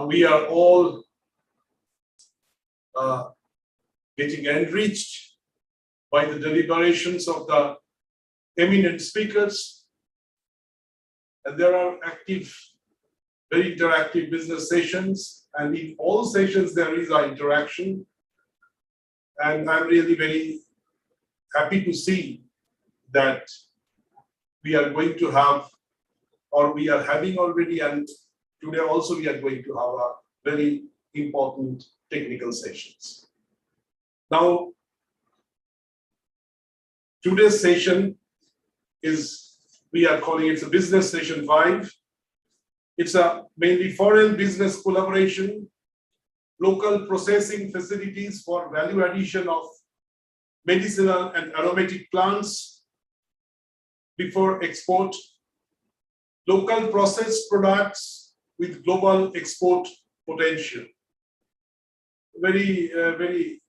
we are all getting enriched by the deliberations of the eminent speakers. And there are active, very interactive business sessions. And in all sessions, there is an interaction. And I'm really very happy to see that we are going to have, or we are having already, and today also we are going to have a very important technical sessions. Now, today's session is, we are calling it a business session 5. It's a mainly foreign business collaboration, local processing facilities for value addition of medicinal and aromatic plants before export, local processed products with global export potential. Very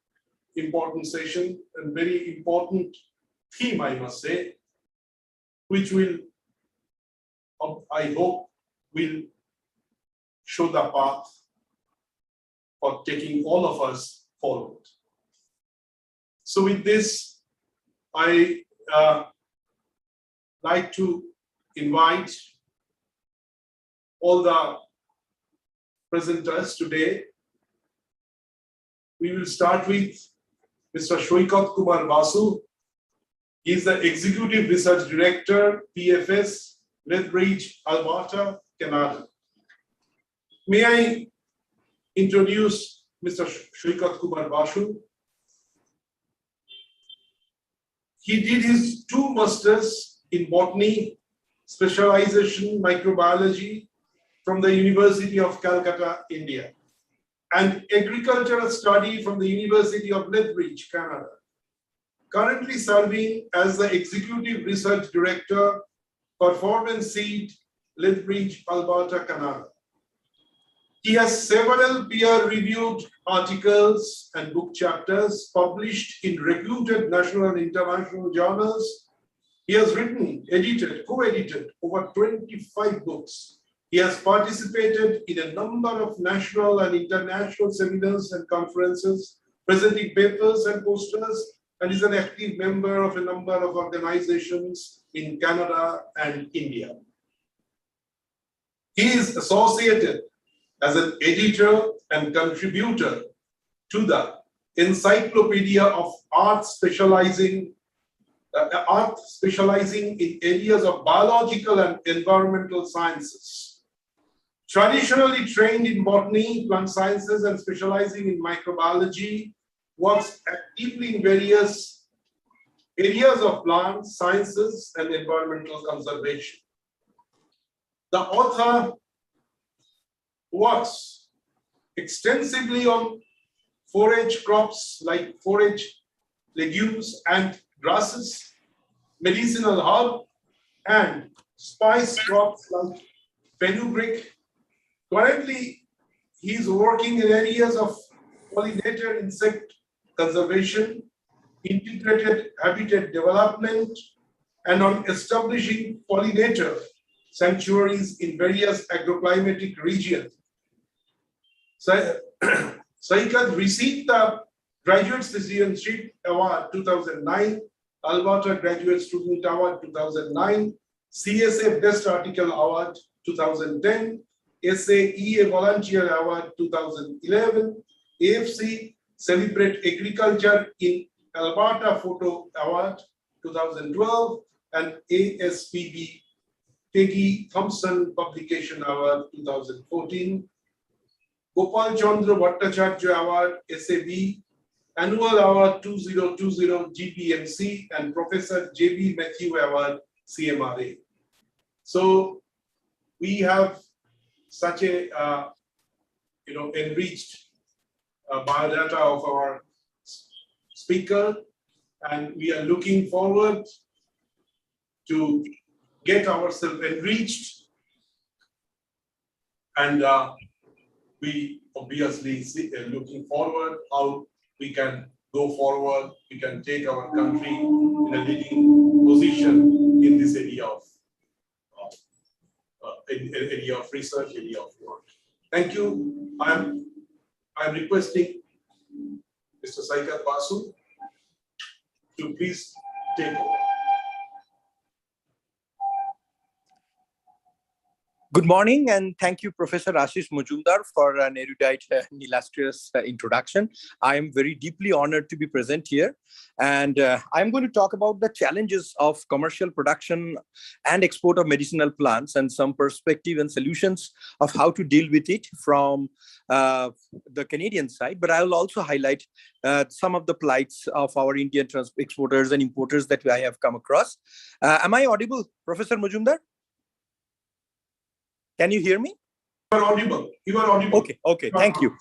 important session and very important theme, I must say, which will, I hope, will show the path for taking all of us forward. So with this, I like to invite all the presenters today. We will start with Mr. Shoikat Kumar Basu. He is the Executive Research Director, PFS, Lethbridge, Alberta, Canada. May I introduce Mr. Shoikat Kumar Basu? He did his 2 masters in botany, specialization microbiology from the University of Calcutta, India, and agricultural study from the University of Lethbridge, Canada. Currently serving as the Executive Research Director, Performance Seed, Lethbridge, Alberta, Canada. He has several peer-reviewed articles and book chapters published in reputed national and international journals. He has written, edited, co-edited over 25 books. He has participated in a number of national and international seminars and conferences, presenting papers and posters, and is an active member of a number of organizations in Canada and India. He is associated as an editor and contributor to the Encyclopedia of Art specializing in areas of biological and environmental sciences. Traditionally trained in botany, plant sciences, and specializing in microbiology, works actively in various areas of plant sciences and environmental conservation. The author works extensively on forage crops like forage, legumes, and grasses, medicinal herb, and spice crops like fenugreek. Currently, he is working in areas of pollinator insect conservation, integrated habitat development, and on establishing pollinator sanctuaries in various agroclimatic regions. Shoikat received the Graduate Citizenship Award 2009, Alberta Graduate Student Award 2009, CSA Best Article Award 2010, SAEA Volunteer Award 2011, AFC Celebrate Agriculture in Alberta Photo Award 2012, and ASPB Peggy Thompson Publication Award 2014, Gopal Chandra Bhattacharya Award SAB, Annual Award 2020 GPMC, and Professor J.B. Matthew Award CMRA. So we have such a enriched biodata of our speaker, and we are looking forward to get ourselves enriched, and we obviously looking forward how we can go forward, we can take our country in a leading position in this area of research, area of work. Thank you. I'm requesting Mr. Saikat Basu to please take over. Good morning, and thank you, Professor Ashish Majumdar, for an erudite and illustrious introduction. I am very deeply honored to be present here, and I'm going to talk about the challenges of commercial production and export of medicinal plants and some perspective and solutions of how to deal with it from the Canadian side. But I will also highlight some of the plights of our Indian exporters and importers that I have come across. Am I audible, Professor Majumdar? Can you hear me? You are audible. You are audible. Okay. Thank you.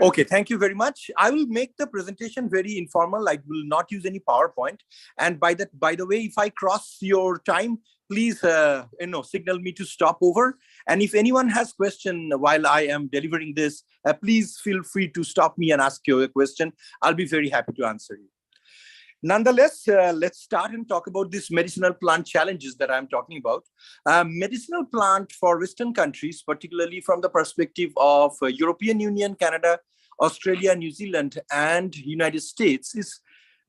Okay, thank you very much. I will make the presentation very informal. I will not use any PowerPoint. And by the way, if I cross your time, please, signal me to stop over. And if anyone has question while I am delivering this, please feel free to stop me and ask you a question. I'll be very happy to answer you. Nonetheless, let's start and talk about these medicinal plant challenges that I'm talking about. Medicinal plant for Western countries, particularly from the perspective of European Union, Canada, Australia, New Zealand, and United States, is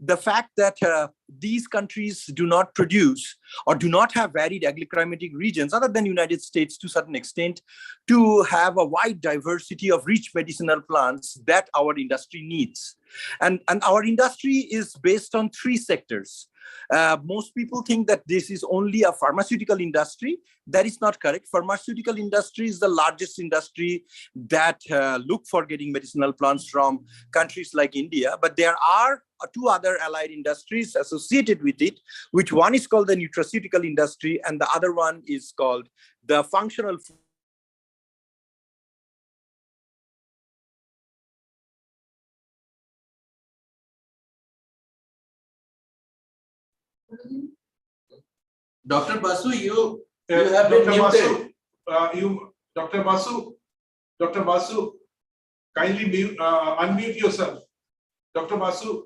the fact that these countries do not produce or do not have varied agroclimatic regions other than United States to a certain extent to have a wide diversity of rich medicinal plants that our industry needs. And our industry is based on three sectors. Most people think that this is only a pharmaceutical industry. That is not correct. Pharmaceutical industry is the largest industry that look for getting medicinal plants from countries like India. But there are two other allied industries associated with it, which one is called the nutraceutical industry and the other one is called the functional food. Dr. Basu, you have been muted. Dr. Basu, kindly unmute yourself. Dr. Basu.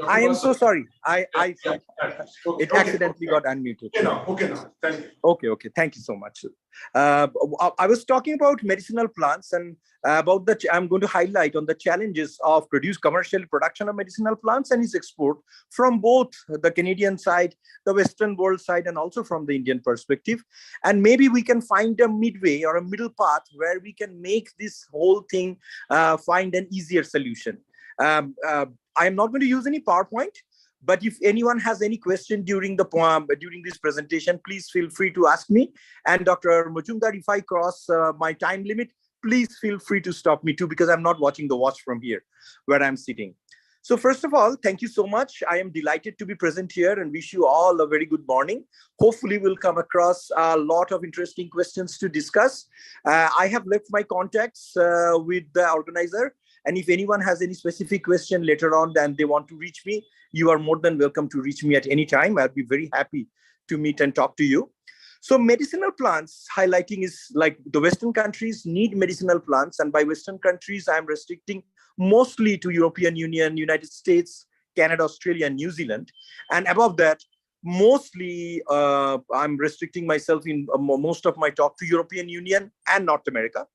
I am so sorry. It accidentally got unmuted. Okay now. Thank you. Okay. Thank you so much. I was talking about medicinal plants and about I'm going to highlight on the challenges of commercial production of medicinal plants and its export from both the Canadian side, the Western world side, and also from the Indian perspective. And maybe we can find a midway or a middle path where we can make this whole thing find an easier solution. I am not going to use any PowerPoint, but if anyone has any question during this presentation, please feel free to ask me. And Dr. Majumdar, if I cross my time limit, please feel free to stop me too, because I'm not watching the watch from here where I'm sitting. So first of all, thank you so much. I am delighted to be present here and wish you all a very good morning. Hopefully we'll come across a lot of interesting questions to discuss. I have left my contacts with the organizer. And if anyone has any specific question later on and they want to reach me, you are more than welcome to reach me at any time. I'll be very happy to meet and talk to you. So medicinal plants highlighting is like the Western countries need medicinal plants. And by Western countries, I'm restricting mostly to European Union, United States, Canada, Australia, and New Zealand. And above that, mostly I'm restricting myself in most of my talk to European Union and North America,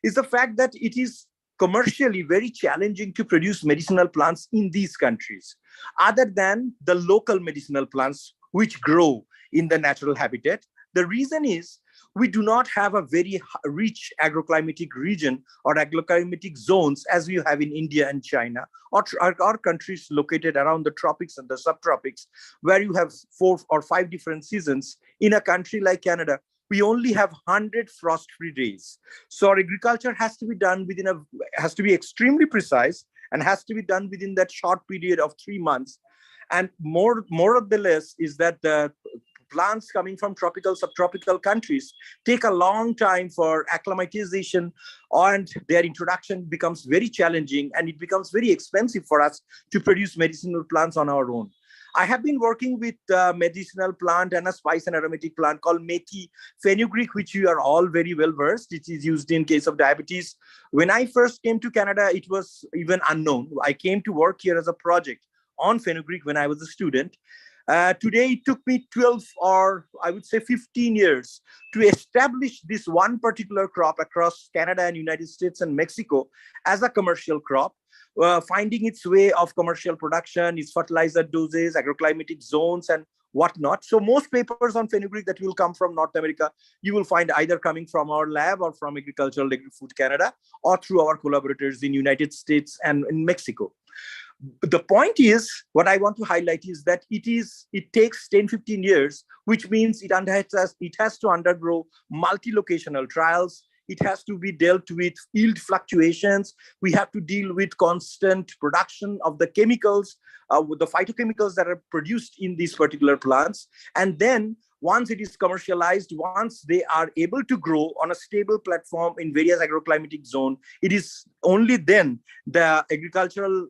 is the fact that it is commercially very challenging to produce medicinal plants in these countries, other than the local medicinal plants which grow in the natural habitat. The reason is we do not have a very rich agroclimatic region or agroclimatic zones as we have in India and China, or countries located around the tropics and the subtropics, where you have 4 or 5 different seasons. In a country like Canada, we only have 100 frost-free days. So our agriculture has to be done has to be extremely precise and has to be done within that short period of 3 months. And more or less is that the plants coming from tropical, subtropical countries take a long time for acclimatization, and their introduction becomes very challenging, and it becomes very expensive for us to produce medicinal plants on our own. I have been working with a medicinal plant and a spice and aromatic plant called methi fenugreek, which you are all very well versed. It is used in case of diabetes. When I first came to Canada, it was even unknown. I came to work here as a project on fenugreek when I was a student. Today, it took me 12 or I would say 15 years to establish this one particular crop across Canada and United States and Mexico as a commercial crop, finding its way of commercial production, its fertilizer doses, agroclimatic zones, and whatnot. So most papers on fenugreek that will come from North America, you will find either coming from our lab or from Agricultural Agri-Food Canada or through our collaborators in United States and in Mexico. But the point is, what I want to highlight is that it takes 10, 15 years, which means it has to undergo multi-locational trials. It has to be dealt with yield fluctuations. We have to deal with constant production of the chemicals, with the phytochemicals that are produced in these particular plants. And then once it is commercialized, once they are able to grow on a stable platform in various agroclimatic zones, it is only then the agricultural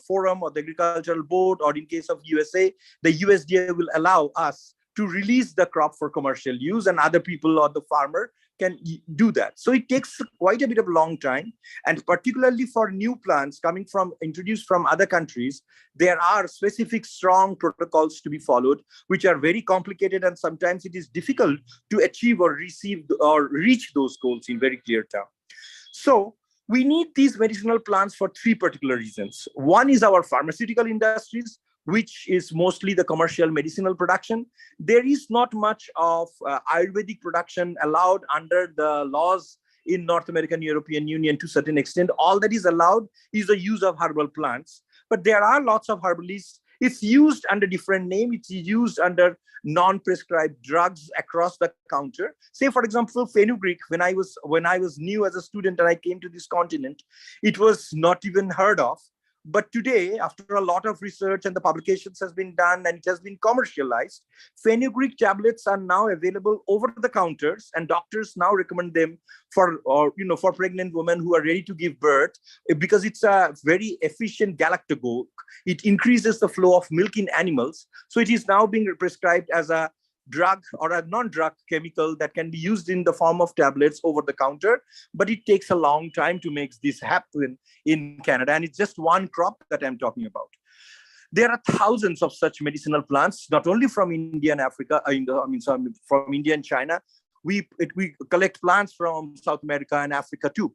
forum or the agricultural board, or in case of USA, the USDA will allow us to release the crop for commercial use, and other people or the farmer can do that. So it takes quite a bit of long time, and particularly for new plants introduced from other countries, there are specific strong protocols to be followed, which are very complicated, and sometimes it is difficult to achieve or receive or reach those goals in very clear term. So we need these medicinal plants for three particular reasons. One is our pharmaceutical industries, which is mostly the commercial medicinal production. There is not much of Ayurvedic production allowed under the laws in North American European Union to a certain extent. All that is allowed is the use of herbal plants. But there are lots of herbalists. It's used under different name. It's used under non-prescribed drugs across the counter. Say, for example, fenugreek, when I was new as a student and I came to this continent, it was not even heard of. But today, after a lot of research and the publications has been done and it has been commercialized, fenugreek tablets are now available over the counters, and doctors now recommend them for pregnant women who are ready to give birth, because it's a very efficient galactagogue. It increases the flow of milk in animals. So it is now being prescribed as a drug or a non-drug chemical that can be used in the form of tablets over the counter, but it takes a long time to make this happen in Canada, and it's just one crop that I'm talking about. There are thousands of such medicinal plants, not only from India and Africa, from India and China. We collect plants from South America and Africa too.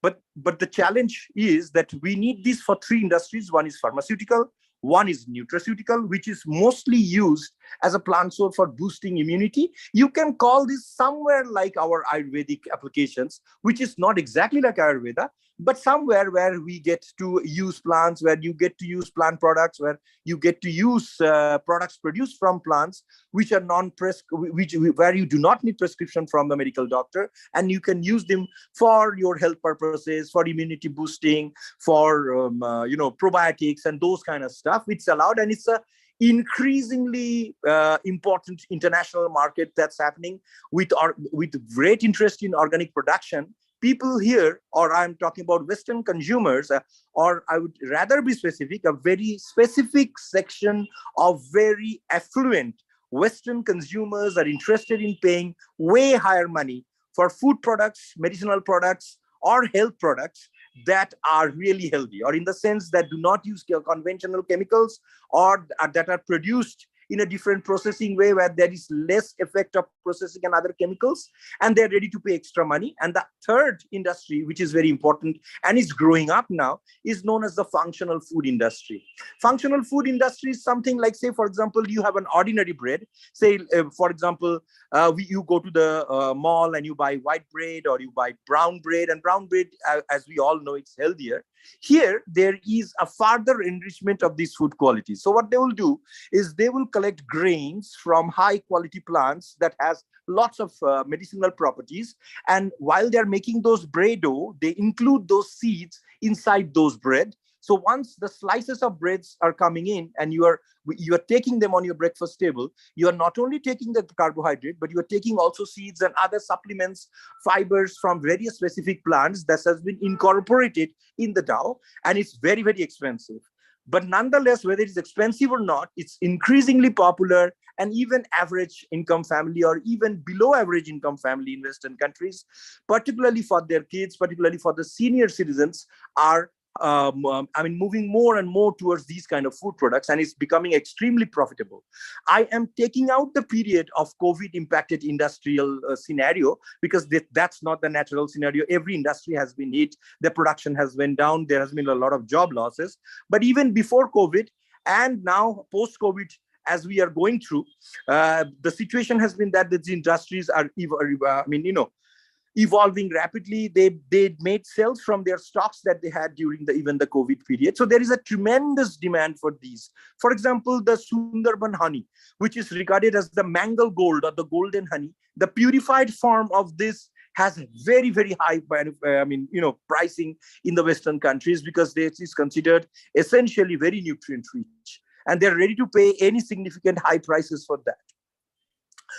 But the challenge is that we need these for three industries. One is pharmaceutical, one is nutraceutical, which is mostly used as a plant source for boosting immunity. You can call this somewhere like our Ayurvedic applications, which is not exactly like Ayurveda, but somewhere where we get to use plants, where you get to use plant products, where you get to use products produced from plants, which are where you do not need prescription from the medical doctor, and you can use them for your health purposes, for immunity boosting, for probiotics and those kind of stuff. It's allowed, and it's a increasingly important international market that's happening with great interest in organic production. People here, or I'm talking about Western consumers, or I would rather be specific, a very specific section of very affluent Western consumers are interested in paying way higher money for food products, medicinal products, or health products that are really healthy, or in the sense that do not use conventional chemicals, or that are produced in a different processing way where there is less effect of processing and other chemicals, and they're ready to pay extra money. And the third industry, which is very important and is growing up now, is known as the functional food industry. Functional food industry is something like, say, for example, you have an ordinary bread. Say, for example, you go to the mall and you buy white bread or you buy brown bread, and brown bread, as we all know, it's healthier. Here, there is a further enrichment of these food qualities. So what they will do is they will collect grains from high quality plants that has lots of medicinal properties. And while they're making those bread dough, they include those seeds inside those bread. So once the slices of breads are coming in and you are taking them on your breakfast table, you are not only taking the carbohydrate, but you are taking also seeds and other supplements, fibers from various specific plants that has been incorporated in the dough, and it's very, very expensive. But nonetheless, whether it's expensive or not, it's increasingly popular, and even average income family or even below average income family in Western countries, particularly for their kids, particularly for the senior citizens, are moving more and more towards these kind of food products, and it's becoming extremely profitable. I am taking out the period of COVID impacted industrial scenario, because that's not the natural scenario. Every industry has been hit. The production has went down. There has been a lot of job losses. But even before COVID and now post COVID, as we are going through, the situation has been that the industries are, evolving rapidly. They made sales from their stocks that they had during even the COVID period. So there is a tremendous demand for these. For example, the Sundarban honey, which is regarded as the mango gold or the golden honey, the purified form of this has very, very high, pricing in the Western countries, because it is considered essentially very nutrient rich, and they're ready to pay any significant high prices for that.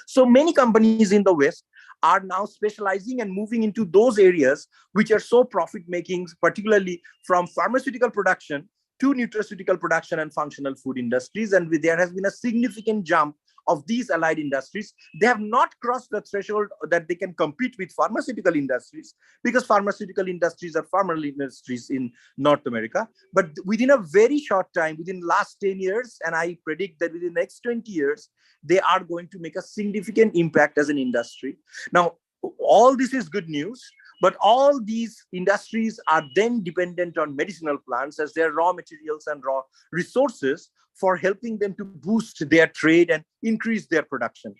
So many companies in the West are now specializing and moving into those areas which are so profit making, particularly from pharmaceutical production to nutraceutical production and functional food industries. And there has been a significant jump of these allied industries. They have not crossed the threshold that they can compete with pharmaceutical industries, because pharmaceutical industries are farmer industries in North America. But within a very short time, within the last 10 years, and I predict that within the next 20 years, they are going to make a significant impact as an industry. Now, all this is good news, but all these industries are then dependent on medicinal plants as their raw materials and raw resources for helping them to boost their trade and increase their production.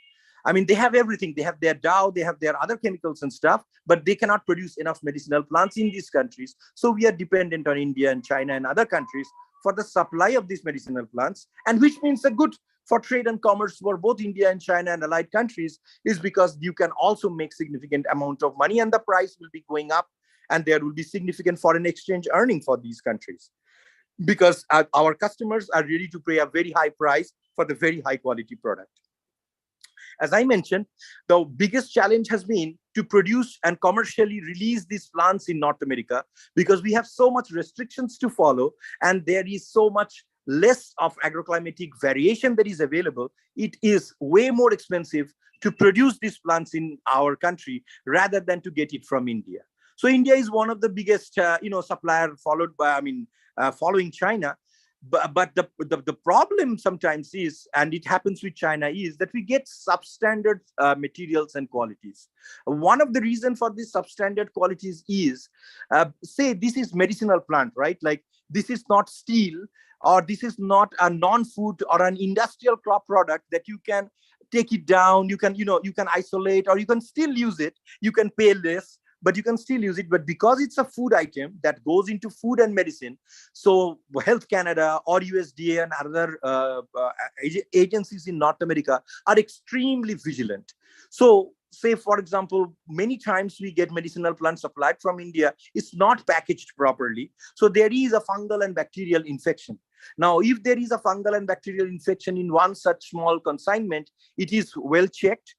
I mean, they have everything. They have their Dow, they have their other chemicals and stuff, but they cannot produce enough medicinal plants in these countries. So we are dependent on India and China and other countries for the supply of these medicinal plants, and which means a good for trade and commerce for both India and China and allied countries, is because you can also make significant amount of money and the price will be going up, and there will be significant foreign exchange earning for these countries, because our customers are ready to pay a very high price for the very high quality product. As I mentioned, the biggest challenge has been to produce and commercially release these plants in North America, because we have so much restrictions to follow and there is so much less of agroclimatic variation that is available. It is way more expensive to produce these plants in our country rather than to get it from India. So India is one of the biggest, supplier, following China. But the problem sometimes is, and it happens with China, is that we get substandard materials and qualities. One of the reasons for these substandard qualities is, say this is medicinal plant, right? Like this is not steel, or this is not a non-food or an industrial crop product that you can take it down, you can isolate, or you can still use it, you can pay less, but you can still use it. But because it's a food item that goes into food and medicine, so Health Canada or USDA and other agencies in North America are extremely vigilant. So say, for example, many times we get medicinal plants supplied from India, it's not packaged properly. So there is a fungal and bacterial infection. Now, if there is a fungal and bacterial infection in one such small consignment, it is well checked.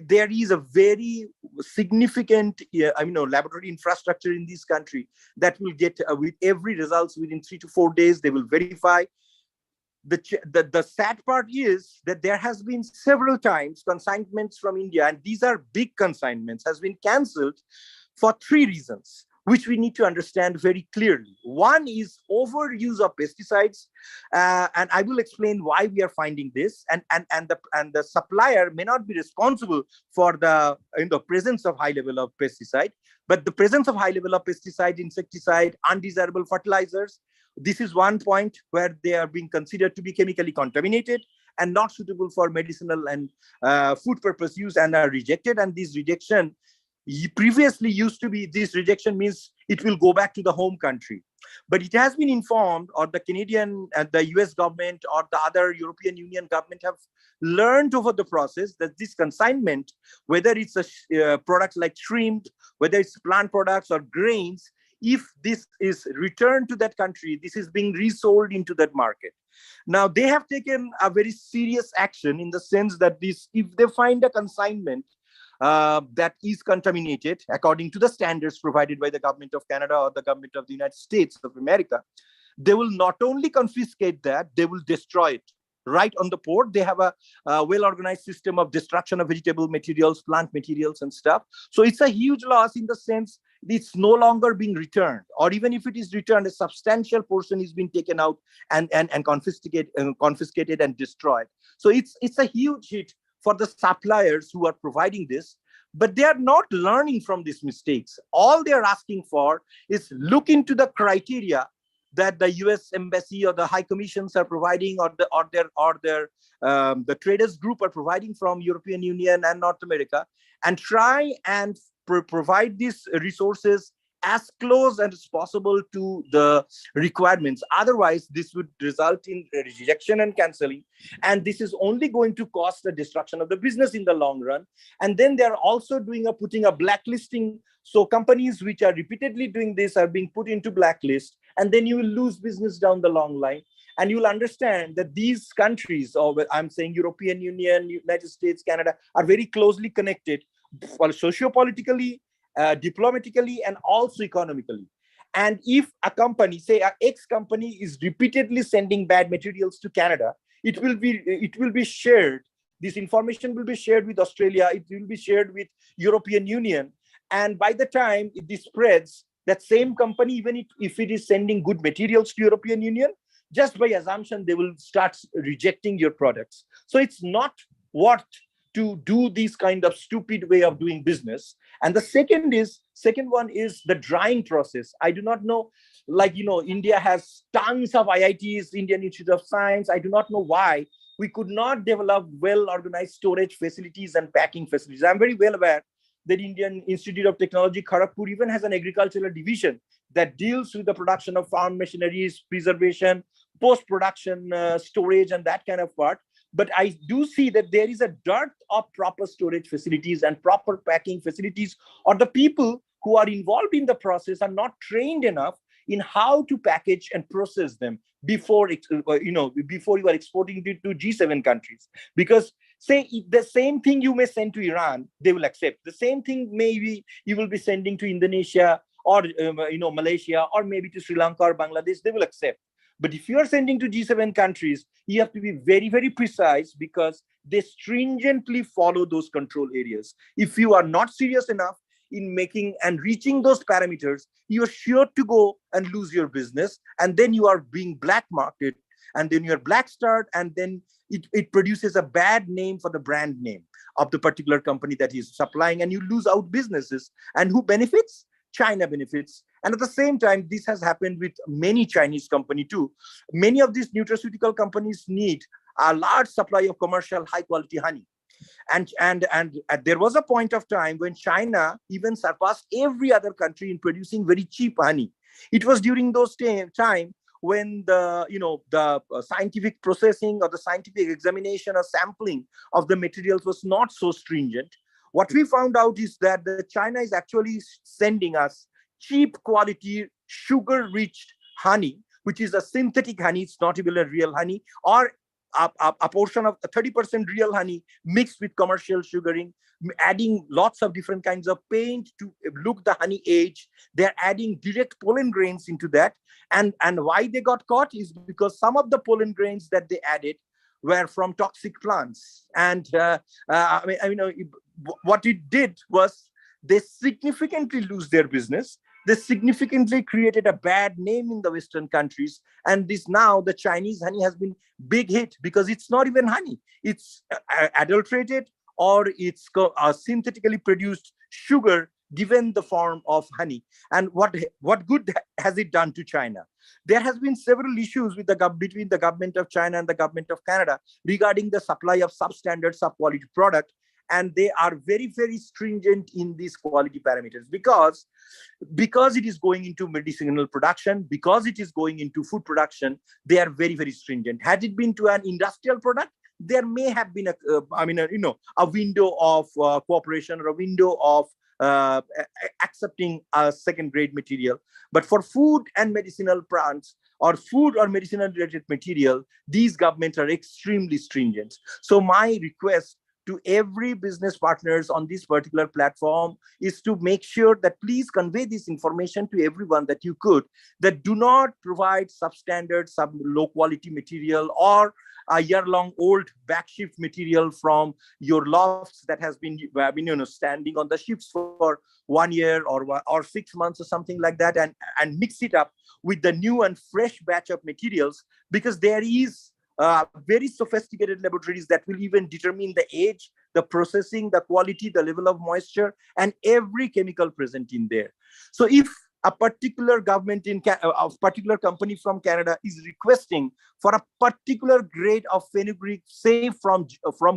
There is a very significant laboratory infrastructure in this country that will get with every results within 3 to 4 days. They will verify. The sad part is that there has been several times consignments from India, and these are big consignments, has been cancelled for 3 reasons, which we need to understand very clearly. One is overuse of pesticides, and I will explain why we are finding this. And the supplier may not be responsible for the presence of high level of pesticide, but the presence of high level of pesticide, insecticide, undesirable fertilizers. This is one point where they are being considered to be chemically contaminated and not suitable for medicinal and food purpose use, and are rejected. And this rejection previously used to be, this rejection means it will go back to the home country. But it has been informed, or the Canadian and the US government or the other European Union government have learned over the process that this consignment, whether it's a product like shrimp, whether it's plant products or grains, if this is returned to that country, this is being resold into that market. Now, they have taken a very serious action in the sense that if they find a consignment that is contaminated according to the standards provided by the government of Canada or the government of the United States of America, they will not only confiscate that, they will destroy it. Right on the port, they have a well-organized system of destruction of vegetable materials, plant materials and stuff. So it's a huge loss in the sense it's no longer being returned, or even if it is returned, a substantial portion is being taken out and confiscated and destroyed. So it's a huge hit for the suppliers who are providing this, but they are not learning from these mistakes. All they are asking for is look into the criteria that the US embassy or the high commissions are providing, or the traders group are providing from European Union and North America, and try and provide these resources as close as possible to the requirements. Otherwise, this would result in rejection and canceling. And this is only going to cost the destruction of the business in the long run. And then they're also putting a blacklisting. So companies which are repeatedly doing this are being put into blacklist, and then you will lose business down the long line. And you'll understand that these countries, or I'm saying European Union, United States, Canada, are very closely connected, socio-politically, diplomatically, and also economically. And if a company, say an X company, is repeatedly sending bad materials to Canada, it will be shared. This information will be shared with Australia. It will be shared with European Union. And by the time this spreads, that same company, even if it is sending good materials to European Union, just by assumption, they will start rejecting your products. So it's not worth to do this kind of stupid way of doing business. And the second one is the drying process. I do not know, India has tons of IITs, Indian Institute of Science. I do not know why we could not develop well-organized storage facilities and packing facilities. I'm very well aware that Indian Institute of Technology, Kharagpur, even has an agricultural division that deals with the production of farm machineries, preservation, post-production, storage, and that kind of part. But I do see that there is a dearth of proper storage facilities and proper packing facilities, or the people who are involved in the process are not trained enough in how to package and process them before you are exporting it to G7 countries. Because say the same thing you may send to Iran, they will accept. The same thing maybe you will be sending to Indonesia or Malaysia, or maybe to Sri Lanka or Bangladesh, they will accept. But if you are sending to G7 countries, you have to be very, very precise, because they stringently follow those control areas. If you are not serious enough in making and reaching those parameters, you are sure to go and lose your business. And then you are being black market, and then you are black starred, and then it produces a bad name for the brand name of the particular company that is supplying, and you lose out businesses. And who benefits? China benefits. And at the same time, this has happened with many Chinese companies too. Many of these nutraceutical companies need a large supply of commercial high quality honey. And there was a point of time when China even surpassed every other country in producing very cheap honey. It was during those time when the scientific processing or the scientific examination or sampling of the materials was not so stringent. What we found out is that China is actually sending us cheap quality sugar-rich honey, which is a synthetic honey. It's not even a real honey, or a portion of 30% real honey mixed with commercial sugaring, adding lots of different kinds of paint to look the honey age. They're adding direct pollen grains into that. And why they got caught is because some of the pollen grains that they added were from toxic plants. And what it did was they significantly lose their business. They significantly created a bad name in the Western countries. And the Chinese honey has been big hit, because it's not even honey. It's adulterated, or it's synthetically produced sugar given the form of honey. And what good has it done to China? There has been several issues between the government of China and the government of Canada regarding the supply of substandard, sub-quality product. And they are very, very stringent in these quality parameters, because it is going into medicinal production, because it is going into food production. They are very, very stringent. Had it been to an industrial product, there may have been a window of cooperation, or a window of accepting a second-grade material. But for food and medicinal plants, or food or medicinal related material, these governments are extremely stringent. So my request to every business partners on this particular platform is to make sure that please convey this information to everyone that you could, that do not provide substandard, low quality material, or a year-long old backshift material from your lofts that has been standing on the ships for 1 year or 6 months or something like that, and mix it up with the new and fresh batch of materials, because there is very sophisticated laboratories that will even determine the age, the processing, the quality, the level of moisture, and every chemical present in there. So if a particular government a particular company from Canada is requesting for a particular grade of fenugreek, say from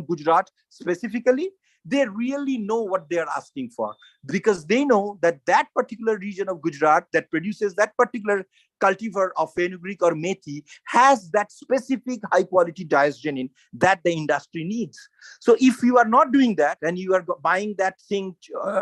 Gujarat specifically, they really know what they are asking for, because they know that that particular region of Gujarat that produces that particular cultivar of fenugreek or methi has that specific high quality diazoxanide that the industry needs. So if you are not doing that and you are buying that thing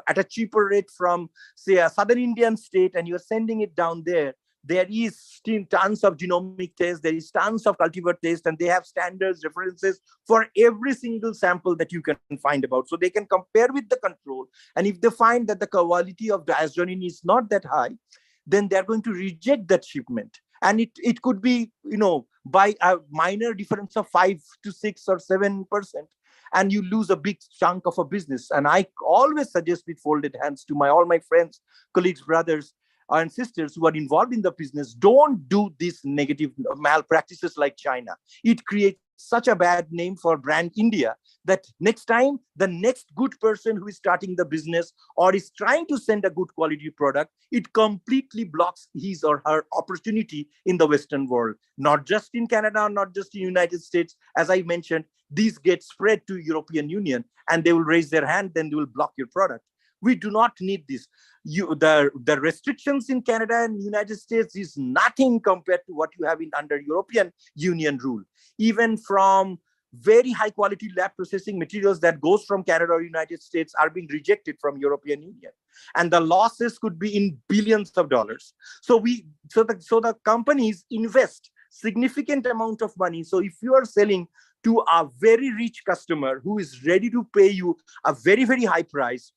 at a cheaper rate from, say, a southern Indian state, and you are sending it down there, there is still tons of genomic tests, there is tons of cultivar tests, and they have standards, references for every single sample that you can find about. So they can compare with the control. And if they find that the quality of diazoxanide is not that high, then they're going to reject that shipment. And it could be, by a minor difference of 5 to 6 or 7%, and you lose a big chunk of a business. And I always suggest with folded hands to all my friends, colleagues, brothers, and sisters who are involved in the business, don't do these negative malpractices like China. It creates such a bad name for brand India that next time the next good person who is starting the business or is trying to send a good quality product, it completely blocks his or her opportunity in the Western world, not just in Canada, not just in the United States. As I mentioned, these get spread to European Union, and they will raise their hand, then they will block your product. We do not need this. The restrictions in Canada and United States is nothing compared to what you have under European Union rule. Even from very high quality lab processing materials that goes from Canada or United States are being rejected from European Union, and the losses could be in billions of dollars. So the companies invest significant amount of money. So if you are selling to a very rich customer who is ready to pay you a very, very high price,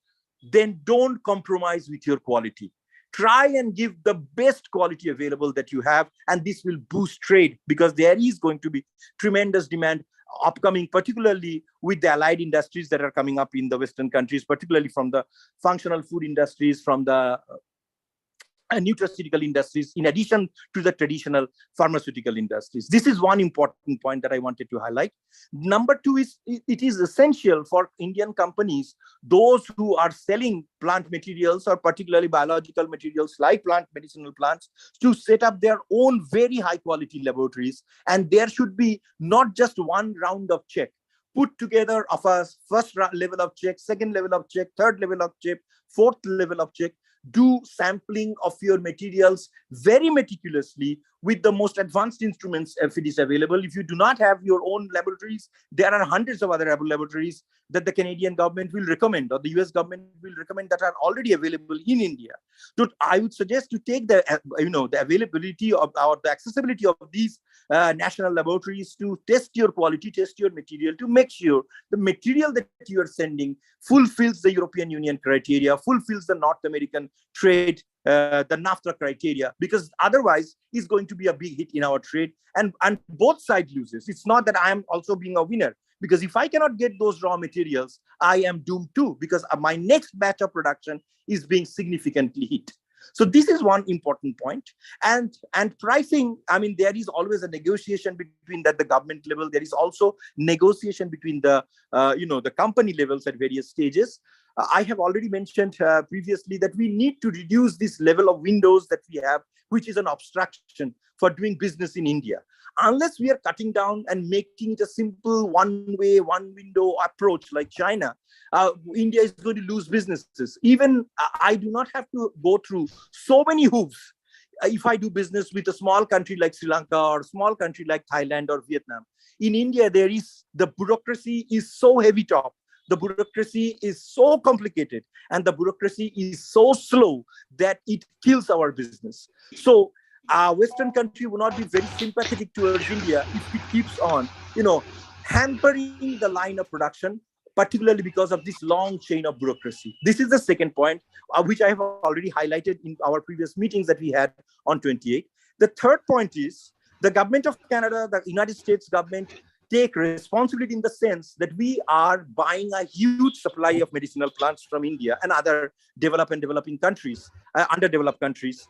then don't compromise with your quality. Try and give the best quality available that you have, and this will boost trade, because there is going to be tremendous demand upcoming, particularly with the allied industries that are coming up in the Western countries, particularly from the functional food industries, from the nutraceutical industries, in addition to the traditional pharmaceutical industries. This is one important point that I wanted to highlight. Number two is, it is essential for Indian companies, those who are selling plant materials or particularly biological materials like medicinal plants, to set up their own very high quality laboratories. And there should be not just one round of check put together of a first level of check, second level of check, third level of check, fourth level of check. Do sampling of your materials very meticulously with the most advanced instruments if it is available. If you do not have your own laboratories, there are hundreds of other laboratories that the Canadian government will recommend, or the US government will recommend, that are already available in India. So I would suggest to take the availability of, or the accessibility of these national laboratories to test your quality, test your material, to make sure the material that you are sending fulfills the European Union criteria, fulfills the North American trade, the NAFTA criteria, because otherwise it's going to be a big hit in our trade, and both sides loses. It's not that I am also being a winner, because if I cannot get those raw materials, I am doomed too, because my next batch of production is being significantly hit. So this is one important point. And pricing, I mean, there is always a negotiation between the government level. There is also negotiation between the company levels at various stages. I have already mentioned previously that we need to reduce this level of windows that we have, which is an obstruction for doing business in India. Unless we are cutting down and making it a simple one-way, one-window approach like China, India is going to lose businesses. Even I do not have to go through so many hoops if I do business with a small country like Sri Lanka or a small country like Thailand or Vietnam. In India, the bureaucracy is so heavy top. The bureaucracy is so complicated, and the bureaucracy is so slow that it kills our business. So a Western country will not be very sympathetic towards India if it keeps on, hampering the line of production, particularly because of this long chain of bureaucracy. This is the second point, which I have already highlighted in our previous meetings that we had on 28. The third point is the government of Canada, the United States government, take responsibility in the sense that we are buying a huge supply of medicinal plants from India and other developed and developing countries, underdeveloped countries.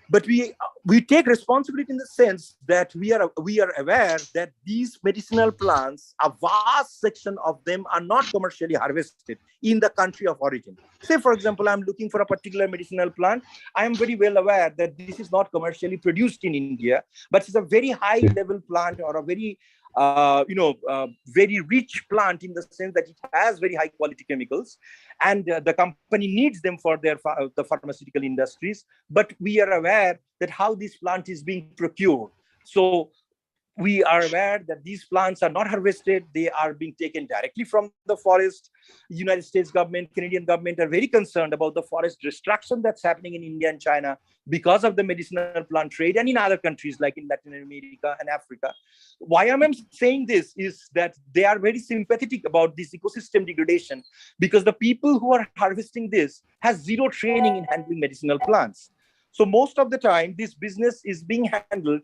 But we take responsibility in the sense that we are aware that these medicinal plants, a vast section of them are not commercially harvested in the country of origin. Say, for example, I'm looking for a particular medicinal plant. I am very well aware that this is not commercially produced in India, but it's a very high level plant or a very very rich plant in the sense that it has very high quality chemicals, and the company needs them for the pharmaceutical industries. But we are aware that how this plant is being procured. So we are aware that these plants are not harvested. They are being taken directly from the forest. United States government, Canadian government are very concerned about the forest destruction that's happening in India and China because of the medicinal plant trade, and in other countries like in Latin America and Africa. Why am I saying this is that they are very sympathetic about this ecosystem degradation, because the people who are harvesting this has zero training in handling medicinal plants. So most of the time, this business is being handled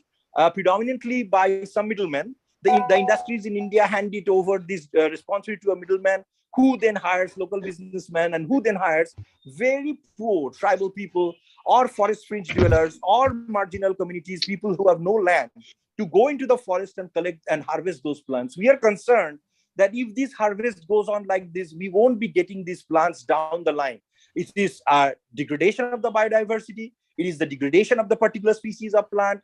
predominantly by some middlemen. The industries in India hand it over this responsibility to a middleman, who then hires local businessmen and who then hires very poor tribal people or forest fringe dwellers or marginal communities, people who have no land, to go into the forest and collect and harvest those plants. We are concerned that if this harvest goes on like this, we won't be getting these plants down the line. It is a degradation of the biodiversity. It is the degradation of the particular species of plant.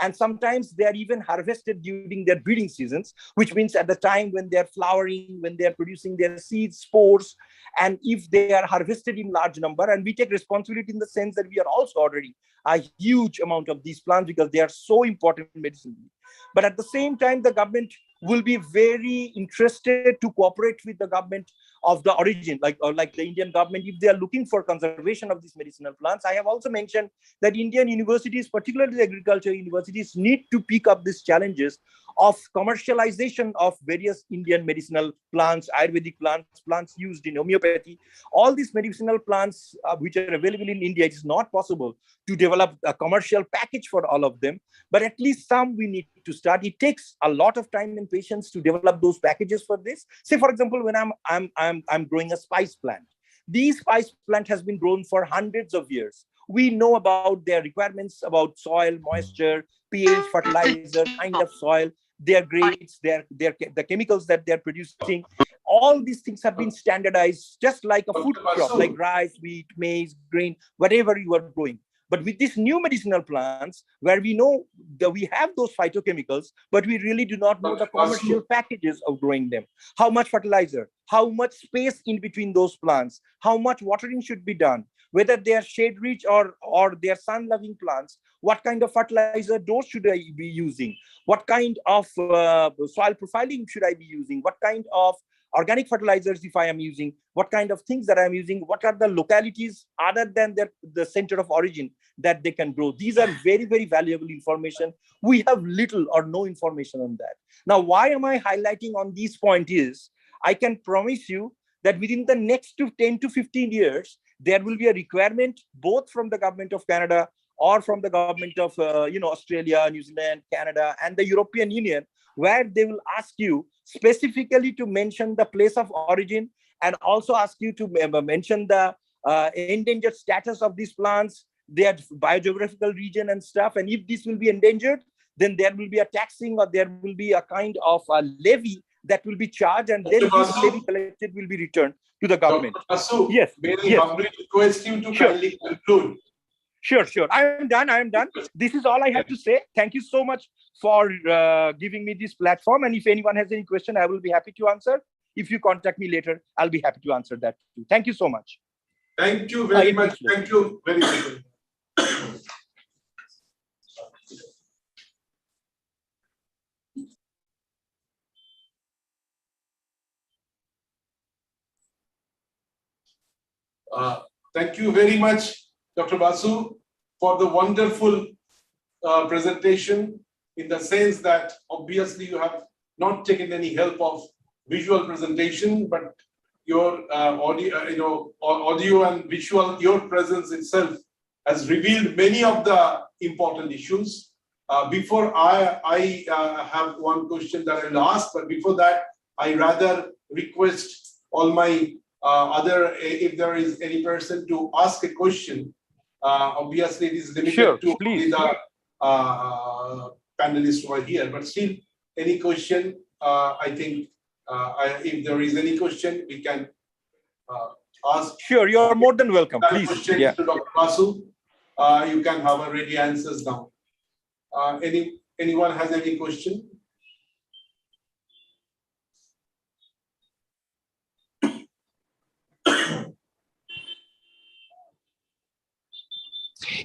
And sometimes they are even harvested during their breeding seasons, which means at the time when they're flowering, when they're producing their seeds, spores, and if they are harvested in large number. And we take responsibility in the sense that we are also ordering a huge amount of these plants because they are so important medicinally. But at the same time, the government will be very interested to cooperate with the government of the origin, like the Indian government, if they are looking for conservation of these medicinal plants. I have also mentioned that Indian universities, particularly the agriculture universities, need to pick up these challenges of commercialization of various Indian medicinal plants, Ayurvedic plants used in homeopathy. All these medicinal plants which are available in India, it is not possible to develop a commercial package for all of them, but at least some we need to start. It takes a lot of time and patience to develop those packages for this. Say, for example, when I'm growing a spice plant. These spice plant has been grown for hundreds of years. We know about their requirements about soil, moisture, pH, fertilizer, kind of soil, their grades, the chemicals that they're producing. All these things have been standardized, just like a food crop, like rice, wheat, maize, grain, whatever you are growing. But with these new medicinal plants, where we know that we have those phytochemicals, but we really do not know the commercial packages of growing them. How much fertilizer, how much space in between those plants, how much watering should be done, whether they are shade rich or they are sun loving plants, what kind of fertilizer dose should I be using, what kind of soil profiling should I be using, what kind of organic fertilizers if I am using, what kind of things that I'm using, what are the localities other than the center of origin that they can grow. These are very, very valuable information. We have little or no information on that. Now, why am I highlighting on this point is, I can promise you that within the next 10 to 15 years, there will be a requirement both from the government of Canada or from the government of Australia, New Zealand, Canada, and the European Union, where they will ask you specifically to mention the place of origin and also ask you to mention the endangered status of these plants, their biogeographical region and stuff. And if this will be endangered, then there will be a taxing or there will be a kind of a levy that will be charged, and then this levy collected will be returned to the government. Dr. Basu, yes. Very humbly request you to kindly conclude. Sure. I am done. This is all I have to say. Thank you so much for giving me this platform. And if anyone has any question, I will be happy to answer. If you contact me later, I'll be happy to answer that too. Thank you so much. Thank you very much. Thank you very much. Thank you very much, Dr. Basu, for the wonderful presentation, in the sense that obviously you have not taken any help of visual presentation, but your audio and visual, your presence itself has revealed many of the important issues. Before I have one question that I'll ask, but before that, I rather request all my if there is any person to ask a question. Obviously, it is limited to only the panelists who are here, but still, any question, I think if there is any question, we can ask. Sure, you are more than welcome. Please. Question to Dr. Basu. You can have a ready answers now. Anyone has any question?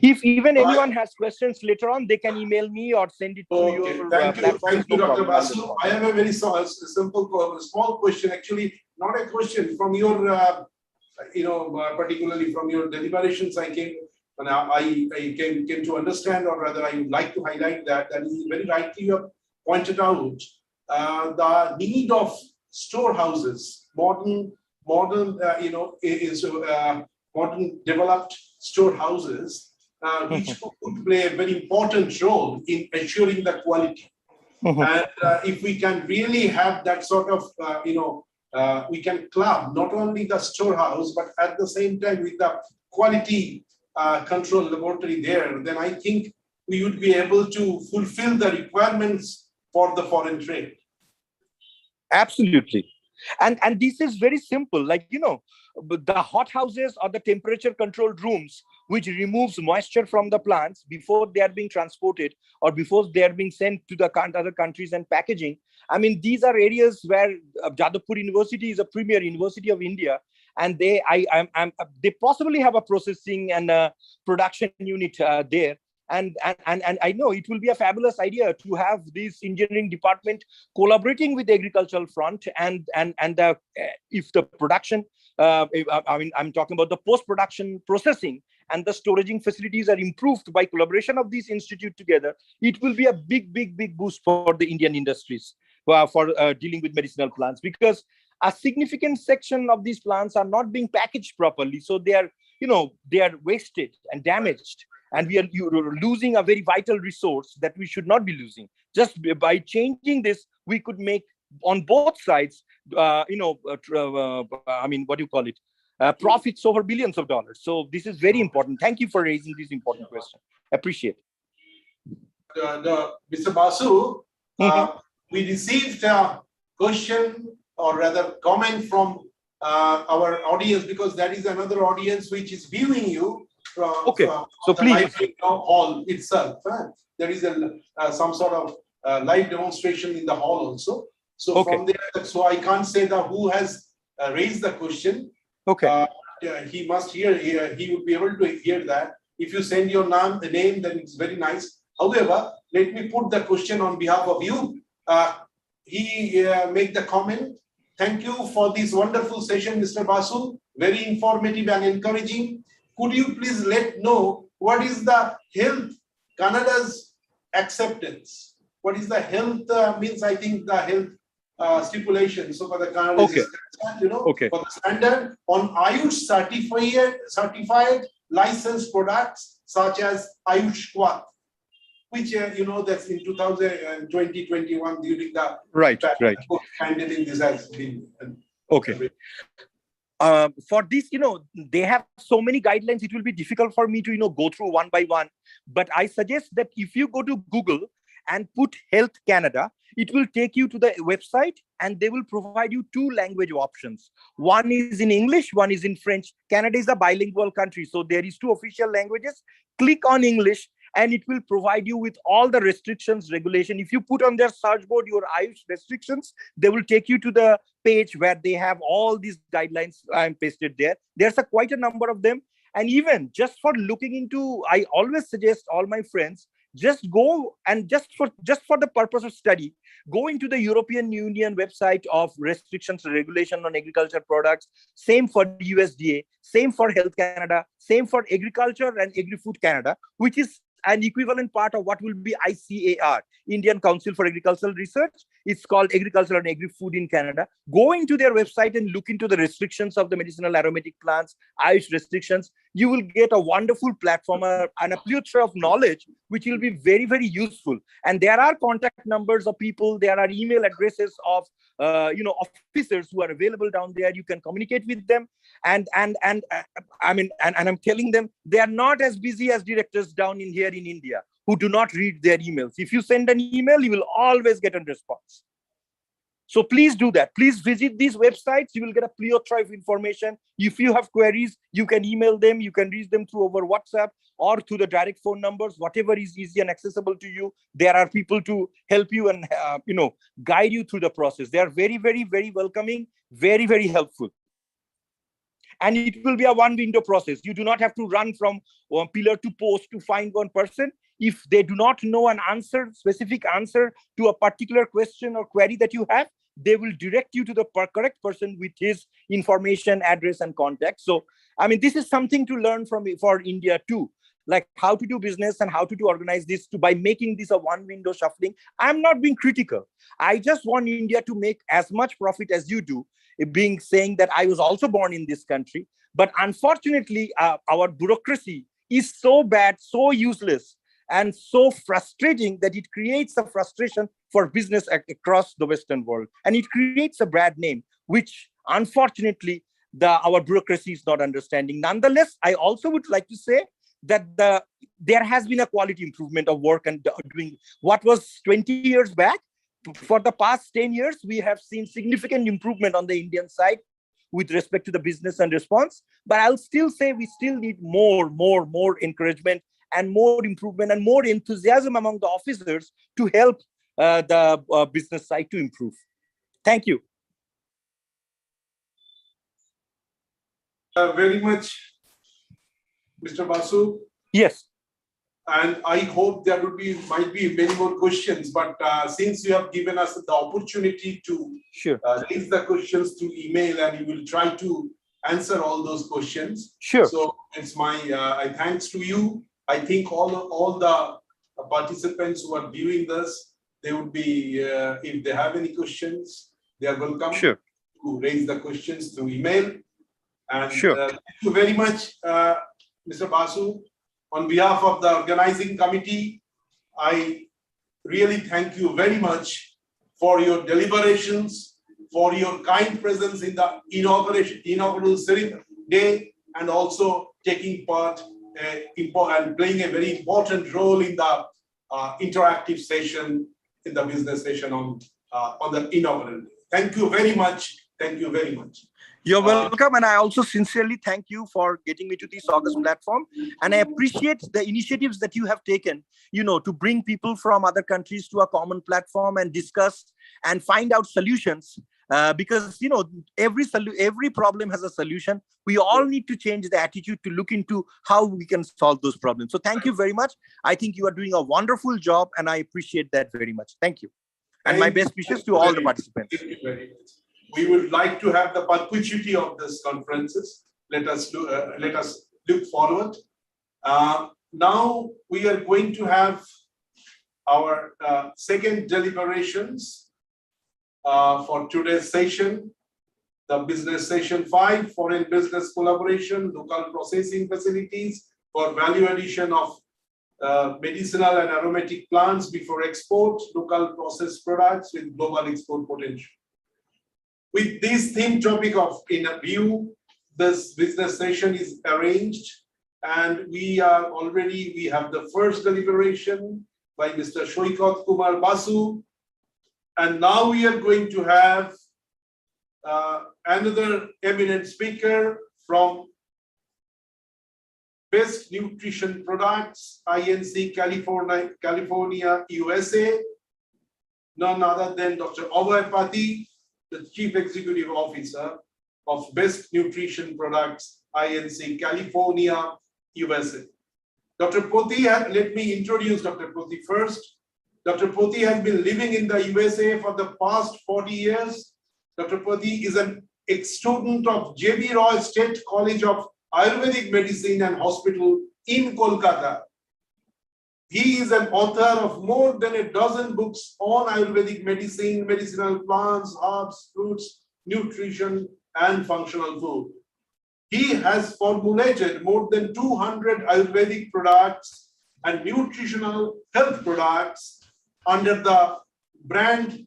If even anyone has questions later on, they can email me or send it to your platform. Thank you, Dr. Basu. I have a very simple, small question. Actually, not a question from your, particularly from your deliberations. I came to understand, or rather, I would like to highlight that is very rightly you have pointed out the need of storehouses, modern developed storehouses. Which could play a very important role in assuring the quality. And if we can really have that sort of, we can club not only the storehouse, but at the same time with the quality control laboratory there, then I think we would be able to fulfill the requirements for the foreign trade. Absolutely. And this is very simple, like, the hot houses or the temperature controlled rooms, which removes moisture from the plants before they are being transported or before they are being sent to the other countries and packaging. I mean, these are areas where Jadavpur University is a premier university of India, and they possibly have a processing and a production unit there. And I know it will be a fabulous idea to have this engineering department collaborating with the agricultural front and if the production, I'm talking about the post-production processing and the storaging facilities are improved by collaboration of these institute together, it will be a big boost for the Indian industries for dealing with medicinal plants, because a significant section of these plants are not being packaged properly. So they are wasted and damaged. And we are losing a very vital resource that we should not be losing. Just by changing this, we could make on both sides, profits over billions of dollars. So this is very important. Thank you for raising this important question. Appreciate it. Mr. Basu, we received a question, or rather comment from our audience, because that is another audience which is viewing you. So please. Hall itself. There is some sort of live demonstration in the hall also. So from there, so I can't say that who has raised the question. He must hear. He would be able to hear that. If you send your name, then it's very nice. However, let me put the question on behalf of you. He made the comment. Thank you for this wonderful session, Mr. Basu. Very informative and encouraging. Could you please let know what is the health Canada's acceptance? What is the health means? I think the health stipulation. So for the Canada, for the standard on Ayush certified licensed products such as Ayush Quat, which that's in 2021 during the handling this has been for this, they have so many guidelines, it will be difficult for me to, go through one by one. But I suggest that if you go to Google and put Health Canada, it will take you to the website and they will provide you two language options. One is in English, one is in French. Canada is a bilingual country, so there is two official languages. Click on English and it will provide you with all the restrictions, regulation. If you put on their search board your Ayush restrictions, they will take you to the page where they have all these guidelines pasted there. There's quite a number of them. And even just for looking into, I always suggest all my friends, just go and just for the purpose of study, go into the European Union website of restrictions and regulation on agriculture products. Same for USDA, same for Health Canada, same for Agriculture and Agri-Food Canada, which is an equivalent part of what will be ICAR, Indian Council for Agricultural Research. It's called Agriculture and Agri-Food in Canada. Go into their website and look into the restrictions of the medicinal aromatic plants, Ayush restrictions. you will get a wonderful platform and a plethora of knowledge, which will be very, very useful. And there are contact numbers of people, there are email addresses of officers who are available down there. You can communicate with them, and I'm telling them they are not as busy as directors down in here in India who do not read their emails. If you send an email, you will always get a response. So please do that. Please visit these websites. You will get a plethora of information. If you have queries, you can email them. You can reach them through over WhatsApp or through the direct phone numbers, whatever is easy and accessible to you. There are people to help you and guide you through the process. They are very, very, very welcoming, very, very helpful. And it will be a one window process. You do not have to run from one pillar to post to find one person. If they do not know an answer, specific answer to a particular question or query that you have, they will direct you to the correct person with his information, address, and contact. So, this is something to learn for India too, like how to do business and how to organize this by making this a one window shuffling. I'm not being critical. I just want India to make as much profit as you do, saying that I was also born in this country. But unfortunately, our bureaucracy is so bad, so useless, and so frustrating that it creates a frustration for business across the Western world. And it creates a bad name, which unfortunately our bureaucracy is not understanding. Nonetheless, I also would like to say that there has been a quality improvement of work and doing what was 20 years back. For the past 10 years, we have seen significant improvement on the Indian side with respect to the business and response. But I'll still say we still need more encouragement and more improvement and more enthusiasm among the officers to help the business side to improve. Thank you. Very much, Mr. Basu. Yes. And I hope there might be many more questions, but since you have given us the opportunity to raise the questions through email, and we will try to answer all those questions. Sure. So it's my thanks to you. I think all the participants who are viewing this, they would be, if they have any questions, they are welcome to raise the questions through email. And thank you very much, Mr. Basu. On behalf of the organizing committee, I really thank you very much for your deliberations, for your kind presence in the inaugural day, and also taking part and playing a very important role in the interactive session, in the business session on the inaugural day. Thank you very much. Thank you very much. You're welcome, and I also sincerely thank you for getting me to this August platform. And I appreciate the initiatives that you have taken, to bring people from other countries to a common platform and discuss and find out solutions. Because every problem has a solution. We all need to change the attitude to look into how we can solve those problems. So thank you very much. I think you are doing a wonderful job, and I appreciate that very much. Thank you, and my best wishes to all the participants. Thank you very much. We would like to have the perpetuity of these conferences. Let us look forward. Now we are going to have our second deliberations for today's session, the business session 5, foreign business collaboration, local processing facilities for value addition of medicinal and aromatic plants before export, local processed products with global export potential. With this theme topic in view, this business session is arranged, and we have the first deliberation by Mr. Shoikat Kumar Basu, and now we are going to have another eminent speaker from Best Nutrition Products, INC California, USA, none other than Dr. Abhay Pati, the Chief Executive Officer of Best Nutrition Products, INC California, USA. Dr. Poti, let me introduce Dr. Poti first. Dr. Poti has been living in the USA for the past 40 years. Dr. Poti is an ex-student of J.B. Roy State College of Ayurvedic Medicine and Hospital in Kolkata. He is an author of more than a dozen books on Ayurvedic medicine, medicinal plants, herbs, fruits, nutrition, and functional food. He has formulated more than 200 Ayurvedic products and nutritional health products under the brand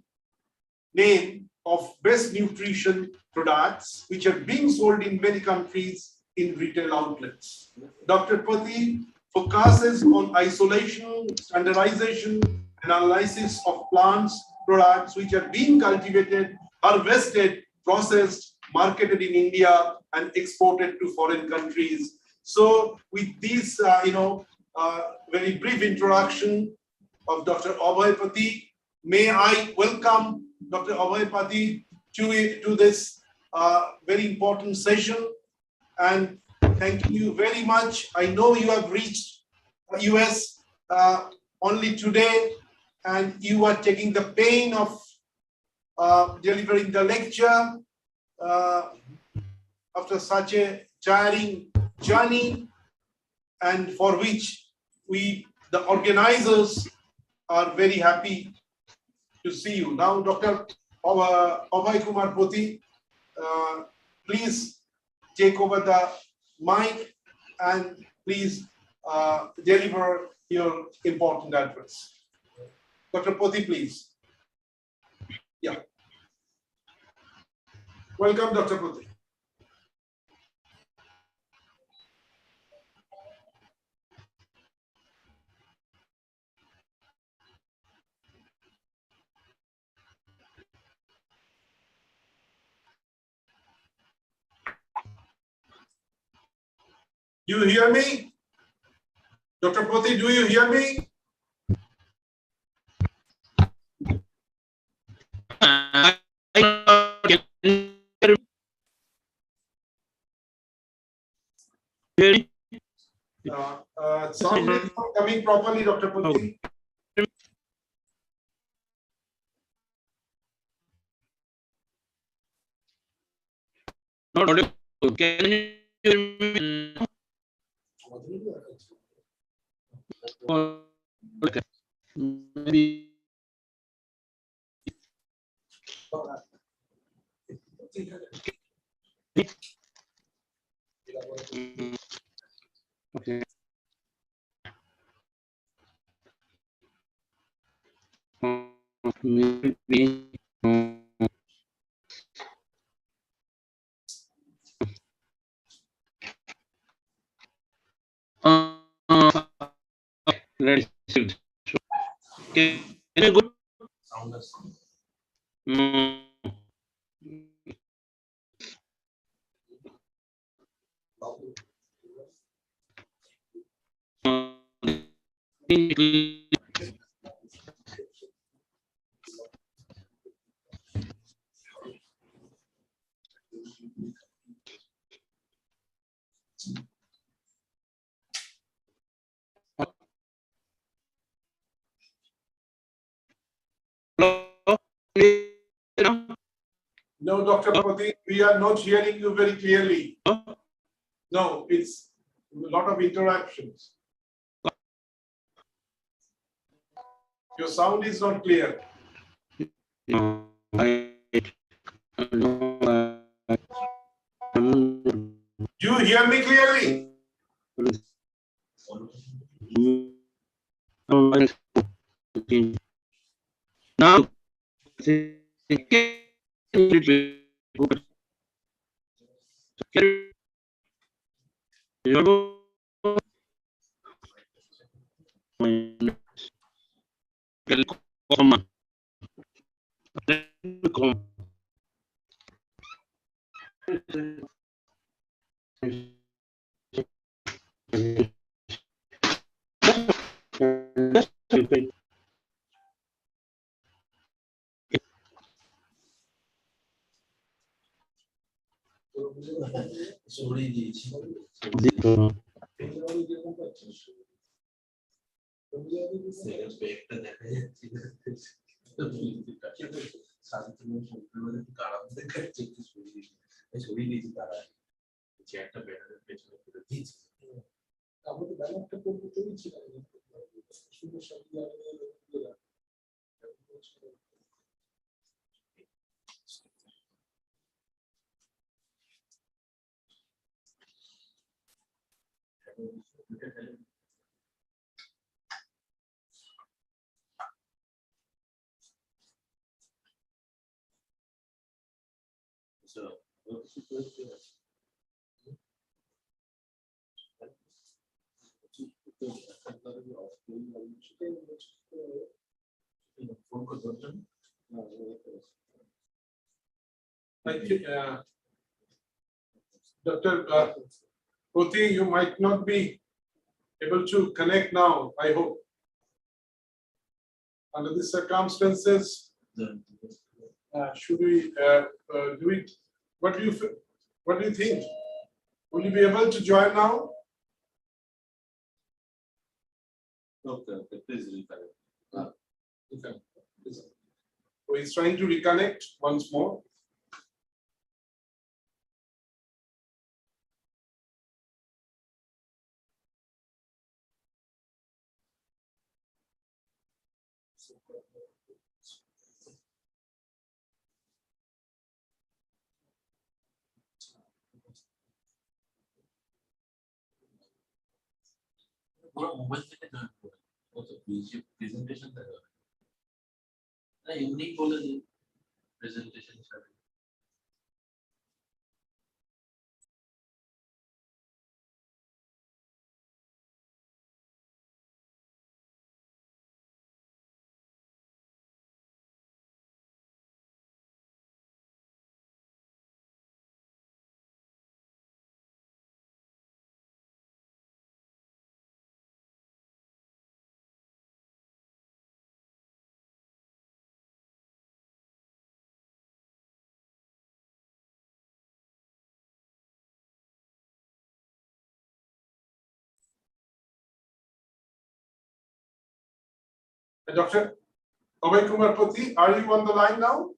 name of Best Nutrition Products, which are being sold in many countries in retail outlets. Dr. Pati focuses on isolation, standardization, and analysis of plants, products which are being cultivated, harvested, processed, marketed in India, and exported to foreign countries. So, with this, very brief introduction of Dr. Abhay Pati, may I welcome Dr. Abhay Pati to this very important session, and thank you very much. I know you have reached US only today, and you are taking the pain of delivering the lecture after such a tiring journey, and for which we, the organizers, are very happy to see you. Now, Dr. Abhay Kumar Poti, please take over the mic and please deliver your important address. Dr. Poti, please. Yeah. Welcome, Dr. Poti. You hear me? Dr. Poti, do you hear me? Sound is not coming properly, Dr. Poti. Not audible. Can you hear me? Okay. Maybe. Okay. Maybe. Let's see. Can you go? No, Dr. Poti, we are not hearing you very clearly. No, it's a lot of interactions. Your sound is not clear. You hear me clearly? Now, Thank you. Dr. Poti, you might not be able to connect now, I hope. Under these circumstances, should we do it? What do you think? Will you be able to join now? Okay, please reconnect. Okay. So he's trying to reconnect once more. Presentation unique presentation. Dr. Abhay Kumar Pati, are you on the line now?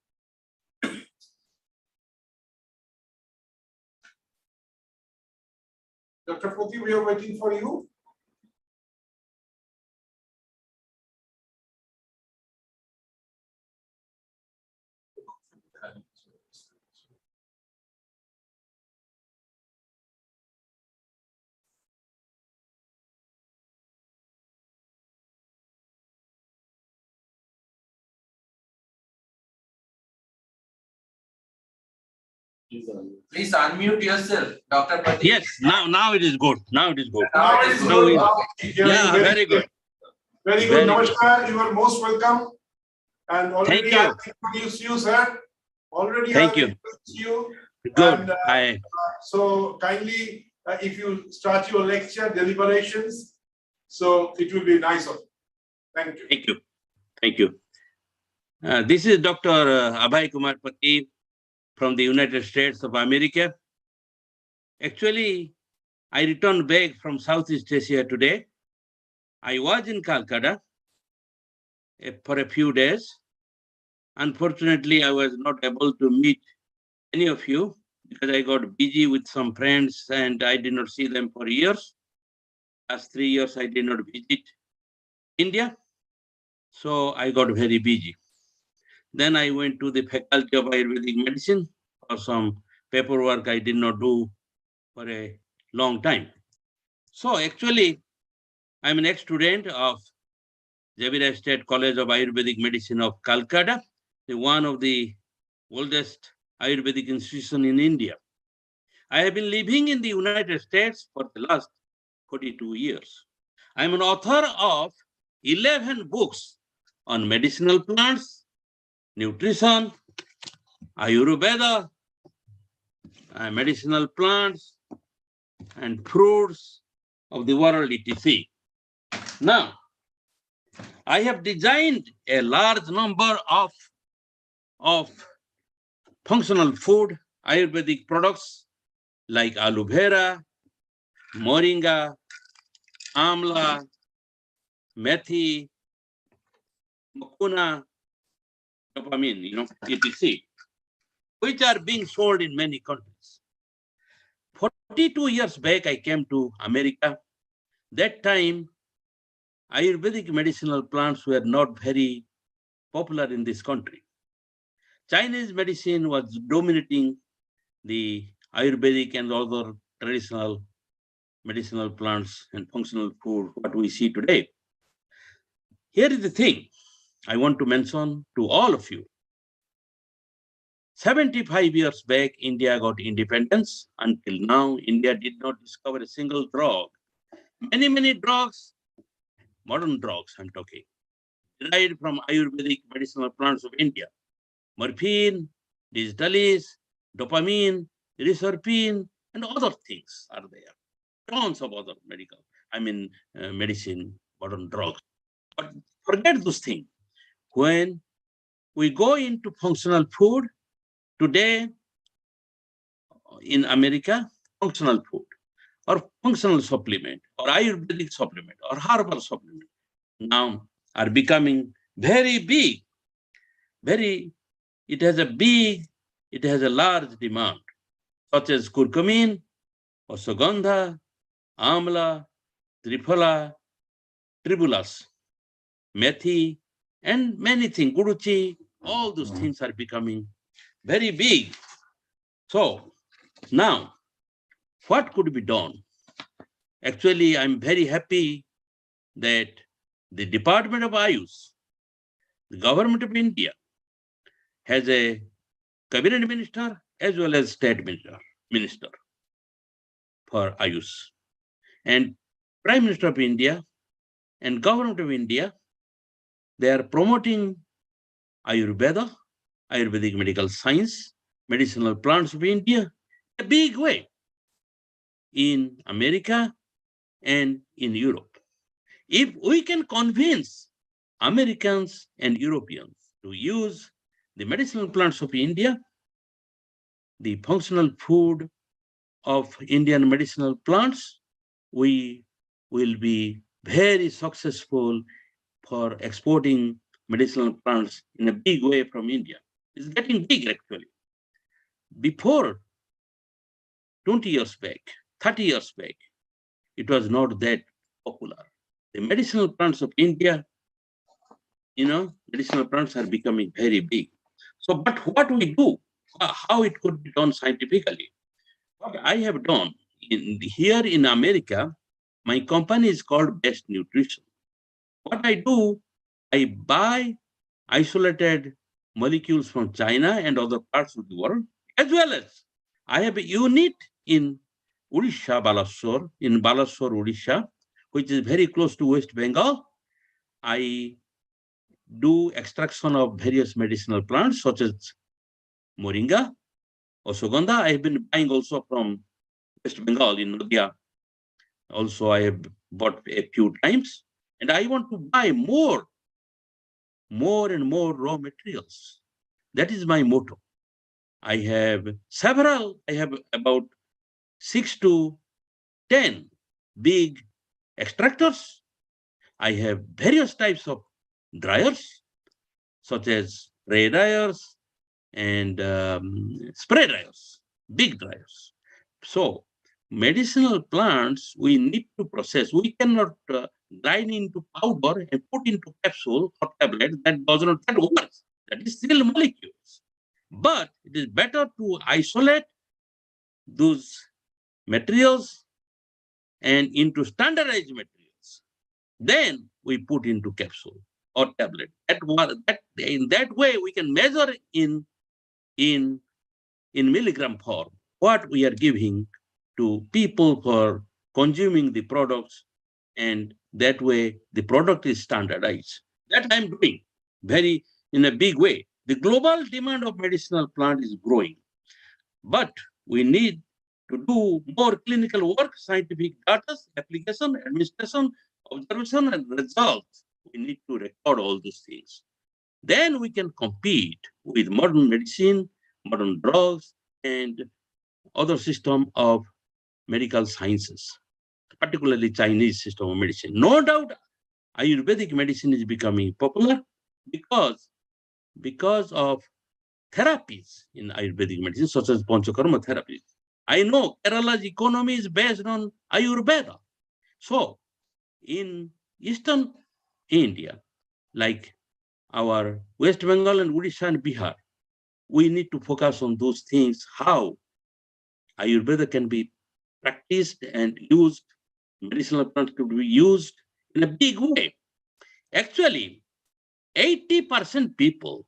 Dr. Poti, we are waiting for you. Please unmute yourself, Dr. Pati. Yes, now it is good. Now it is good. Now it is Now good. we- Now we hear you Yeah, very good. Very good. Very good. Namaskar. You are most welcome. And already Thank I you. have introduced you, sir. Already Thank I you. have introduced you. Good. And, so kindly, if you start your lecture deliberations, so it will be nice of you. Thank you. Thank you. Thank you. This is Dr. Abhay Kumar Pati from the United States of America. Actually, I returned back from Southeast Asia today. I was in Calcutta for a few days. Unfortunately, I was not able to meet any of you because I got busy with some friends and I did not see them for years. Last 3 years, I did not visit India. So I got very busy. Then I went to the Faculty of Ayurvedic Medicine for some paperwork I did not do for a long time. So actually, I'm an ex-student of Xavier State College of Ayurvedic Medicine of Calcutta, one of the oldest Ayurvedic institution in India. I have been living in the United States for the last 42 years. I'm an author of 11 books on medicinal plants, nutrition, Ayurveda, medicinal plants, and fruits of the world, etc. Now, I have designed a large number of functional food Ayurvedic products like aloe vera, moringa, amla, methi, mucuna, dopamine, etc., which are being sold in many countries. 42 years back, I came to America. That time, Ayurvedic medicinal plants were not very popular in this country. Chinese medicine was dominating the Ayurvedic and other traditional medicinal plants and functional food, what we see today. Here is the thing I want to mention to all of you. 75 years back, India got independence. Until now, India did not discover a single drug. Many drugs, modern drugs I'm talking, derived from Ayurvedic medicinal plants of India. Morphine, digitalis, dopamine, reserpine, and other things are there. Tons of other medicine, modern drugs. But forget those things. When we go into functional food, today in America, functional food or functional supplement or Ayurvedic supplement or herbal supplement now are becoming very big. It has a large demand, such as curcumin, ashwagandha, amla, triphala, tribulus, methi, and many things, guruchi, all those things are becoming very big. So now, what could be done? Actually, I'm very happy that the Department of Ayush, the government of India, has a cabinet minister as well as state minister for Ayush. And Prime Minister of India and government of India, they are promoting Ayurveda, Ayurvedic medical science, medicinal plants of India, a big way in America and in Europe. If we can convince Americans and Europeans to use the medicinal plants of India, the functional food of Indian medicinal plants, we will be very successful for exporting medicinal plants in a big way from India. It's getting big actually. Before 20 years back, 30 years back, it was not that popular. The medicinal plants of India, medicinal plants are becoming very big. So, but what we do, how it could be done scientifically? What I have done here in America, my company is called Best Nutrition. What I do, I buy isolated molecules from China and other parts of the world, as well as I have a unit in Odisha, Balasore, Odisha, which is very close to West Bengal. I do extraction of various medicinal plants such as moringa, ashwagandha. I have been buying also from West Bengal in Nadia. Also, I have bought a few times, and I want to buy more and more raw materials. That is my motto. I have about 6 to 10 big extractors. I have various types of dryers, such as spray dryers and spray dryers, big dryers. So medicinal plants, we need to process. We cannot grind into powder and put into capsule or tablet. That works. That is still molecules. But it is better to isolate those materials and into standardized materials. Then we put into capsule or tablet. In that way, we can measure in milligram form what we are giving to people for consuming the products, and that way the product is standardized. That I'm doing in a big way. The global demand of medicinal plant is growing, but we need to do more clinical work, scientific data, application, administration, observation, and results. We need to record all these things. Then we can compete with modern medicine, modern drugs, and other system of medical sciences, particularly Chinese system of medicine. No doubt, Ayurvedic medicine is becoming popular because of therapies in Ayurvedic medicine, such as Panchakarma therapies. I know Kerala's economy is based on Ayurveda. So, in Eastern India, like our West Bengal and Odisha and Bihar, we need to focus on those things, how Ayurveda can be practiced and used, medicinal plants could be used in a big way. Actually, 80% people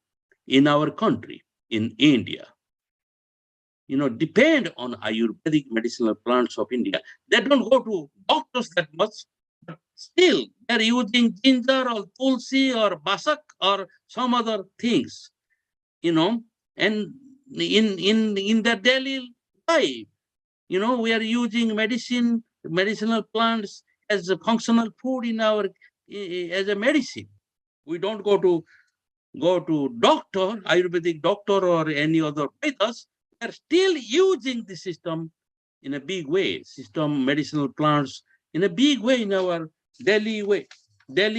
in our country, in India, depend on Ayurvedic medicinal plants of India. They don't go to doctors that much, but still they're using ginger or tulsi or basak or some other things, and in their daily life, we are using medicinal plants as a functional food in our as a medicine. We don't go to doctor, Ayurvedic doctor or any other Vedas. They're still using the system in a big way, medicinal plants in a big way in our daily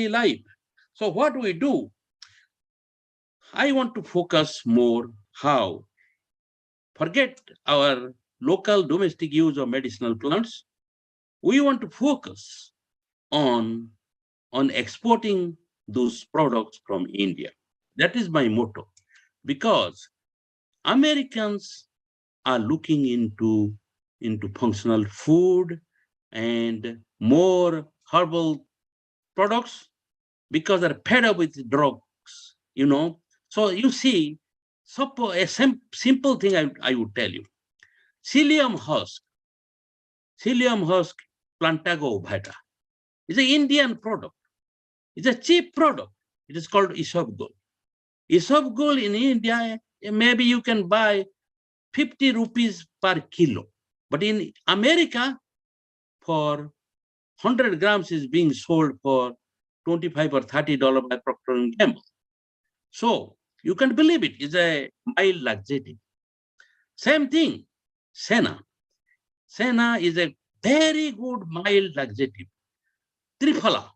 life. So what we do, I want to focus more how forget our local domestic use of medicinal plants. We want to focus on exporting those products from India. That is my motto, because Americans are looking into functional food and more herbal products because they're fed up with drugs, So you see, a simple thing I would tell you. Psyllium husk plantago ovata is an Indian product. It's a cheap product. It is called isabgol. Isabgol in India, maybe you can buy 50 rupees per kilo. But in America, for 100 grams is being sold for $25 or $30 by Procter & Gamble. So you can believe it. It's a mild laxative. Same thing, Senna. Senna is a very good mild laxative. Triphala.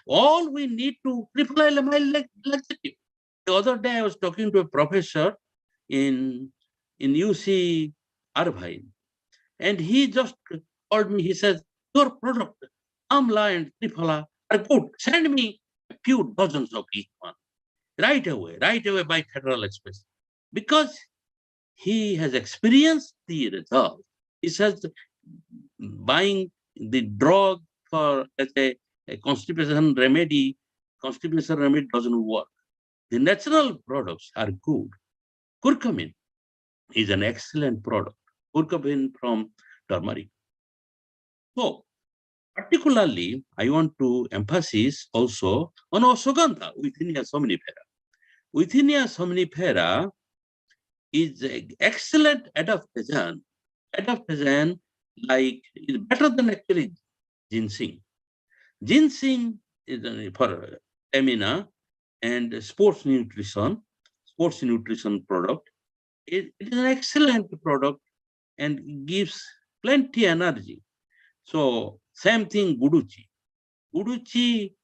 All we need to Triphala is a mild laxative. The other day I was talking to a professor in UC Irvine, and he just called me. He says, "Your product, Amla and Triphala, are good. Send me a few dozens of each one right away by Federal Express," because he has experienced the result. He says buying the drug for a constipation remedy doesn't work. The natural products are good. Curcumin is an excellent product. Curcumin from turmeric. So, particularly, I want to emphasize also on Ashwagandha, Withinia somnifera. Withinia somnifera is an excellent adaptogen. Adaptogen, like, is better than actually ginseng. Ginseng is for stamina and sports nutrition product. It is an excellent product and gives plenty energy. So same thing, Guduchi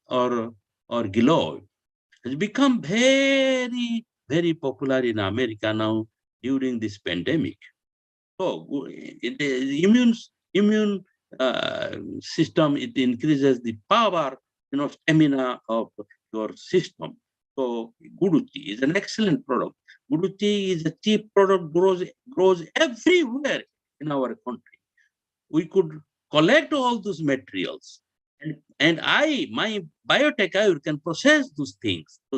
or giloy has become very, very popular in America now during this pandemic. So the immune system, it increases the power, stamina of your system. So Guduchi is an excellent product. Guduchi is a cheap product, grows everywhere in our country. We could collect all those materials, and my biotech can process those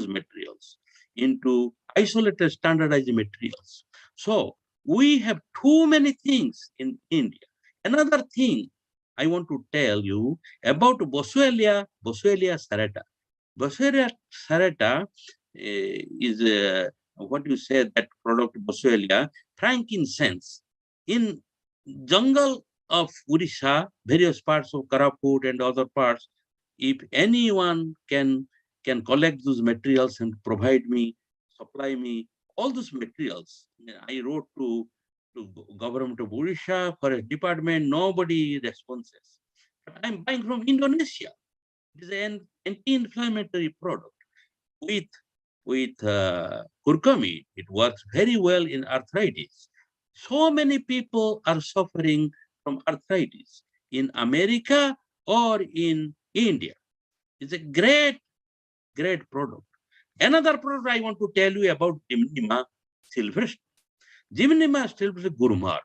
materials into isolated standardized materials. So we have too many things in India. Another thing I want to tell you about Boswellia serrata. Boswellia serrata is what you say, that product Boswellia, frankincense. In jungle of Odisha, various parts of Karaput and other parts, if anyone can collect those materials and supply me all those materials. I wrote to government of Odisha for a department, nobody responses. But I'm buying from Indonesia. It is an anti-inflammatory product with curcumin. It works very well in arthritis. So many people are suffering from arthritis in America or in India. It's a great product. Another product I want to tell you about Gymnema sylvestre. Gymnema sylvestre gourmand.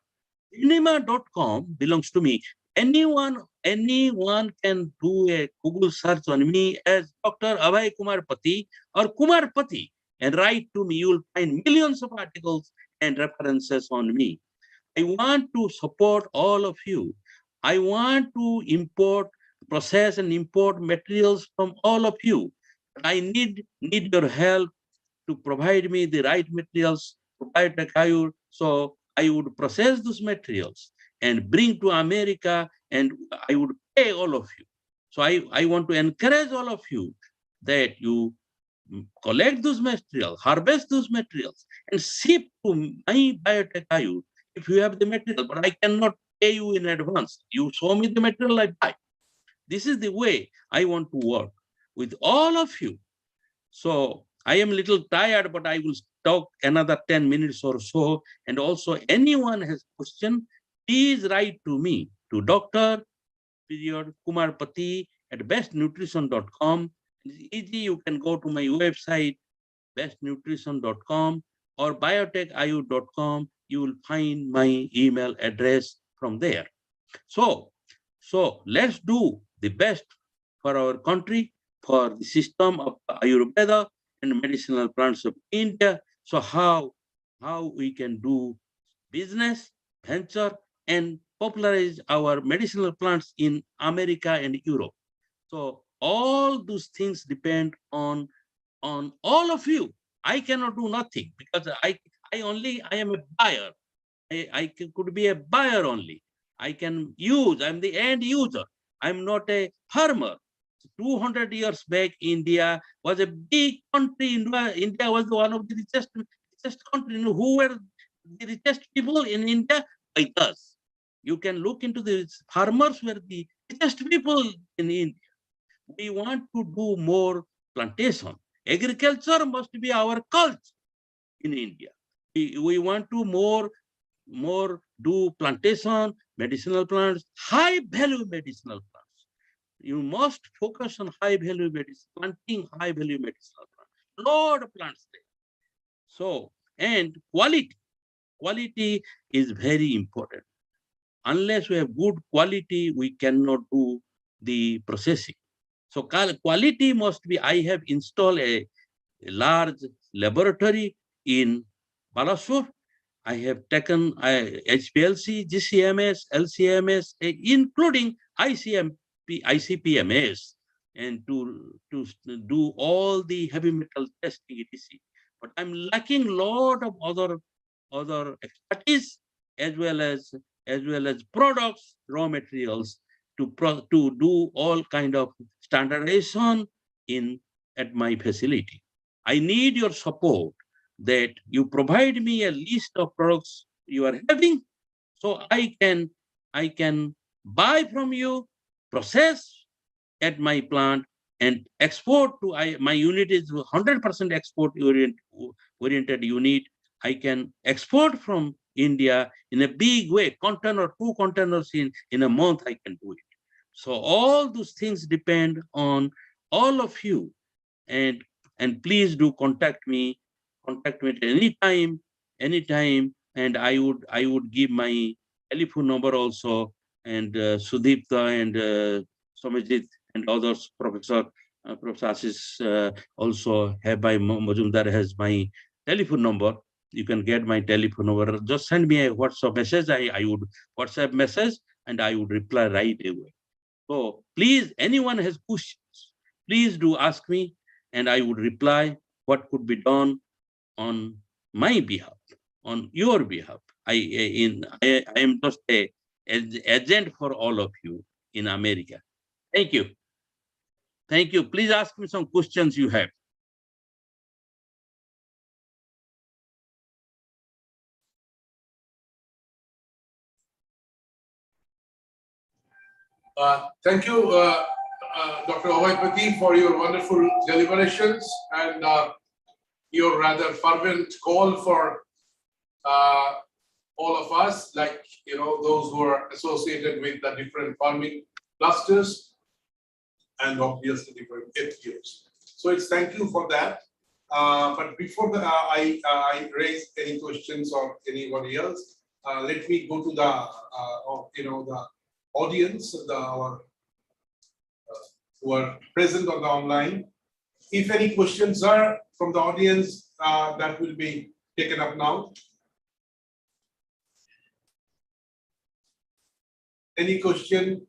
Cinema.com belongs to me. Anyone can do a Google search on me as Dr. Abhay Kumar Pati or Kumar Pati and write to me. You will find millions of articles and references on me. I want to support all of you. I want to process and import materials from all of you. I need your help to provide me the right materials, so I would process those materials and bring to America, and I would pay all of you. So I want to encourage all of you that you collect those materials, harvest those materials, and ship to my biotech IU if you have the material, but I cannot pay you in advance. You show me the material, I buy. This is the way I want to work with all of you. So I am a little tired, but I will talk another 10 minutes or so. And also anyone has question, please write to me, to Dr. Kumar Pati at bestnutrition.com. It's easy, you can go to my website, bestnutrition.com or biotechiu.com. You will find my email address from there. So let's do the best for our country, for the system of Ayurveda and medicinal plants of India. So how we can do business, venture, and popularize our medicinal plants in America and Europe. So all those things depend on all of you. I cannot do nothing because I am a buyer. I could be a buyer only. I can use, I'm the end user. I'm not a farmer. 200 years back, India was a big country. India was one of the richest countries. Who were the richest people in India? By us. You can look into the farmers were the richest people in India. We want to do more plantation. Agriculture must be our culture in India. We want to more do plantation, medicinal plants, high value medicinal plants. You must focus on high value medicine, planting high value medicinal plants. Lot of plants there. So, and quality is very important. Unless we have good quality, we cannot do the processing. So quality must be, I have installed a large laboratory in Balasore. I have taken HPLC, GCMS, LCMS, including ICPMS, and to do all the heavy metal testing, etc. But I'm lacking a lot of other expertise as well as products, raw materials to do all kind of standardization at my facility. I need your support that you provide me a list of products you are having, so I can buy from you, process at my plant, and export to my unit is 100% export oriented unit. I can export from India in a big way, container, 2 containers in a month, I can do it. So all those things depend on all of you, and please do contact me at anytime, and I would give my telephone number also, and Sudipta and Somajit and others, Professor Ashish also have my Majumdar has my telephone number. You can get my telephone number. Just send me a WhatsApp message. I would WhatsApp message and I would reply right away. So please, anyone has questions, please do ask me, and I would reply what could be done on my behalf, on your behalf. I am just an agent for all of you in America. Thank you. Thank you. Please ask me some questions you have. Thank you, Dr. Abhay Pati, for your wonderful deliberations and your rather fervent call for all of us, like those who are associated with the different farming clusters and obviously different FPOs. So it's thank you for that. But before I raise any questions or anybody else, let me go to the the audience, who are present on the online. If any questions are from the audience, that will be taken up now. Any question?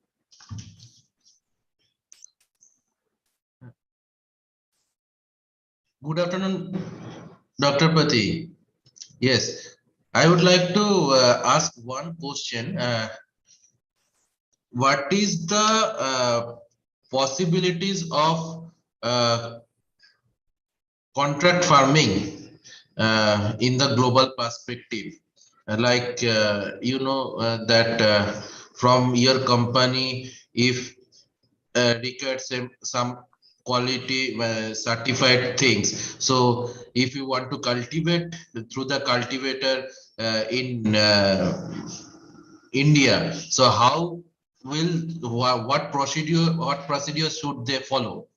Good afternoon, Dr. Pati. Yes, I would like to ask one question. What is the possibilities of contract farming in the global perspective? That from your company, if requires some quality certified things. So if you want to cultivate through the cultivator in India, so how will what procedure should they follow?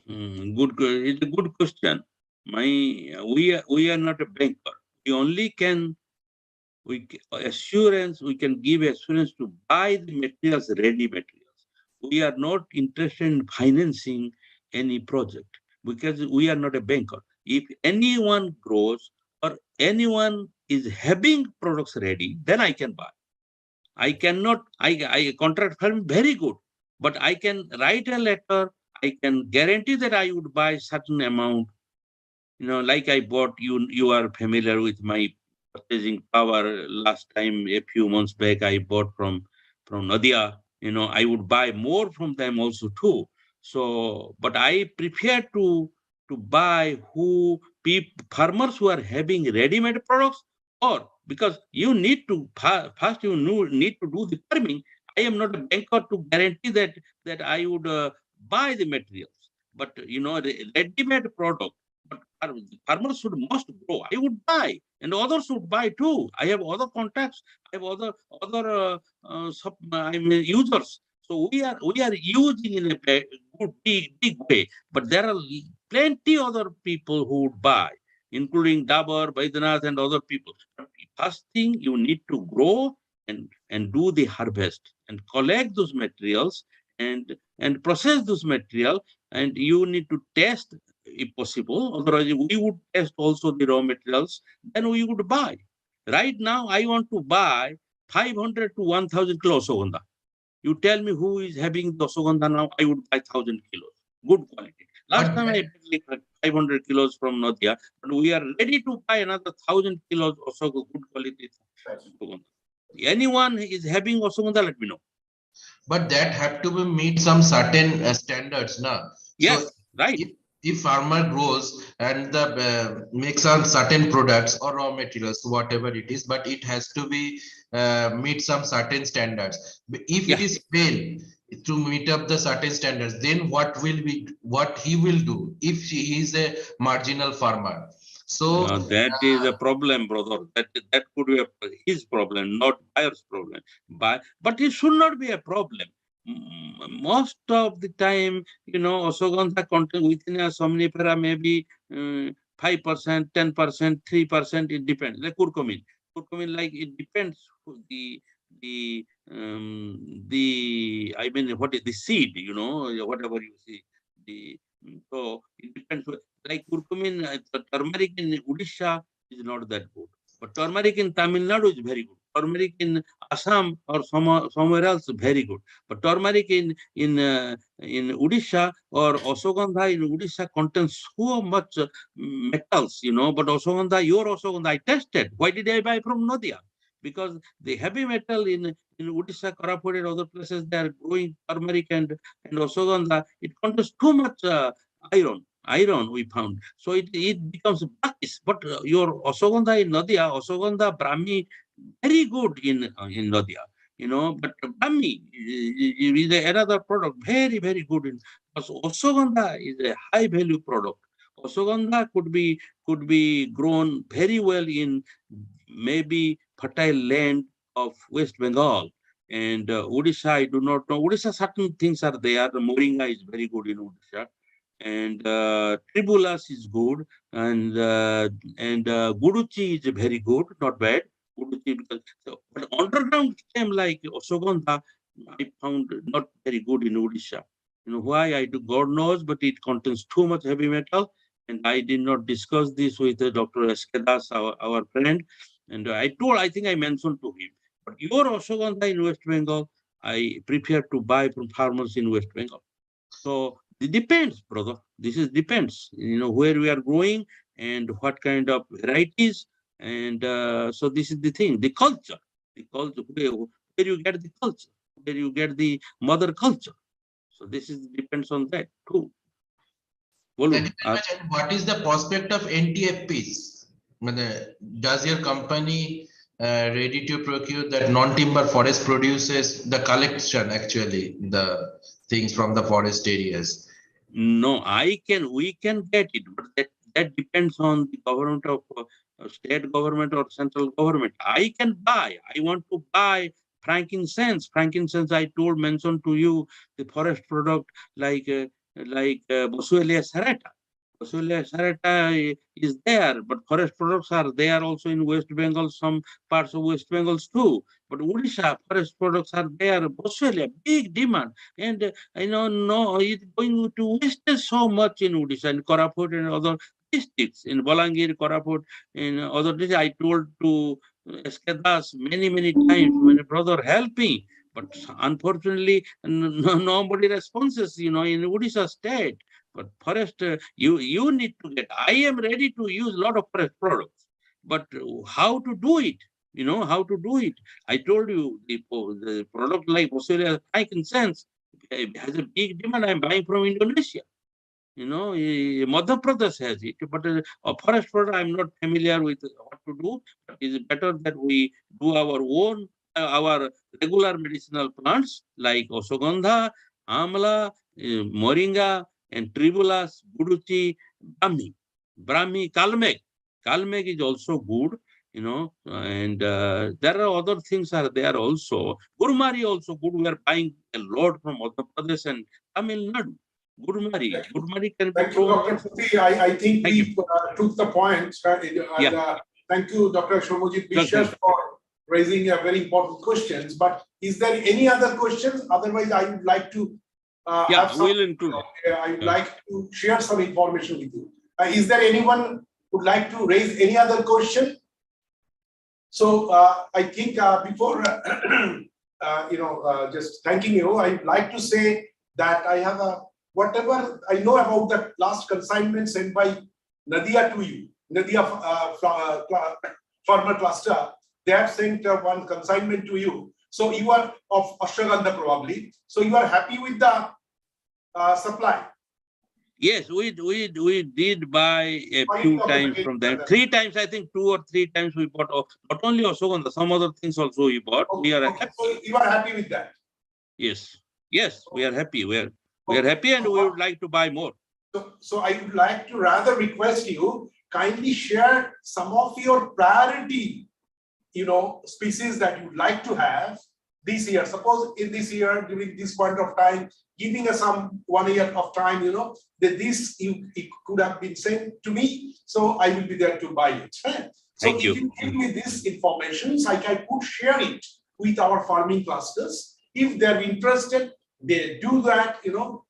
It's a good question. We are not a banker. We only can we can give assurance to buy the materials, ready materials. We are not interested in financing any project because we are not a banker. If anyone grows or anyone is having products ready, then I can buy. I cannot, I contract firm very good, but I can write a letter. I can guarantee that I would buy certain amount. Like I bought, you are familiar with my purchasing power. Last time, a few months back, I bought from Nadia. I would buy more from them also too. So, but I prefer to buy farmers who are having ready-made products, or because you need to first need to do the farming. I am not a banker to guarantee that I would buy the materials, but the ready-made product. But farmers must grow. I would buy, and others should buy too. I have other contacts. I have other users. So we are using in a good big way. But there are plenty other people who would buy, including Dabar, Baidyanath, and other people. But first thing, you need to grow and do the harvest and collect those materials and process those material, and you need to test if possible. Otherwise, we would test also the raw materials, then we would buy. Right now, I want to buy 500 to 1,000 kilos Osogandha. You tell me who is having the Osogandha now, I would buy 1,000 kilos. Good quality. Last time I bought 500 kilos from Nadia, but we are ready to buy another 1,000 kilos Osogandha, good quality Osogandha. Anyone is having Osogandha, let me know. But that have to be meet some certain standards, na? Yes, so right. If farmer grows and the makes on certain products or raw materials, whatever it is, but it has to be meet some certain standards. If it is fail to meet up the certain standards, then what he will do if he is a marginal farmer? So that is a problem, brother. That could be his problem, not buyer's problem. But it should not be a problem. Most of the time, Osogandha content within a somnifera maybe 5%, 10%, 3%. It depends. Like curcumin, like it depends the I mean, what is the seed? Whatever you see so it depends. Like curcumin, turmeric in Odisha is not that good. But turmeric in Tamil Nadu is very good. Turmeric in Assam or somewhere else very good. But turmeric in Odisha or Osogandha in Odisha contains so much metals, But your Osogandha, I tested. Why did I buy from Nadia? Because the heavy metal in Odisha, Koraput, and other places, they are growing turmeric and Osogandha. It contains too much iron we found. So it becomes blackish. But your Osogandha in Nadia, Osogandha Brahmi, very good in Nadia. But Brahmi is another product, very, very good. Osogandha is a high value product. Osogandha could be grown very well in maybe fertile land of West Bengal. And Odisha, I do not know. Odisha, certain things are there. The Moringa is very good in Odisha, and Tribulus is good, and Guduchi is very good, not bad. So, but underground stem like Osogandha, I found not very good in Odisha. Why I do, God knows, but it contains too much heavy metal. And I did not discuss this with Dr. Eskedas, our friend. And I think I mentioned to him, but your Osogandha in West Bengal, I prefer to buy from farmers in West Bengal. So it depends, brother. This is depends, where we are growing and what kind of varieties. And so this is the thing, the culture, where you get the culture, where you get the mother culture. So this is depends on that too. Thank you very much. And what is the prospect of NTFPs? Does your company ready to procure that non-timber forest produces the collection, actually, the things from the forest areas? No, we can get it, but that depends on the government of state government or central government. I can buy. I want to buy frankincense. Frankincense, I mentioned to you the forest product like Boswellia serrata. Boswellia serrata is there, but forest products are there also in West Bengal, some parts of West Bengal too. But Odisha forest products are there. Boswellia, big demand, and no, it's going to waste so much in Odisha and Koraput and other districts, in Balangir, Koraput, in other districts. I told to Eskedas many times, my brother, help me. But unfortunately, nobody responses, in Odisha state. But forest, you need to get. I am ready to use a lot of forest products, but how to do it? How to do it. I told you the product like Boswellia frankincense has a big demand. I'm buying from Indonesia. Madhya Pradesh has it, but a forest product I'm not familiar with what to do. But it's better that we do our own, our regular medicinal plants like Osogandha, Amla, Moringa, and Tribulus, Guduchi, Brahmi, Kalmek. Kalmek is also good, and there are other things are there also. Gurmari also good. We are buying a lot from Madhya Pradesh and Tamil Nadu. Gurmari can be Thank you, grown. Dr. Pati. I think we took the points. Thank you, Dr. Shomojit Biswas, for raising a very important questions. But is there any other questions? Otherwise, I would like to we'll include. I would like to share some information with you. Is there anyone who would like to raise any other question? So I think before just thanking you, I would like to say that I have whatever I know about the last consignment sent by Nadia to you, Nadia Farmer Cluster. They have sent one consignment to you. So you are of ashwagandha probably. So you are happy with the supply? Yes, we did buy a few times from them. 3 times, I think 2 or 3 times we bought. Not only ashwagandha, some other things also we bought. We are happy. So you are happy with that? Yes, we are happy. We are happy, and we would like to buy more. So I would like to rather request you kindly share some of your priority, species that you'd like to have this year. Suppose in this year, during this point of time, giving us some 1 year of time, that it could have been sent to me, so I will be there to buy it. Right? So Thank you. If you give me this information, so I could share it with our farming clusters. If they're interested, they do that,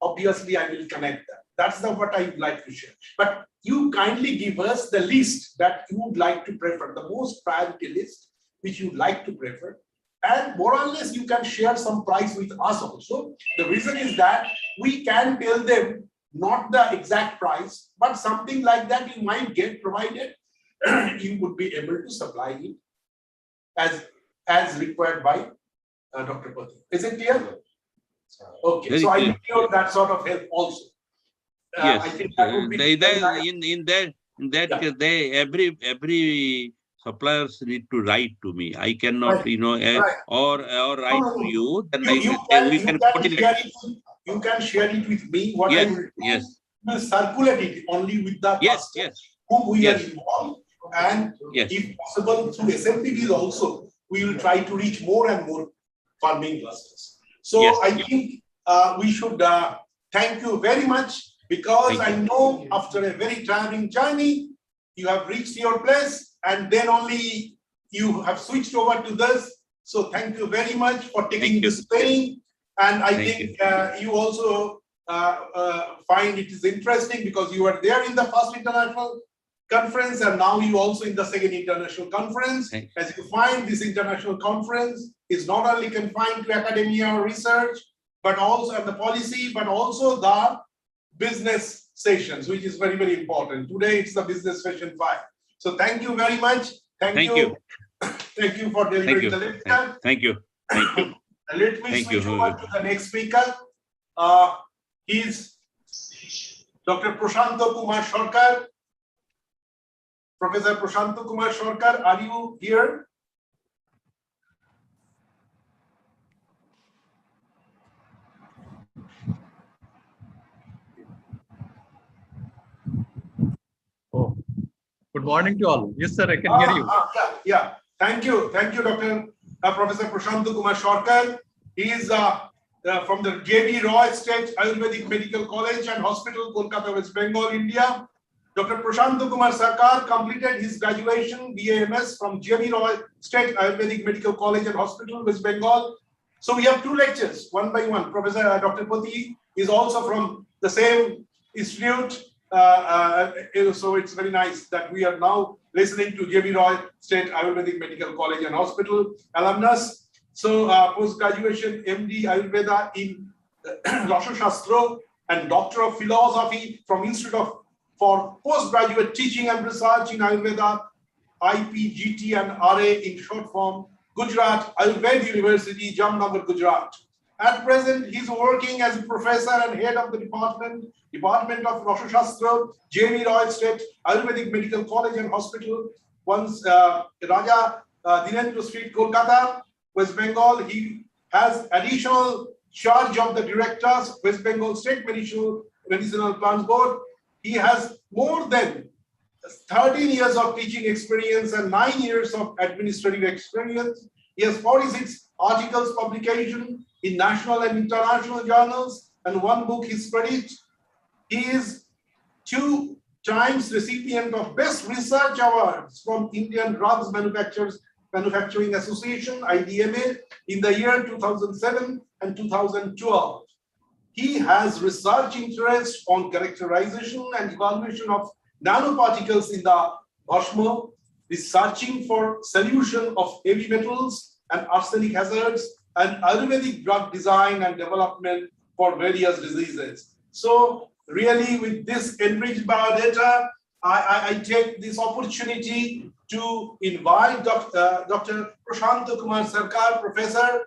obviously I will connect them. That's what I would like to share. But you kindly give us the list that you would like to prefer, the most priority list which you would like to prefer. And more or less, you can share some price with us also. The reason is that we can tell them not the exact price, but something like that you might get, provided you would be able to supply it as required by Dr. Pati. Is it clear? Okay, Very so clear. I will give that sort of help also. Yes, I think that would be in that case, every suppliers need to write to me. I cannot, or write to you. Then you can share it with me. What I will do, will circulate it only with the customers whom we are involved, and if possible through SMPDs also, we will try to reach more and more farming clusters. So I think we should thank you very much, because I know after a very tiring journey, you have reached your place, and then only you have switched over to this. So thank you very much for taking Thank you. this training. And I Thank think you also find it is interesting because you were there in the first international conference and now you also in the second international conference. Thank As you find, this international conference is not only confined to academia or research, but also and the policy, but also the business sessions, which is very, very important. Today it's the business session 5. So thank you very much. Thank you. Thank you for delivering the lecture. Thank you. Thank you. Let me switch over to the next speaker. He's Dr. Prashanto Kumar Sarkar. Professor Prashanto Kumar Sarkar, are you here? Oh, good morning to all. Yes, sir, I can hear you. Yeah. Thank you, Dr. Professor Prashanto Kumar Sarkar. He is from the J.B. Roy State Ayurvedic Medical College and Hospital, Kolkata, West Bengal, India. Dr. Prashanto Kumar Sarkar completed his graduation BAMS from J.B. Roy State Ayurvedic Medical College and Hospital, West Bengal. So we have 2 lectures, one by one. Professor Dr. Pati is also from the same institute. So it's very nice that we are now listening to J.B. Roy State Ayurvedic Medical College and Hospital alumnus. So post-graduation MD Ayurveda in Rasha Shastra and Doctor of Philosophy from Institute for Postgraduate Teaching and Research in Ayurveda, IPGT and RA in short form, Gujarat Ayurveda University, Jamnagar, Gujarat. At present, he's working as a professor and head of the Department of Rasha Shastra, J.B. Roy State Ayurvedic Medical College and Hospital, once Raja Dinendra Street, Kolkata, West Bengal. He has additional charge of the directors, West Bengal State Medicinal Plants Board. He has more than 13 years of teaching experience and 9 years of administrative experience. He has 46 articles publication in national and international journals and 1 book he's produced. He is 2 times recipient of Best Research Awards from Indian Drugs Manufacturing Association, IDMA, in the year 2007 and 2012. He has research interest on characterization and evaluation of nanoparticles in the bhasma, researching for solution of heavy metals and arsenic hazards, and Ayurvedic drug design and development for various diseases. So really with this enriched biodata, I take this opportunity to invite Dr. Prashanto Kumar Sarkar, Professor.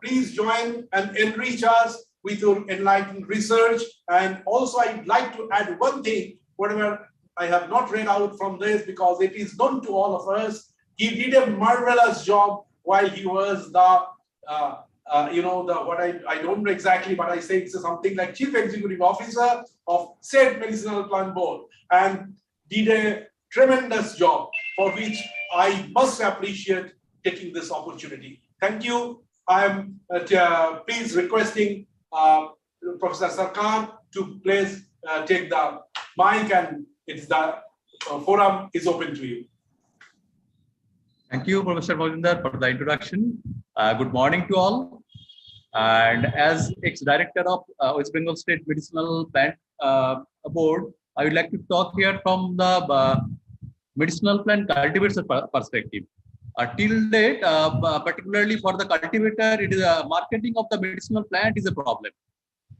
Please join and enrich us with your enlightened research. And also I'd like to add one thing, whatever I have not read out from this because it is known to all of us. He did a marvelous job while he was I don't know exactly, but I say it's something like Chief Executive Officer of State Medicinal Plant Board and did a tremendous job for which I must appreciate taking this opportunity. Thank you. I am please requesting Professor Sarkar to please take the mic and it's the forum is open to you. Thank you, Professor Mohinder, for the introduction. Good morning to all. And as ex-director of West Bengal State Medicinal Plant Board, I would like to talk here from the medicinal plant cultivator perspective. Till date, particularly for the cultivator, it is marketing of the medicinal plant is a problem.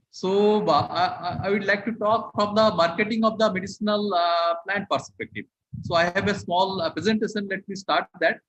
So I would like to talk from the marketing of the medicinal plant perspective. So I have a small presentation. Let me start that.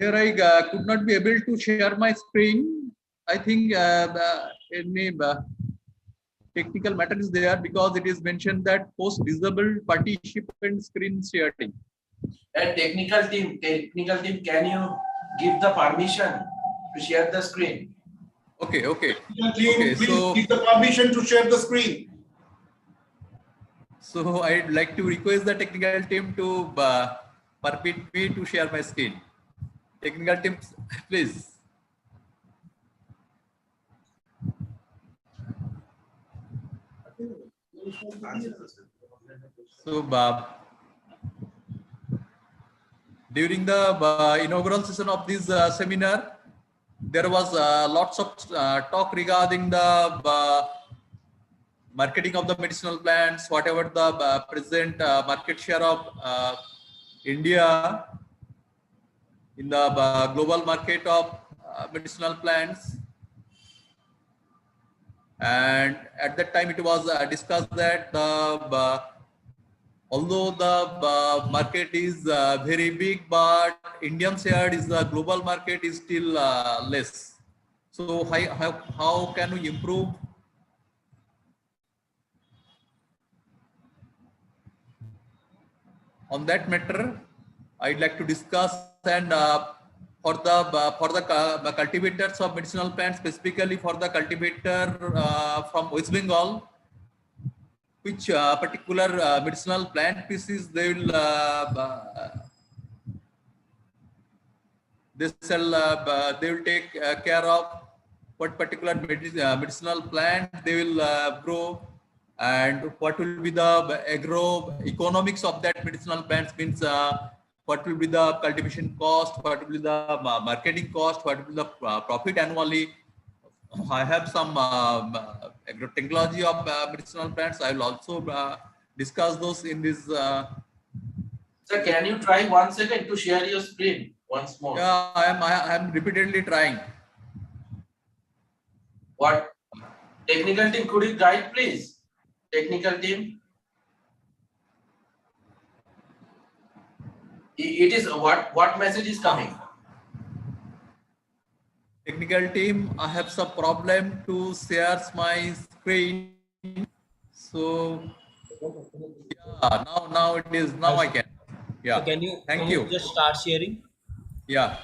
Here I could not be able to share my screen. I think any technical matter is there because it is mentioned that post disabled participant screen sharing. And technical team, can you give the permission to share the screen? Okay, okay. Team, Okay, please so- give the permission to share the screen. So I'd like to request the technical team to permit me to share my screen. Technical team, please. So during the inaugural session of this seminar, there was lots of talk regarding the marketing of the medicinal plants, whatever the present market share of India in the global market of medicinal plants. And at that time, it was discussed that although the market is very big, but Indian share is the global market is still less. So how can we improve? On that matter, I'd like to discuss, and for the cultivators of medicinal plants, specifically for the cultivator from West Bengal, which particular medicinal plant species they will they will take care of, what particular medicinal plant they will grow, and what will be the agroeconomics of that medicinal plants, means what will be the cultivation cost, what will be the marketing cost, what will be the profit annually. I have some agrotechnology of medicinal plants. I will also discuss those in this. Sir, can you try 1 second to share your screen once more? Yeah, I am repeatedly trying. What? Technical team, could you guide, please? Technical team. It is what message is coming? Technical team, I have some problem to share my screen. So yeah, now it is, now I can. Yeah. So can you Thank you. just start sharing? Yeah.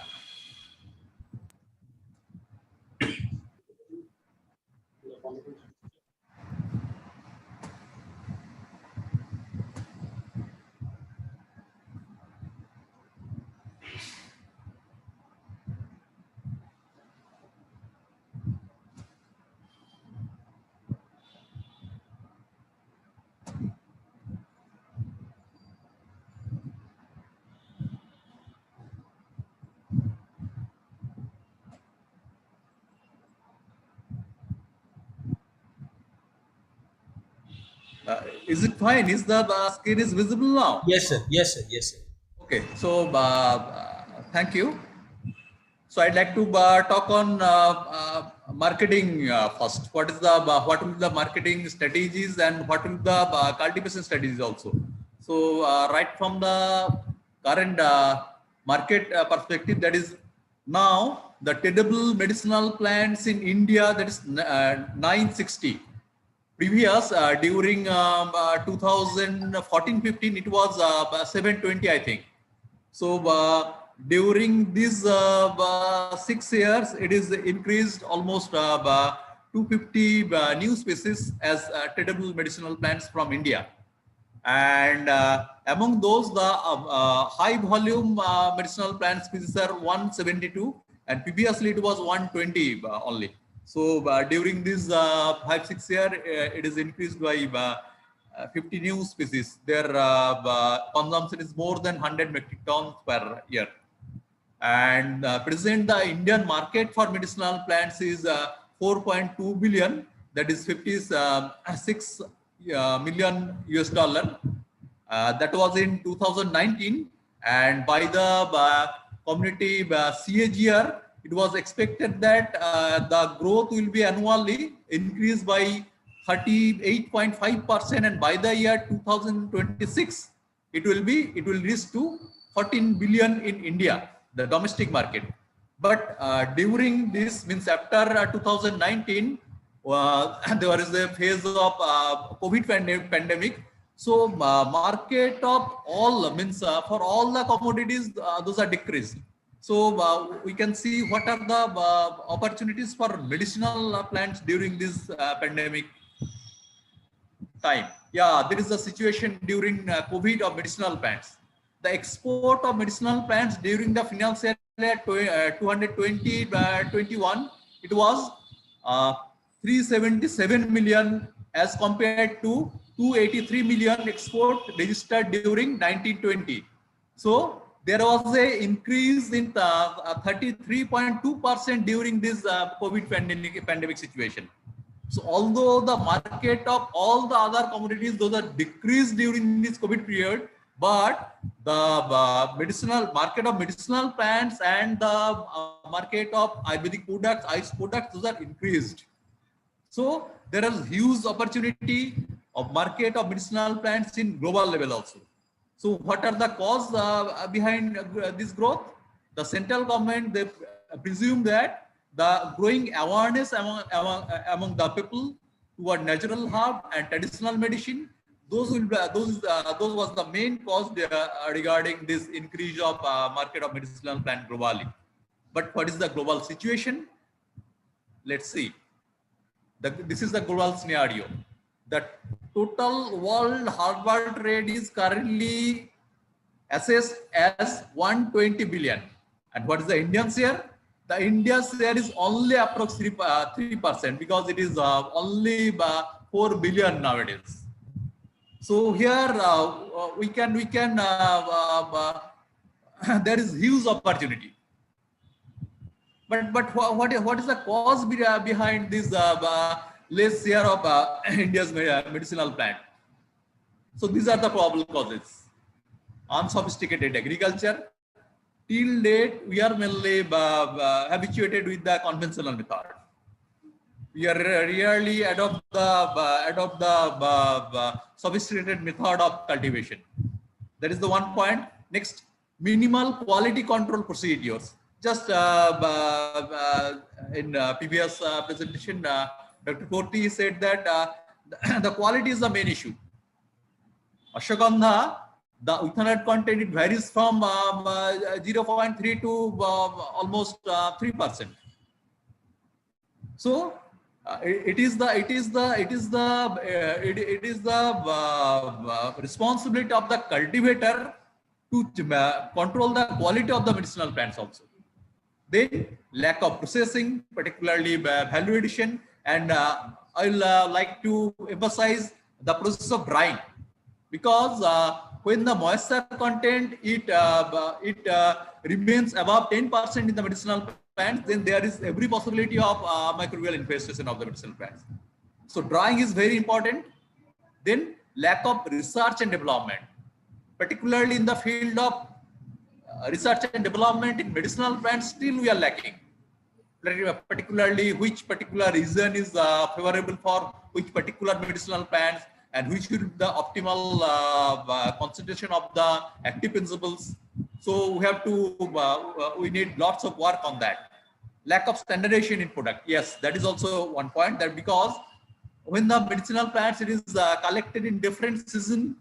Is it fine? Is the screen is visible now? Yes, sir. Yes, sir. Yes, sir. Okay. So thank you. So I'd like to talk on marketing first. What will be the marketing strategies, and what will be the cultivation strategies also? So right from the current market perspective, that is now the tradable medicinal plants in India, that is 960. Previous during 2014-15, it was 720, I think. So during these 6 years, it is increased almost 250 new species as tradable medicinal plants from India. And among those, the high volume medicinal plant species are 172, and previously it was 120 only. So during this 5-6 year, it is increased by 50 new species. Their consumption is more than 100 metric tons per year. And present the Indian market for medicinal plants is 4.2 billion, that is 56 million US dollar. That was in 2019, and by the community CAGR, it was expected that the growth will be annually increased by 38.5%, and by the year 2026, it will reach to 14 billion in India, the domestic market. But during this, means after 2019, there is a phase of COVID pandemic. So market of all means for all the commodities, those are decreased. So we can see what are the opportunities for medicinal plants during this pandemic time. Yeah, there is a situation during COVID of medicinal plants. The export of medicinal plants during the financial year 220-21, it was 377 million as compared to 283 million export registered during 1920. So there was a increase in 33.2% during this COVID pandemic situation. So although the market of all the other commodities, those are decreased during this COVID period, but the medicinal market of medicinal plants and the market of Ayurvedic products, ice products, those are increased. So there is huge opportunity of market of medicinal plants in global level also. So what are the cause behind this growth? The central government, they presume that the growing awareness among the people toward natural herb and traditional medicine, those was the main cause regarding this increase of market of medicinal plant globally. But what is the global situation? Let's see. This is the global scenario. The total world herbal trade is currently assessed as 120 billion. And what is the Indian share? The India share is only approximately 3% because it is only 4 billion nowadays. So here we can there is huge opportunity. But what is the cause behind this less share of India's medicinal plant? So these are the probable causes. Unsophisticated agriculture. Till date, we are mainly habituated with the conventional method. We are rarely adopt the sophisticated method of cultivation. That is the one point. Next, minimal quality control procedures. Just in previous presentation, Dr. Korti said that the quality is the main issue. Ashwagandha, the ethanol content, it varies from 0.3 to almost 3%. So it is the responsibility of the cultivator to control the quality of the medicinal plants also. Then lack of processing, particularly value addition, and I'll like to emphasize the process of drying, because when the moisture content it remains above 10% in the medicinal plants, then there is every possibility of microbial infestation of the medicinal plants. So drying is very important. Then lack of research and development, particularly in the field of research and development in medicinal plants, still we are lacking. Particularly which particular region is favorable for which particular medicinal plants, and which will be the optimal concentration of the active principles. So we have to, we need lots of work on that. Lack of standardization in product. Yes, that is also one point, that because when the medicinal plants, it is collected in different season,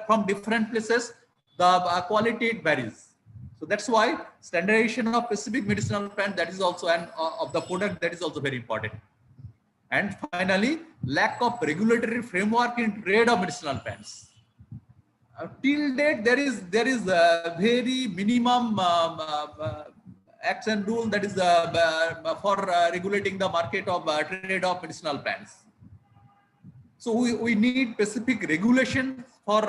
from different places, the quality it varies. So that's why standardization of specific medicinal plant, that is also, and of the product, that is also very important. And finally, lack of regulatory framework in trade of medicinal plants. Till date, there is a very minimum acts and rule that is for regulating the market of trade of medicinal plants. So we need specific regulations for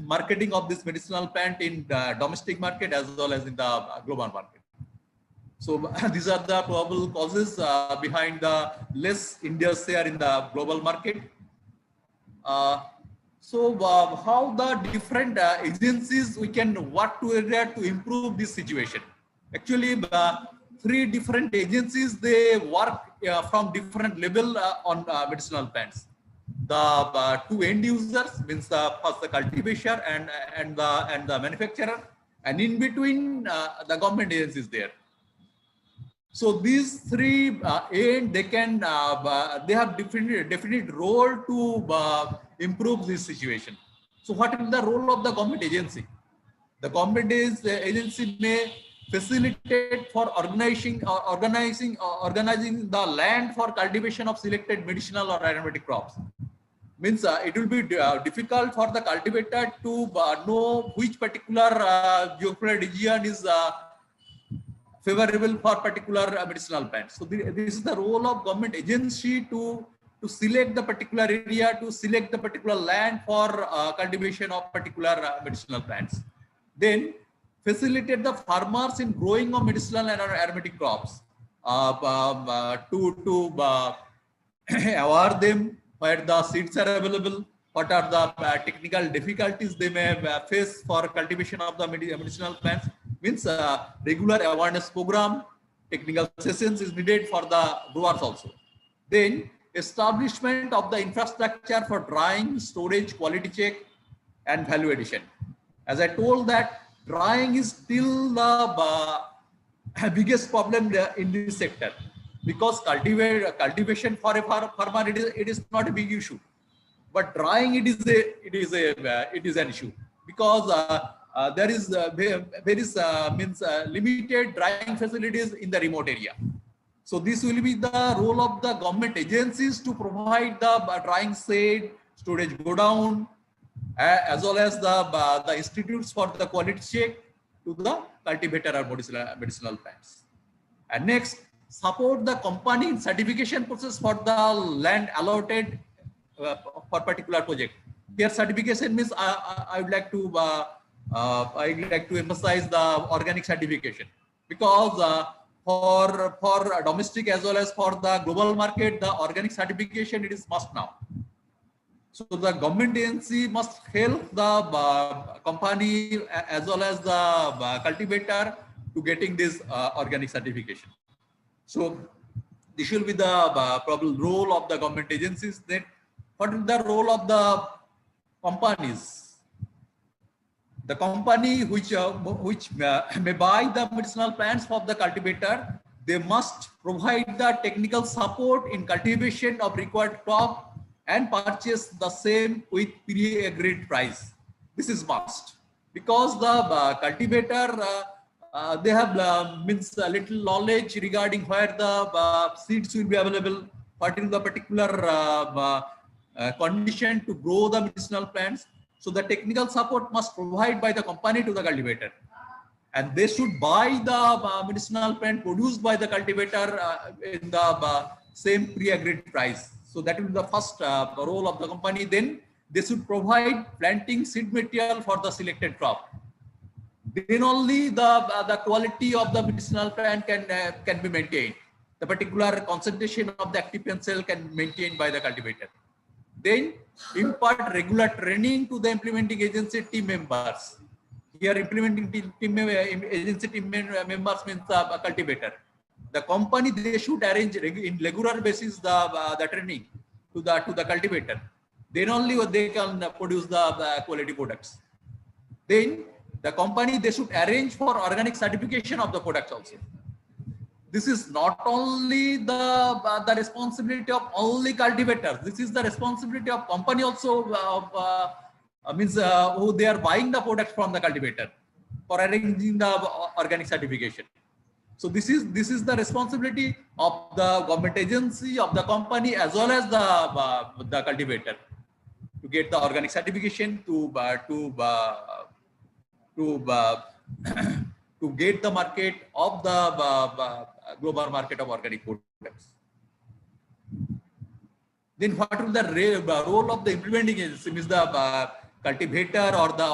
marketing of this medicinal plant in the domestic market as well as in the global market. So these are the probable causes behind the less India's share in the global market. So how the different agencies we can work together to improve this situation? Actually, 3 different agencies, they work from different level on medicinal plants. The 2 end users, means first the cultivator and the manufacturer, and in between the government agencies there. So these three and they can they have definite role to improve this situation. So what is the role of the government agency? The government agency may facilitate for organizing the land for cultivation of selected medicinal or aromatic crops. Means it will be difficult for the cultivator to know which particular geographical region is favorable for particular medicinal plants. So this is the role of government agency to select the particular area, to select the particular land for cultivation of particular medicinal plants. Then facilitate the farmers in growing of medicinal and aromatic crops to aware them where the seeds are available, what are the technical difficulties they may face for cultivation of the medicinal plants. Means regular awareness program, technical sessions is needed for the growers also. Then establishment of the infrastructure for drying, storage, quality check, and value addition. As I told that drying is still the biggest problem in this sector, because cultivation for a farmer it is not a big issue, but drying it is an issue, because there is limited drying facilities in the remote area. So this will be the role of the government agencies to provide the drying shade, storage go down, as well as the institutes for the quality check to the cultivator or medicinal plants. And next, support the company in certification process for the land allotted for particular project. Here certification means I would like to emphasize the organic certification, because for domestic as well as for the global market, the organic certification it is must now. So the government agency must help the company as well as the cultivator to getting this organic certification. So this will be the probable role of the government agencies. Then what is the role of the companies? The company which may buy the medicinal plants of the cultivator, they must provide the technical support in cultivation of required crop and purchase the same with pre-agreed price. This is must, because the cultivator they have means a little knowledge regarding where the seeds will be available, what is the particular condition to grow the medicinal plants. So the technical support must provide by the company to the cultivator, and they should buy the medicinal plant produced by the cultivator in the same pre-agreed price. So that will be the first role of the company. Then they should provide planting seed material for the selected crop. Then only the quality of the medicinal plant can be maintained. The particular concentration of the active plant cell can be maintained by the cultivator. Then impart regular training to the implementing agency team members. Here implementing agency team members means the cultivator. The company they should arrange in regular basis the training to the cultivator. Then only they can produce the quality products. Then the company they should arrange for organic certification of the products also. This is not only the responsibility of only cultivators. This is the responsibility of company also. Means who they are buying the product from the cultivator for arranging the organic certification. So this is the responsibility of the government agency, of the company, as well as the cultivator to get the organic certification to get the market of the global market of organic products. Then what is the role of the implementing agency? Means the cultivator or the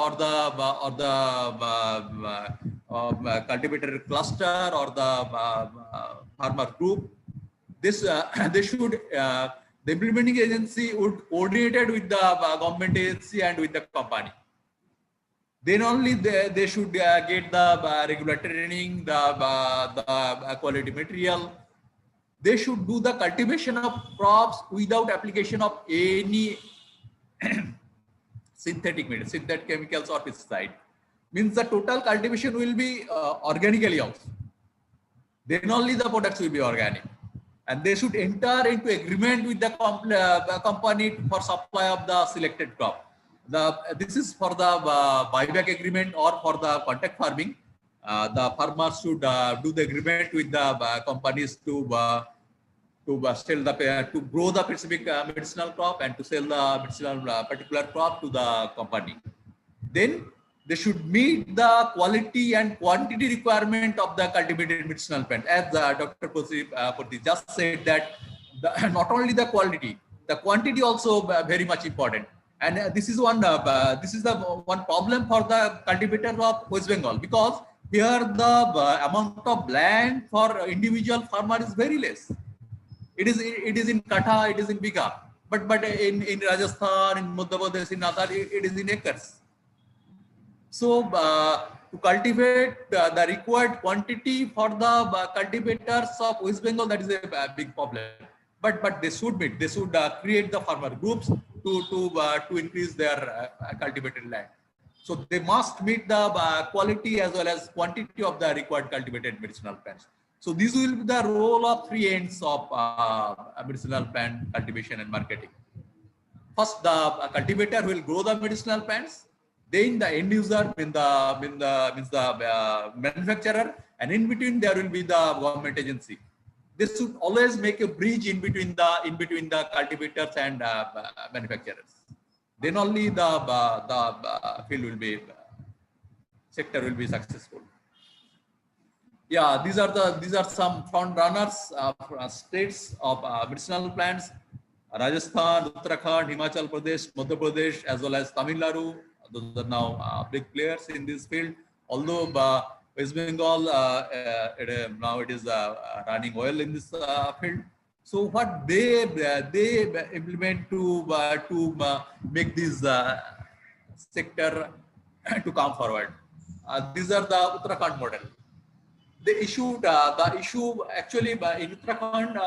cultivator cluster or the farmer group. This they should the implementing agency would coordinated with the government agency and with the company. Then only they should get the regular training, the quality material. They should do the cultivation of crops without application of any synthetic chemicals or pesticide. Means the total cultivation will be organically also. then only the products will be organic. And they should enter into agreement with the company for supply of the selected crop. This is for the buyback agreement or for the contact farming. The farmers should do the agreement with the companies to sell to grow the specific medicinal crop and to sell the medicinal particular crop to the company. Then they should meet the quality and quantity requirement of the cultivated medicinal plant. As Dr. Poti just said that not only the quality, the quantity also very much important. And this is the one problem for the cultivators of West Bengal, because here the amount of land for individual farmer is very less. It is in Katha, it is in Bigha, but in Rajasthan, in Madhya Pradesh, in other, it is in acres. So to cultivate the required quantity for the cultivators of West Bengal, that is a big problem. But they should meet. They should create the farmer groups to increase their cultivated land. So they must meet the quality as well as quantity of the required cultivated medicinal plants. So this will be the role of three ends of medicinal plant cultivation and marketing. First, the cultivator will grow the medicinal plants. Then the end user means the manufacturer, and in between there will be the government agency. This should always make a bridge in between the cultivators and manufacturers. Then only the field will be sector will be successful. Yeah, these are some front runners states of medicinal plants: Rajasthan, Uttarakhand, Himachal Pradesh, Madhya Pradesh, as well as Tamil Nadu. Those are now big players in this field. Although West Bengal now it is running well in this field. So what they implement to make this sector to come forward. These are the Uttarakhand model. They issued the issue actually in Uttarakhand.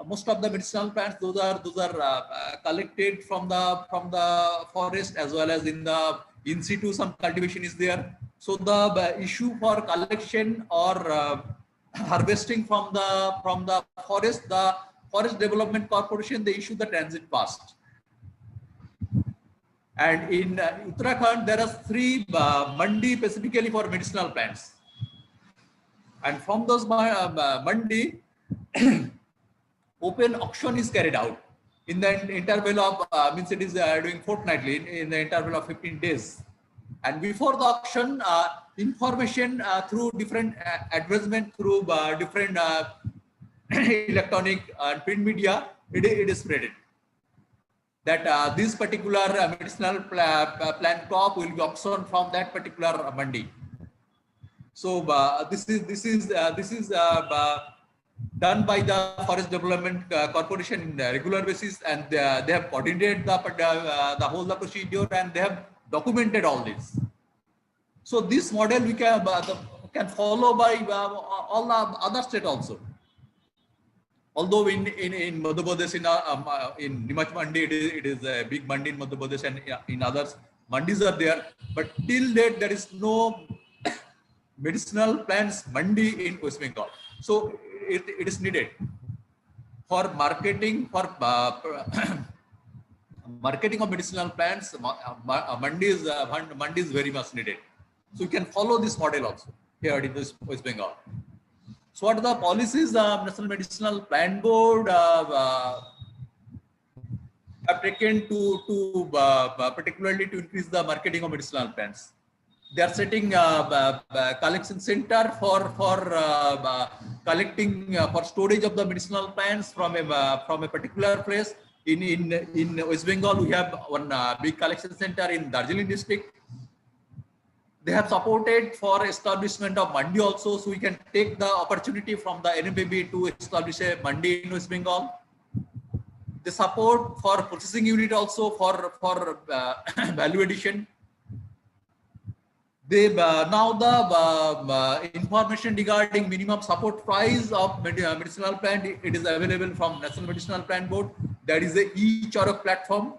Most of the medicinal plants, those are collected from the forest, as well as in situ some cultivation is there. So the issue for collection or harvesting from the forest, the Forest Development Corporation, they issue the transit pass. And in Uttarakhand, there are 3 mandi specifically for medicinal plants. And from those mandi, open auction is carried out in the interval of means it is doing fortnightly in the interval of 15 days. And before the auction, information through different advertisement through different electronic and print media, it is spreaded that this particular medicinal plant crop will be auctioned from that particular mandi. So this is done by the Forest Development Corporation in regular basis, and they have coordinated the whole procedure, and they have documented all this. So this model we can follow by all the other states also. Although in Madhya Pradesh, in Nimach Mandi, it is a big mandi in Madhya Pradesh, and in others mandis are there, but till date there is no medicinal plants mandi in West Bengal. So it is needed for marketing, for marketing of medicinal plants. Mandi is very much needed. So you can follow this model also here in this West Bengal. So what are the policies National Medicinal Plant Board have taken to particularly to increase the marketing of medicinal plants? They are setting collection center for collecting for storage of the medicinal plants from a particular place. In West Bengal, we have one big collection center in Darjeeling district. They have supported for establishment of mandi also, so we can take the opportunity from the NMPB to establish a mandi in West Bengal. They support for processing unit also for value addition. They now the information regarding minimum support price of medicinal plant, it is available from National Medicinal Plant Board. That is a e-Charok platform.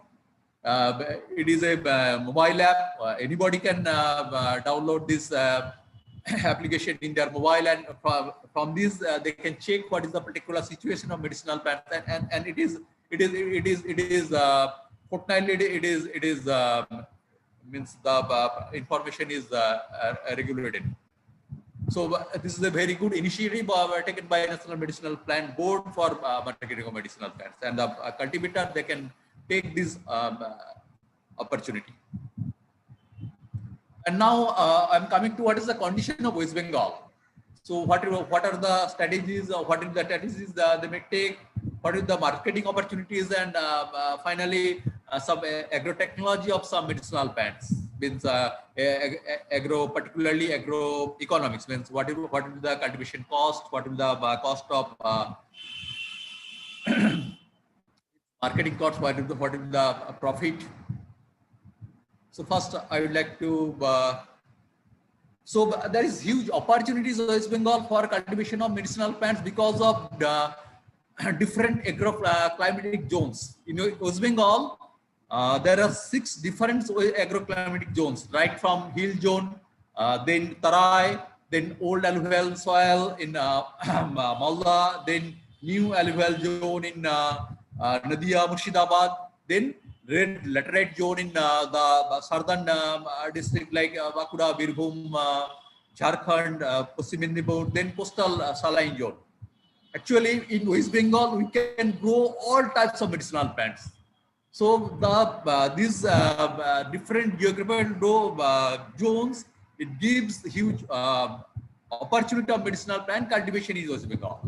It is a mobile app. Anybody can download this application in their mobile, and from this they can check what is the particular situation of medicinal plants, and it is fortnightly, it is means the information is regulated. So this is a very good initiative taken by National Medicinal Plant Board for marketing of medicinal plants, and the cultivator, they can take this opportunity. And now I'm coming to what is the condition of West Bengal. So what are the strategies, or what is the strategies they may take, what is the marketing opportunities, and finally some agro-technology of some medicinal plants, means particularly agroeconomics, means what is the cultivation cost, what is the cost of marketing cost, what is the profit. So first, I would like to. So there is huge opportunities in West Bengal for cultivation of medicinal plants because of the different agroclimatic zones. In West Bengal, there are 6 different agroclimatic zones, right from hill zone, then Tarai, then old alluvial soil in Malda, then new alluvial zone in Nadia, Murshidabad, then red laterite zone in the southern district like Bankura, Birbhum, Jharkhand, Paschim Medinipur, then coastal saline zone. Actually, in West Bengal, we can grow all types of medicinal plants. So these different geographical zones, it gives huge opportunity of medicinal plant cultivation in West Bengal.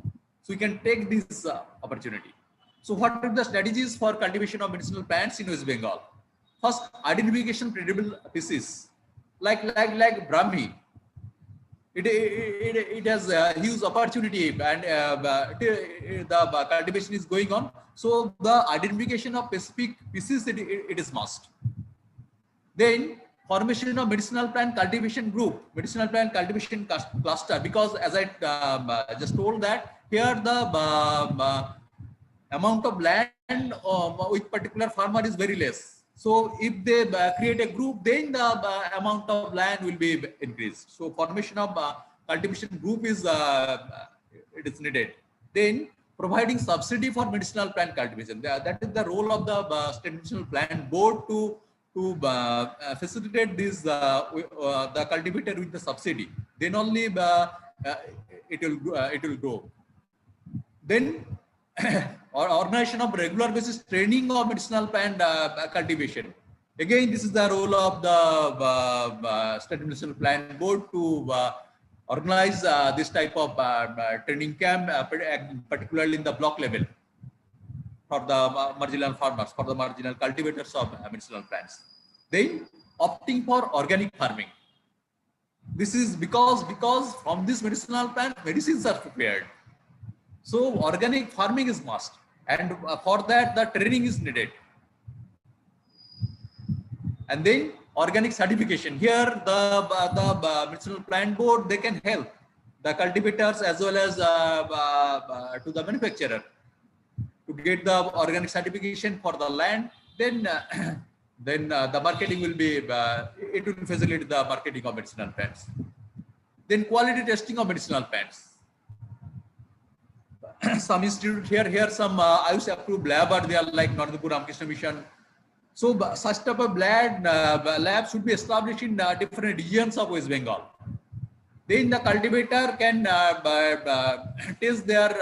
So we can take this opportunity. So what are the strategies for cultivation of medicinal plants in West Bengal? First, identification credible species, like Brahmi. It has a huge opportunity, and the cultivation is going on. So the identification of specific species, it is must. Then formation of medicinal plant cultivation group, medicinal plant cultivation cluster, because as I just told that here the amount of land with particular farmer is very less. So if they create a group, then the amount of land will be increased. So formation of cultivation group is it is needed. Then providing subsidy for medicinal plant cultivation. That is the role of the State Medicinal Plant Board to facilitate this the cultivator with the subsidy. Then only it will grow. Then organization of regular basis training of medicinal plant cultivation. Again, this is the role of the State Medicinal Plant Board to organize this type of training camp, particularly in the block level for the marginal farmers, for the marginal cultivators of medicinal plants. Then opting for organic farming. This is because from this medicinal plant, medicines are prepared. So organic farming is must, and for that the training is needed. And then organic certification. Here the Medicinal Plant Board, they can help the cultivators as well as to the manufacturer to get the organic certification for the land. Then the marketing will be it will facilitate the marketing of medicinal plants. Then quality testing of medicinal plants. Some institute here some Ayush approved lab are there, like Nardapur Ramakrishna Mission. So such type of lab should be established in different regions of West Bengal. Then the cultivator can test their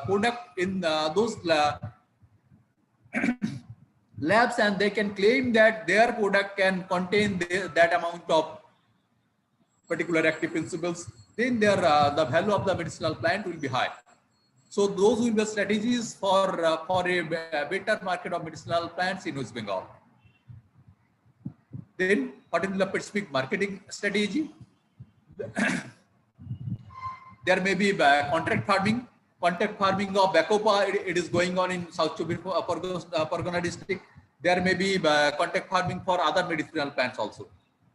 product in those labs, and they can claim that their product can contain that amount of particular active principles. Then the value of the medicinal plant will be high. So those will be strategies for a better market of medicinal plants in West Bengal. Then what is the specific marketing strategy? There may be contract farming. Contract farming of Bacopa, it is going on in South Chobis Pargana district. There may be contract farming for other medicinal plants also.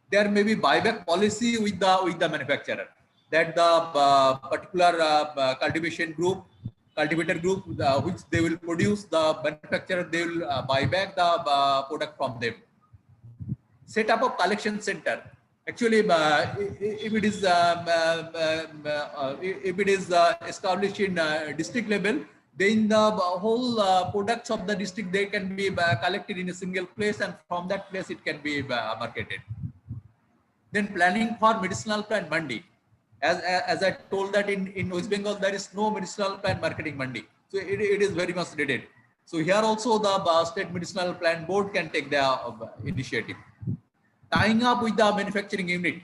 There may be buyback policy with the manufacturer, that the particular cultivator group, which they will produce, the manufacturer, they will buy back the product from them. Set up of collection center. Actually, if it is established in district level, then the whole products of the district, they can be collected in a single place, and from that place it can be marketed. Then planning for medicinal plant mandi. As I told that in West Bengal, there is no medicinal plant marketing mandi. So it is very much needed. So here also the state medicinal plant board can take the initiative. Tying up with the manufacturing unit.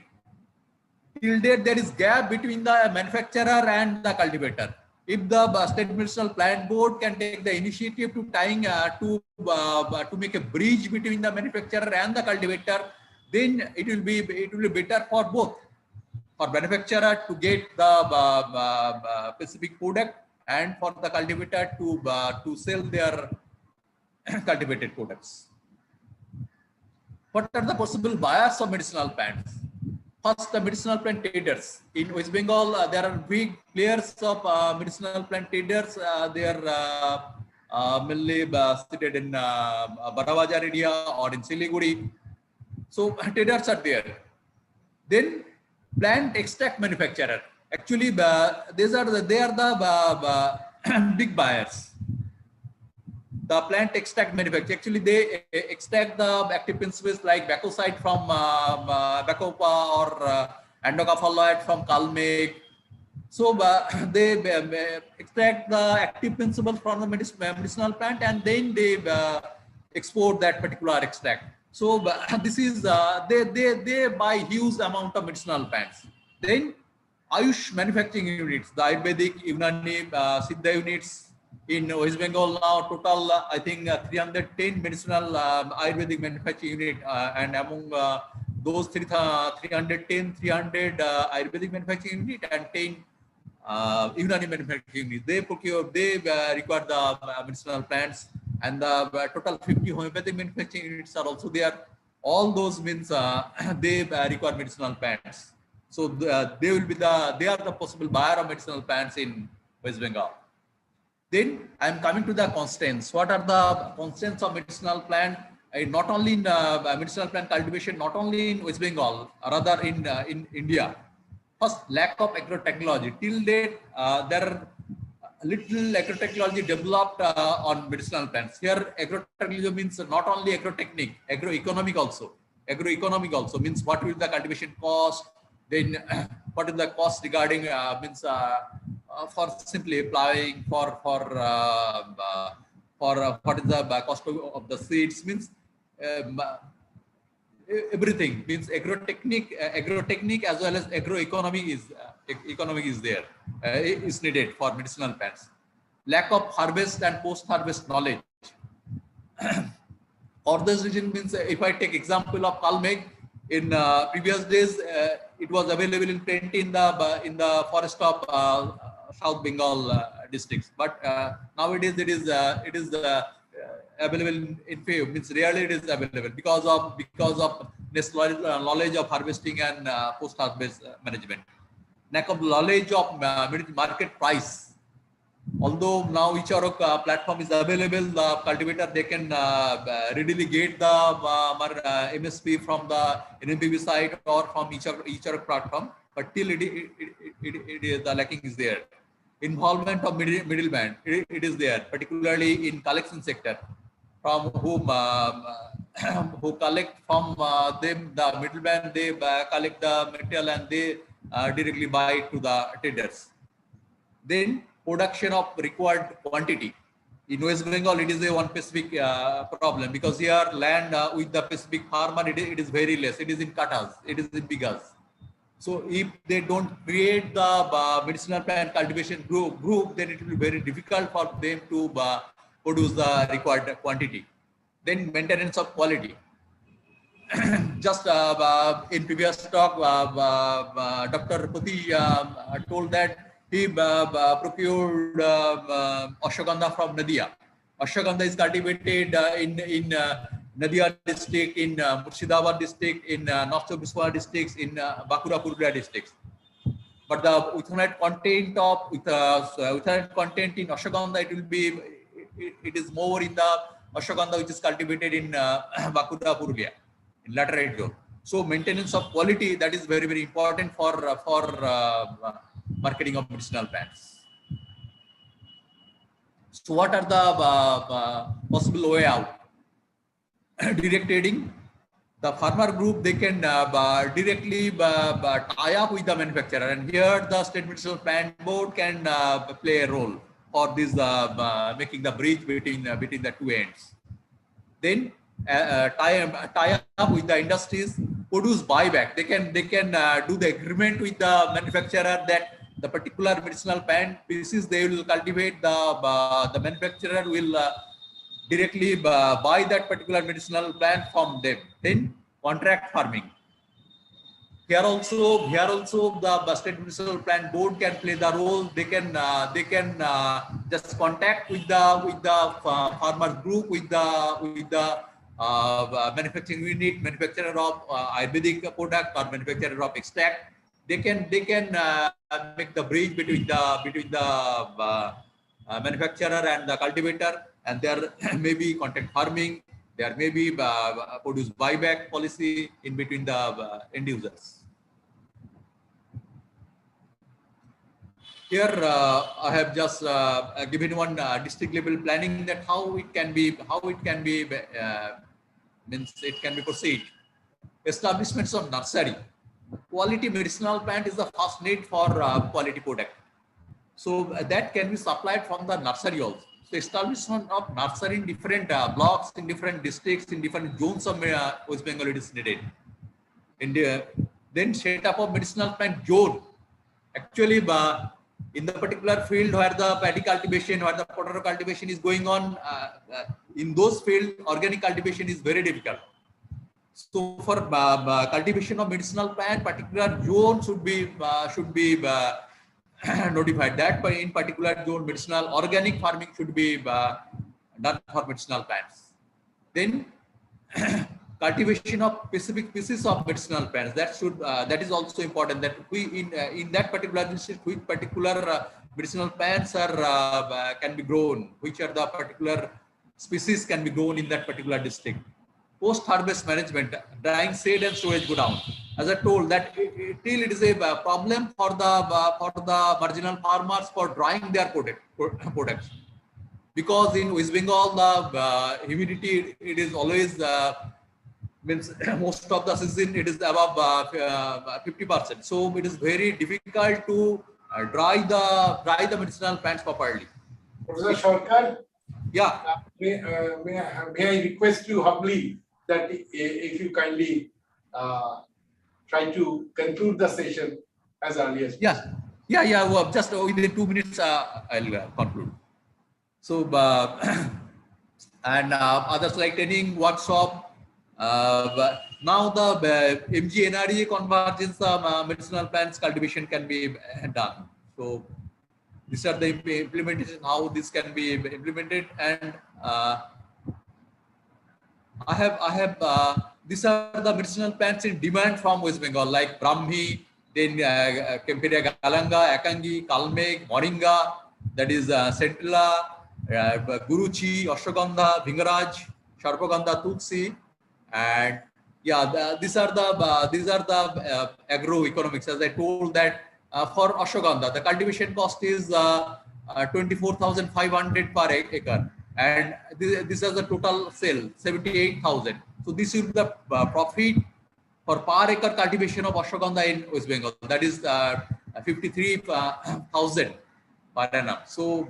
Till date, there is gap between the manufacturer and the cultivator. If the state medicinal plant board can take the initiative to tying to make a bridge between the manufacturer and the cultivator, then it will be better for both. For manufacturer to get the specific product, and for the cultivator to sell their cultivated products. What are the possible buyers of medicinal plants? First, the medicinal plant traders. In West Bengal, there are big players of medicinal plant traders. They are mainly seated in Barawazar area or in Siliguri. So traders are there. Then plant extract manufacturer. Actually, they are the big buyers. The plant extract manufacturer. Actually, they extract the active principles like bacoside from bacopa or andocaphalloid from kalmeg. So they extract the active principles from the medicinal plant, and then they export that particular extract. So this is they buy huge amount of medicinal plants. Then Ayush manufacturing units, the Ayurvedic, Unani, Siddha units in West Bengal now total I think 310 medicinal Ayurvedic manufacturing unit, and among those 310, 300 Ayurvedic manufacturing unit and 10 Unani manufacturing units. They require the medicinal plants, and the total 50 homeopathic manufacturing units are also there. All those means they require medicinal plants. So they are the possible buyer of medicinal plants in West Bengal. Then I am coming to the constraints. What are the constraints of medicinal plant? Not only in medicinal plant cultivation, not only in West Bengal, rather in India. First, lack of agro-technology. Till date, there are little agro-technology developed on medicinal plants. Here, agro-technology means not only agro-technique, agro-economic also. Agro-economic also means what will the cultivation cost, then what is the cost regarding for simply plowing, for what is the cost of the seeds, means everything, means agro-technique as well as agroeconomy is there, is needed for medicinal plants. Lack of harvest and post-harvest knowledge. For this reason, means if I take example of kalmeg, in previous days it was available in plenty in the forest of South Bengal districts, but nowadays it is available in few, means rarely it is available because of less knowledge of harvesting and post-harvest management. Lack of knowledge of market price. Although now each platform is available, the cultivator they can readily get the MSP from the NMPB site or from each platform, but till the lacking is there. Involvement of middleman, it is there, particularly in collection sector, from whom who collect from them, the middleman, they collect the material and they directly buy it to the traders. Then production of required quantity. In West Bengal, it is a one specific problem, because here land with the specific farmer, it is very less. It is in katas, it is in bigas. So if they don't create the medicinal plant cultivation group, then it will be very difficult for them to produce the required quantity. Then maintenance of quality. Just in previous talk, Dr. Pati told that he procured ashwagandha from Nadia. Ashwagandha is cultivated in Nadia district, in Murshidabad district, in North Chobis Pargana districts, in Bankura Purulia districts. But the ethanol content in ashwagandha, it is more in the ashwagandha which is cultivated in Bankura Purulia, in laterite zone. So maintenance of quality, that is very, very important for marketing of medicinal plants. So what are the possible way out? Direct trading. The farmer group, they can directly tie up with the manufacturer, and here the State Medicinal Plant Board can play a role for this making the bridge between the two ends. Then tie up with the industries, produce buyback. They can do the agreement with the manufacturer that the particular medicinal plant species they will cultivate, the manufacturer will directly buy that particular medicinal plant from them. Then contract farming. Here also the State Medicinal Plant Board can play the role. They can just contact with the farmer group, with the manufacturing unit, manufacturer of Ayurvedic product or manufacturer of extract. They can make the bridge between the manufacturer and the cultivator, and there may be contract farming. There may be produce buyback policy in between the end users. Here I have just given one district level planning, that how it can be means it can be proceed. Establishments of nursery. Quality medicinal plant is the first need for quality product. So that can be supplied from the nursery also. So establishment of nursery in different blocks, in different districts, in different zones of West Bengal it is needed. Then set up of medicinal plant zone. Actually, in the particular field where the paddy cultivation, where the potato cultivation is going on, in those fields, organic cultivation is very difficult. So for cultivation of medicinal plant, particular zone should be notified that in particular zone medicinal organic farming should be done for medicinal plants. Then cultivation of specific species of medicinal plants, that is also important, that we in that particular district which particular medicinal plants are can be grown, which are the particular species can be grown in that particular district. Post harvest management, drying, shade and storage go down. As I told that till it is a problem for the marginal farmers for drying their products, because in West Bengal the humidity it is always means most of the season it is above 50%. So it is very difficult to dry the medicinal plants properly. Professor Sarkar, yeah, may I request you humbly that if you kindly try to conclude the session as early as possible. Yeah. Well, just within 2 minutes I'll conclude. So and others like training workshop. Now the MG-NRE convergence medicinal plants cultivation can be done. So these are the implementation, how this can be implemented, and I have these are the medicinal plants in demand from West Bengal, like Brahmi, then Kemperia Galanga, Akangi, Kalmeg, Moringa, that is Centilla, Guruchi, Ashwagandha, Vingaraj, Sharpagandha, Tulsi. And yeah, these are the agroeconomics. As I told that for ashwagandha, the cultivation cost is 24,500 per acre, and this is the total sale 78,000. So this is the profit for per acre cultivation of ashwagandha in West Bengal. That is 53,000 per annum. So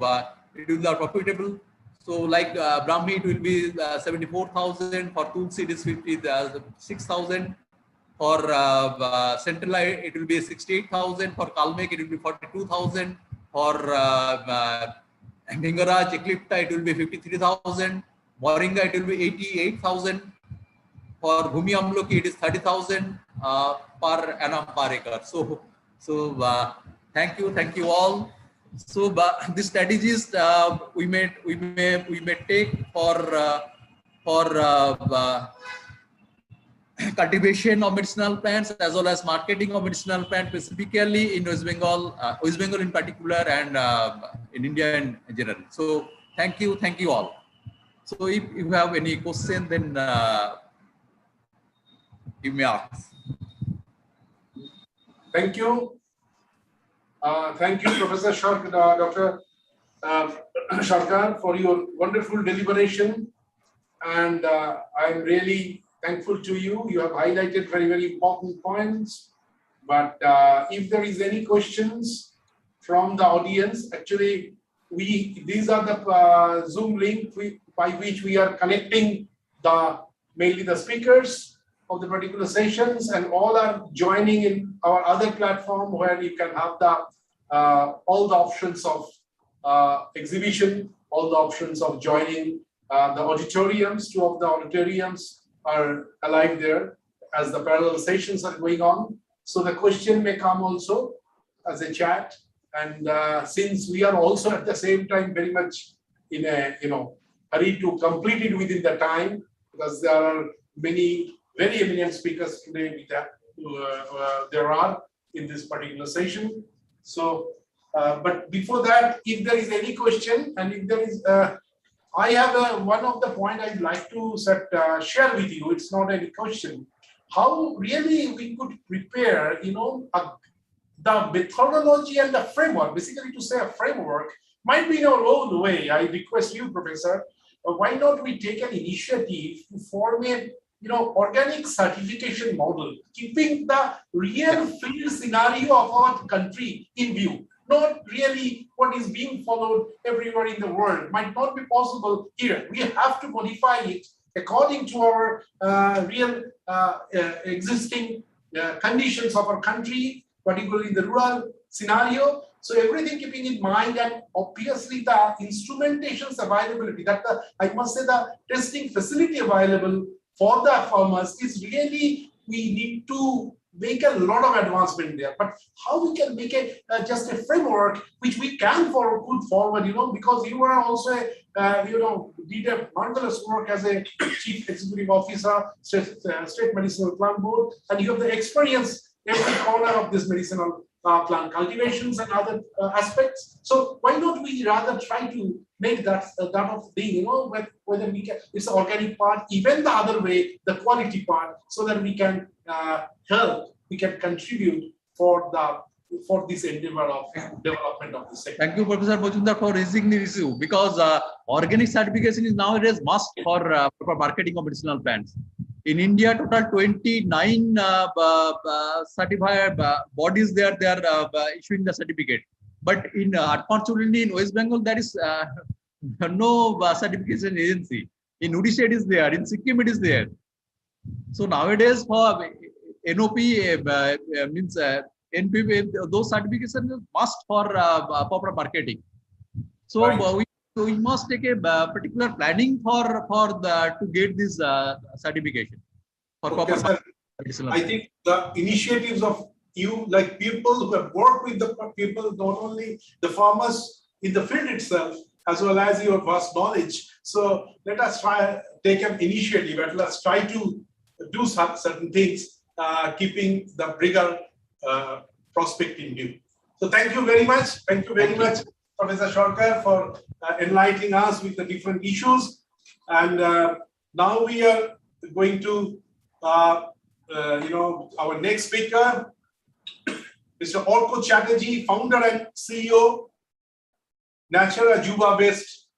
it will be profitable. So like Brahmi, it will be 74,000. For Tulsi, it is 56,000. For Centilla, it will be 68,000. For Kalmek, it will be 42,000. For Vingaraj, Eclipta, it will be 53,000. Moringa, it will be 88,000. For Bhumi Amloki, it is 30,000 per annum per acre. So thank you all. So these strategies we may take for cultivation of medicinal plants as well as marketing of medicinal plants, specifically in West Bengal in particular, and in India in general. So thank you all. So if you have any question, then You may ask. Thank you. Thank you, Professor Dr. Sharkar, for your wonderful deliberation. And I'm really thankful to you. You have highlighted very, very important points. But if there is any questions from the audience, actually, these are the Zoom link by which we are connecting mainly the speakers of the particular sessions, and all are joining in our other platform where you can have all the options of exhibition, all the options of joining the auditoriums. Two of the auditoriums are alive there as the parallel sessions are going on. So the question may come also as a chat. And since we are also at the same time very much in a hurry to complete it within the time, because there are many very eminent speakers today there are in this particular session. So, but before that, if there is any question, and if there is, I have one of the point I'd like to share with you. It's not any question. How really we could prepare, the methodology and the framework. Basically, to say a framework might be in our own way. I request you, Professor, why not we take an initiative to form a organic certification model, keeping the real field scenario of our country in view, not really what is being followed everywhere in the world. Might not be possible here. We have to modify it according to our real existing conditions of our country, particularly in the rural scenario. So everything keeping in mind, and obviously the instrumentations availability, I must say the testing facility available for the farmers is really, we need to make a lot of advancement there. But how we can make it just a framework which we can put forward, because you are also did a marvelous work as a chief executive officer, state medicinal plant board, and you have the experience every corner of this medicinal plant cultivations and other aspects. So why not we rather try to make that of thing, whether we can, it's the organic part, even the other way, the quality part, so that we can help, we can contribute for this endeavor of development of the sector. Thank you, Professor Majumdar, for raising the issue, because organic certification is nowadays must for marketing of medicinal plants. In India, total 29 certified bodies they are issuing the certificate. But unfortunately in West Bengal there is no certification agency. In Odisha it is there, in Sikkim it is there. So nowadays for NOP means NP, those certifications must for proper marketing. So Right. we must take a particular planning to get this certification for Okay, proper sir. medicinal. I think the initiatives of you, like people who have worked with the people, not only the farmers in the field itself, as well as your vast knowledge. So let us take an initiative, and let's try to do certain things, keeping the bigger prospect in view. So thank you very much. Thank you very much, Professor Sharkar, for enlightening us with the different issues. And now we are going to, our next speaker, Mr. Orko Chatterjee, founder and CEO, Natural Juba-based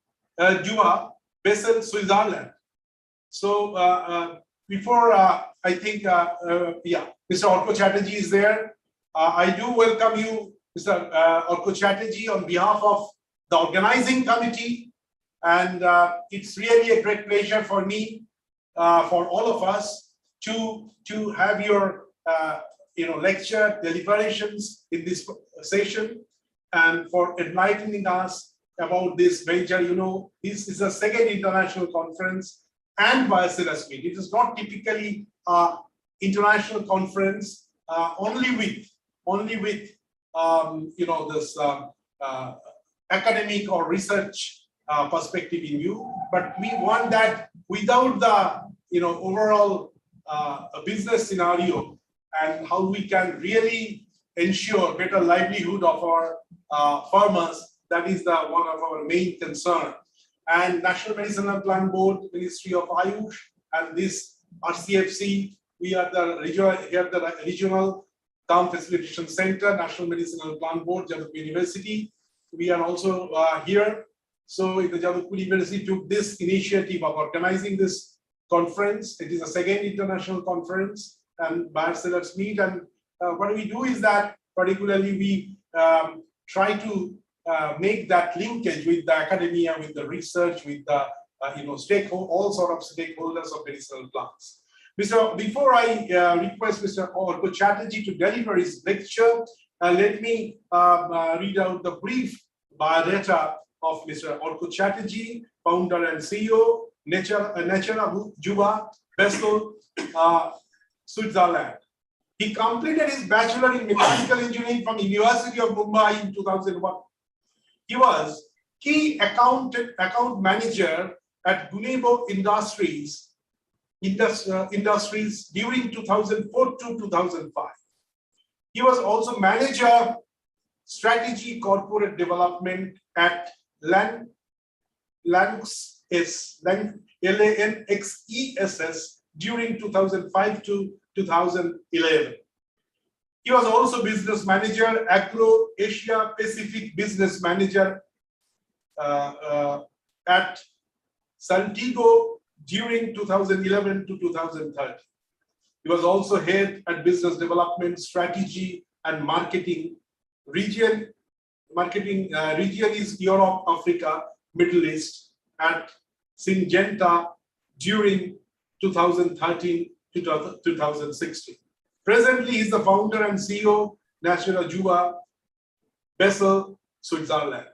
Basel, Switzerland. So before I think, Mr. Orko Chatterjee is there. I do welcome you, Mr. Orko Chatterjee, on behalf of the organizing committee, and it's really a great pleasure for me, for all of us, to have your lecture deliberations in this session, and for enlightening us about this major. This is a second international conference and Bioceras meet. It is not typically international conference only with this academic or research perspective in view, but we want that without the overall business scenario, and how we can really ensure better livelihood of our farmers. That is one of our main concern. And National Medicinal Plant Board, Ministry of Ayush, and this RCFC we are the regional town facilitation center, National Medicinal Plant Board, Jadavpur University. We are also here. So the Jadavpur University took this initiative of organizing this conference. It is the second international conference, and buyer sellers meet. And what we do is that particularly we try to make that linkage with the academia, with the research, with the all sort of stakeholders of medicinal plants. Before I request Mr. Orko Chatterjee to deliver his lecture, let me read out the brief biodata of Mr. Orko Chatterjee, founder and CEO, Natura Juba, Basel, Switzerland. He completed his bachelor in mechanical engineering from University of Mumbai in 2001. He was key account manager at Gunebo Industries during 2004 to 2005. He was also manager strategy corporate development at LANXESS during 2005 to 2011. He was also business manager, Agro Asia Pacific business manager at Santiago during 2011 to 2013. He was also head at business development, strategy, and marketing. Region is Europe, Africa, Middle East at Syngenta during 2013 to 2016. Presently, he is the founder and CEO, Natura Juba, Basel, Switzerland.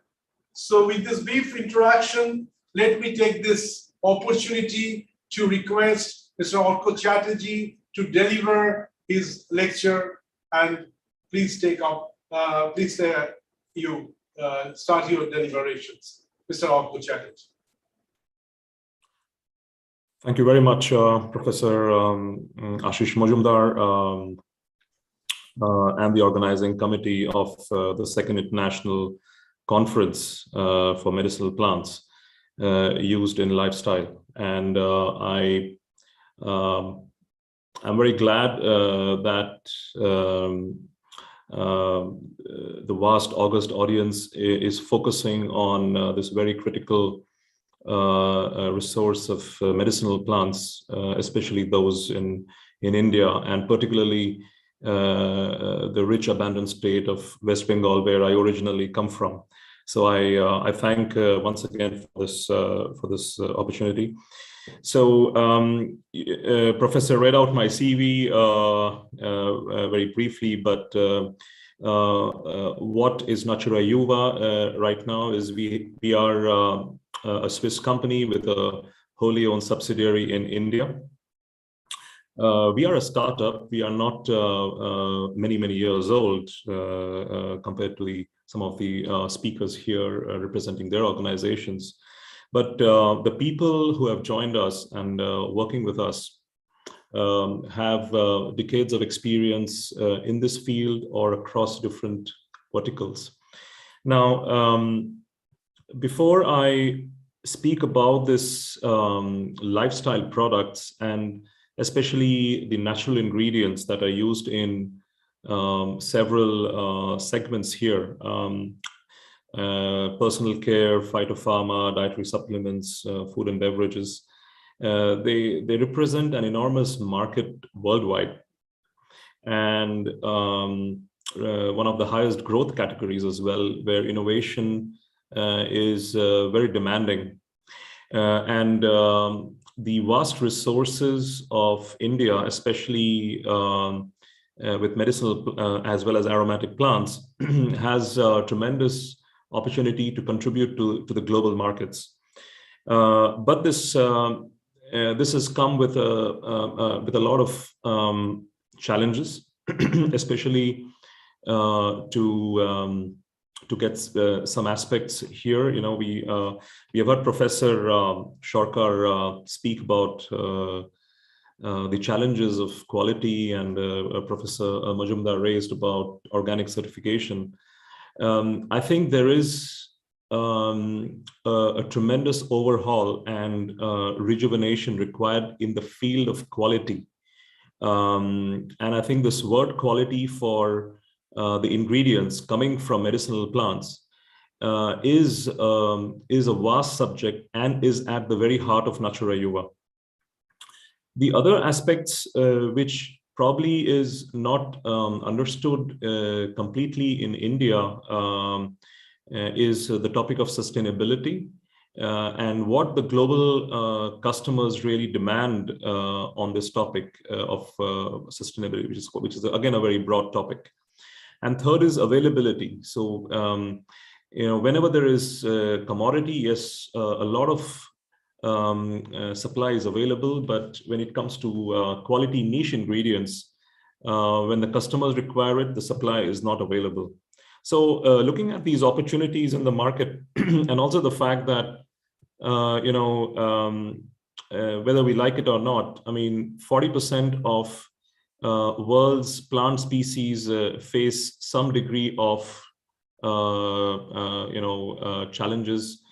So with this brief introduction, let me take this opportunity to request Mr. Orko Chatterjee to deliver his lecture, and please start your deliberations. Mr. Orko Chatterjee. Thank you very much, Professor Ashish Majumdar and the organizing committee of the Second International Conference for Medicinal Plants used in lifestyle. And I'm very glad that the vast august audience is focusing on this very critical resource of medicinal plants, especially those in India, and particularly the rich, abundant state of West Bengal, where I originally come from. So I thank once again for this opportunity. So Professor read out my CV very briefly, but what is Natura Juba right now is we are a Swiss company with a wholly owned subsidiary in India. We are a startup. We are not many years old compared to some of the speakers here representing their organizations. But the people who have joined us and working with us have decades of experience in this field or across different verticals. Now, before I speak about this lifestyle products, and especially the natural ingredients that are used in several segments here, personal care, phytopharma, dietary supplements, food and beverages, they represent an enormous market worldwide, and one of the highest growth categories as well, where innovation is very demanding. And the vast resources of India, especially with medicinal as well as aromatic plants, has tremendous opportunity to contribute to the global markets. But this has come with a lot of challenges, especially to get some aspects here. You know, we have heard Professor Shorkar speak about the challenges of quality, and Professor Majumdar raised about organic certification. I think there is a tremendous overhaul and rejuvenation required in the field of quality And I think this word quality for the ingredients coming from medicinal plants is a vast subject and is at the very heart of Natura Yuva. The other aspects which probably is not understood completely in India is the topic of sustainability and what the global customers really demand on this topic of sustainability, which is again a very broad topic. And third is availability. So whenever there is commodity, yes, a lot of supply is available, but when it comes to quality niche ingredients, when the customers require it, the supply is not available. So looking at these opportunities in the market and also the fact that, whether we like it or not, I mean, 40% of world's plant species face some degree of, challenges.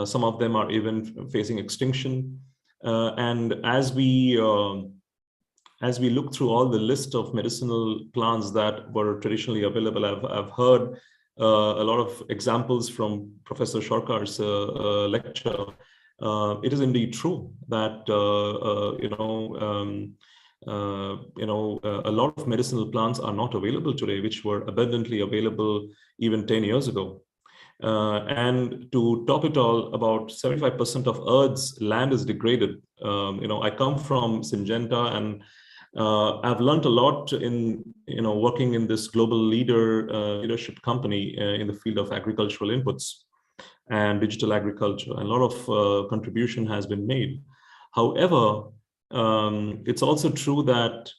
Some of them are even facing extinction. And as we look through all the list of medicinal plants that were traditionally available, I've heard a lot of examples from Professor Sarkar's lecture. It is indeed true that a lot of medicinal plants are not available today, which were abundantly available even 10 years ago. And to top it all, about 75% of Earth's land is degraded. I come from Syngenta, and I've learned a lot in working in this global leadership company in the field of agricultural inputs and digital agriculture. And a lot of contribution has been made. However, it's also true that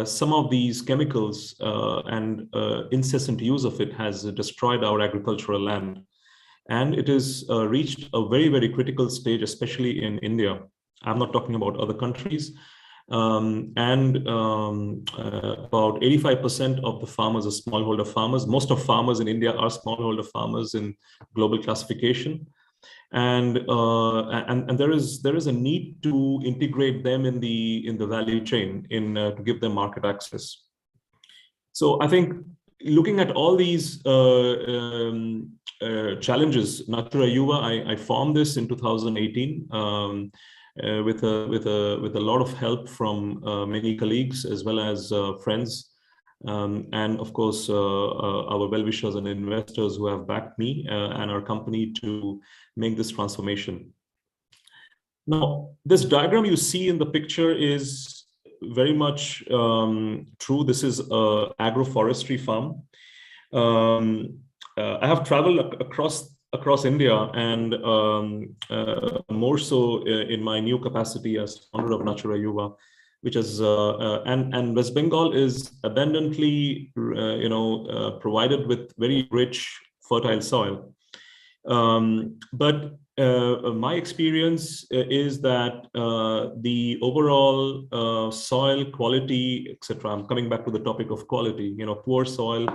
some of these chemicals and incessant use of it has destroyed our agricultural land. And it has reached a very, very critical stage, especially in India. I'm not talking about other countries. About 85% of the farmers are smallholder farmers. Most of farmers in India are smallholder farmers in global classification. And there is a need to integrate them in the value chain to give them market access. So I think looking at all these challenges, Natura Yuva, I formed this in 2018 with a lot of help from many colleagues as well as friends. And of course, our well-wishers and investors who have backed me and our company to make this transformation. Now, this diagram you see in the picture is very much true. This is an agroforestry farm. I have traveled across India, and more so in my new capacity as founder of Natura Yuva, which is and West Bengal is abundantly provided with very rich fertile soil. But my experience is that the overall soil quality, etc. I'm coming back to the topic of quality. Poor soil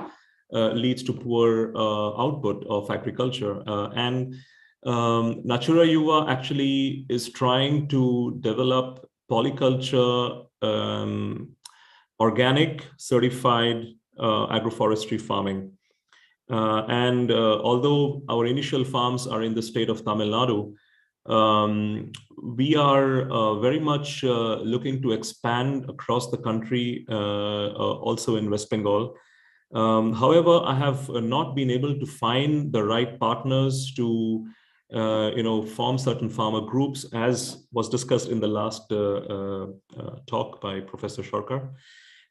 leads to poor output of agriculture, and Natura Yuva actually is trying to develop polyculture, organic, certified agroforestry farming. And although our initial farms are in the state of Tamil Nadu, we are very much looking to expand across the country, also in West Bengal. However, I have not been able to find the right partners to form certain farmer groups, as was discussed in the last talk by Professor Sarkar.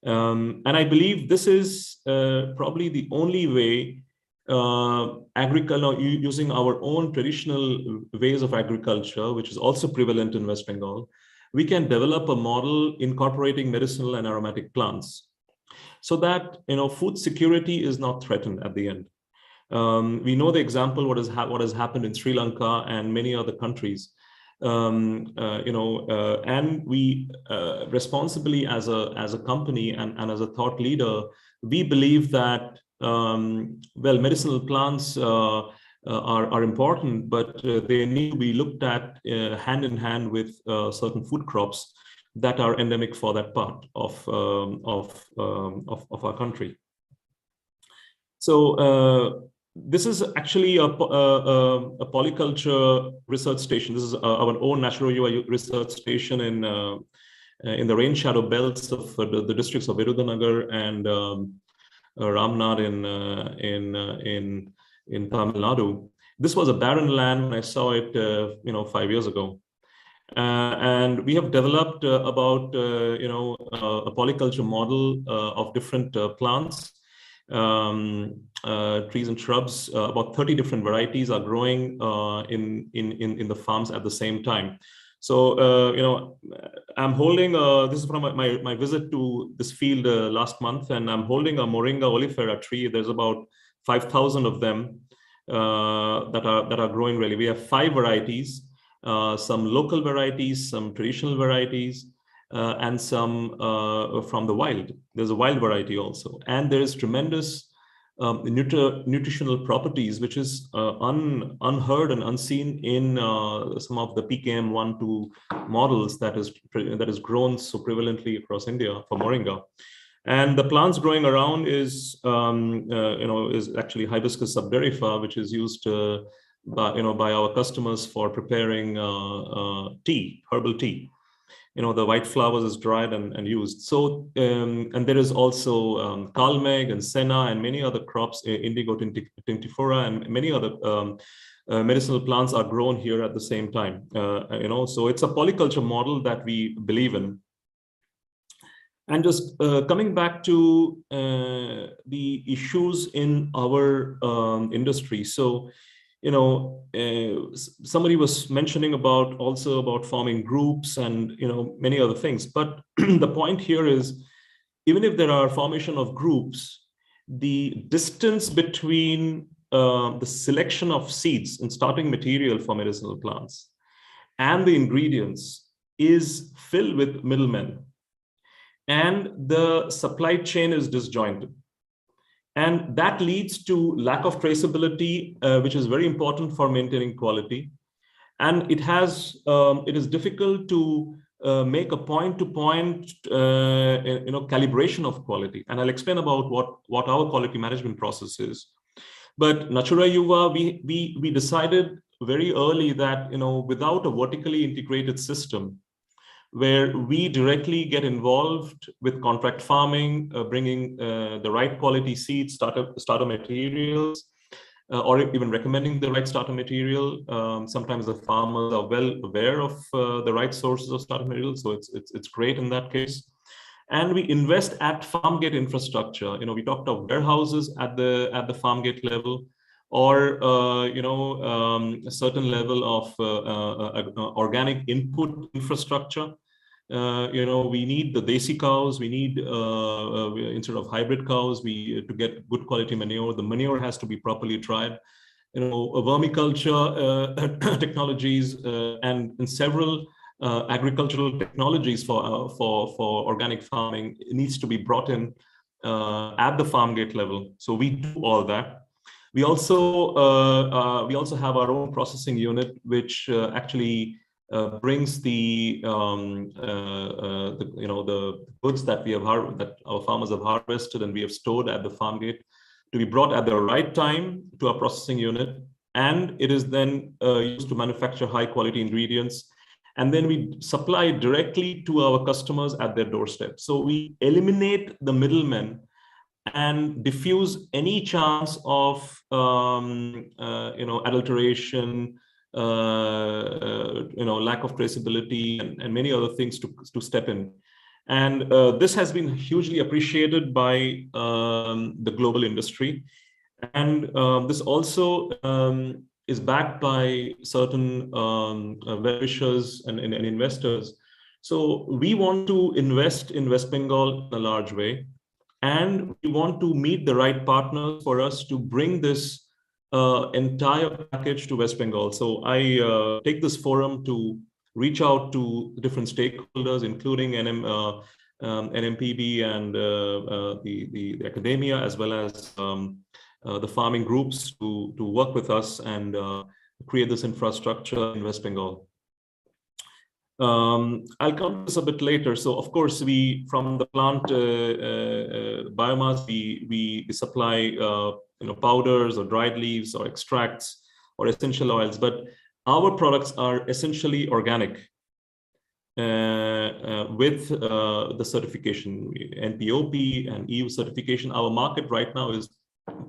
And I believe this is probably the only way using our own traditional ways of agriculture, which is also prevalent in West Bengal, we can develop a model incorporating medicinal and aromatic plants, so that food security is not threatened at the end. We know the example what has happened in Sri Lanka and many other countries. And we responsibly as a company and as a thought leader, we believe that medicinal plants are important, but they need to be looked at hand in hand with certain food crops, that are endemic for that part of our country. So this is actually a polyculture research station. This is our own natural UI research station in the rain shadow belts of the districts of Virudunagar and Ramnad in Tamil Nadu. This was a barren land when I saw it, 5 years ago. And we have developed about a polyculture model of different plants, trees and shrubs. About 30 different varieties are growing in the farms at the same time. So I'm holding this is from my visit to this field last month, and I'm holding a Moringa oleifera tree. There's about 5,000 of them that are growing really. We have 5 varieties. Some local varieties, some traditional varieties, and some from the wild. There's a wild variety also. And there is tremendous nutritional properties, which is unheard and unseen in some of the PKM 1-2 models that is grown so prevalently across India for Moringa. And the plants growing around is actually Hibiscus subderifa, which is used by our customers for preparing tea, herbal tea. The white flowers is dried and used. So, and there is also kalmeg and senna and many other crops, indigo tintifera and many other medicinal plants are grown here at the same time. So it's a polyculture model that we believe in. And just coming back to the issues in our industry. So, somebody was mentioning about forming groups and many other things, but the point here is, even if there are formation of groups, the distance between the selection of seeds and starting material for medicinal plants and the ingredients is filled with middlemen, and the supply chain is disjointed. And that leads to lack of traceability, which is very important for maintaining quality. And it is difficult to make a point-to-point, calibration of quality. And I'll explain about what our quality management process is. But Natura Yuva, we decided very early that without a vertically integrated system, where we directly get involved with contract farming, bringing the right quality seeds, starter materials, or even recommending the right starter material. Sometimes the farmers are well aware of the right sources of starter materials, so it's great in that case. And we invest at farm gate infrastructure. We talked of warehouses at the farm gate level, or a certain level of organic input infrastructure. We need the desi cows. We need instead of hybrid cows, to get good quality manure. The manure has to be properly dried. Vermiculture technologies and several agricultural technologies for organic farming needs to be brought in at the farm gate level. So we do all that. We also have our own processing unit, which actually brings the goods that our farmers have harvested and we have stored at the farm gate to be brought at the right time to our processing unit, and it is then used to manufacture high quality ingredients, and then we supply directly to our customers at their doorstep. So we eliminate the middlemen and diffuse any chance of adulteration, lack of traceability, and many other things to step in. And this has been hugely appreciated by the global industry. And this also is backed by certain well-wishers and investors. So we want to invest in West Bengal in a large way. And we want to meet the right partners for us to bring this entire package to West Bengal. So I take this forum to reach out to different stakeholders, including NMPB and the academia, as well as the farming groups to work with us and create this infrastructure in West Bengal. I'll come to this a bit later. So of course, we from the plant biomass, we supply powders or dried leaves or extracts or essential oils, but our products are essentially organic with the certification, NPOP and EU certification. Our market right now is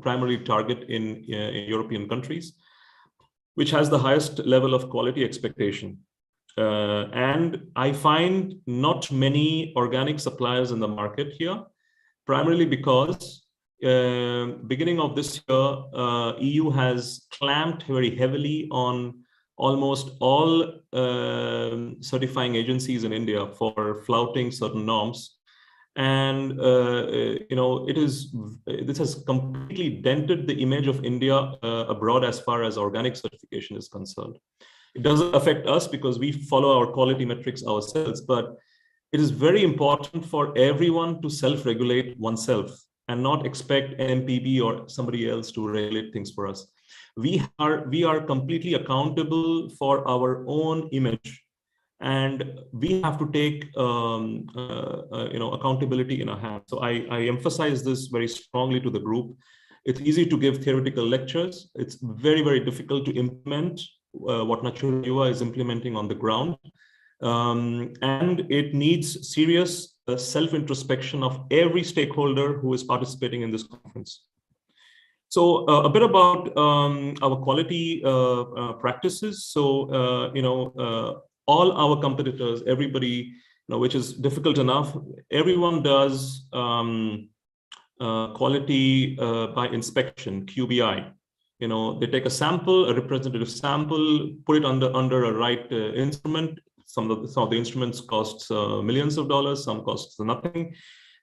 primarily target in European countries, which has the highest level of quality expectation. And I find not many organic suppliers in the market here, primarily because beginning of this year, EU has clamped very heavily on almost all certifying agencies in India for flouting certain norms. And this has completely dented the image of India abroad as far as organic certification is concerned. It doesn't affect us because we follow our quality metrics ourselves, but it is very important for everyone to self-regulate oneself and not expect NMPB or somebody else to regulate things for us. We are completely accountable for our own image, and we have to take accountability in our hands. So I emphasize this very strongly to the group. It's easy to give theoretical lectures. It's very, very difficult to implement what Natura Yuva is implementing on the ground. And it needs serious self-introspection of every stakeholder who is participating in this conference. So a bit about our quality practices. So, all our competitors, everybody, which is difficult enough, everyone does quality by inspection, QBI. They take a sample, a representative sample, put it under a right instrument. Some of the instruments cost millions of dollars, some costs nothing.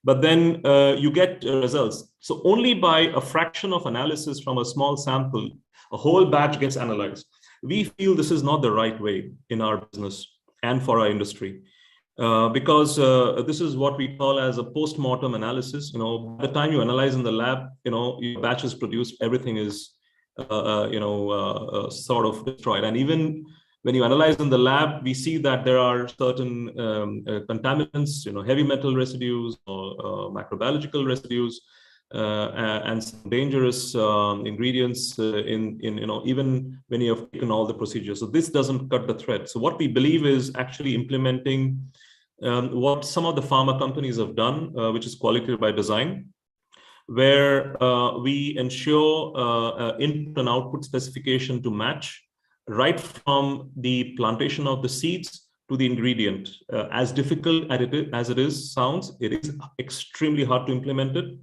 But then you get results. So only by a fraction of analysis from a small sample, a whole batch gets analyzed. We feel this is not the right way in our business and for our industry, because this is what we call as a post-mortem analysis. By the time you analyze in the lab, your batch is produced, everything is sort of destroyed. And even when you analyze in the lab, we see that there are certain contaminants, heavy metal residues or macrobiological residues, and some dangerous ingredients in even when you have taken all the procedures. So this doesn't cut the thread. So what we believe is actually implementing what some of the pharma companies have done, which is quality by design, where we ensure input and output specification to match right from the plantation of the seeds to the ingredient. As difficult as it sounds, it is extremely hard to implement it,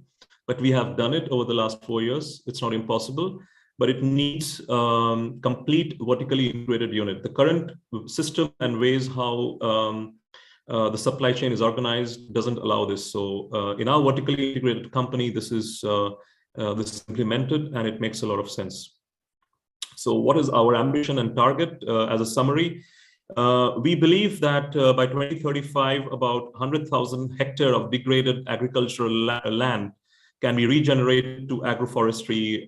but we have done it over the last 4 years. It's not impossible, but it needs complete vertically integrated unit. The current system and ways how the supply chain is organized doesn't allow this. So in our vertically integrated company, this is implemented, and it makes a lot of sense. So what is our ambition and target? As a summary, we believe that by 2035, about 100,000 hectares of degraded agricultural land can be regenerated to agroforestry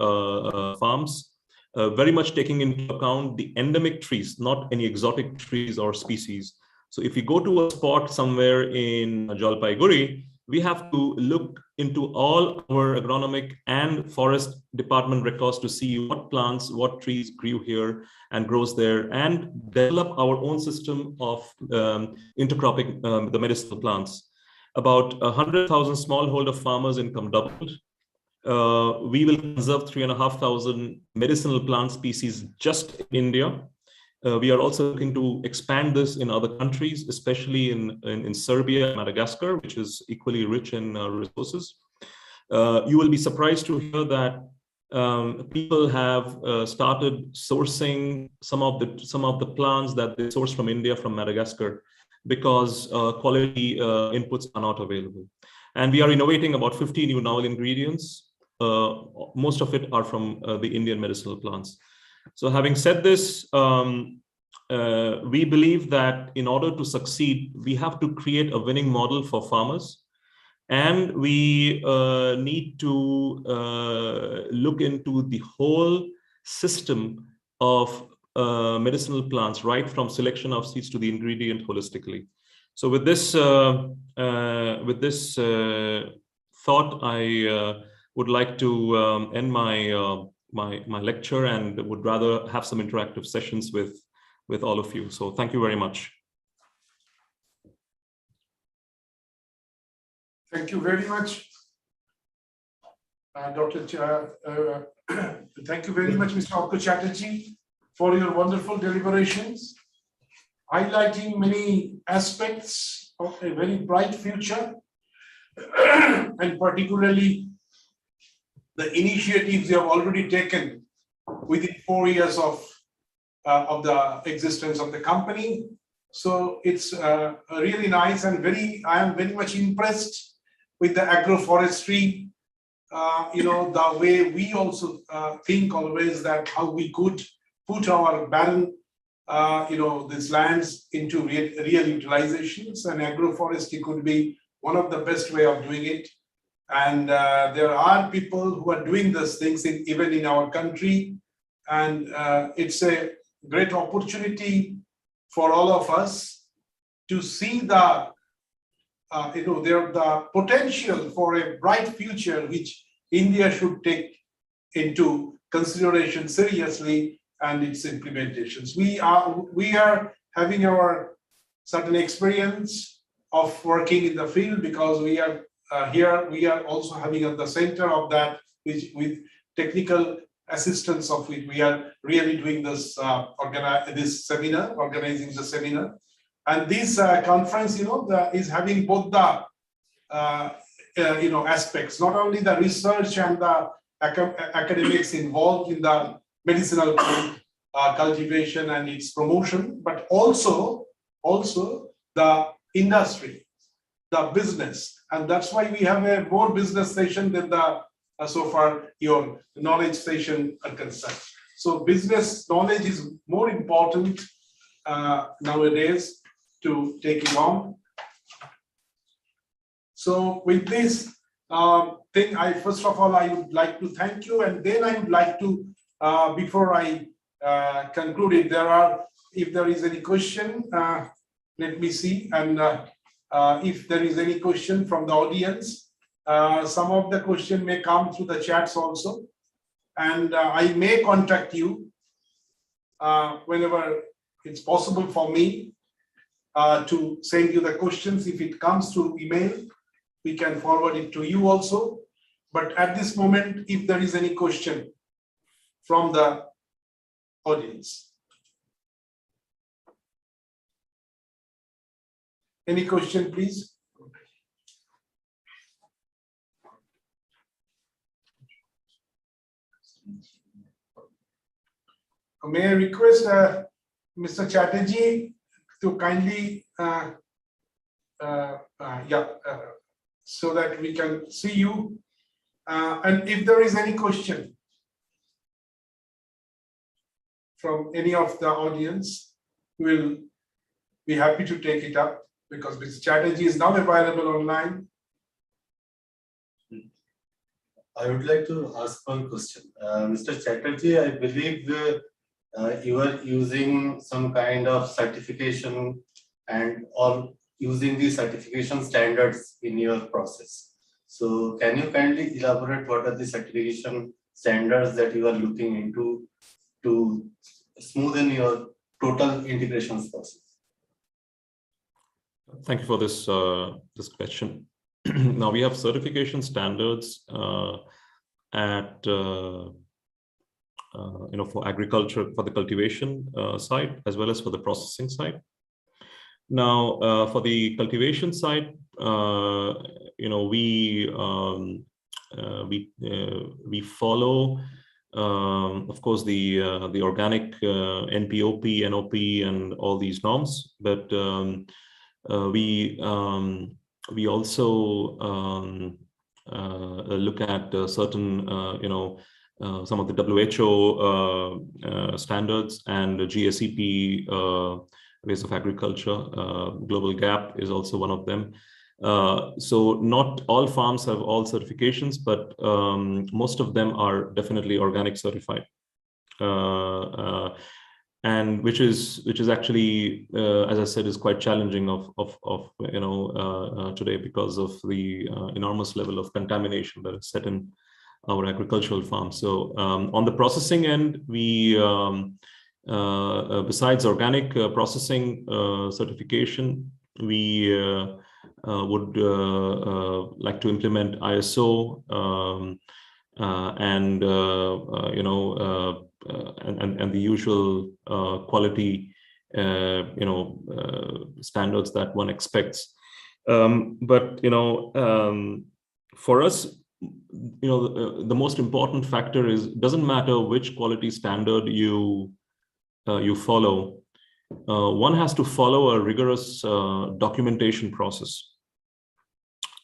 farms, very much taking into account the endemic trees, not any exotic trees or species. So if you go to a spot somewhere in Jalpaiguri, we have to look into all our agronomic and forest department records to see what plants, what trees grew here and grows there, and develop our own system of intercropping the medicinal plants. About 100,000 smallholder farmers' income doubled. We will conserve 3,500 medicinal plant species just in India. We are also looking to expand this in other countries, especially in Serbia and Madagascar, which is equally rich in resources. You will be surprised to hear that people have started sourcing some of the plants that they source from India, from Madagascar, because quality inputs are not available. And we are innovating about 50 new novel ingredients. Most of it are from the Indian medicinal plants. So having said this, we believe that in order to succeed, we have to create a winning model for farmers. And we need to look into the whole system of medicinal plants, right from selection of seeds to the ingredient holistically. So with this thought, I would like to end my lecture, and would rather have some interactive sessions with all of you. So thank you very much. Thank you very much, thank you very much, Mr. Ankur Chatterjee, for your wonderful deliberations, highlighting many aspects of a very bright future, and particularly the initiatives you have already taken within 4 years of the existence of the company. So it's really nice, and I am very much impressed with the agroforestry, the way we also think always that how we could put our barren, these lands into real utilizations, and agroforestry could be one of the best way of doing it. And there are people who are doing these things even in our country, and it's a great opportunity for all of us to see the potential for a bright future which India should take into consideration seriously, and its implementations. We are having our certain experience of working in the field, because we are here. We are also having at the center of that, which with technical assistance of which we are really doing this organizing the seminar. And this conference, is having both the aspects, not only the research and the academics involved in the medicinal plant cultivation and its promotion, but also the industry, the business, and that's why we have a more business session than the so far your knowledge session are concerned. So business knowledge is more important nowadays to take it on. So with this thing, first of all, I would like to thank you, and then I would like to, before I conclude it, if there is any question, let me see, and if there is any question from the audience, some of the question may come through the chats also, and I may contact you whenever it's possible for me to send you the questions. If it comes through email, we can forward it to you also. But at this moment, if there is any question from the audience. Any question, please? May I request Mr. Chatterjee to kindly, so that we can see you. And if there is any question from any of the audience, we'll be happy to take it up, because Mr. Chatterjee is now available online. I would like to ask one question. Mr. Chatterjee, I believe you are using some kind of certification or using the certification standards in your process. So can you kindly elaborate what are the certification standards that you are looking into to smoothen your total integrations process? Thank you for this question. Now we have certification standards for agriculture, for the cultivation side, as well as for the processing side. Now, for the cultivation side, we follow, of course, the organic NPOP, NOP, and all these norms, but we also look at certain, some of the WHO standards and GSEP ways of agriculture. Global Gap is also one of them. So not all farms have all certifications, but most of them are definitely organic certified. and which is actually, as I said, is quite challenging today because of the enormous level of contamination that is set in our agricultural farms. So on the processing end, we besides organic processing certification, we would like to implement ISO and the usual quality standards that one expects. But for us, the most important factor is, doesn't matter which quality standard you follow, one has to follow a rigorous documentation process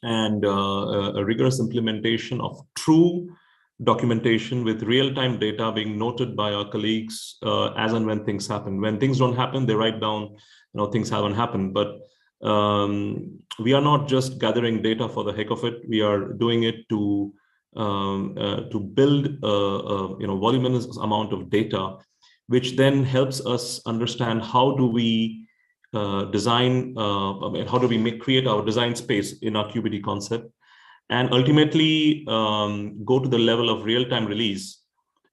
and a rigorous implementation of true documentation with real-time data being noted by our colleagues as and when things happen. When things don't happen, they write down, things haven't happened. But we are not just gathering data for the heck of it. We are doing it to build a voluminous amount of data, which then helps us understand how do we design, how do we create our design space in our QBD concept, and ultimately go to the level of real-time release,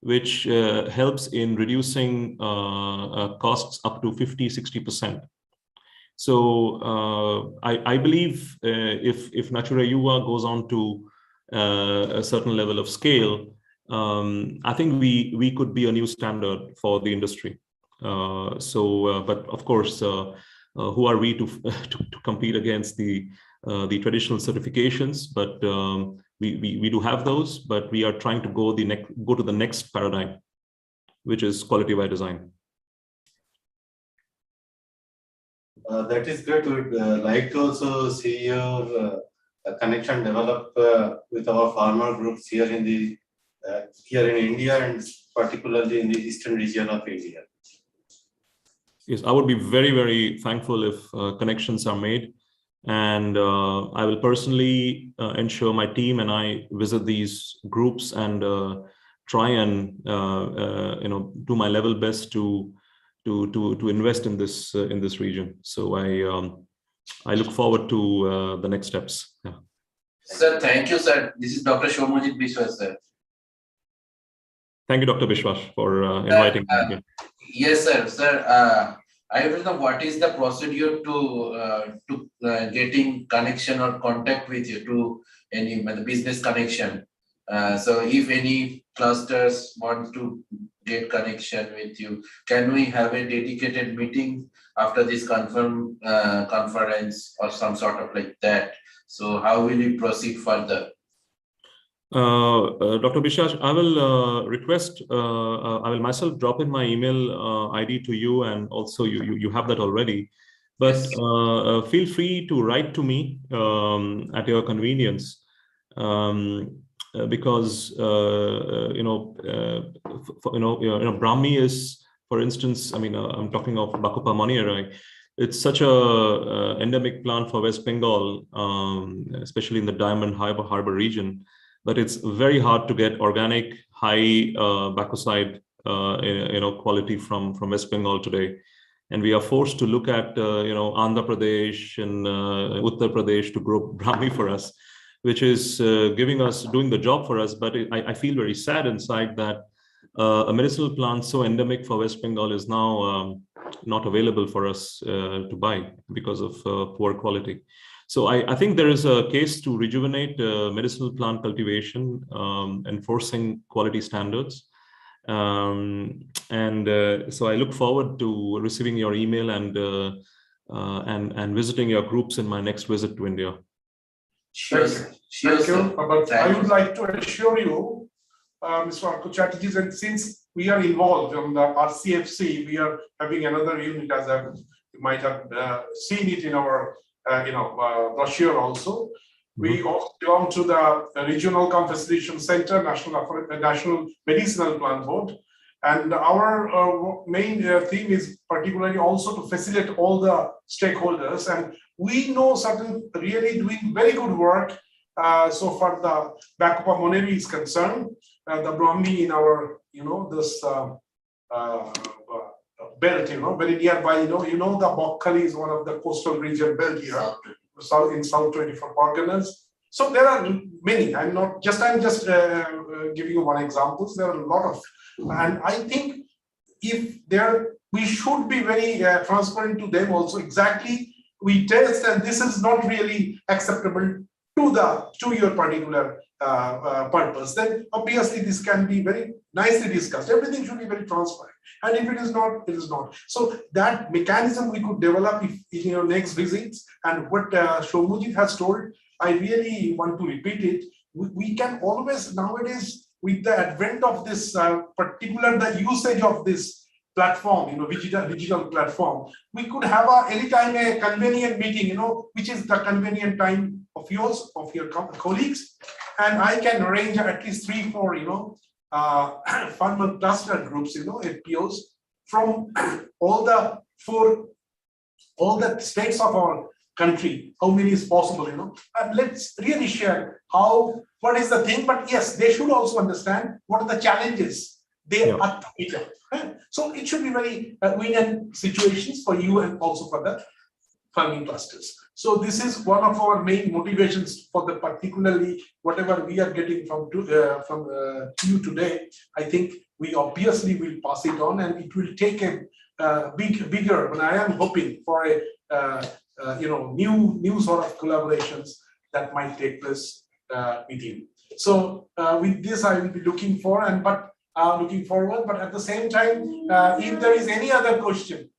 which helps in reducing costs up to 50–60%. So I believe if Natura Yuva goes on to a certain level of scale, I think we could be a new standard for the industry. But of course, who are we to compete against the traditional certifications? But we do have those, but we are trying to go to the next paradigm, which is quality by design. That is great. We would like to also see your connection develop with our farmer groups here in India, and particularly in the eastern region of India. Yes, I would be very, very thankful if connections are made, and I will personally ensure my team and I visit these groups and try and do my level best to invest in this region. So I look forward to the next steps. Yeah. Sir, thank you, sir. This is Dr. Shomajit Biswas, sir. Thank you, Dr. Bishwas, for inviting me here. Yes, sir. Sir, I don't know what is the procedure to getting connection or contact with you to any business connection. So if any clusters want to get connection with you, can we have a dedicated meeting after this conference or some sort of like that? So how will you proceed further? Dr. Bishwas, I will request, I will myself drop in my email ID to you, and also you have that already. But yes, feel free to write to me at your convenience, because Brahmi is, for instance, I'm talking of Bakupa Maniarai. It's such a endemic plant for West Bengal, especially in the Diamond Harbor region. But it's very hard to get organic, high bacoside, quality from West Bengal today, and we are forced to look at Andhra Pradesh and Uttar Pradesh to grow Brahmi for us, which is doing the job for us. But I feel very sad inside that a medicinal plant so endemic for West Bengal is now not available for us to buy because of poor quality. So I think there is a case to rejuvenate medicinal plant cultivation, enforcing quality standards. So I look forward to receiving your email and visiting your groups in my next visit to India. Sure. Thank you. But I would like to assure you, Mr. Chatterjee, and since we are involved in the RCFC, we are having another unit, as you might have seen it in our brochure also. We also belong to the Regional Confacilitation Center, National Medicinal Plant Board. And our main theme is particularly also to facilitate all the stakeholders. And we know certain really doing very good work so far the Bakupa Moneri is concerned. The Brahmi in our, this belt, very nearby, the Bokhali is one of the coastal region belt here, in South 24 Parganas. So there are many. I'm just giving you one example. There are a lot of, and I think we should be very transparent to them also. Exactly, we test, and this is not really acceptable to your particular purpose. Then obviously this can be very nicely discussed. Everything should be very transparent, and if it is not, it is not. So that mechanism we could develop in your next visits, and what Shomujit has told, I really want to repeat it. We can always nowadays, with the advent of this the usage of this platform, digital platform, we could have anytime a convenient meeting, which is the convenient time of yours, of your colleagues, and I can arrange at least 3-4, farmer cluster groups, FPOs from all the states of our country, how many is possible, and let's really share what is the thing. But yes, they should also understand what are the challenges they are to meet up. So it should be very win-win situations for you and also for the farming clusters. So this is one of our main motivations for the particularly whatever we are getting from you today. I think we obviously will pass it on, and it will take a bigger. When I am hoping for a new sort of collaborations that might take place with you. So with this, I will be looking forward. But at the same time, if there is any other question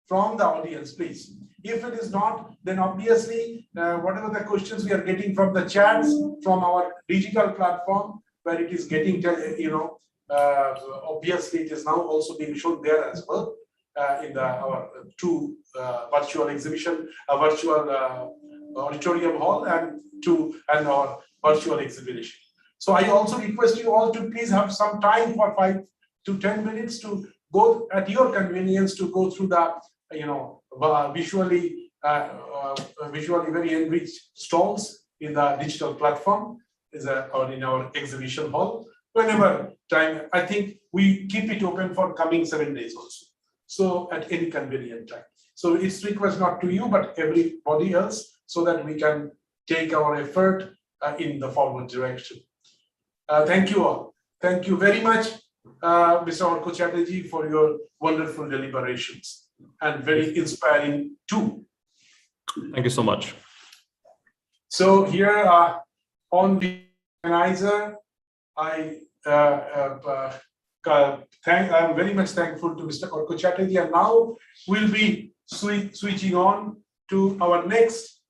from the audience, please. If it is not, then obviously whatever the questions we are getting from the chats, from our digital platform, where it is getting, obviously it is now also being shown there as well in our two virtual exhibition, virtual auditorium hall, and our virtual exhibition. So I also request you all to please have some time for 5 to 10 minutes to go at your convenience to go through the visually very enriched stalls in the digital platform or in our exhibition hall. Whenever time, I think we keep it open for coming 7 days also. So at any convenient time. So it's request not to you, but everybody else, so that we can take our effort in the forward direction. Thank you all. Thank you very much, Mr. Orko Chatterjee, for your wonderful deliberations and very inspiring too. Thank you so much. So here on the organizer, I'm very much thankful to Mr. Orko Chatterjee, and now we'll be switching on to our next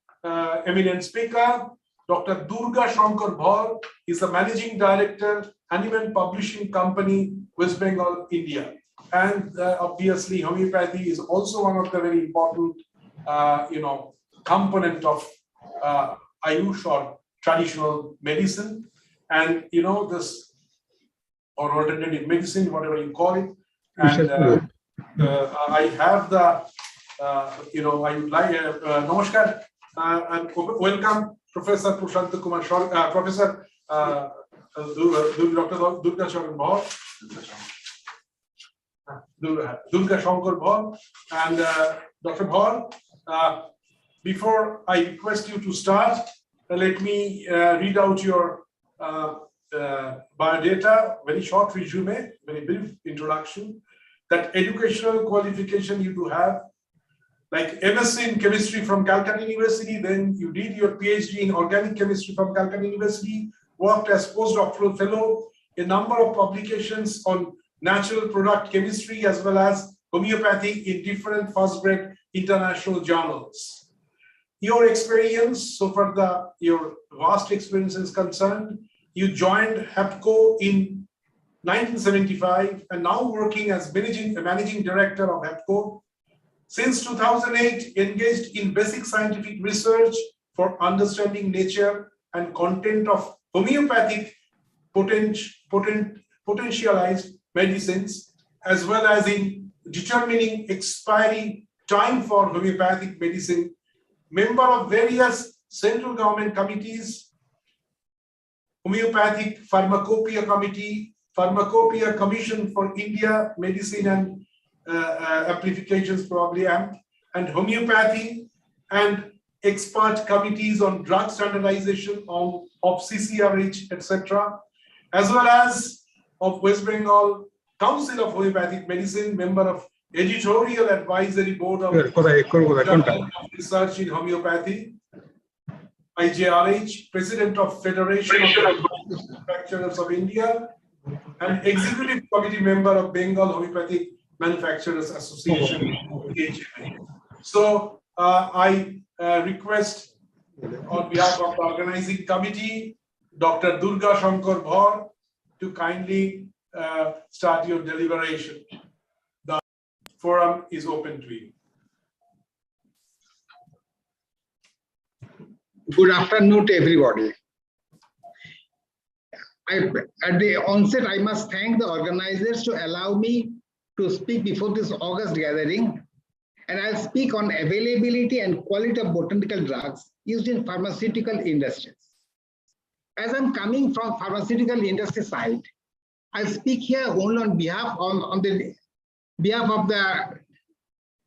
eminent speaker, Dr. Durga Shankar Bhaur is the Managing Director, Animal Publishing Company, West Bengal, India. And obviously, homeopathy is also one of the very important, component of Ayush or traditional medicine. And, this, or alternative medicine, whatever you call it. And I have the, I would like, Namaskar, and welcome Professor Prashant Kumar, Professor Dr. Durga Shankar Bhaur, Durga Shankar Bhaur, and Dr. Bhaur. Before I request you to start, let me read out your biodata, very short resume, very brief introduction. That educational qualification you do have, like MSc in chemistry from Calcutta University, then you did your PhD in organic chemistry from Calcutta University, worked as postdoctoral fellow, a number of publications on natural product chemistry as well as homeopathy in different first-grade international journals. Your experience, so far your vast experience is concerned, you joined HAPCO in 1975 and now working as managing director of HAPCO. Since 2008, engaged in basic scientific research for understanding nature and content of homeopathic potentialized medicines, as well as in determining expiry time for homeopathic medicine, member of various central government committees, Homeopathic Pharmacopoeia Committee, Pharmacopoeia Commission for India, Medicine and amplifications probably, and homeopathy, and expert committees on drug standardization of CCRH, etc., as well as of West Bengal Council of Homeopathic Medicine, member of editorial advisory board of Journal of Research in Homeopathy, IJRH, president of Federation of Manufacturers of India, and executive committee member of Bengal Homeopathic Manufacturers Association. So I request on behalf of the organizing committee, Dr. Durga Shankar Bhar, to kindly start your deliberation. The forum is open to you. Good afternoon to everybody. At the onset, I must thank the organizers to allow me to speak before this August gathering, and I'll speak on availability and quality of botanical drugs used in pharmaceutical industries. As I'm coming from pharmaceutical industry side, I speak here only on behalf of the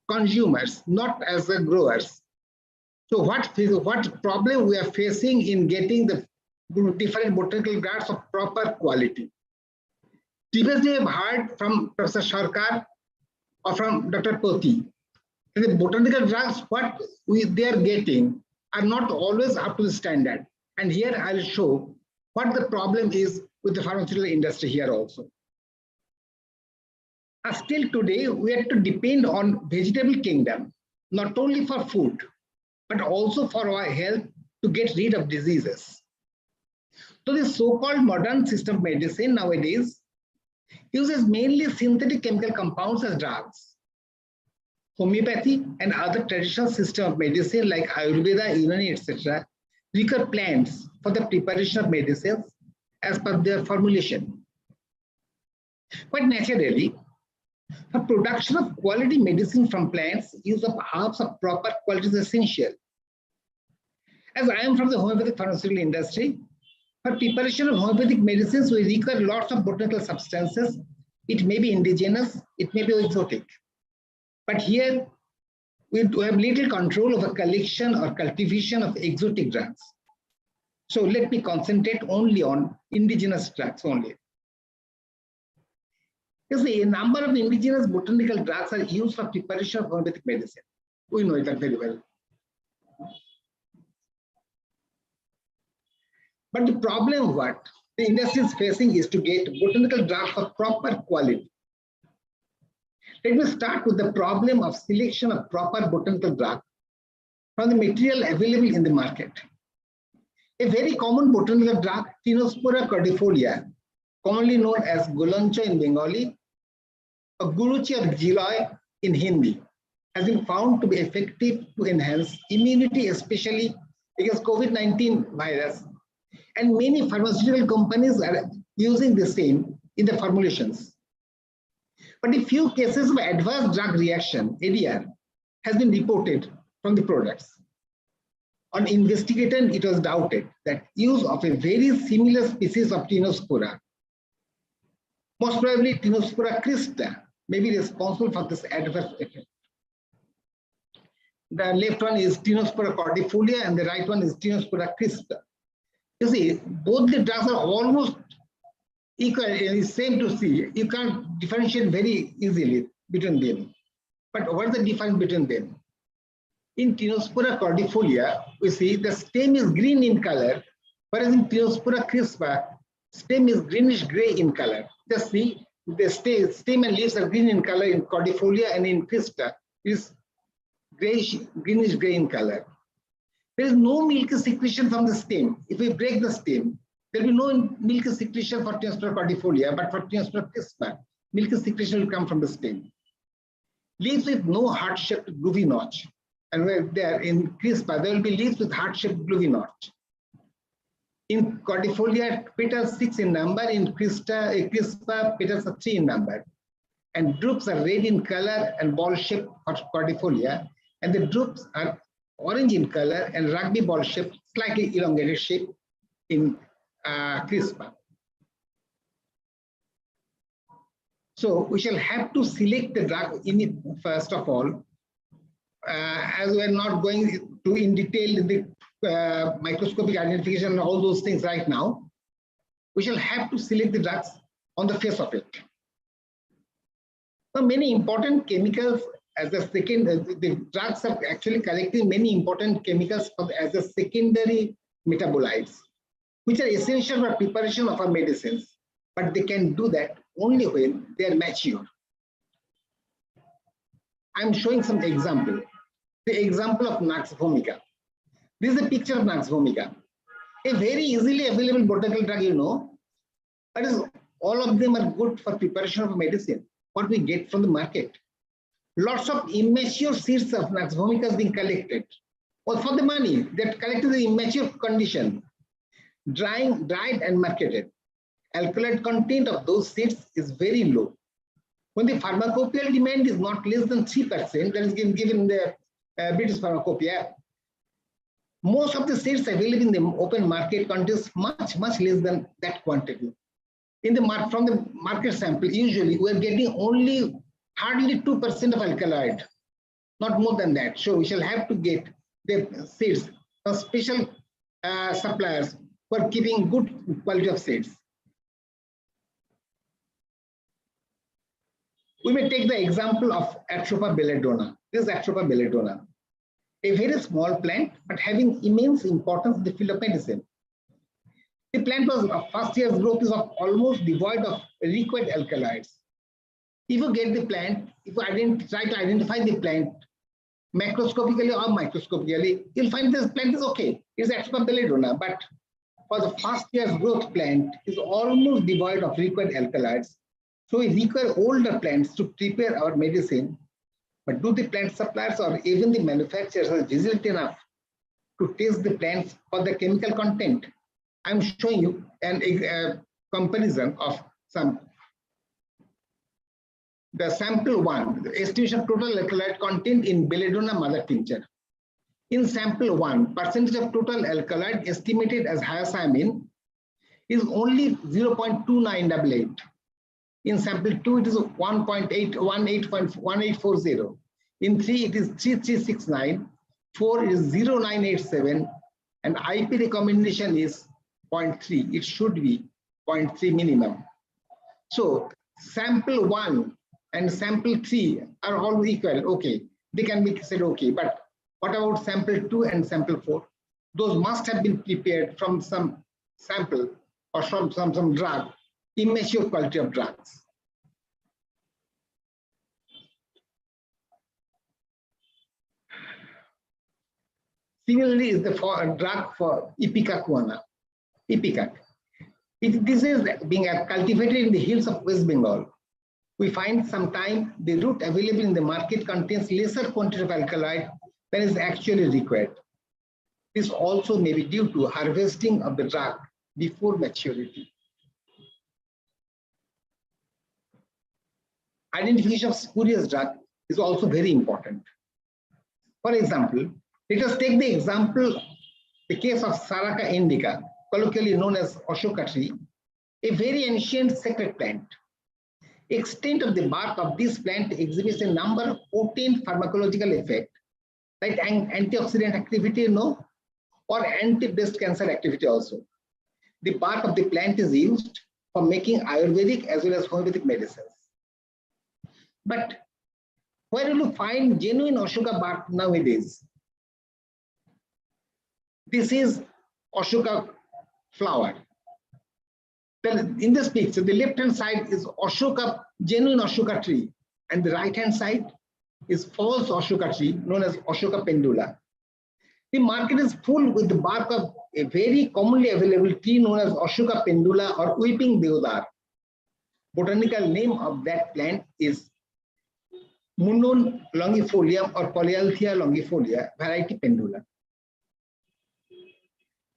consumers, not as the growers. So what problem we are facing in getting the different botanical drugs of proper quality? Previously, I've heard from Professor Sarkar or from Dr. Poti, the botanical drugs, what they are getting are not always up to the standard. And here I'll show what the problem is with the pharmaceutical industry here also. Still today, we have to depend on vegetable kingdom, not only for food, but also for our health to get rid of diseases. So the so-called modern system of medicine nowadays uses mainly synthetic chemical compounds as drugs. Homeopathy and other traditional system of medicine like Ayurveda, Unani, etc. require plants for the preparation of medicines as per their formulation. But naturally, for production of quality medicine from plants, use of herbs of proper quality is essential. As I am from the homeopathic pharmaceutical industry, for preparation of homeopathic medicines, we require lots of botanical substances. It may be indigenous, it may be exotic. But here, we have little control over collection or cultivation of exotic drugs. So let me concentrate only on indigenous drugs only. You see, a number of indigenous botanical drugs are used for preparation of homeopathic medicine. We know that very well. But the problem what the industry is facing is to get botanical drugs of proper quality. Let me start with the problem of selection of proper botanical drug from the material available in the market. A very common botanical drug, Tinospora cordifolia, commonly known as Gulancha in Bengali, or Guruchi or Giloy in Hindi, has been found to be effective to enhance immunity, especially against COVID-19 virus. And many pharmaceutical companies are using the same in the formulations. But a few cases of adverse drug reaction, ADR, has been reported from the products. On investigation, it was doubted that use of a very similar species of Tinospora, most probably Tinospora crista, may be responsible for this adverse effect. The left one is Tinospora cordifolia and the right one is Tinospora crista. You see, both the drugs are almost equal, same to see. You can't differentiate very easily between them. But what is the difference between them? In Tinospora cordifolia, we see the stem is green in color, whereas in Tinospora crispa, stem is greenish gray in color. Just see, the stem and leaves are green in color in cordifolia, and in crista is greenish gray in color. There is no milky secretion from the stem. If we break the stem, there will be no milky secretion for Tinospora cordifolia, but for Tinospora crispa, milky secretion will come from the stem. Leaves with no heart-shaped groovy notch. And where there in crispa, there will be leaves with heart-shaped groovy notch. In cordifolia, petals 6 in number. In crispa, petals are 3 in number. And drupes are red in color and ball-shaped for cordifolia. And the drupes are orange in color and rugby ball-shaped, slightly elongated shape in crispa. So we shall have to select the drug in it first of all. As we are not going to in detail in the microscopic identification and all those things right now, we shall have to select the drugs on the face of it. Now, many important chemicals as the second, the drugs are actually collecting many important chemicals as the secondary metabolites, which are essential for preparation of our medicines, but they can do that only when they are mature. I'm showing some example. The example of Nux vomica. This is a picture of Nux vomica. A very easily available botanical drug, you know, but all of them are good for preparation of medicine. What we get from the market. Lots of immature seeds of Nux vomica is being collected. Or for the money, they're collected in immature condition, dried and marketed. Alkaloid content of those seeds is very low. When the pharmacopoeial demand is not less than 3%, that is given in the British Pharmacopoeia, most of the seeds available in the open market contains much less than that quantity. In the from the market sample, usually we are getting only hardly 2% of alkaloid, not more than that. So we shall have to get the seeds from special suppliers who are keeping good quality of seeds. We may take the example of Atropa belladonna. This is Atropa belladonna, a very small plant, but having immense importance in the field of medicine. The plant was first year's growth is almost devoid of required alkaloids. If you get the plant, if you try to identify the plant macroscopically or microscopically, you'll find this plant is okay. It's Atropa belladonna, but for the first year's growth plant is almost devoid of required alkaloids. So we require older plants to prepare our medicine. But do the plant suppliers or even the manufacturers are vigilant enough to test the plants for the chemical content? I'm showing you a comparison of some. The sample 1, the estimation of total alkaloid content in belladonna mother tincture. In sample 1, percentage of total alkaloid estimated as hyoscyamin is only 0.2988. In sample 2, it is 18.40. In 3, it is 3369. 4 is 0987. And IP recommendation is 0.3. It should be 0.3 minimum. So sample 1 and sample 3 are all equal. Okay, they can be said okay. But what about sample 2 and sample 4? Those must have been prepared from some sample or from some drug, immature quality of drugs. Similarly, is the drug for Ipecacuanha. Ipecac. This is being cultivated in the hills of West Bengal. We find sometimes the root available in the market contains lesser quantity of alkaloid than is actually required. This also may be due to harvesting of the drug before maturity. Identification of spurious drug is also very important. For example, let us take the example, the case of Saraca indica, colloquially known as Ashoka tree, a very ancient sacred plant. Extent of the bark of this plant exhibits a number of potent pharmacological effects, like antioxidant activity, no, or anti-breast cancer activity also. The bark of the plant is used for making Ayurvedic as well as homeopathic medicines. But where will you find genuine Ashoka bark nowadays? This is Ashoka flower. Then in this picture, the left-hand side is Ashoka, genuine Ashoka tree, and the right-hand side is false Ashoka tree known as Ashoka pendula. The market is full with the bark of a very commonly available tree known as Ashoka pendula or weeping deodar. Botanical name of that plant is Munnon longifolium or Polyalthia longifolia, variety pendula.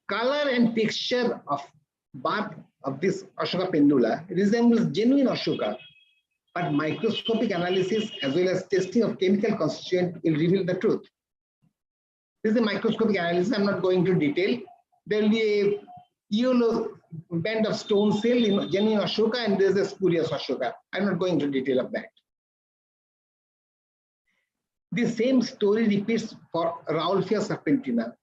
Color and texture of bark of this Ashoka pendula resembles genuine Ashoka, but microscopic analysis as well as testing of chemical constituent will reveal the truth. This is a microscopic analysis. I'm not going into detail. There will be a yellow band of stone cell in genuine Ashoka, and there's a spurious Ashoka. I'm not going into detail of that. The same story repeats for Rauwolfia serpentina.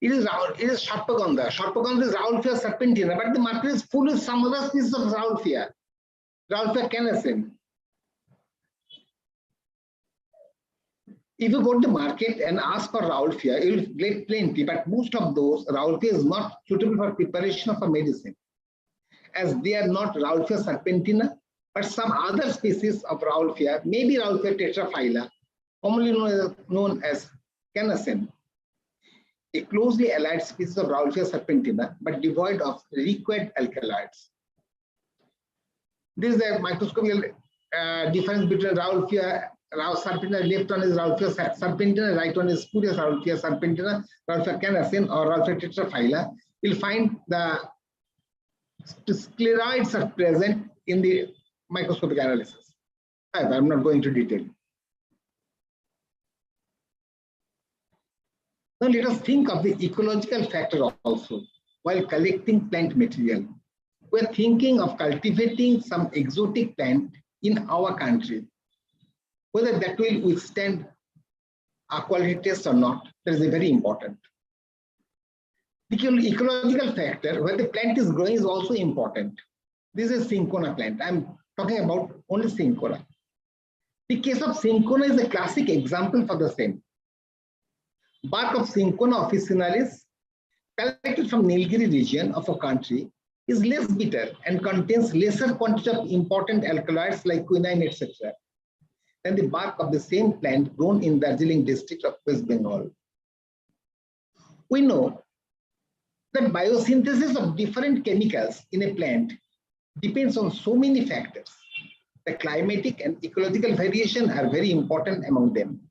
It is Sharpaganda. Sharpaganda is Rauwolfia serpentina, but the market is full of some other species of Rauwolfia canescens. If you go to the market and ask for Rauwolfia, you will get plenty, but most of those Rauwolfia is not suitable for preparation of a medicine, as they are not Rauwolfia serpentina, but some other species of Rauwolfia, maybe Rauwolfia tetraphylla, commonly known as canescens, a closely allied species of Rauwolfia serpentina, but devoid of required alkaloids. This is a microscopical difference between Rauwolfia serpentina. Left one is Rauwolfia serpentina, right one is spurious Rauwolfia serpentina, Rauwolfia canescens or Rauwolfia tetraphylla. You'll find the scleroids are present in the microscopic analysis. I'm not going into detail. Now let us think of the ecological factor also while collecting plant material. We're thinking of cultivating some exotic plant in our country. Whether that will withstand a quality test or not, that is very important. The ecological factor where the plant is growing is also important. This is a cinchona plant. I'm talking about only cinchona. The case of cinchona is a classic example for the same. Bark of Cinchona officinalis, collected from Nilgiri region of a country, is less bitter and contains lesser quantity of important alkaloids like quinine, etc., than the bark of the same plant grown in Darjeeling district of West Bengal. We know that biosynthesis of different chemicals in a plant depends on so many factors. The climatic and ecological variation are very important among them.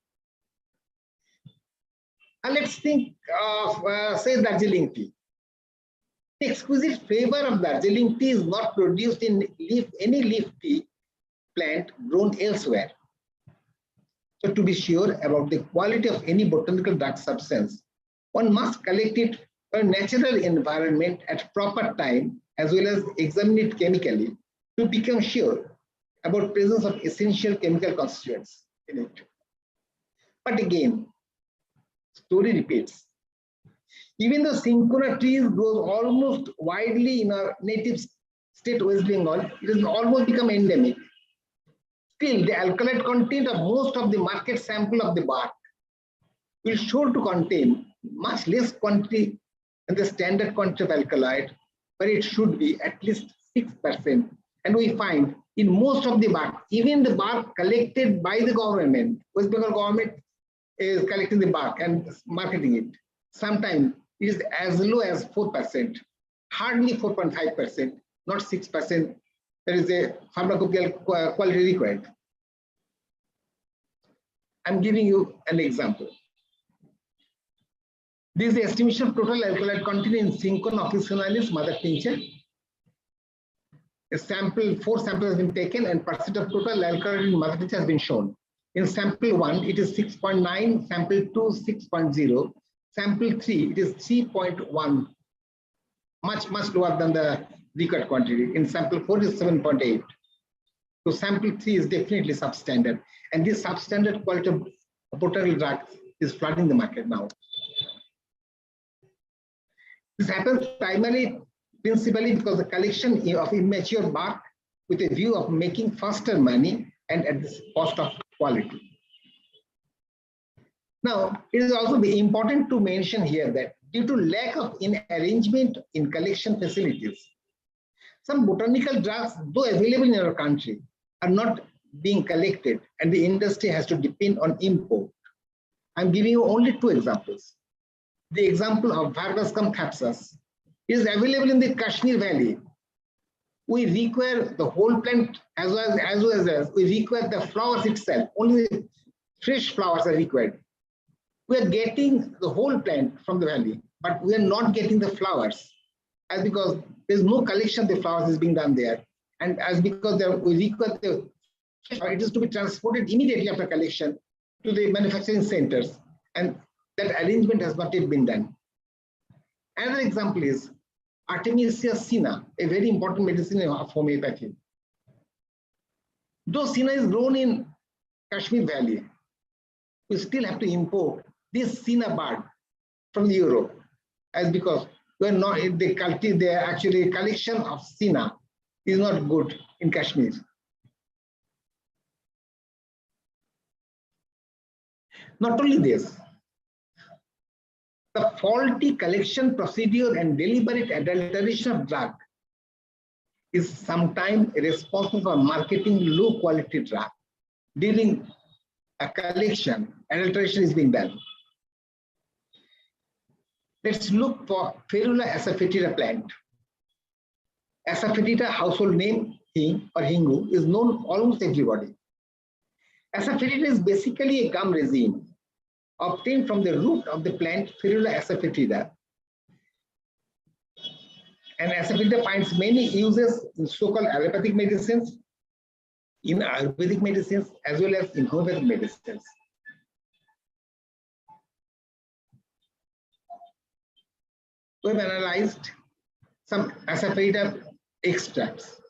Let's think of, say, Darjeeling tea. The exquisite flavor of Darjeeling tea is not produced in any leaf tea plant grown elsewhere. So to be sure about the quality of any botanical drug substance, one must collect it from a natural environment at proper time, as well as examine it chemically to become sure about presence of essential chemical constituents in it. But again, story repeats. Even though cinchona trees grow almost widely in our native state West Bengal, it has almost become endemic. Still, the alkaloid content of most of the market sample of the bark will show to contain much less quantity than the standard quantity of alkaloid, where it should be at least 6%. And we find in most of the bark, even the bark collected by the government, West Bengal government is collecting the bark and marketing it. Sometimes it is as low as 4%, hardly 4.5%, not 6%. There is a pharmacopoeial quality required. I'm giving you an example. This is the estimation of total alkaloid content in Cinchona officinalis, mother tincture. A sample, 4 samples has been taken and percent of total alkaloid in mother tincture has been shown. In sample 1, it is 6.9, sample 2, 6.0, sample 3, it is 3.1, much lower than the required quantity. In sample 4, it is 7.8. So sample 3 is definitely substandard. And this substandard quality of botanical drug is flooding the market now. This happens principally because the collection of immature bark with a view of making faster money and at the cost of quality. Now, it is also important to mention here that due to lack of arrangement in collection facilities, some botanical drugs, though available in our country, are not being collected, and the industry has to depend on import. I'm giving you only 2 examples. The example of Vargascum thapsus is available in the Kashmir Valley. We require the whole plant as well as we require the flowers itself. Only the fresh flowers are required. We are getting the whole plant from the valley, but we are not getting the flowers, as because there's no collection of the flowers is being done there, and as because we require the it is to be transported immediately after collection to the manufacturing centers, and that arrangement has not yet been done. Another example is Artemisia sina, a very important medicine of homeopathy. Though sina is grown in Kashmir Valley, we still have to import this sina bud from Europe, as because we're not the actually collection of sina is not good in Kashmir. Not only this, the faulty collection procedure and deliberate adulteration of drug is sometimes responsible for marketing low quality drug. During a collection, adulteration is being done. Let's look for Ferula asafoetida plant. Asafoetida, household name Hing or Hingu, is known almost everybody. Asafoetida is basically a gum resin obtained from the root of the plant Ferula asafoetida. And asafoetida finds many uses in so-called allopathic medicines, in Ayurvedic medicines, as well as in homeopathic medicines. We have analyzed some asafoetida extracts.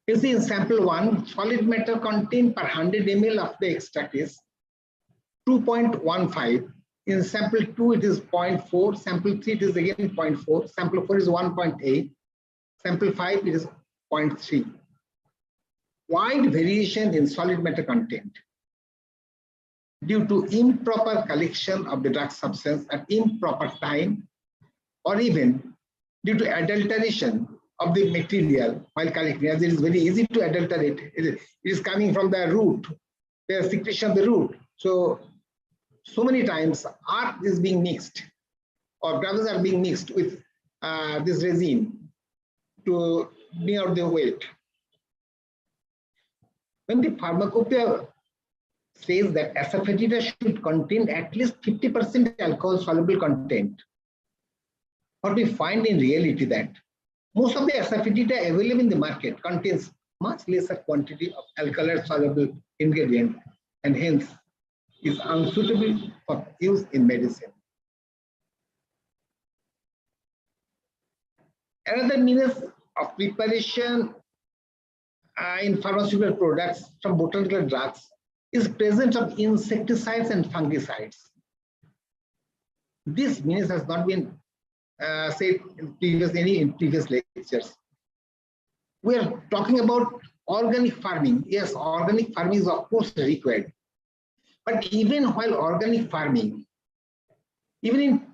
You see in sample 1, solid matter content per 100 ml of the extract is 2.15. In sample 2, it is 0.4. Sample 3, it is again 0.4. Sample 4 is 1.8. Sample 5, it is 0.3. Wide variation in solid matter content due to improper collection of the drug substance at improper time, or even due to adulteration of the material while collecting, as it is very easy to adulterate. It is coming from the root, the secretion of the root. So many times art is being mixed, or drugs are being mixed with this resin to bring out the weight. When the pharmacopoeia says that asafoetida should contain at least 50% alcohol soluble content, what we find in reality that most of the asafoetida available in the market contains much lesser quantity of alcohol soluble ingredient, and hence is unsuitable for use in medicine. Another means of preparation in pharmaceutical products from botanical drugs is presence of insecticides and fungicides. This means has not been said in previous lectures. We are talking about organic farming. Yes, organic farming is of course required. But even while organic farming, even in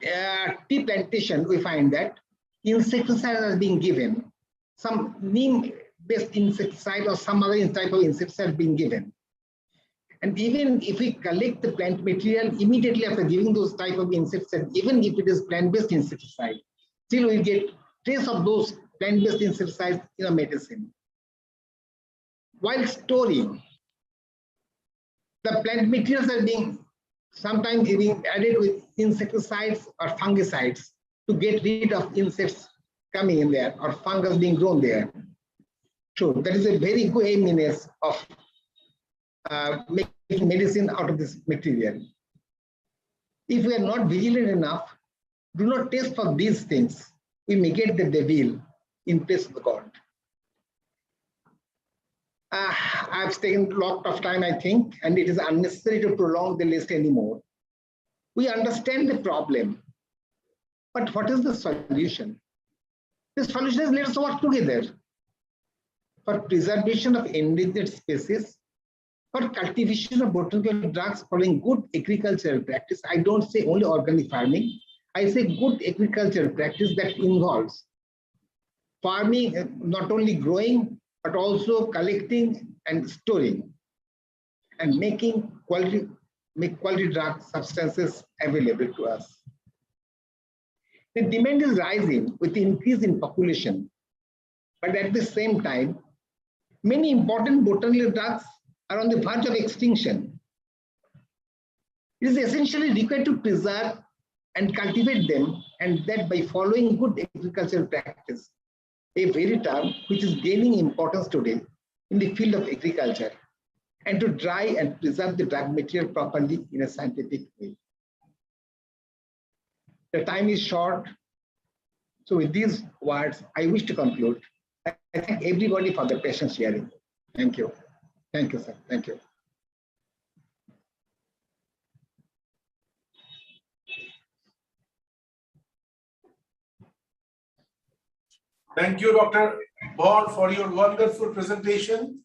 tea plantation, we find that insecticides are being given. Some neem-based insecticide or some other type of insecticide being given. And even if we collect the plant material immediately after giving those type of insecticides, even if it is plant-based insecticide, still we get trace of those plant-based insecticides in a medicine. While storing, the plant materials are being sometimes being added with insecticides or fungicides to get rid of insects coming in there or fungus being grown there. So that is a very good means of making medicine out of this material. If we are not vigilant enough, do not test for these things, we may get the devil in place of the God. I've taken a lot of time, I think, and it is unnecessary to prolong the list anymore. We understand the problem, but what is the solution? The solution is let us work together for preservation of endangered species, for cultivation of botanical drugs following good agricultural practice. I don't say only organic farming. I say good agricultural practice that involves farming, not only growing, but also collecting and storing and making quality drug substances available to us. The demand is rising with the increase in population, but at the same time, many important botanical drugs are on the verge of extinction. It is essentially required to preserve and cultivate them, and that by following good agricultural practice, a very term which is gaining importance today in the field of agriculture, and to dry and preserve the drug material properly in a scientific way. The time is short. So with these words, I wish to conclude. I thank everybody for the patience hearing. Thank you. Thank you, sir. Thank you. Thank you, Dr. Bhaur, for your wonderful presentation.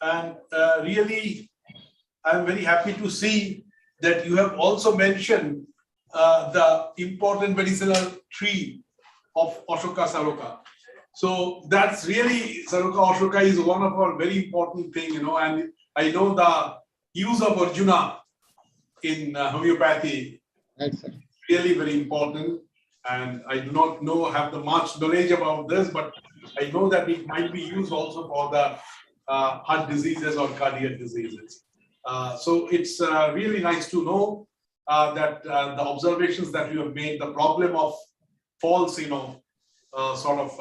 And really, I'm very happy to see that you have also mentioned the important medicinal tree of Ashoka Saroka. So that's really, Saroka Ashoka is one of our very important thing, and I know the use of Arjuna in homeopathy is really very important. And I do not have the much knowledge about this, but I know that it might be used also for the heart diseases or cardiac diseases. So it's really nice to know that the observations that you have made, the problem of false, sort of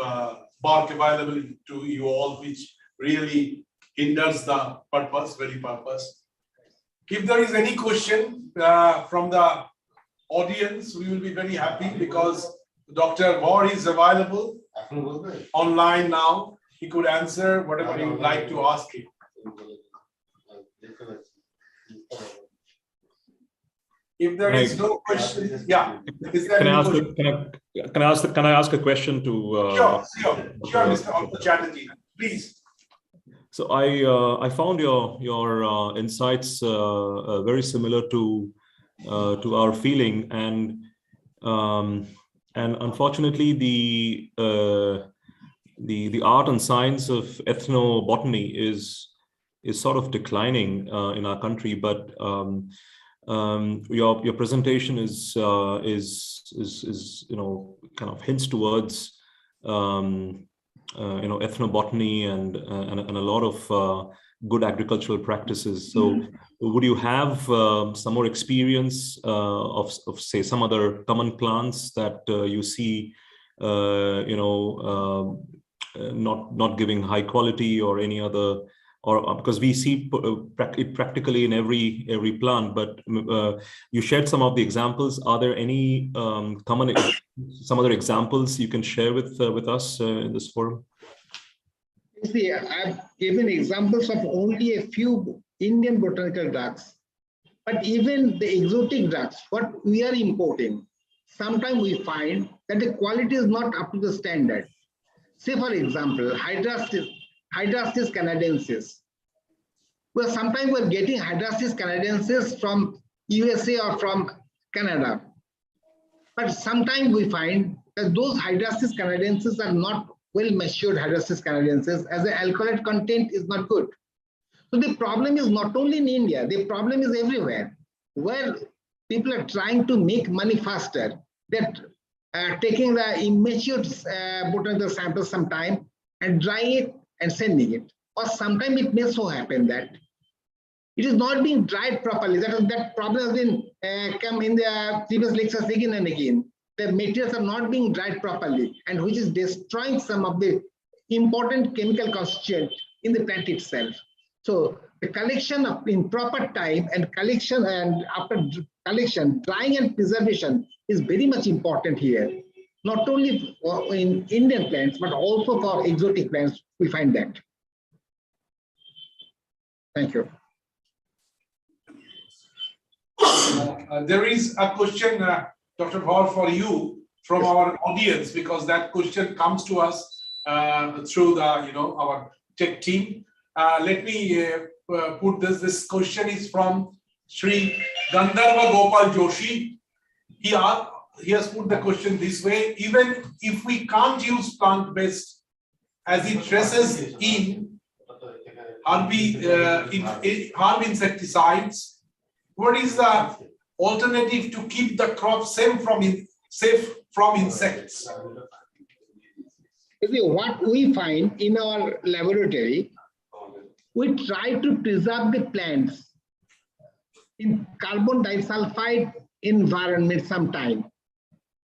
bark available to you all, which really hinders the very purpose. If there is any question from the audience, we will be very happy because Dr. Bhaur is available online now. He could answer whatever you would like to ask him. If there is no question, yeah. Is there any question? Can I ask a question to? Sure, Mr. Chatterjee, please. So I found your insights very similar to our feeling, and unfortunately the art and science of ethnobotany is sort of declining in our country. But your presentation is kind of hints towards ethnobotany and a lot of good agricultural practices. So would you have some more experience of say some other common plants that you see not giving high quality or any other, or because we see it practically in every plant, but you shared some of the examples. Are there any some other examples you can share with us in this forum? You see, I've given examples of only a few Indian botanical drugs, but even the exotic drugs, what we are importing, sometimes we find that the quality is not up to the standard. Say, for example, Hydrastis canadensis. Well, sometimes we're getting Hydrastis canadensis from USA or from Canada, but sometimes we find that those Hydrastis canadensis are not well measured Hydrastis canadensis, as the alkaloid content is not good. So the problem is not only in India, the problem is everywhere, where people are trying to make money faster. That taking the immature botanical samples sometime and drying it and sending it. Or sometimes it may so happen that it is not being dried properly. That problem has been come in the previous lectures again and again. The materials are not being dried properly, and which is destroying some of the important chemical constituents in the plant itself. So the collection of in proper time and collection, and after collection, drying and preservation is very much important here. Not only in Indian plants, but also for exotic plants, we find that. Thank you. There is a question, Dr. Bhaur, for you from our audience, because that question comes to us through the our tech team. Let me put this. This question is from Sri Gandharva Gopal Joshi. He has put the question this way: even if we can't use plant-based as it stresses in harm insecticides, what is the alternative to keep the crop safe from insects? What we find in our laboratory, we try to preserve the plants in carbon disulfide environment sometime.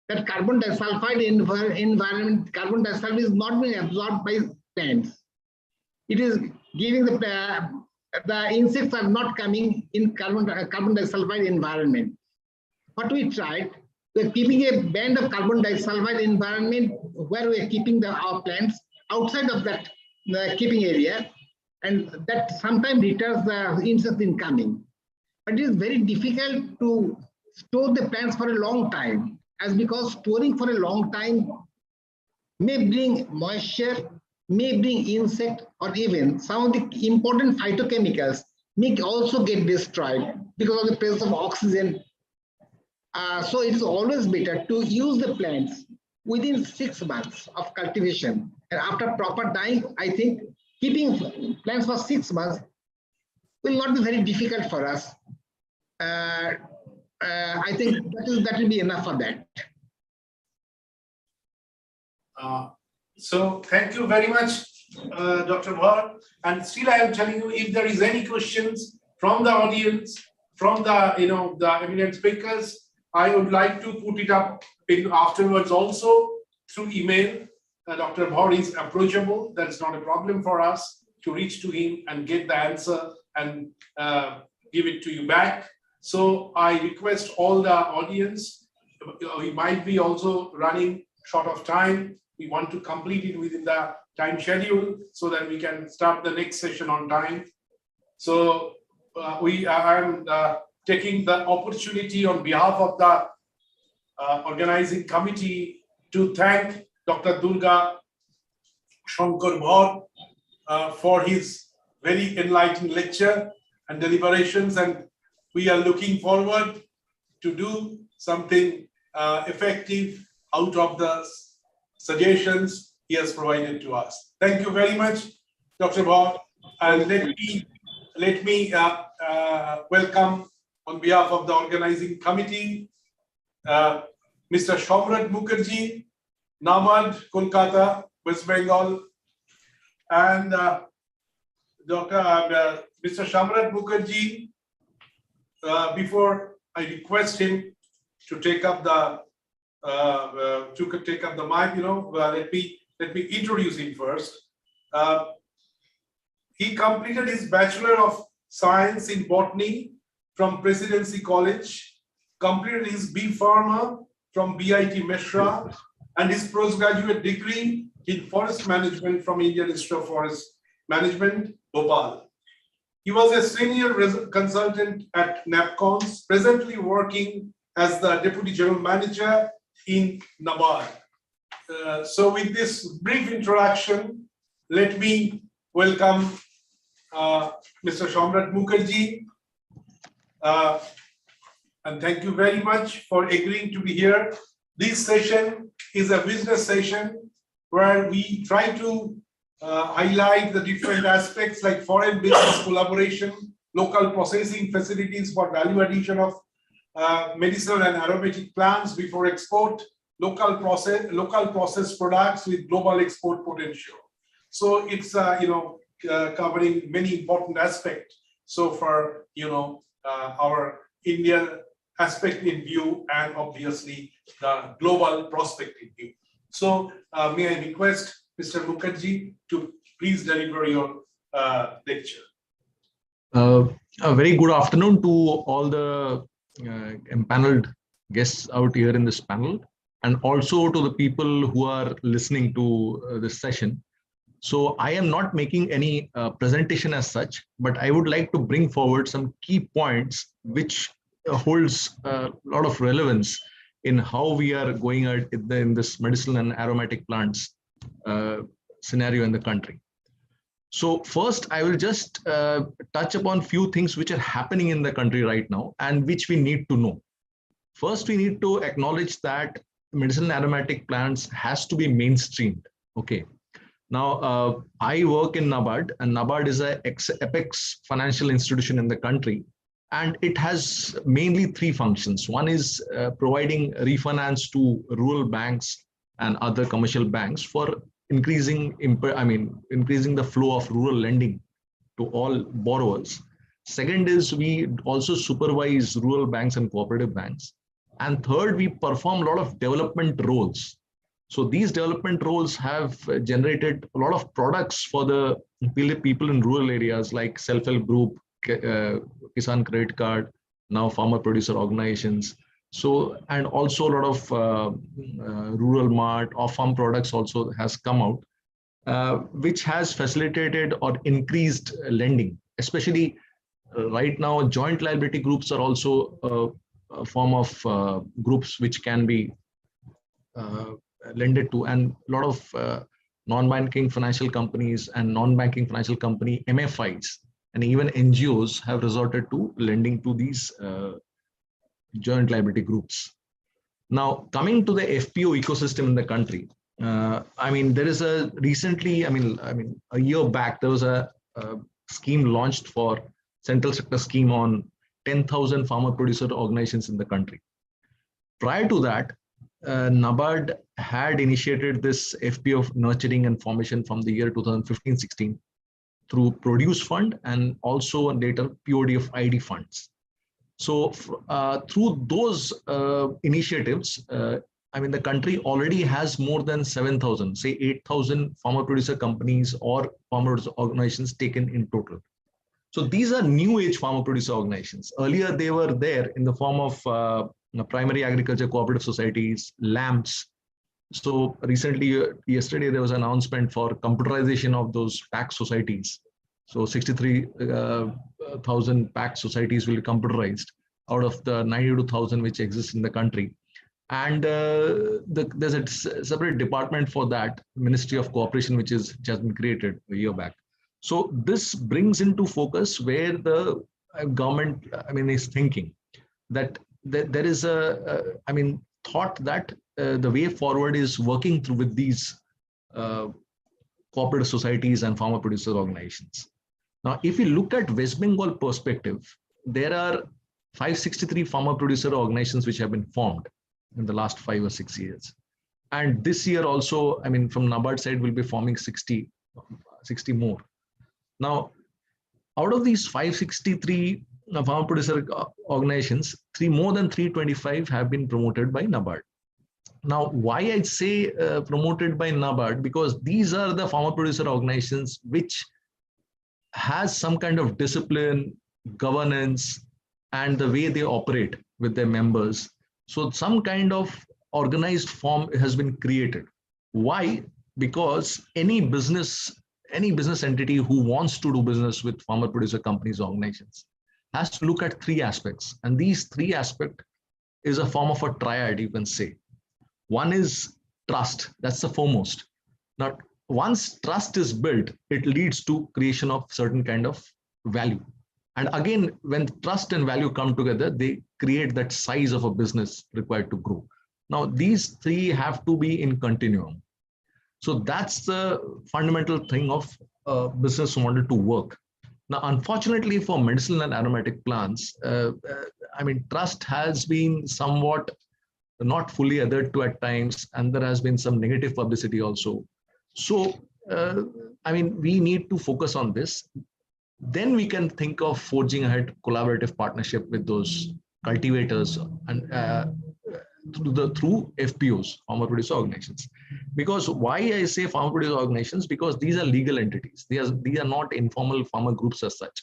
That carbon disulfide environment, carbon disulfide is not being absorbed by plants. It is giving the insects are not coming in carbon disulfide environment. What we tried, we're keeping a band of carbon disulfide environment where we're keeping our plants outside of that keeping area, and that sometimes deters the insects in coming. But it is very difficult to store the plants for a long time, as because storing for a long time may bring moisture, may bring insect, or even some of the important phytochemicals may also get destroyed because of the presence of oxygen. So it is always better to use the plants within 6 months of cultivation. And after proper dying, I think keeping plants for 6 months will not be very difficult for us. I think that will be enough for that. So thank you very much, Dr. Bhatt. And still I am telling you, if there is any questions from the audience, from the the eminent speakers, I would like to put it up in afterwards also through email. Dr. Bhatt is approachable. That's not a problem for us to reach to him and get the answer and give it to you back. So I request all the audience, we might be also running short of time. We want to complete it within the time schedule so that we can start the next session on time. So I am taking the opportunity on behalf of the organizing committee to thank Dr. Durga Shankar Bhatt for his very enlightening lecture and deliberations, and we are looking forward to do something effective out of the suggestions he has provided to us. Thank you very much, Dr. Bhatt, and let me welcome on behalf of the organizing committee, Mr. Shamrat Mukherjee, NABARD, Kolkata, West Bengal, and Mr. Shamrat Mukherjee. Before I request him to take up the mic, let me introduce him first. He completed his Bachelor of Science in Botany from Presidency College, completed his B Pharma from BIT Meshra, and his postgraduate degree in Forest Management from Indian Institute of Forest Management, Bhopal. He was a senior consultant at NAPCONS, presently working as the Deputy General Manager in NABARD. So with this brief introduction, let me welcome Mr. Shamrat Mukherjee. And thank you very much for agreeing to be here. This session is a business session where we try to highlight the different aspects like foreign business collaboration, local processing facilities for value addition of medicinal and aromatic plants before export, local processed products with global export potential. So it's covering many important aspects. So for our Indian aspect in view and obviously the global prospect in view. So may I request Mr. Mukherjee to please deliver your lecture. A very good afternoon to all the empaneled guests out here in this panel, and also to the people who are listening to this session. So I am not making any presentation as such, but I would like to bring forward some key points which holds a lot of relevance in how we are going out in this medicinal and aromatic plants scenario in the country. So first, I will just touch upon few things which are happening in the country right now and which we need to know. First, we need to acknowledge that medicinal and aromatic plants has to be mainstreamed. Okay. Now, I work in NABARD, and NABARD is an apex financial institution in the country, and it has mainly three functions. One is providing refinance to rural banks and other commercial banks for increasing the flow of rural lending to all borrowers. Second is we also supervise rural banks and cooperative banks. And third, we perform a lot of development roles. So these development roles have generated a lot of products for the people in rural areas like self-help group, Kisan Credit Card, now farmer producer organizations, So, and also a lot of rural mart or farm products also has come out, which has facilitated or increased lending, especially right now. Joint liability groups are also a form of groups which can be lended to, and a lot of non-banking financial companies and non-banking financial company MFIs and even NGOs have resorted to lending to these joint liability groups. Now, coming to the FPO ecosystem in the country, I mean, there is a recently, I mean, a year back, there was a scheme launched for central sector scheme on 10,000 farmer producer organizations in the country. Prior to that, NABARD had initiated this FPO nurturing and formation from the year 2015-16 through Produce Fund and also later PODF ID funds. So through those initiatives, I mean, the country already has more than 7,000, say 8,000 farmer producer companies or farmer organizations taken in total. So these are new age farmer producer organizations. Earlier, they were there in the form of primary agriculture cooperative societies, LAMPs. So recently, yesterday, there was an announcement for computerization of those PAC societies. So 63,000 PAC societies will be computerized out of the 92,000 which exist in the country. And there's a separate department for that, Ministry of Cooperation, which has been created a year back. So this brings into focus where the government, I mean, is thinking that there is I mean, thought that the way forward is working through with these cooperative societies and farmer producer organizations. Now, if you look at West Bengal perspective, there are 563 farmer producer organizations which have been formed in the last 5 or 6 years. And this year also, I mean, from NABARD side, we'll be forming 60 more. Now, out of these 563 farmer producer organizations, more than 325 have been promoted by NABARD. Now, why I say promoted by NABARD? Because these are the farmer producer organizations which has some kind of discipline, governance, and the way they operate with their members. So some kind of organized form has been created. Why? Because any business entity who wants to do business with farmer producer companies or organizations has to look at 3 aspects. And these 3 aspects is a form of a triad, you can say. One is trust. That's the foremost. Now, once trust is built, it leads to creation of certain kind of value. And again, when trust and value come together, they create that size of a business required to grow. Now, these 3 have to be in continuum. So that's the fundamental thing of business model to work. Now, unfortunately for medicinal and aromatic plants, I mean, trust has been somewhat not fully adhered to at times, and there has been some negative publicity also. So, I mean, we need to focus on this. Then we can think of forging ahead collaborative partnership with those cultivators and through FPOs, farmer producer organizations. Because why I say farmer producer organizations? Because these are legal entities. These are not informal farmer groups as such.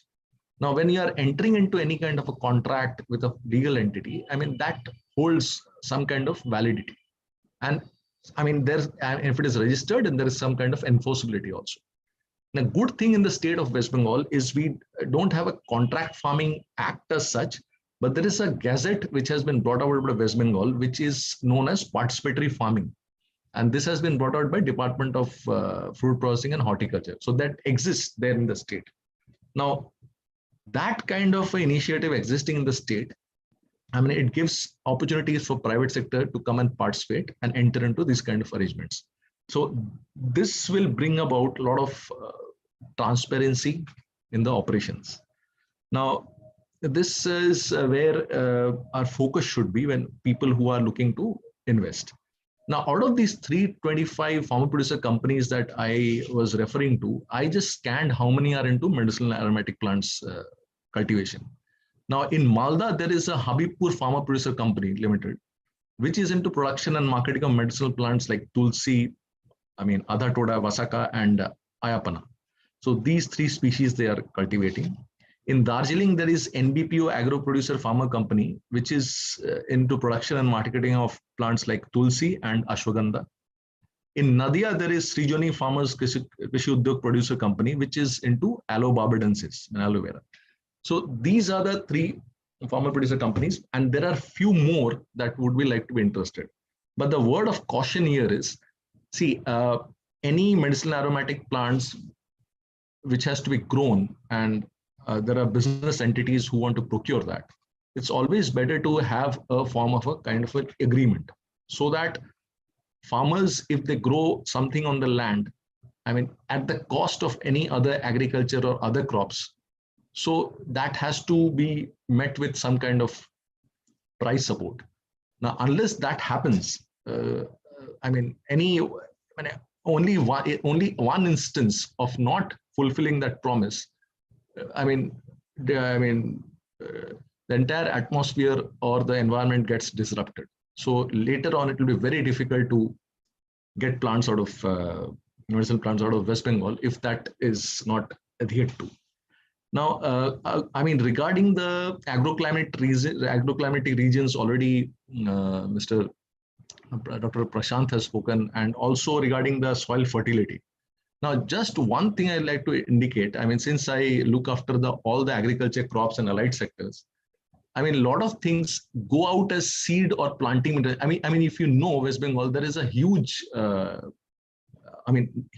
Now, when you are entering into any kind of a contract with a legal entity, I mean, that holds some kind of validity. And I mean, if it is registered, and there is some kind of enforceability also. The good thing in the state of West Bengal is we don't have a contract farming act as such, but there is a gazette which has been brought out by West Bengal, which is known as participatory farming. And this has been brought out by Department of Fruit Processing and Horticulture. So that exists there in the state. Now, that kind of initiative existing in the state, I mean, it gives opportunities for private sector to come and participate and enter into these kind of arrangements. So this will bring about a lot of transparency in the operations. Now, this is where our focus should be when people who are looking to invest. Now, out of these 325 farmer producer companies that I was referring to, I just scanned how many are into medicinal aromatic plants cultivation. Now, in Malda, there is a Habibpur Farmer Producer Company Limited, which is into production and marketing of medicinal plants like Tulsi, I mean, Adha Toda, Vasaka, and Ayapana. So these 3 species they are cultivating. In Darjeeling, there is NBPO Agro Producer Farmer Company, which is into production and marketing of plants like Tulsi and Ashwagandha. In Nadia, there is Srijoni Farmers Krishi Udyog Producer Company, which is into aloe barbadensis and aloe vera. So these are the 3 farmer producer companies, and there are few more that would be like to be interested. But the word of caution here is, see, any medicinal aromatic plants which has to be grown, and there are business entities who want to procure that, it's always better to have a form of a kind of an agreement, so that farmers, if they grow something on the land, I mean, at the cost of any other agriculture or other crops, so that has to be met with some kind of price support. Now, unless that happens, I mean, only one instance of not fulfilling that promise, the entire atmosphere or the environment gets disrupted. So later on, it will be very difficult to get plants out of medicinal plants out of West Bengal if that is not adhered to. Now, regarding the agroclimatic regions, already Dr. Prashant has spoken, and also regarding the soil fertility. Now, just one thing I'd like to indicate, since I look after all the agriculture crops and allied sectors, a lot of things go out as seed or planting. If you know West Bengal, there is a huge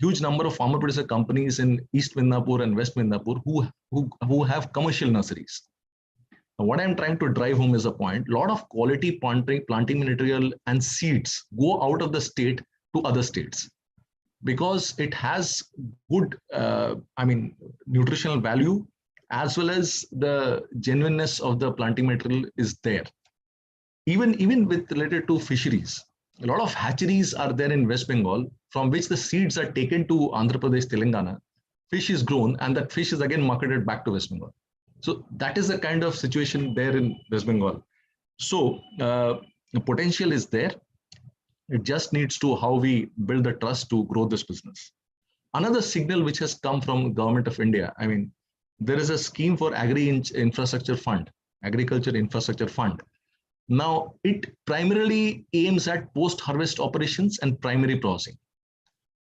huge number of farmer producer companies in East Midnapur and West Midnapur who have commercial nurseries. Now, what I'm trying to drive home is a point: a lot of quality planting material and seeds go out of the state to other states because it has good, nutritional value, as well as the genuineness of the planting material is there. Even with related to fisheries, a lot of hatcheries are there in West Bengal from which the seeds are taken to Andhra Pradesh, Telangana. Fish is grown, and that fish is again marketed back to West Bengal. So that is the kind of situation there in West Bengal. So the potential is there. It just needs to how we build the trust to grow this business. Another signal which has come from Government of India, there is a scheme for Infrastructure Fund, Agriculture Infrastructure Fund. Now, it primarily aims at post-harvest operations and primary processing.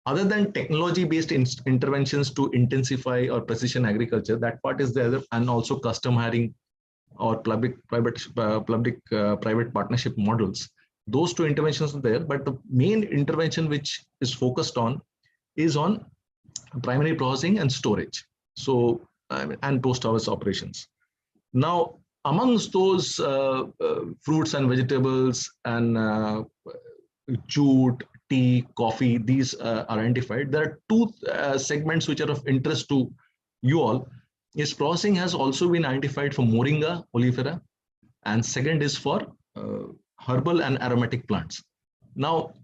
Other than technology-based interventions to intensify or precision agriculture, that part is there, and also custom hiring or public-private partnership models. Those 2 interventions are there, but the main intervention which is focused on is on primary processing and storage. So, and post-harvest operations. Now, amongst those fruits and vegetables and jute, tea, coffee, these are identified. There are 2 segments which are of interest to you all. Is processing has also been identified for Moringa oleifera, and second is for herbal and aromatic plants. Now,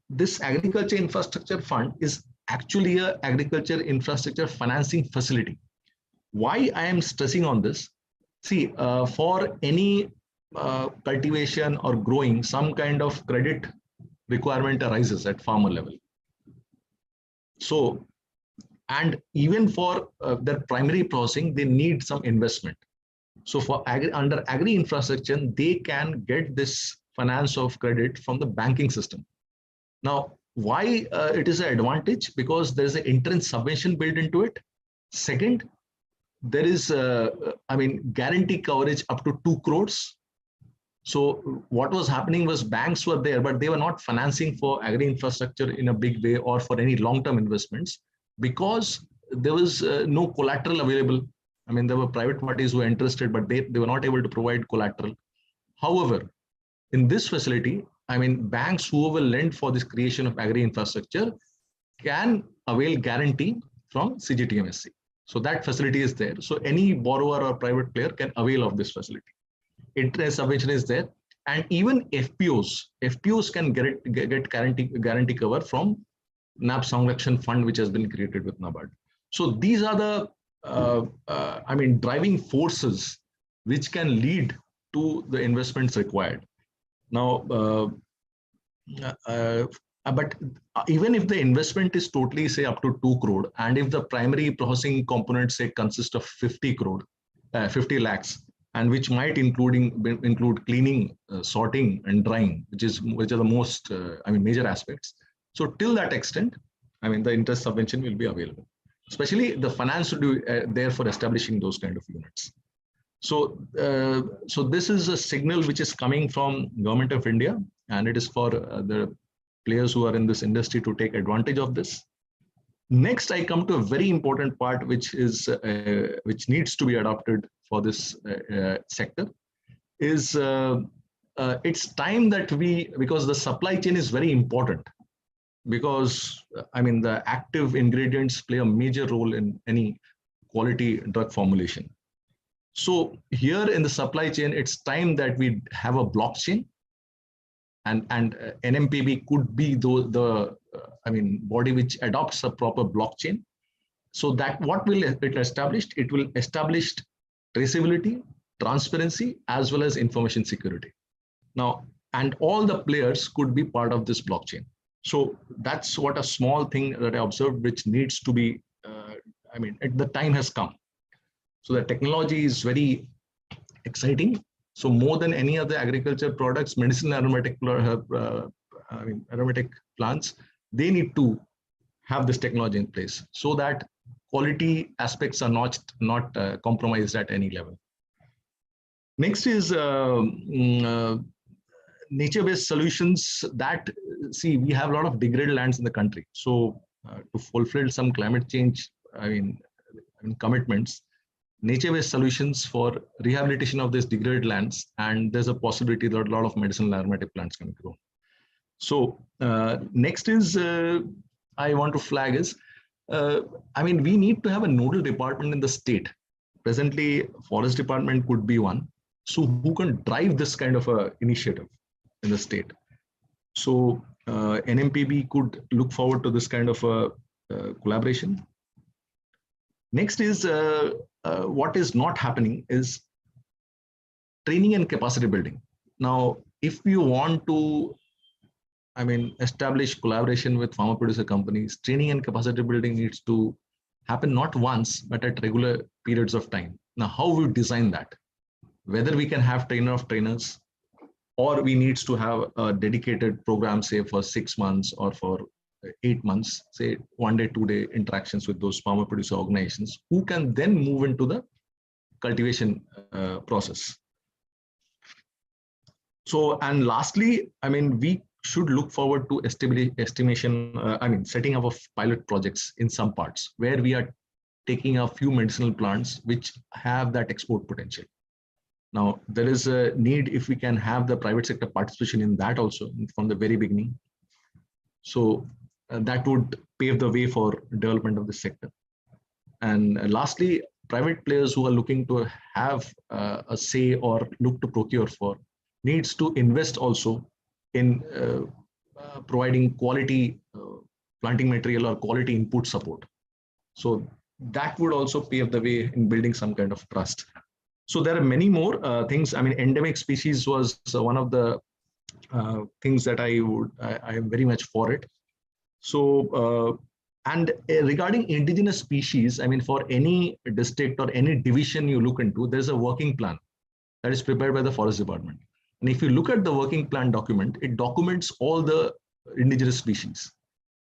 this Agriculture Infrastructure Fund is actually an agriculture infrastructure financing facility. Why I am stressing on this? See, for any cultivation or growing, some kind of credit requirement arises at farmer level. So, and even for their primary processing, they need some investment. So for under agri infrastructure, they can get this finance of credit from the banking system. Now, why it is an advantage? Because there is an entrance subvention built into it. Second, there is guarantee coverage up to 2 crores. So what was happening was banks were there, but they were not financing for agri infrastructure in a big way or for any long-term investments because there was no collateral available. There were private parties who were interested, but they were not able to provide collateral. However, in this facility, banks who will lend for this creation of agri infrastructure can avail guarantee from CGTMSC. So that facility is there. So any borrower or private player can avail of this facility. Interest subvention is there, and even FPOs can get guarantee cover from NAB Sanrakshan Fund, which has been created with NABARD. So these are the driving forces which can lead to the investments required. Now, but even if the investment is totally say up to 2 crore, and if the primary processing component say consists of 50 crore, 50 lakhs, and which might include cleaning, sorting, and drying, which are the most major aspects. So till that extent, the interest subvention will be available. Especially the finance should be there for establishing those kind of units. So, so this is a signal which is coming from Government of India, and it is for the players who are in this industry to take advantage of this. Next, I come to a very important part, which needs to be adopted for this sector. Is it's time that because the supply chain is very important, because the active ingredients play a major role in any quality drug formulation. So here in the supply chain, it's time that we have a blockchain, and NMPB could be the body which adopts a proper blockchain. So that what will it establish? It will establish traceability, transparency, as well as information security. Now, and all the players could be part of this blockchain. So that's what a small thing that I observed, which needs to be, the time has come. So the technology is very exciting. So more than any other agriculture products, medicinal aromatic plants, they need to have this technology in place so that quality aspects are not compromised at any level. Next is nature-based solutions that, we have a lot of degraded lands in the country. So to fulfill some climate change, commitments, nature-based solutions for rehabilitation of these degraded lands, and there's a possibility that a lot of medicinal aromatic plants can grow. So next is, I want to flag is, we need to have a nodal department in the state. Presently, Forest Department could be one. So who can drive this kind of a initiative in the state? So NMPB could look forward to this kind of a collaboration. Next is what is not happening is training and capacity building. Now, if you want to, establish collaboration with farmer producer companies, training and capacity building needs to happen not once, but at regular periods of time. Now, how we design that? Whether we can have trainer of trainers, or we need to have a dedicated program, say for 6 months or for 8 months, say 1 day, 2 day interactions with those farmer producer organizations, who can then move into the cultivation process. So, and lastly, we should look forward to setting up of pilot projects in some parts where we are taking a few medicinal plants which have that export potential. Now, there is a need if we can have the private sector participation in that also from the very beginning. So that would pave the way for development of the sector. And lastly, private players who are looking to have a say or look to procure for needs to invest also in providing quality planting material or quality input support. So that would also pave the way in building some kind of trust. So there are many more things. Endemic species was one of the things that I am very much for it. So, regarding indigenous species, for any district or any division you look into, there's a working plan that is prepared by the Forest Department. And if you look at the working plan document, it documents all the indigenous species.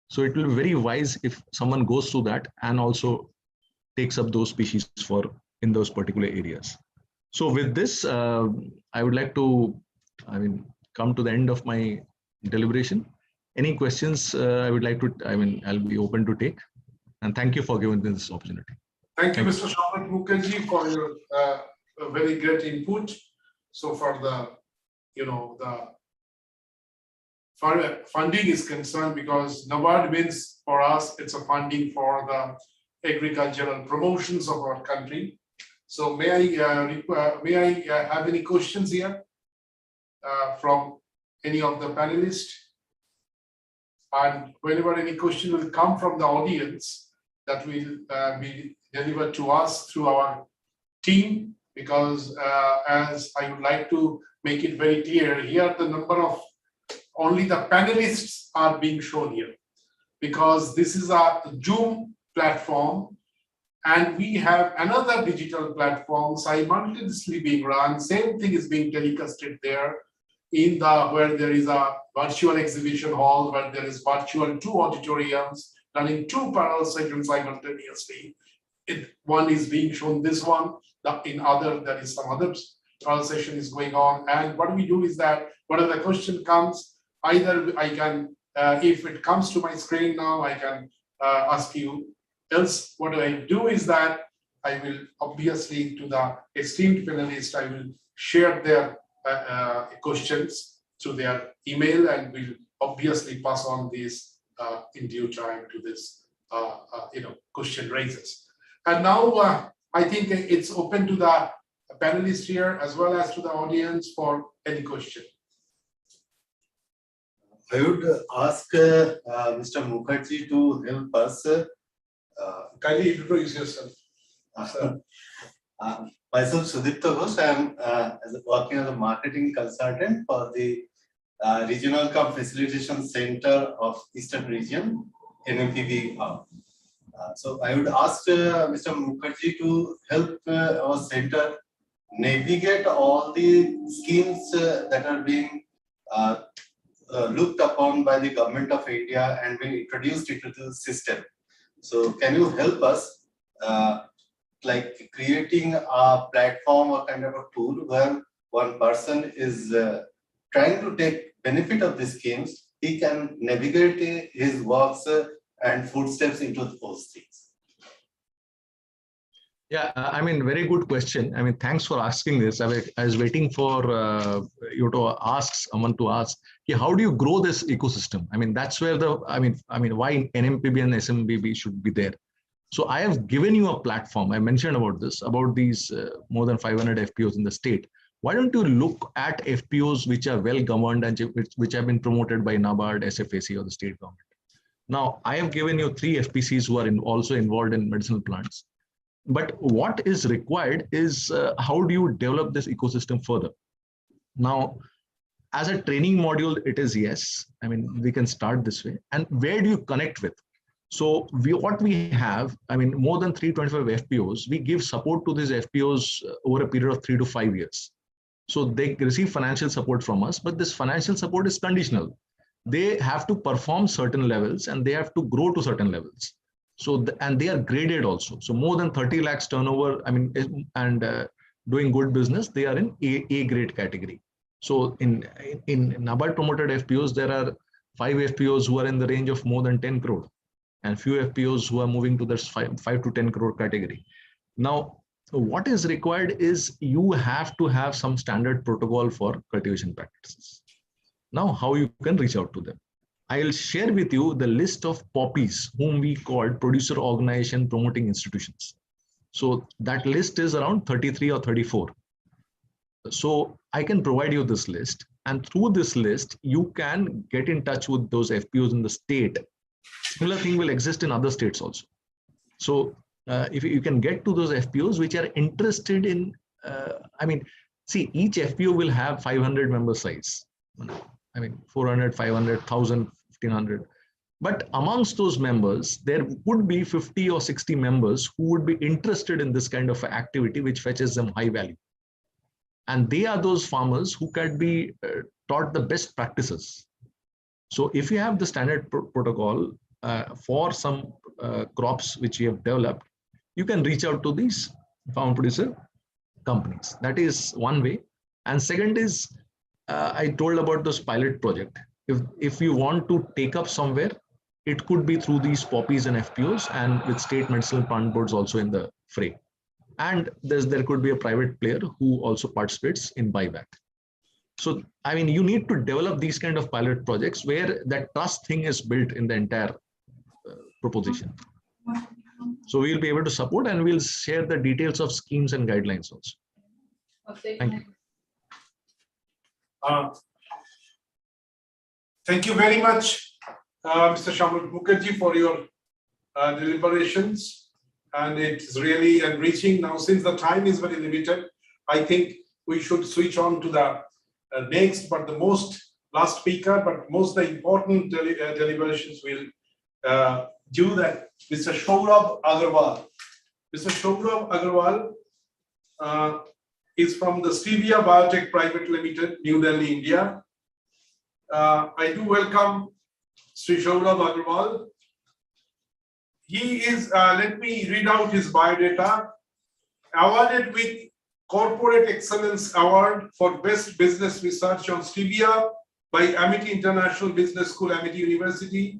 So it will be very wise if someone goes through that and also takes up those species in those particular areas. So with this, I would like to, come to the end of my deliberation. Any questions I would like to, I'll be open to take. And thank you for giving this opportunity. Thank you, Mr. Shaukat Mukherjee, for your very great input. So for the, the funding is concerned, because NABARD means for us, it's a funding for the agricultural promotions of our country. So may I have any questions here from any of the panelists? And whenever any question will come from the audience, that will be delivered to us through our team, because as I would like to make it very clear, here the number of only the panelists are being shown here, because this is a Zoom platform And we have another digital platform simultaneously being run. Same thing is being telecasted there in where there is a virtual exhibition hall, where there is virtual 2 auditoriums running 2 parallel sessions simultaneously. One is being shown, this one, in other, there is some other parallel session is going on. And what we do is that whatever the question comes, either I can, if it comes to my screen now, I can ask you. Else, what I do is that I will obviously, to the esteemed panelists, I will share their questions to their email, and will obviously pass on these in due time to this question raisers. And now I think it's open to the panelists here as well as to the audience for any question. I would ask Mr. Mukherjee to help us. Kindly introduce yourself. Myself, Sudipta Ghosh. I am working as a marketing consultant for the Regional Facilitation Center of Eastern Region, NMPB. So I would ask Mr. Mukherjee to help our center navigate all the schemes that are being looked upon by the government of India and being introduced into the system. So can you help us like creating a platform or kind of a tool where one person is trying to take benefit of these schemes, he can navigate his works and footsteps into those things? Yeah, I mean, very good question. I mean, thanks for asking this. I was waiting for you to ask someone to ask, how do you grow this ecosystem? I mean, that's where I mean, why NMPB and SMBB should be there. So I have given you a platform. I mentioned about this, about these more than 500 FPOs in the state. Why don't you look at FPOs which are well governed and which have been promoted by NABARD, SFAC, or the state government? Now, I have given you 3 FPCs who are also involved in medicinal plants. But what is required is how do you develop this ecosystem further? Now, as a training module, it is yes. I mean, we can start this way. And where do you connect with? So what we have, I mean, more than 325 FPOs, we give support to these FPOs over a period of 3 to 5 years. So they receive financial support from us, but this financial support is conditional. They have to perform certain levels and they have to grow to certain levels. So, and they are graded also. So more than 30 lakhs turnover, I mean, and doing good business, they are in A grade category. So in NABARD promoted FPOs, there are 5 FPOs who are in the range of more than 10 crore and few FPOs who are moving to this 5 to 10 crore category. Now, what is required is you have to have some standard protocol for cultivation practices. Now, how you can reach out to them? I'll share with you the list of poppies whom we called producer organization promoting institutions. So that list is around 33 or 34. So I can provide you this list, and through this list, you can get in touch with those FPOs in the state. Similar thing will exist in other states also. So if you can get to those FPOs which are interested in, I mean, see, each FPO will have 500 member size. I mean, 400, 500, 1,000, 1,500. But amongst those members, there would be 50 or 60 members who would be interested in this kind of activity, which fetches them high value. And they are those farmers who can be taught the best practices. So if you have the standard protocol for some crops which you have developed, you can reach out to these farm producer companies. That is one way. And second is, I told about this pilot project. If you want to take up somewhere, it could be through these poppies and FPOs and with state medicinal plant boards also in the fray. And there could be a private player who also participates in buyback. So, I mean, you need to develop these kind of pilot projects where that trust thing is built in the entire proposition. So we'll be able to support and we'll share the details of schemes and guidelines also. Thank you. Thank you very much, Mr. Shamul Mukherjee, for your deliberations. And it's really enriching. Now, since the time is very limited, I think we should switch on to the next, but the last speaker, but most important deliberations will do that. Mr. Saurabh Agarwal, Mr. Shobrav Agarwal is from the Stevia Biotech Private Limited, New Delhi, India. I do welcome Sri Shobrav Agarwal. He is, let me read out his biodata. Awarded with Corporate Excellence Award for Best Business Research on Stevia by Amity International Business School, Amity University,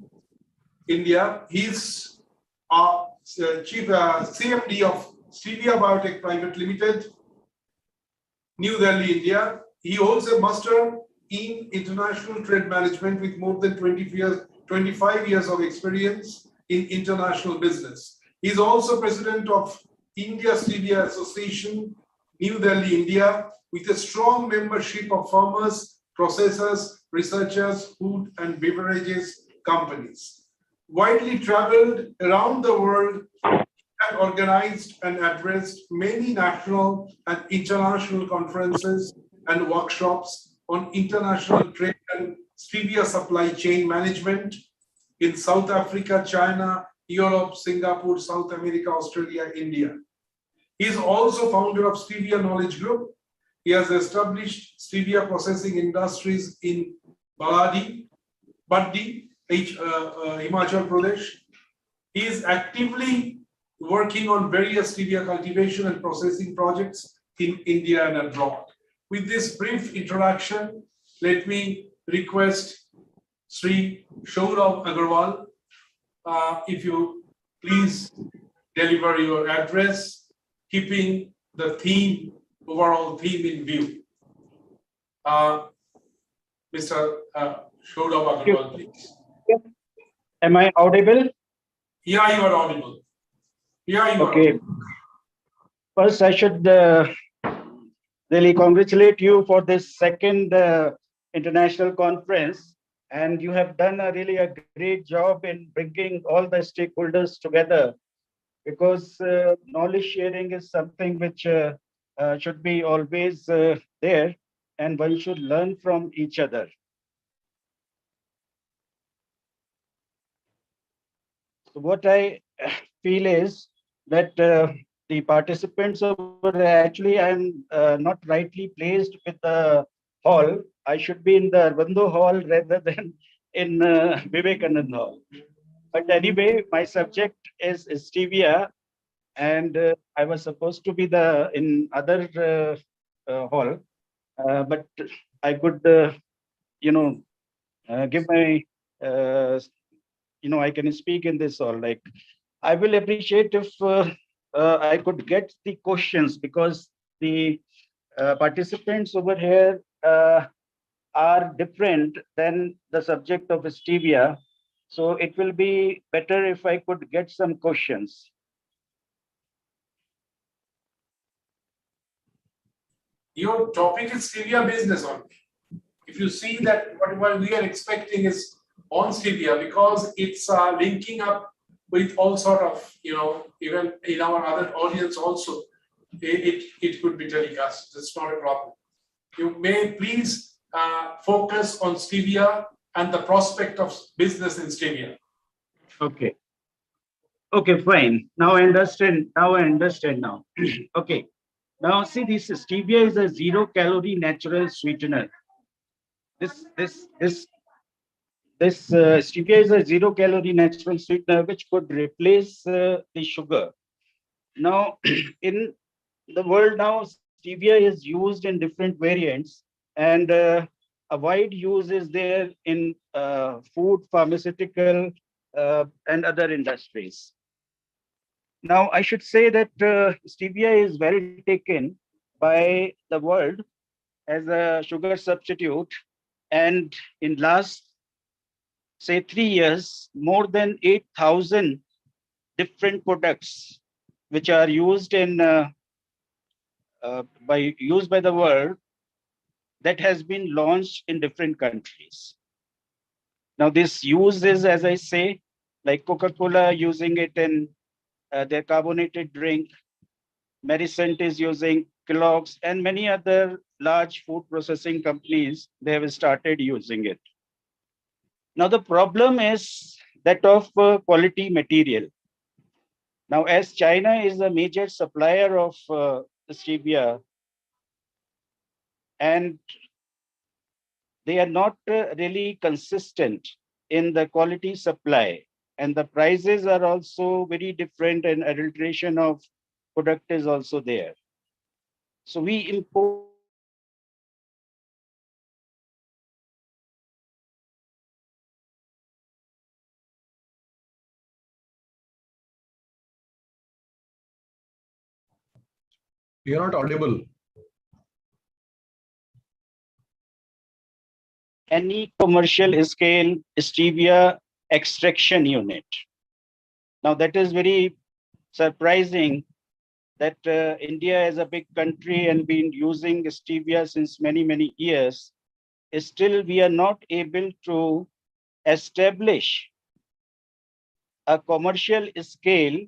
India. He's Chief CMD of Stevia Biotech Private Limited, New Delhi, India. He holds a Master in International Trade Management with more than 25 years of experience in international business. He's also President of India Stevia Association, New Delhi, India, with a strong membership of farmers, processors, researchers, food and beverages companies. Widely traveled around the world and organized and addressed many national and international conferences and workshops on international trade and stevia supply chain management in South Africa, China, Europe, Singapore, South America, Australia, India. He is also founder of Stevia Knowledge Group. He has established stevia processing industries in Baddi, Himachal Pradesh. He is actively working on various stevia cultivation and processing projects in India and abroad. With this brief introduction, let me request Sri Shourav Agarwal, if you please deliver your address, keeping the theme, overall theme in view. Mr. Shourav Agarwal, please. Am I audible? Yeah, you are audible. Yeah, you are Okay. audible. First, I should really congratulate you for this second international conference. And you have done really a great job in bringing all the stakeholders together, because knowledge sharing is something which should be always there, and one should learn from each other. So what I feel is that the participants over actually I'm not rightly placed with the hall. I should be in the Arvando hall rather than in Vivekananda hall. But anyway, my subject is stevia, and I was supposed to be in other hall, but I could, give my, I can speak in this hall. Like, I will appreciate if I could get the questions, because the participants over here are different than the subject of stevia. So it will be better if I could get some questions. Your topic is stevia business only. If you see that what we are expecting is on stevia, because it's linking up with all sort of, even in our other audience also, it could be telecast. That's not a problem. You may please focus on stevia and the prospect of business in stevia. Okay. Okay, fine. Now I understand. Now. Okay. Now see, this stevia is a 0-calorie natural sweetener. This stevia is a 0-calorie natural sweetener which could replace the sugar. Now, in the world now, stevia is used in different variants, and a wide use is there in food, pharmaceutical, and other industries. Now, I should say that stevia is well taken by the world as a sugar substitute, and in last, say, 3 years, more than 8,000 different products which are used by the world, that has been launched in different countries. Now, this use is, as I say, like Coca-Cola using it in their carbonated drink, Medicent is using, Kellogg's, and many other large food processing companies, they have started using it. Now, the problem is that of quality material. Now, as China is a major supplier of stevia, and they are not really consistent in the quality supply, and the prices are also very different, and adulteration of product is also there. So we import You're not audible. any commercial scale stevia extraction unit. Now that is very surprising that India is a big country and been using stevia since many years. Still, we are not able to establish a commercial scale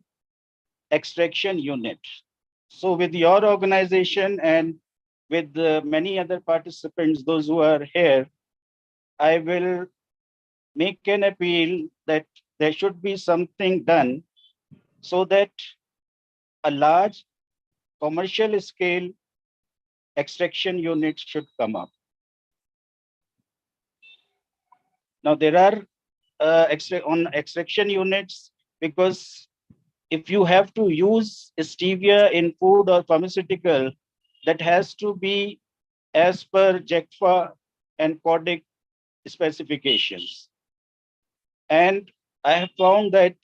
extraction unit. So with your organization and with many other participants, those who are here, I will make an appeal that there should be something done so that a large commercial scale extraction unit should come up. Now there are extraction units, because if you have to use stevia in food or pharmaceutical, that has to be as per JECFA and CODIC specifications. And I have found that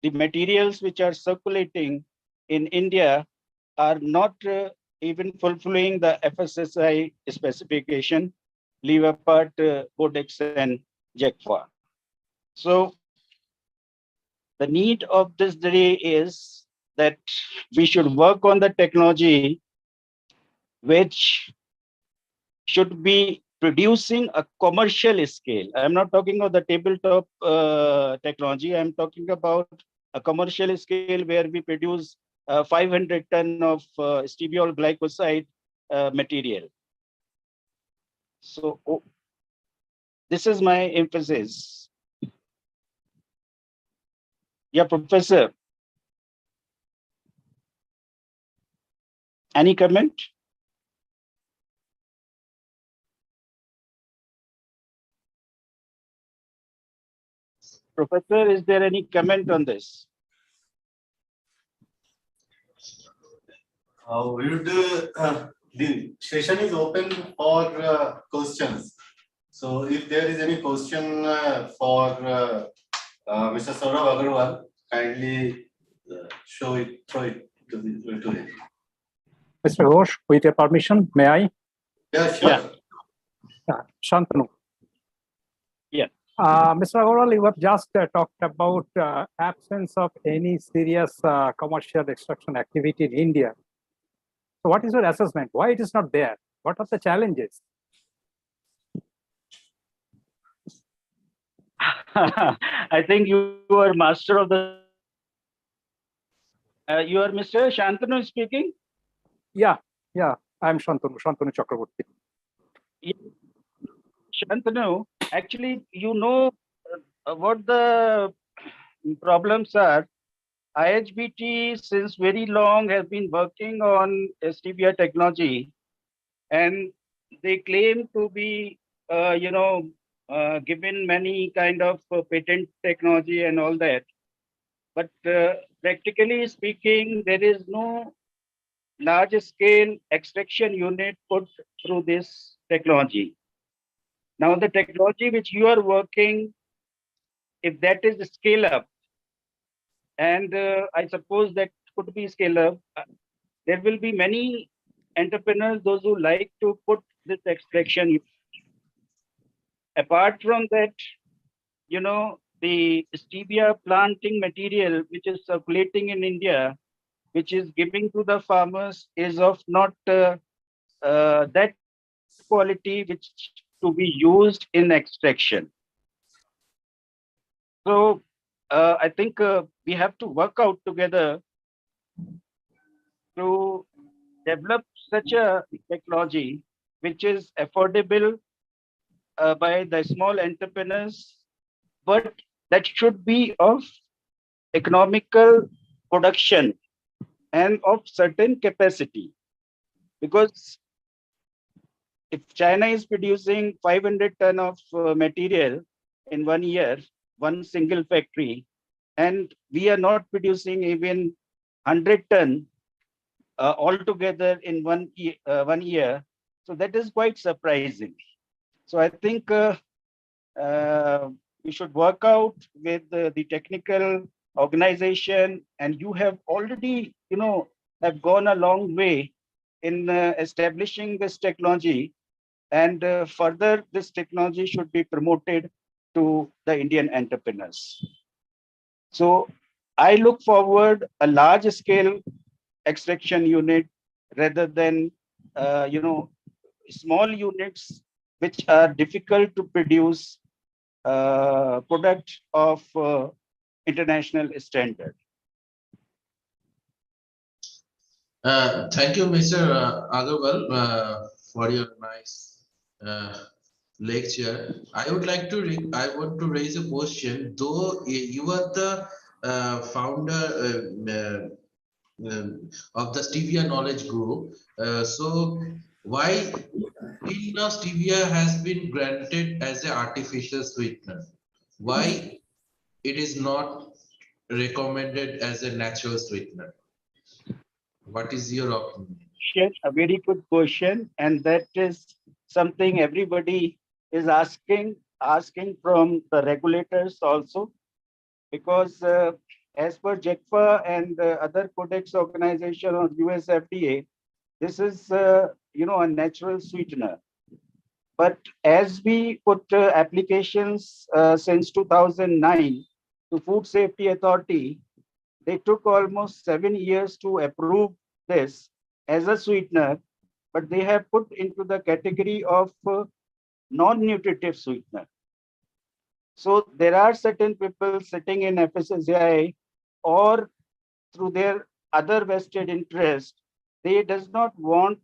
the materials which are circulating in India are not even fulfilling the FSSAI specification, leave apart Codex and JECFA. So the need of this day is that we should work on the technology which should be producing a commercial scale. I'm not talking about the tabletop technology. I'm talking about a commercial scale where we produce 500 ton of steviol glycoside material. So this is my emphasis. Yeah, Professor. Any comment? Professor, is there any comment on this? The session is open for questions. So if there is any question for Mr. Saurabh Agarwal, kindly throw it to him. Mr. Ghosh, with your permission, may I? Yeah, sure. Yeah. Shantanu. Yeah. Mr. Agarwal, you have just talked about absence of any serious commercial extraction activity in India. So what is your assessment? Why it is not there? What are the challenges? I think you are master of the. You are Mr. Shantanu speaking? Yeah, I'm Shantanu Chakraborty. Shantanu, actually, you know what the problems are. IHBT since very long has been working on stevia technology, and they claim to be, given many kind of patent technology and all that. But practically speaking, there is no large scale extraction unit put through this technology. Now, the technology which you are working, if that is scale up, and I suppose that could be scale up, there will be many entrepreneurs, those who like to put this extraction. Apart from that, the stevia planting material which is circulating in India, which is giving to the farmers, is of not that quality which to be used in extraction. So I think we have to work out together to develop such a technology which is affordable by the small entrepreneurs, but that should be of economical production and of certain capacity. Because if China is producing 500 ton of material in 1 year, one single factory, and we are not producing even 100 ton altogether in 1 year, so that is quite surprising. So I think we should work out with the technical organization, and you have already, have gone a long way in establishing this technology, and further this technology should be promoted to the Indian entrepreneurs. So I look forward a large scale extraction unit rather than small units which are difficult to produce product of international standard. Thank you, Mr. Agarwal, for your nice lecture. I would like to I want to raise a question. Though you are the founder of the Stevia Knowledge Group, so why till now stevia has been granted as an artificial sweetener? Why it is not recommended as a natural sweetener? What is your opinion? A very good question, and that is something everybody is asking from the regulators also, because as per JECFA and other codex organization or US FDA, this is a natural sweetener. But as we put applications since 2009 to Food Safety Authority, they took almost 7 years to approve this as a sweetener, but they have put into the category of non-nutritive sweetener. So there are certain people sitting in FSSAI or through their other vested interest, they does not want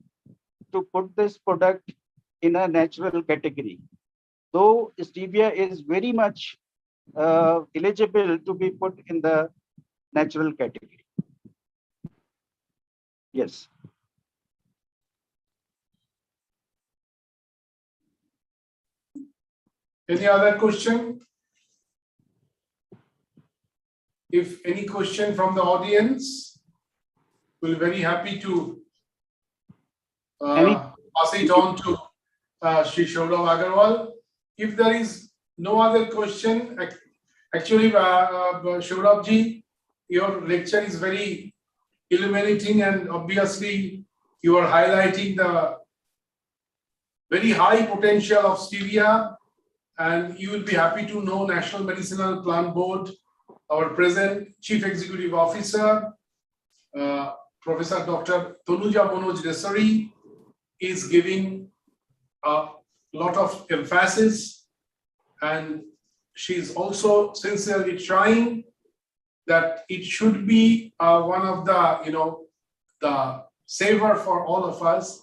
to put this product in a natural category. Though stevia is very much eligible to be put in the natural category. Yes. Any other question? If any question from the audience, we'll be very happy to pass it on to Shri Saurabh Agarwal. If there is no other question, actually, Saurabh ji, your lecture is very illuminating, and obviously you are highlighting the very high potential of stevia, and you will be happy to know National Medicinal Plant Board, our present Chief Executive Officer, Professor Dr. Tanuja Manoj Desari, is giving a lot of emphasis, and she is also sincerely trying that it should be one of the, the saver for all of us.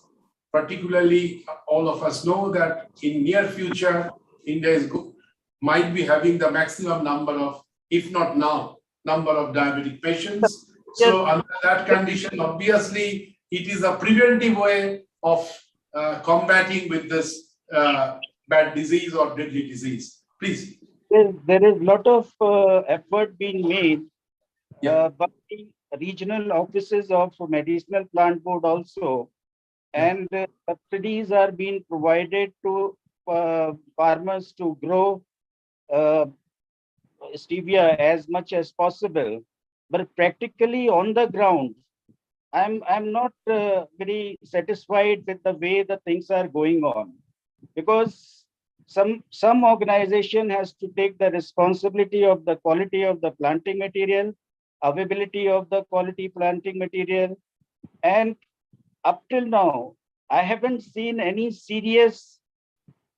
Particularly, all of us know that in near future, India might be having the maximum number of, if not now, number of diabetic patients. So under that condition, obviously, it is a preventive way of combating with this bad disease or deadly disease. Please. There is a lot of effort being made by regional offices of Medicinal Plant Board also, and subsidies are being provided to farmers to grow stevia as much as possible. But practically on the ground, I'm not very satisfied with the way the things are going on, because some organization has to take the responsibility of the quality of the planting material, availability of the quality planting material, and up till now, I haven't seen any serious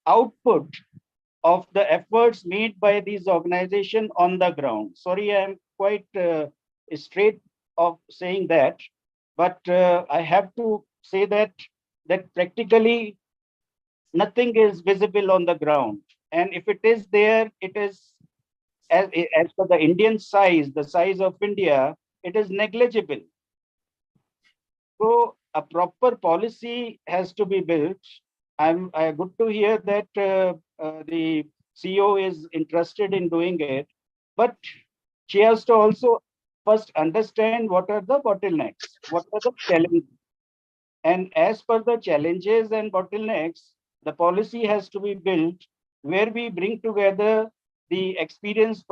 output of the efforts made by these organizations on the ground. Sorry, I'm quite straight of saying that, but I have to say that practically nothing is visible on the ground. And if it is there, it is as per the Indian size, the size of India, it is negligible. So a proper policy has to be built. I'm good to hear that the CEO is interested in doing it, but she has to also first understand what are the bottlenecks, what are the challenges. And as per the challenges and bottlenecks, the policy has to be built where we bring together the experienced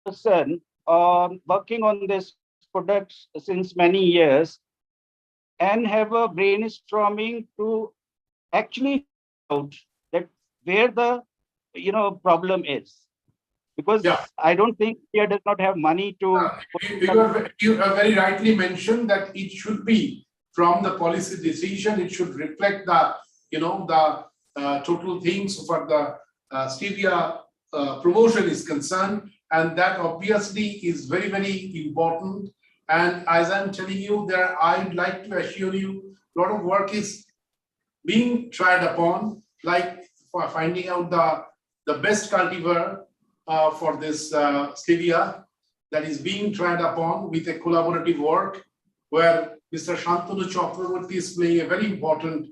person working on this product since many years and have a brainstorming to actually find out that where the problem is. Because I don't think India does not have money to. You have very rightly mentioned that it should be from the policy decision. It should reflect the total things for the stevia promotion is concerned, and that obviously is very, very important. And as I'm telling you, there I'd like to assure you, a lot of work is being tried upon, like for finding out the best cultivar for this stevia, that is being tried upon with a collaborative work where Mr. Shantanu Chakraborty is playing a very important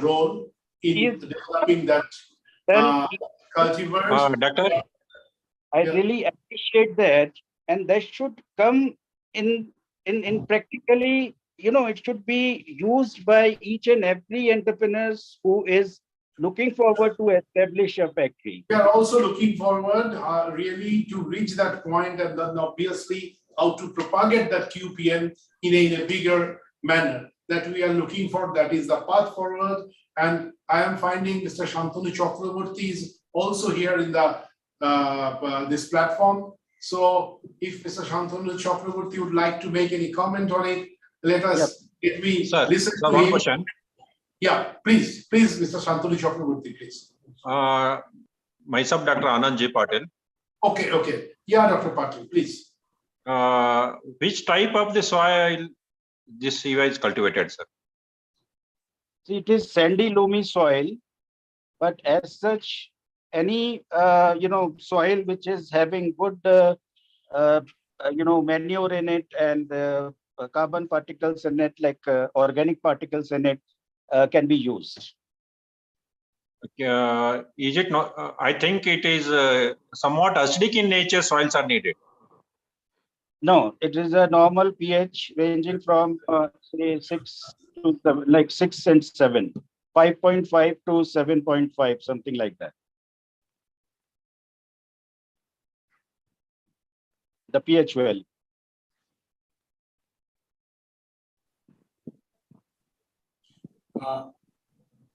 role in developing that cultivars. Doctor, I really appreciate that, and that should come in practically. It should be used by each and every entrepreneur who is looking forward to establish a factory. We are also looking forward really to reach that point, and then obviously how to propagate that QPN in a bigger manner that we are looking for. That is the path forward. And I am finding Mr. Shantanu Chakraborty is also here in the this platform. So if Mr. Shantanu Chakraborty would like to make any comment on it, let us listen to one him. question. Yeah, please, Mr. Shantanu Chakraborty, please. Myself, Dr. Anand J. Patel. Okay. Yeah, Dr. Patel, please. Which type of the soil this stevia is cultivated, sir? See, it is sandy loamy soil, but as such, any soil which is having good manure in it and carbon particles in it, like organic particles in it, can be used. Is it not? I think it is somewhat acidic in nature. Soils are needed. No, it is a normal pH ranging from say 6 to 7, like 6 and 7, 5.5 to 7.5, something like that. The pH value.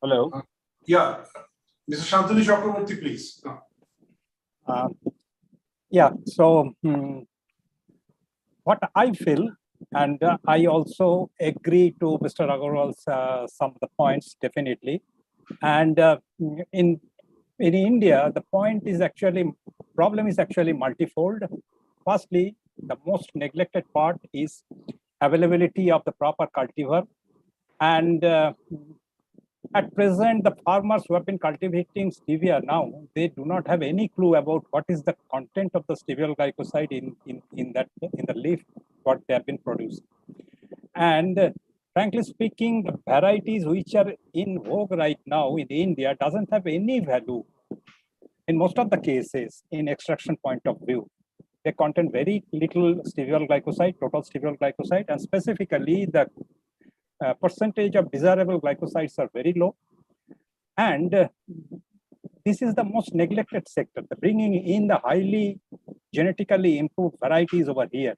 Hello. Yeah, Mr. Shantanu Chakraborty, please. Yeah, so what I feel, and I also agree to Mr. Agarwal's some of the points, definitely. And in India, the problem is actually multifold. Firstly, the most neglected part is availability of the proper cultivar. And at present, the farmers who have been cultivating stevia now, they do not have any clue about what is the content of the steviol glycoside in the leaf, what they have been producing. And frankly speaking, the varieties which are in vogue right now in India doesn't have any value in most of the cases in extraction point of view. They contain very little steviol glycoside, total steviol glycoside, and specifically the percentage of desirable glycosides are very low. And this is the most neglected sector, the bringing in the highly genetically improved varieties over here.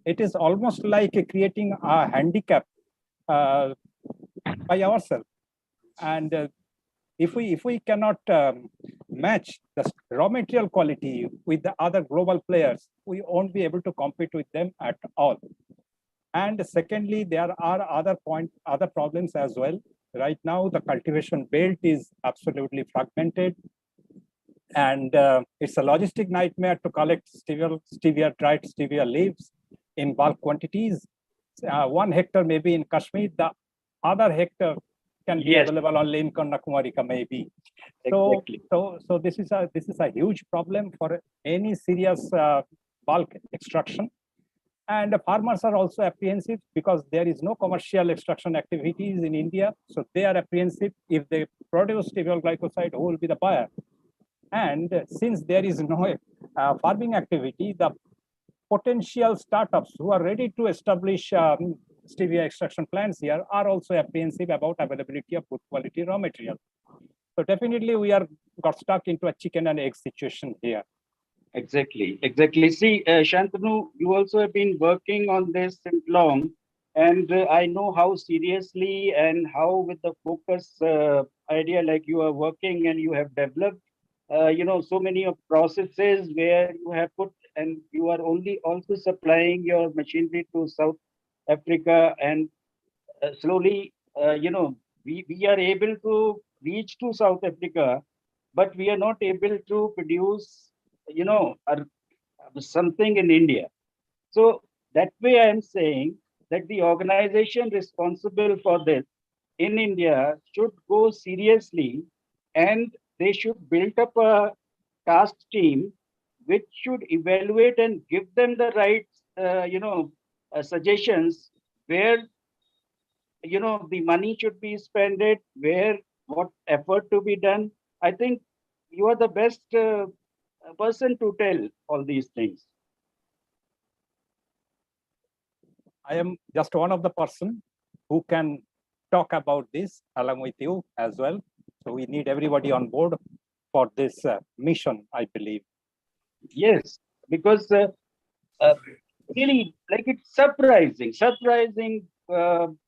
It is almost like creating a handicap by ourselves. And if we cannot match the raw material quality with the other global players, we won't be able to compete with them at all. And secondly, there are other problems as well. Right now, the cultivation belt is absolutely fragmented, and it's a logistic nightmare to collect dried stevia leaves in bulk quantities. 1 hectare maybe in Kashmir, the other hectare can be available only in Kanyakumari maybe. Exactly. So this is a huge problem for any serious bulk extraction. And the farmers are also apprehensive because there is no commercial extraction activities in India. So they are apprehensive if they produce stevia glycoside, who will be the buyer? And since there is no farming activity, the potential startups who are ready to establish stevia extraction plants here are also apprehensive about availability of good quality raw material. So definitely we are got stuck into a chicken and egg situation here. Exactly. See, Shantanu, you also have been working on this since long, and I know how seriously and how with the focus idea like you are working, and you have developed, so many of processes where you have put, and you are only also supplying your machinery to South Africa, and slowly, we are able to reach to South Africa, but we are not able to produce something in India. So that way I am saying that the organization responsible for this in India should go seriously, and they should build up a task team which should evaluate and give them the right, suggestions where, the money should be spent, where, what effort to be done. I think you are the best person to tell all these things. I am just one of the person who can talk about this along with you as well. So we need everybody on board for this mission, I believe. Yes, because really, like, it's surprising,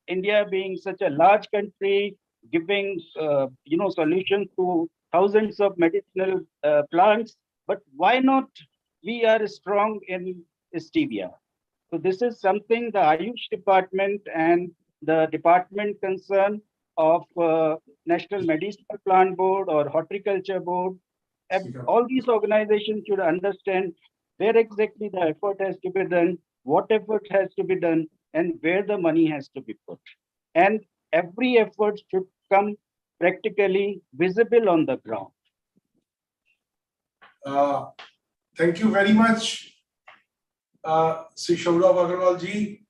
India being such a large country, giving solutions to thousands of medicinal plants. But why not we are strong in stevia? So this is something the Ayush department and the department concern of National Medicinal Plant Board or Horticulture Board, and all these organizations should understand where exactly the effort has to be done, what effort has to be done, and where the money has to be put. And every effort should come practically visible on the ground. Thank you very much, Sri Shaurabh Agarwal ji.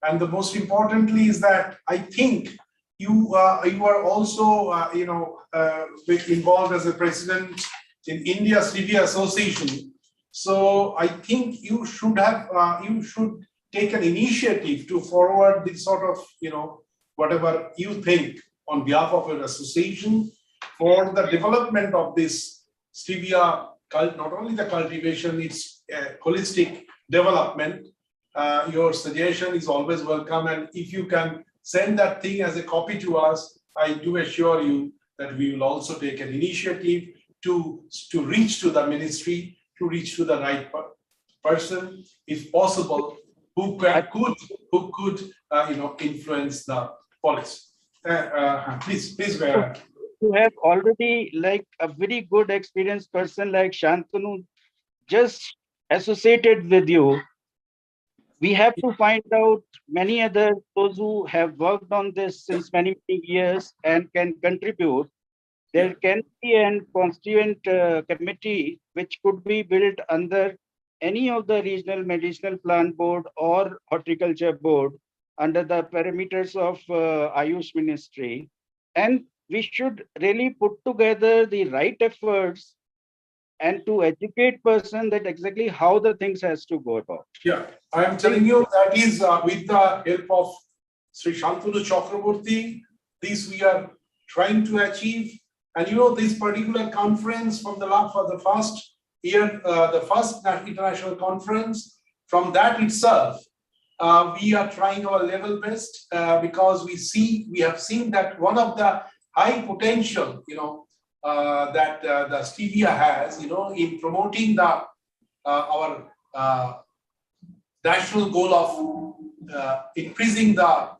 And the most importantly is that I think you are also involved as a president in India Stevia Association. So I think you should have you should take an initiative to forward this sort of whatever you think on behalf of your association for the development of this stevia not only the cultivation, its holistic development. Your suggestion is always welcome, and if you can send that thing as a copy to us, I do assure you that we will also take an initiative to reach to the ministry, to reach to the right person, if possible, who could influence the policy. Please, You have already, like, a very good experienced person like Shantanu just associated with you. We have to find out many others, those who have worked on this since many years and can contribute. There can be a constituent committee which could be built under any of the regional medicinal plant board or horticulture board under the parameters of Ayush ministry. And we should really put together the right efforts and to educate person that exactly how the things has to go about. Yeah, I am telling you that is with the help of Sri Shantanu Chakraborty, this we are trying to achieve. And this particular conference for the first year, the first international conference, from that itself, we are trying our level best because we have seen that one of the high potential, that the stevia has, in promoting our national goal of increasing the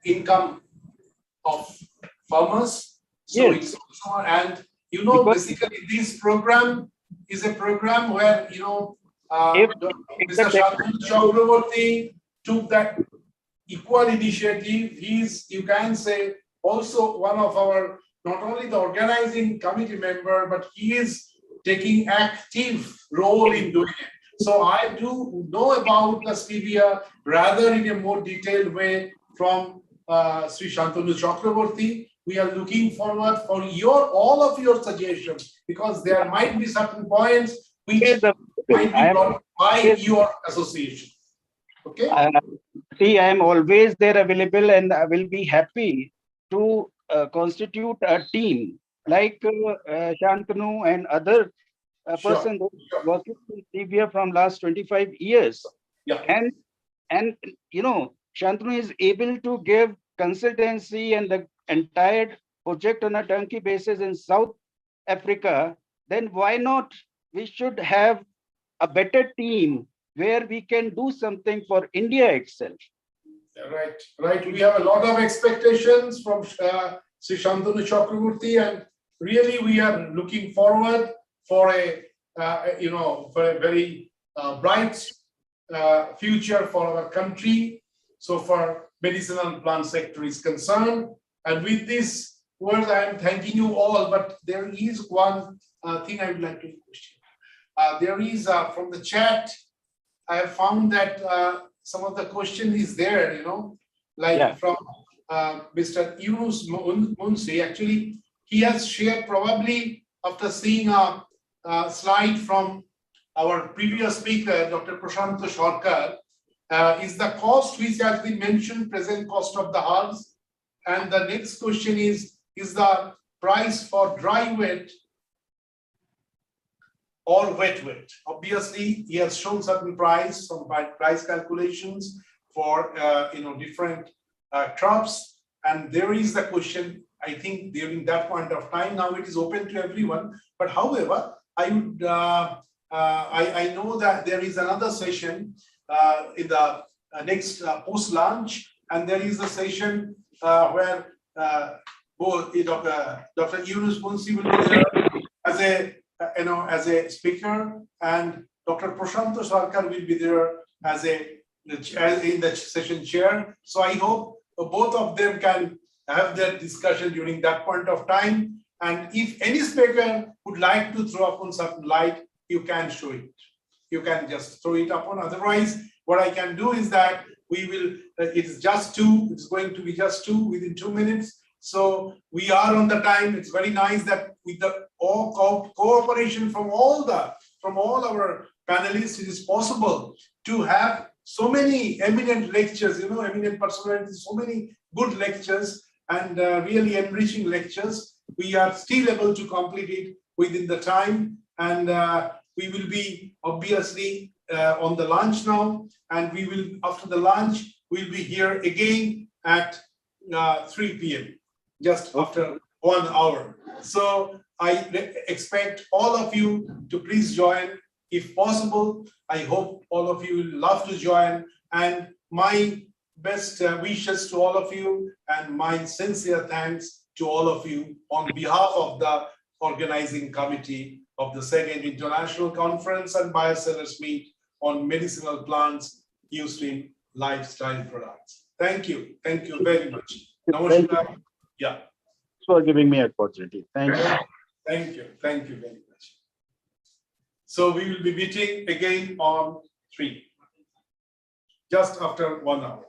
income of farmers. So yes. it's also, and basically this program is a program where Mr. Shantanu Chakraborty took that equal initiative. He's, you can say, also one of our, not only the organizing committee member, but he is taking active role in doing it. So I do know about the stevia rather in a more detailed way from Sri Shantanu Chakraborty. We are looking forward for all of your suggestions, because there might be certain points which might be brought by your association. Okay. See, I am always there available, and I will be happy to constitute a team like Shantanu and other person working in stevia from last 25 years. Yeah. And you know, Shantanu is able to give consultancy and the entire project on a turnkey basis in South Africa. Then why not? We should have a better team where we can do something for India itself. Right. We have a lot of expectations from Sri Shantanu Chakraborty, and really we are looking forward for a very bright future for our country. So far, medicinal plant sector is concerned. And with this words, I am thanking you all. But there is one thing I would like to question. There is from the chat, I have found that some of the question is there, from Mr. Yunus Munsi. Actually, he has shared, probably after seeing a slide from our previous speaker, Dr. Prashant Sarkar, is the cost which has been mentioned, present cost of the herbs. And the next question is the price for dry weight or wet weight? Obviously, he has shown certain price, some price calculations for different crops. And there is the question, I think during that point of time, now it is open to everyone. But however, I would I know that there is another session in the next post-lunch, and there is a session where both Dr. Yunus Munsi will be there as a speaker, and Dr. Prashant Sarkar will be there as in the session chair. So I hope both of them can have their discussion during that point of time. And if any speaker would like to throw upon certain light, you can show it. You can just throw it upon. Otherwise, what I can do is that we will, it is just 2, it's going to be just 2 within 2 minutes. So we are on the time. It's very nice that with the cooperation from all our panelists, it is possible to have so many eminent lectures, eminent personalities, so many good lectures and really enriching lectures. We are still able to complete it within the time, and we will be obviously on the lunch now, and we will, after the lunch, we'll be here again at 3 p.m. just after 1 hour. So I expect all of you to please join if possible. I hope all of you will love to join, and my best wishes to all of you and my sincere thanks to all of you on behalf of the organizing committee of the second International Conference and Bioseller's Meet on Medicinal Plants used in Lifestyle Products. Thank you. Thank you very much. Namaskar. Yeah. For giving me an opportunity. Thank you. Thank you. Thank you very much. So we will be meeting again on 3, just after 1 hour.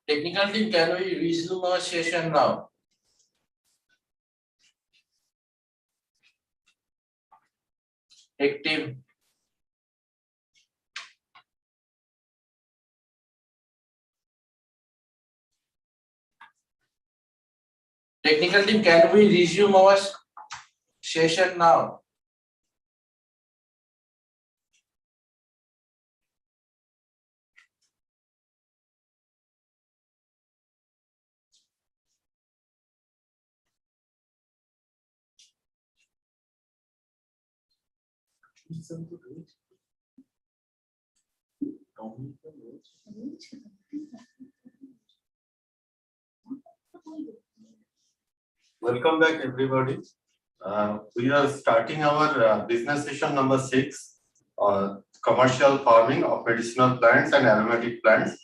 Technical team, can we resume our session now? Tech team. Technical team, can we resume our session now? Welcome back, everybody. We are starting our business session number 6, commercial farming of medicinal plants and aromatic plants,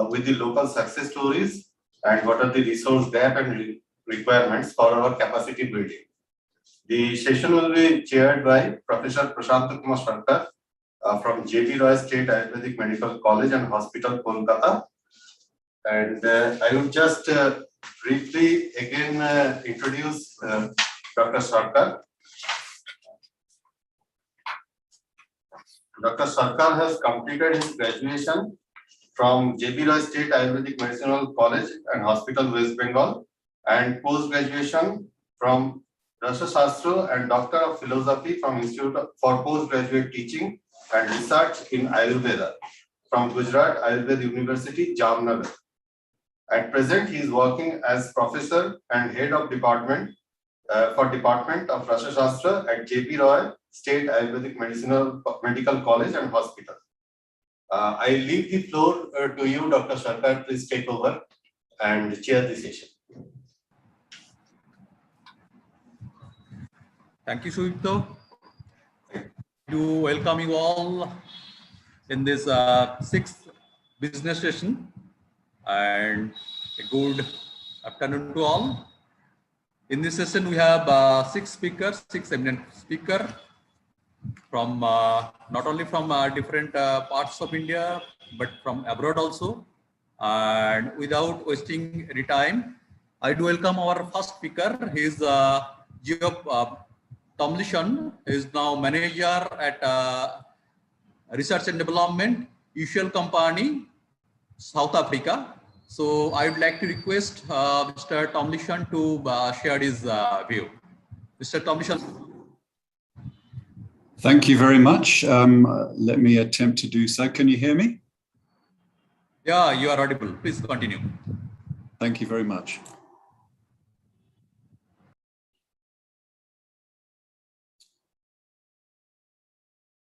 with the local success stories and what are the resource gap and requirements for our capacity building. The session will be chaired by Professor Prashant Kumar Sarkar from J.B. Roy State Ayurvedic Medical College and Hospital, Kolkata. And I would just briefly again introduce Dr. Sarkar. Dr. Sarkar has completed his graduation from J.B. Roy State Ayurvedic Medical College and Hospital, West Bengal, and post-graduation from Rasa Shastra and Doctor of Philosophy from Institute for Postgraduate Teaching and Research in Ayurveda from Gujarat Ayurveda University, Jamnagar. At present, he is working as professor and head of department for Department of Rasa Shastra at J.B. Roy State Ayurvedic Medical College and Hospital. I leave the floor to you, Dr. Sarkar. Please take over and chair the session. Thank you, Sujito. To welcome you all in this 6th business session, and a good afternoon to all. In this session, we have 6 eminent speakers from not only from different parts of India, but from abroad also. And without wasting any time, I do welcome our first speaker. He is Geoff Tomlinson. He is now manager at Research and Development, usual company, South Africa. So I would like to request Mr. Tomlinson to share his view. Mr. Tomlinson. Thank you very much. Let me attempt to do so. Can you hear me? Yeah, you are audible. Please continue. Thank you very much.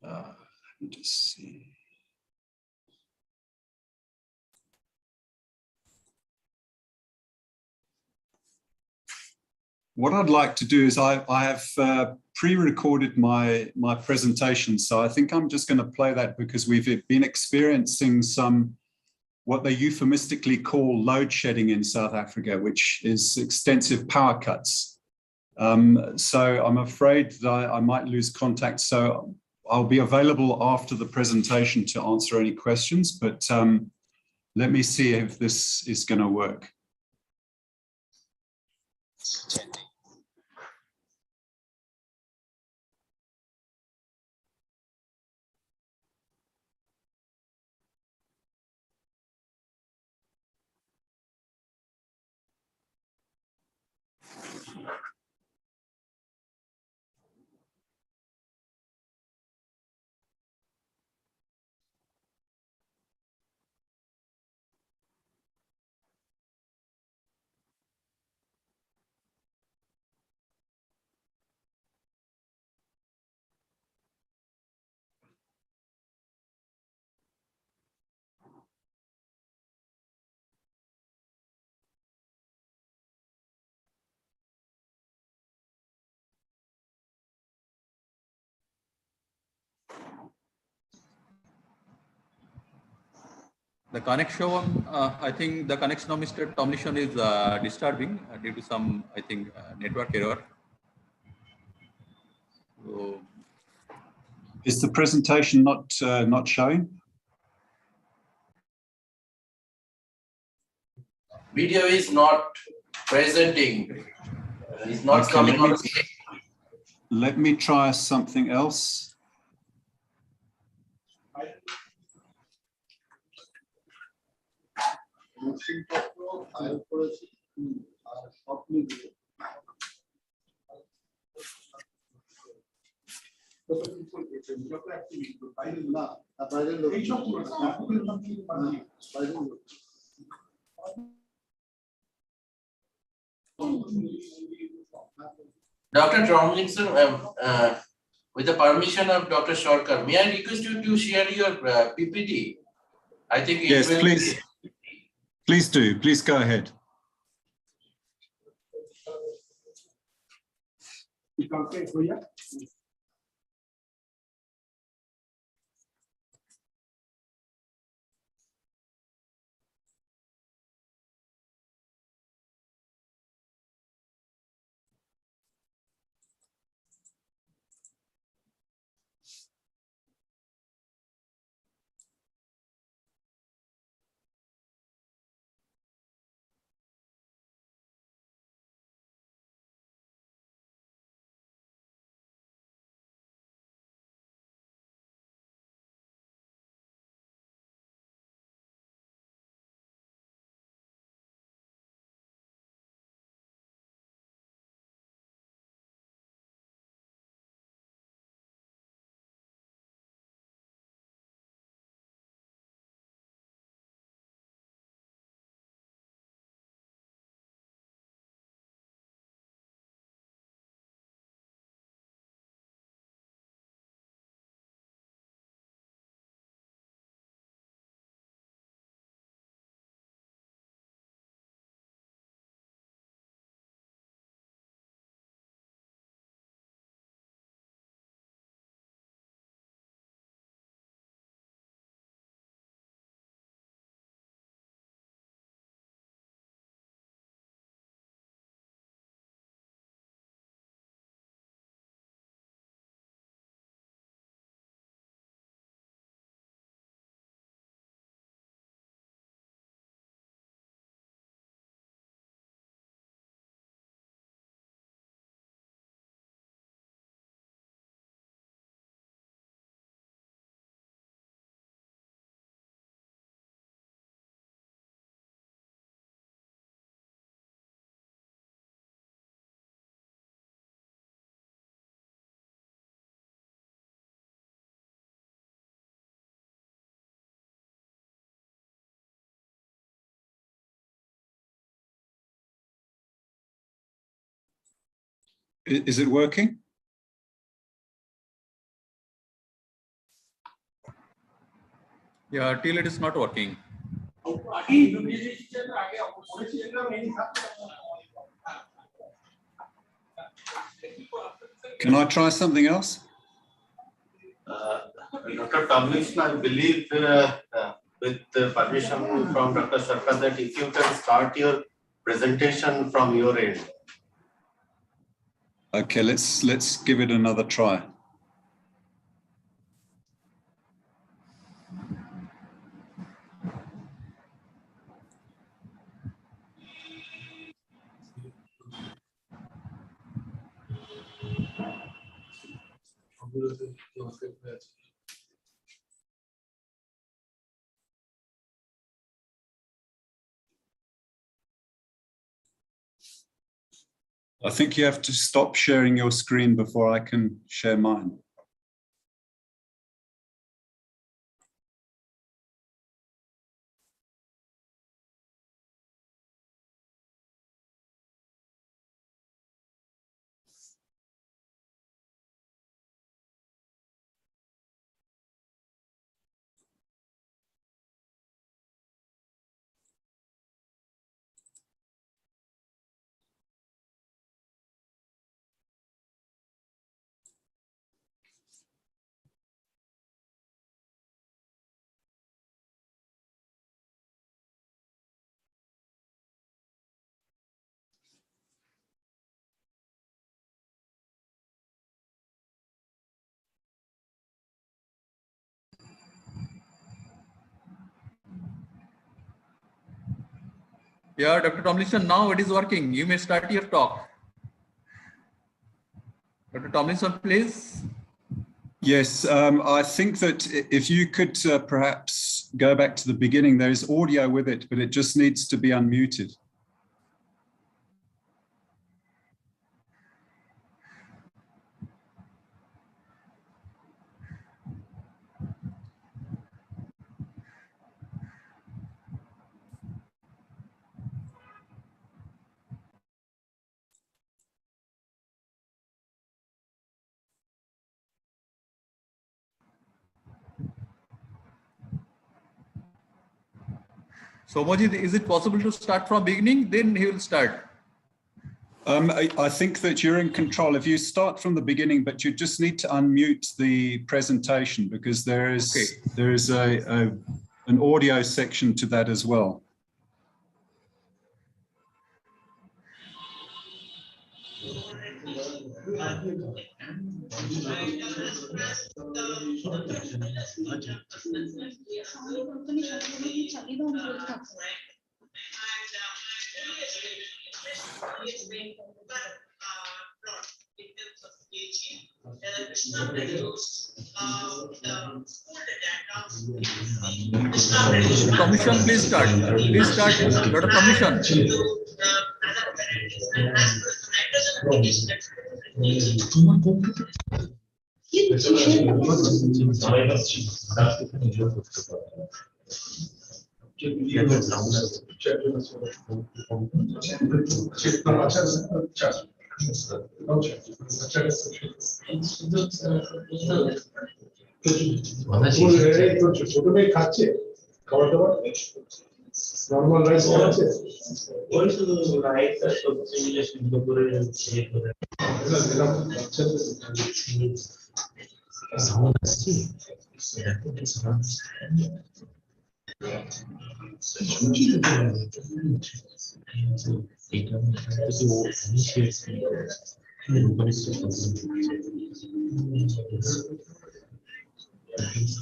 Let me just see. What I'd like to do is I have pre-recorded my presentation, so I think I'm just going to play that because we've been experiencing some what they euphemistically call load shedding in South Africa, which is extensive power cuts. So I'm afraid that I might lose contact. So I'll be available after the presentation to answer any questions, but let me see if this is going to work. The connection, I think the connection of Mr. Tomlinson is disturbing due to some, I think, network error. So, is the presentation not showing? video is not presenting. It's not Okay, coming on screen. let me try something else. Dr. Tomlinson, with the permission of Dr. Shorkar, may I request you to share your PPT? I think it Yes, will. please. Please do. Please go ahead. Is it working? Yeah, till it is not working. Can I try something else? Dr. Tomlinson, I believe with the permission from Dr. Sarkar that if you can start your presentation from your end. Okay, let's give it another try. I think you have to stop sharing your screen before I can share mine. Yeah, Dr. Tomlinson, now it is working. You may start your talk. Dr. Tomlinson, please. Yes, I think that if you could perhaps go back to the beginning, there is audio with it, but it just needs to be unmuted. So, Mojid, is it possible to start from beginning? Then he will start. I think that you're in control. If you start from the beginning, but you just need to unmute the presentation because there is an audio section to that as well. Commission, please start. Please start, Dr. Commission. Normal rice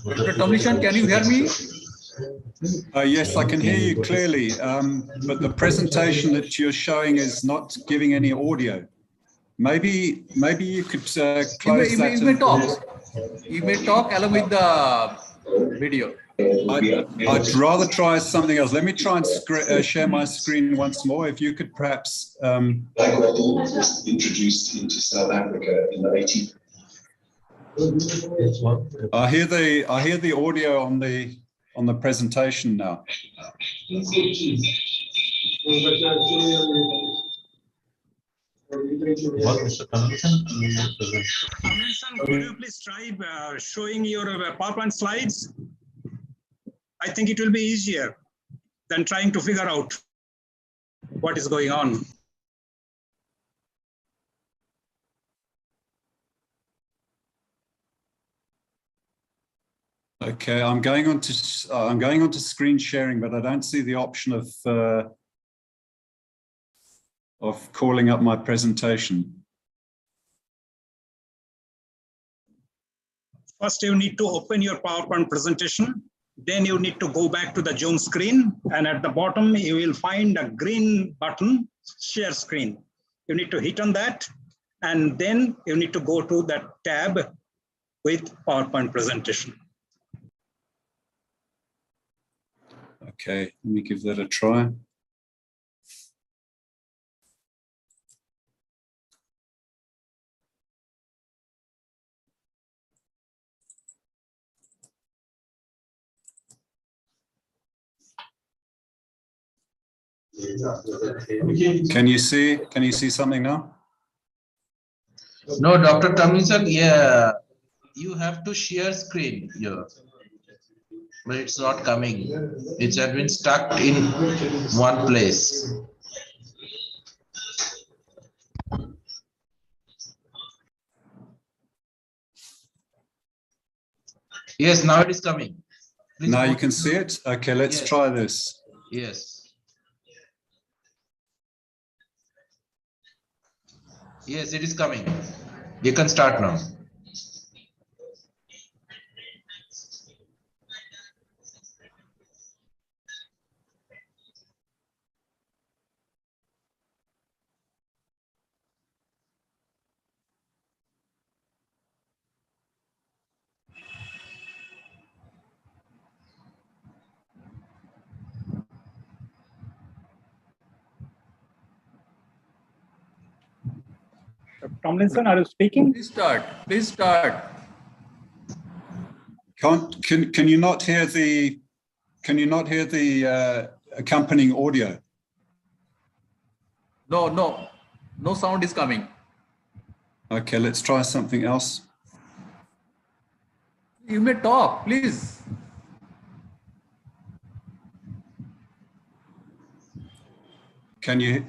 Dr. Tomlinson, can you hear me? Yes, I can hear you clearly, but the presentation that you're showing is not giving any audio. Maybe you could close that. You may talk. You may talk along with the video. I'd rather try something else. Let me try and share my screen once more. If you could perhaps. Bangladesh was introduced into South Africa in the 80s. I hear the audio on the presentation now. Could you please try showing your PowerPoint slides? I think it will be easier than trying to figure out what is going on. Okay, I'm going on to screen sharing, but I don't see the option of calling up my presentation. First, you need to open your PowerPoint presentation. Then you need to go back to the Zoom screen, and at the bottom you will find a green button, share screen. You need to hit on that, and then you need to go to that tab with PowerPoint presentation. Okay, let me give that a try. Can you see something now? No, Dr. Tomlinson, yeah, you have to share screen here, but it's not coming. It has been stuck in one place. Yes, now it is coming. Please now you can see it? Okay, let's try this. Yes. Yes, it is coming. You can start now. Tomlinson, are you speaking? Please start. Please start. Can you not hear the accompanying audio? No sound is coming. Okay, let's try something else. You may talk, please. Can you?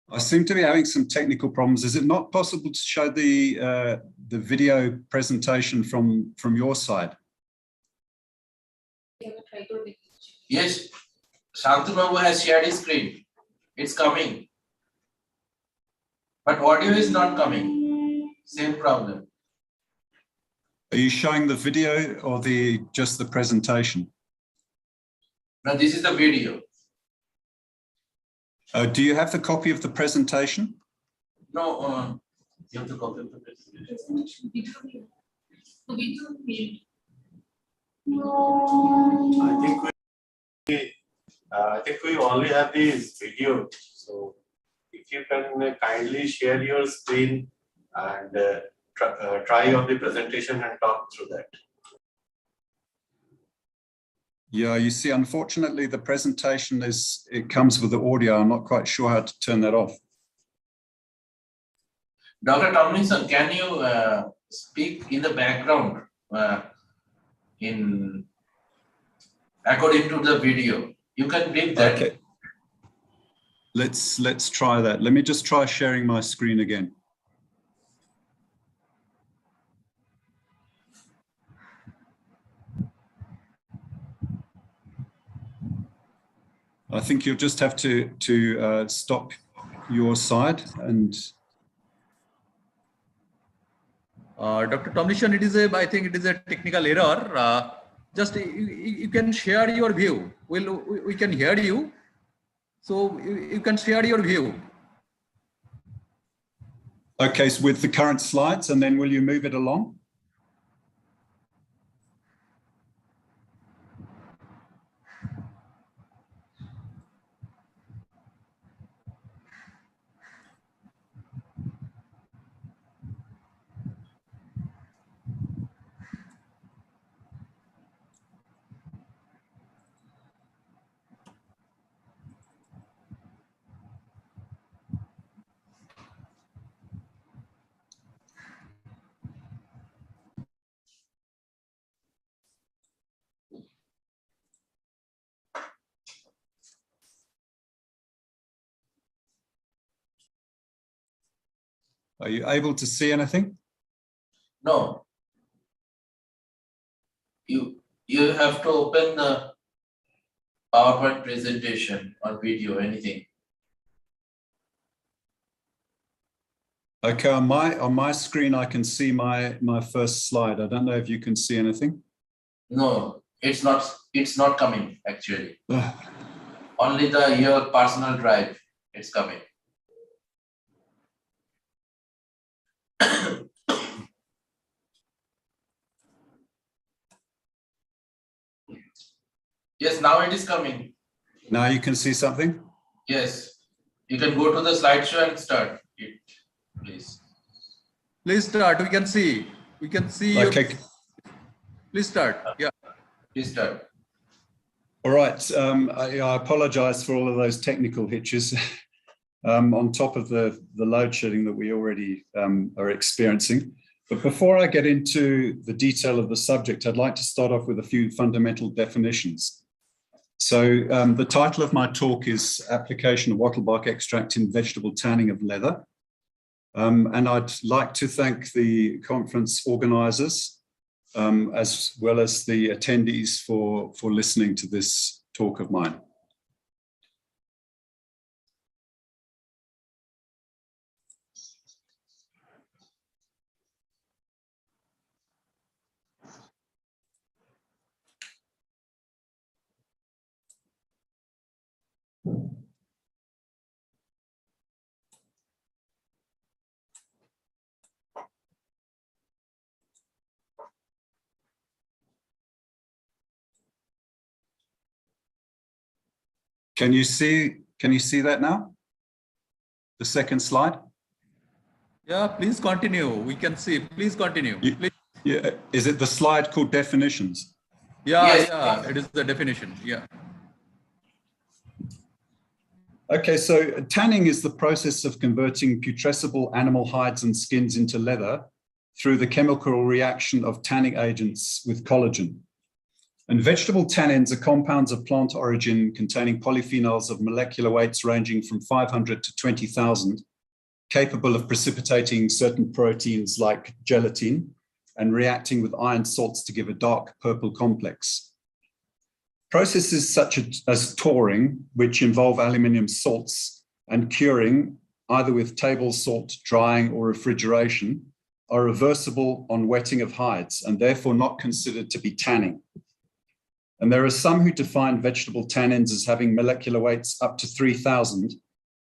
I seem to be having some technical problems. Is it not possible to show the video presentation from your side? Yes, Shantanu Babu has shared his screen. It's coming. But audio is not coming. Same problem. Are you showing the video or just the presentation? Now this is the video. Do you have the copy of the presentation? No, you have the copy of the presentation. I think we only have this video. So if you can kindly share your screen and try on the presentation and talk through that. Yeah, you see, unfortunately, the presentation it comes with the audio. I'm not quite sure how to turn that off. Dr. Tomlinson, can you speak in the background according to the video? You can leave that. Okay. Let's try that. Let me just try sharing my screen again. I think you'll just have to stop your side and. Dr. Tomlinson, I think it is a technical error. Just you can share your view. We can hear you, so you can share your view. Okay, so with the current slides, and then will you move it along? Are you able to see anything? No. You have to open the PowerPoint presentation or video, anything. Okay, on my screen, I can see my first slide. I don't know if you can see anything. No, it's not coming actually. Only your personal drive, it's coming. Yes, now it is coming. Now you can see something? Yes. You can go to the slideshow and start it, please. Please start. We can see. We can see. Okay. Please start. Yeah. Please start. All right. I apologize for all of those technical hitches on top of the load shedding that we already are experiencing. But before I get into the detail of the subject, I'd like to start off with a few fundamental definitions. So the title of my talk is Application of Wattle Bark Extract in Vegetable Tanning of Leather. And I'd like to thank the conference organizers as well as the attendees for listening to this talk of mine. Can you see that now? The second slide? Yeah, please continue. We can see. Please continue. Please. Yeah. Is it the slide called definitions? Yeah, Yes. yeah, it is the definition. Yeah. Okay, so tanning is the process of converting putrescible animal hides and skins into leather through the chemical reaction of tanning agents with collagen. And vegetable tannins are compounds of plant origin containing polyphenols of molecular weights ranging from 500 to 20,000, capable of precipitating certain proteins like gelatin and reacting with iron salts to give a dark purple complex. Processes such as touring, which involve aluminium salts, and curing, either with table salt, drying, or refrigeration, are reversible on wetting of hides and therefore not considered to be tanning. And there are some who define vegetable tannins as having molecular weights up to 3,000,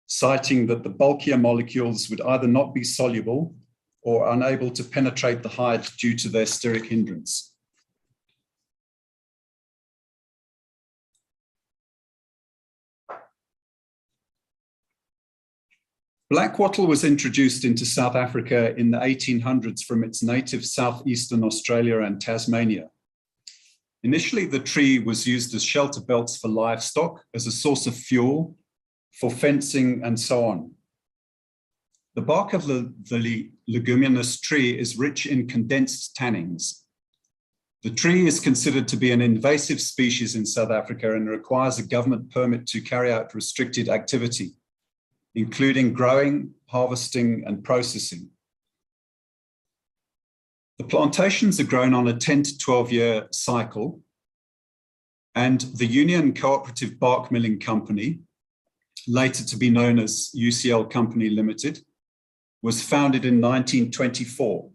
citing that the bulkier molecules would either not be soluble or unable to penetrate the hide due to their steric hindrance. Black wattle was introduced into South Africa in the 1800s from its native southeastern Australia and Tasmania. Initially, the tree was used as shelter belts for livestock, as a source of fuel, for fencing, and so on. The bark of the leguminous tree is rich in condensed tannins. The tree is considered to be an invasive species in South Africa and requires a government permit to carry out restricted activity, including growing, harvesting, and processing. The plantations are grown on a 10 to 12-year cycle, and the Union Cooperative Bark Milling Company, later to be known as UCL Company Limited, was founded in 1924.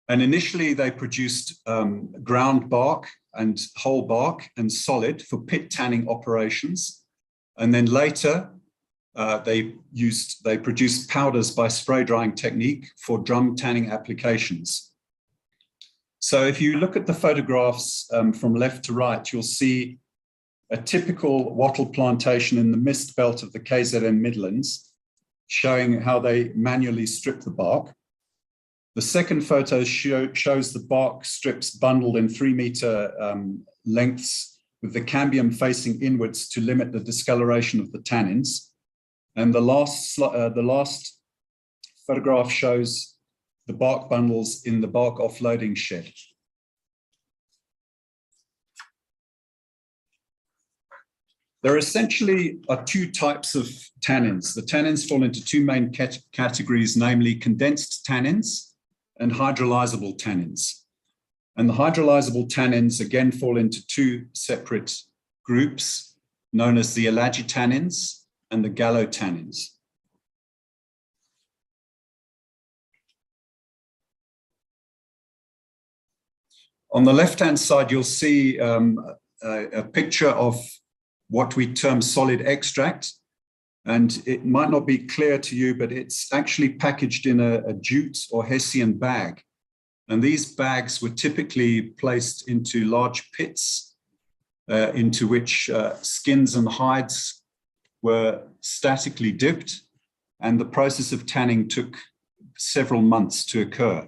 And initially they produced ground bark and whole bark and solid for pit tanning operations. And then later they produced powders by spray drying technique for drum tanning applications. So if you look at the photographs from left to right, you'll see a typical wattle plantation in the mist belt of the KZN Midlands, showing how they manually strip the bark. The second photo shows the bark strips bundled in 3-meter lengths with the cambium facing inwards to limit the discoloration of the tannins. And the last photograph shows the bark bundles in the bark offloading shed. There essentially are two types of tannins. The tannins fall into two main categories, namely condensed tannins and hydrolyzable tannins. And the hydrolyzable tannins again fall into two separate groups, known as the elagitannins and the gallotannins. On the left-hand side, you'll see a picture of what we term solid extract. And it might not be clear to you, but it's actually packaged in a jute or Hessian bag. And these bags were typically placed into large pits into which skins and hides were statically dipped, and the process of tanning took several months to occur.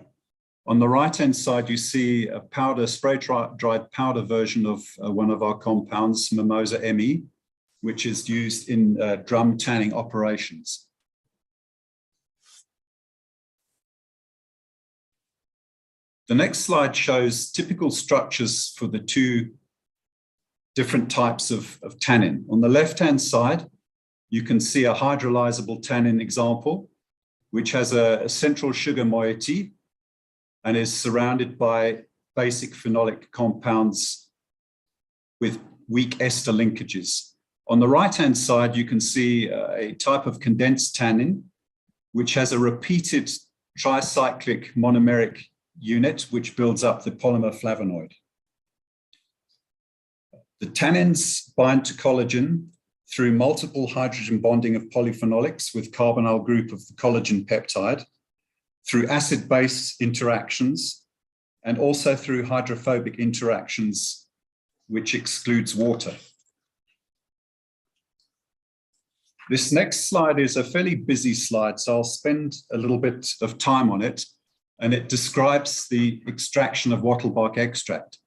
On the right-hand side, you see a powder, spray-dried powder version of one of our compounds, Mimosa ME, which is used in drum tanning operations. The next slide shows typical structures for the two different types of tannin. On the left-hand side, you can see a hydrolyzable tannin example, which has a central sugar moiety and is surrounded by basic phenolic compounds with weak ester linkages. On the right-hand side, you can see a type of condensed tannin, which has a repeated tricyclic monomeric unit, which builds up the polymer flavonoid. The tannins bind to collagen through multiple hydrogen bonding of polyphenolics with carbonyl group of the collagen peptide, through acid-base interactions, and also through hydrophobic interactions, which excludes water. This next slide is a fairly busy slide, so I'll spend a little bit of time on it, and it describes the extraction of wattle bark extract.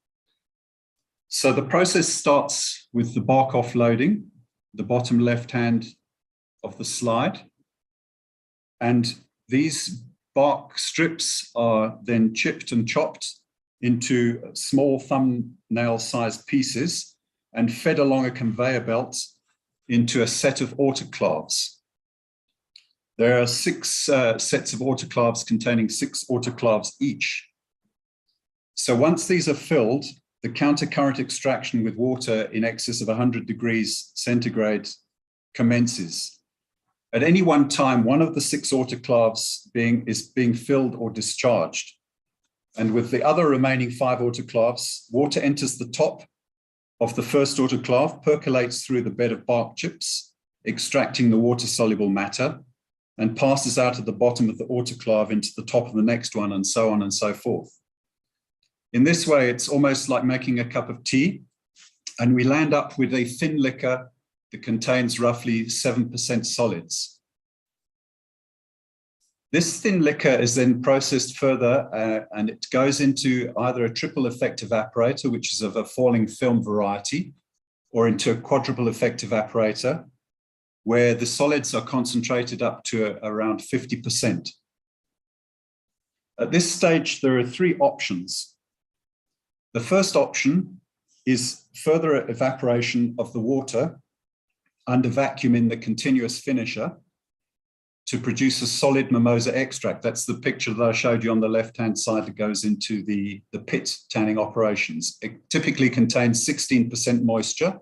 So the process starts with the bark offloading, the bottom left-hand of the slide, and these bark strips are then chipped and chopped into small thumbnail-sized pieces and fed along a conveyor belt into a set of autoclaves. There are 6 sets of autoclaves containing 6 autoclaves each. So once these are filled, the countercurrent extraction with water in excess of 100 degrees centigrade commences. At any one time, one of the 6 autoclaves is being filled or discharged. And with the other remaining 5 autoclaves, water enters the top of the first autoclave, percolates through the bed of bark chips, extracting the water-soluble matter, and passes out at the bottom of the autoclave into the top of the next one, and so on and so forth. In this way, it's almost like making a cup of tea, and we land up with a thin liquor that contains roughly 7% solids. This thin liquor is then processed further, and it goes into either a triple effect evaporator, which is of a falling film variety, or into a quadruple effect evaporator, where the solids are concentrated up to around 50%. At this stage, there are 3 options. The first option is further evaporation of the water under vacuum in the continuous finisher to produce a solid mimosa extract. That's the picture that I showed you on the left-hand side that goes into the pit tanning operations. It typically contains 16% moisture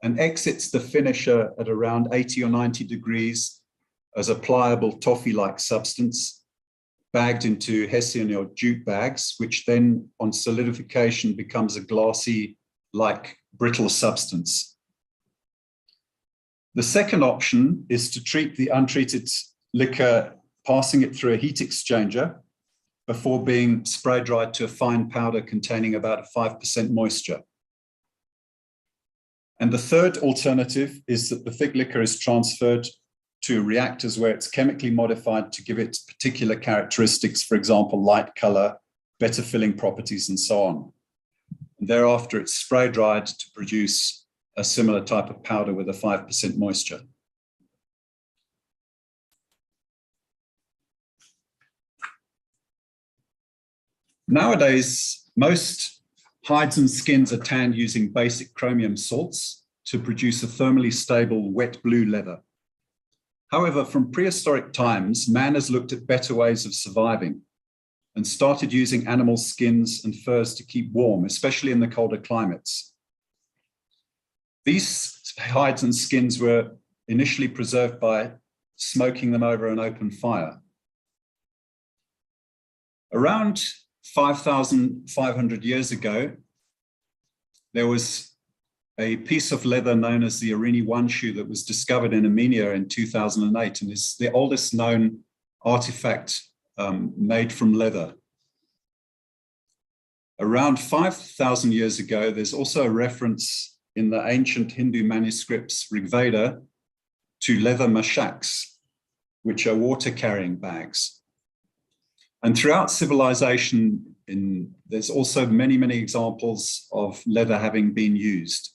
and exits the finisher at around 80 or 90 degrees as a pliable toffee-like substance bagged into hessian or jute bags, which then on solidification becomes a glassy-like brittle substance. The second option is to treat the untreated liquor, passing it through a heat exchanger before being spray dried to a fine powder containing about 5% moisture. And the third alternative is that the thick liquor is transferred to reactors where it's chemically modified to give it particular characteristics, for example, light color, better filling properties, and so on. And thereafter, it's spray dried to produce a similar type of powder with a 5% moisture. Nowadays, most hides and skins are tanned using basic chromium salts to produce a thermally stable wet blue leather. However, from prehistoric times, man has looked at better ways of surviving and started using animal skins and furs to keep warm, especially in the colder climates. These hides and skins were initially preserved by smoking them over an open fire. Around 5,500 years ago, there was a piece of leather known as the Arini 1 shoe that was discovered in Armenia in 2008 and is the oldest known artifact made from leather. Around 5,000 years ago, there's also a reference in the ancient Hindu manuscripts Rig Veda to leather mashaks, which are water-carrying bags. And throughout civilization, there's also many, many examples of leather having been used.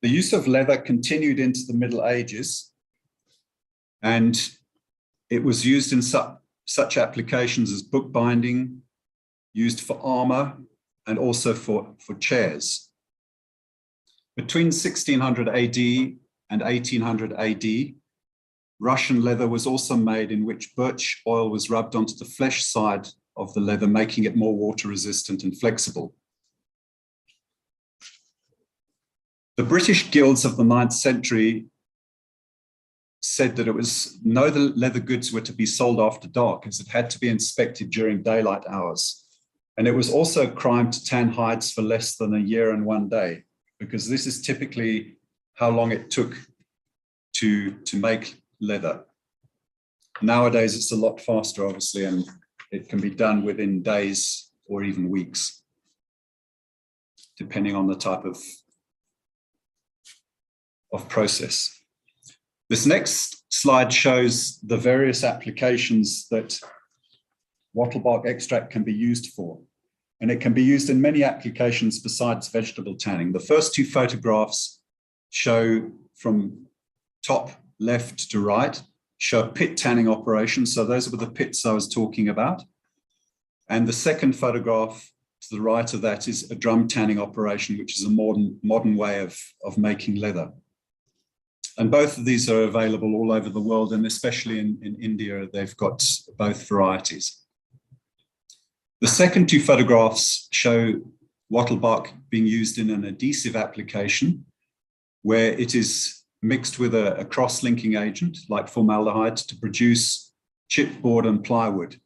The use of leather continued into the Middle Ages, and it was used in such applications as bookbinding, used for armor, and also for chairs. Between 1600 AD and 1800 AD, Russian leather was also made in which birch oil was rubbed onto the flesh side of the leather, making it more water resistant and flexible. The British guilds of the 9th century said that it was no leather goods were to be sold after dark, as it had to be inspected during daylight hours. And it was also a crime to tan hides for less than a year and 1 day, because this is typically how long it took to make leather. Nowadays, it's a lot faster, obviously, and it can be done within days or even weeks, depending on the type of process. This next slide shows the various applications that wattle bark extract can be used for. And it can be used in many applications besides vegetable tanning. The first two photographs show from top left to right, show pit tanning operations. So those were the pits I was talking about. And the second photograph to the right of that is a drum tanning operation, which is a modern way of making leather. And both of these are available all over the world, and especially in India, they've got both varieties. The second two photographs show wattle bark being used in an adhesive application where it is mixed with a cross-linking agent like formaldehyde to produce chipboard and plywood.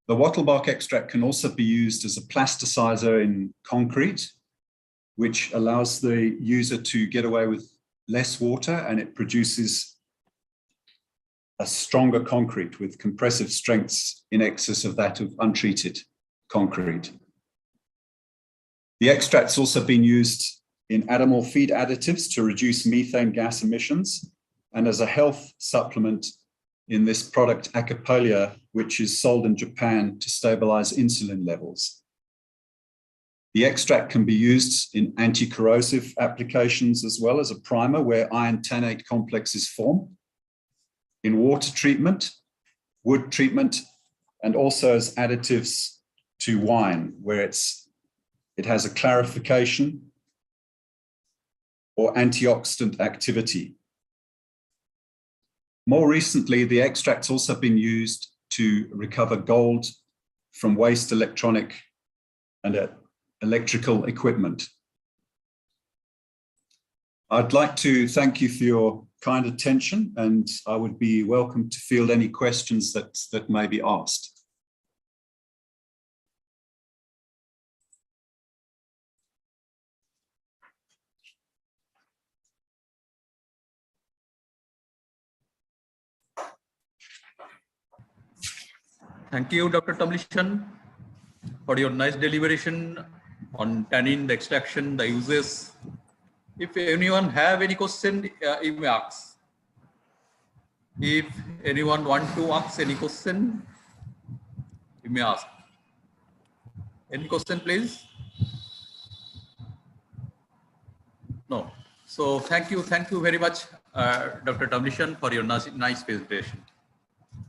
The wattle bark extract can also be used as a plasticizer in concrete, which allows the user to get away with less water, and it produces a stronger concrete with compressive strengths in excess of that of untreated concrete. The extract's also been used in animal feed additives to reduce methane gas emissions, and as a health supplement in this product Acapolia, which is sold in Japan to stabilize insulin levels. The extract can be used in anti-corrosive applications as well as a primer where iron tannate complexes form, in water treatment, wood treatment, and also as additives to wine, where it has a clarification or antioxidant activity. More recently, the extract's also been used to recover gold from waste electronic and electrical equipment. I'd like to thank you for your kind attention, and I would be welcome to field any questions that may be asked. Thank you, Dr. Tamlishan, for your nice deliberation on tannin, the extraction, the uses. If anyone have any question, you may ask. If anyone want to ask any question, you may ask. Any question, please? No. So thank you very much, Dr. Tamlishan, for your nice presentation.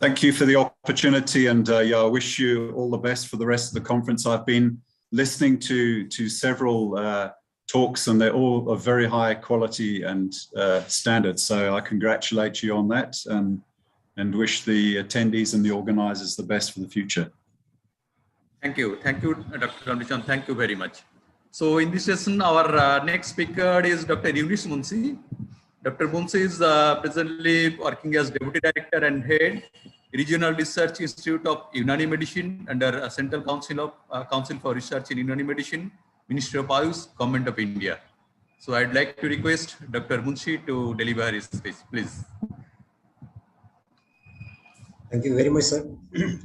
Thank you for the opportunity, and yeah, I wish you all the best for the rest of the conference. I've been listening to several talks, and they're all of very high quality and standards. So I congratulate you on that, and wish the attendees and the organizers the best for the future. Thank you, Dr. Tamlishan. Thank you very much. So in this session, our next speaker is Dr. Yunus Munshi. Dr. Munshi is presently working as Deputy Director and Head, Regional Research Institute of Unani Medicine under Central Council for Research in Unani Medicine, Ministry of Ayush, Government of India. So I'd like to request Dr. Munshi to deliver his speech, please. Thank you very much, sir.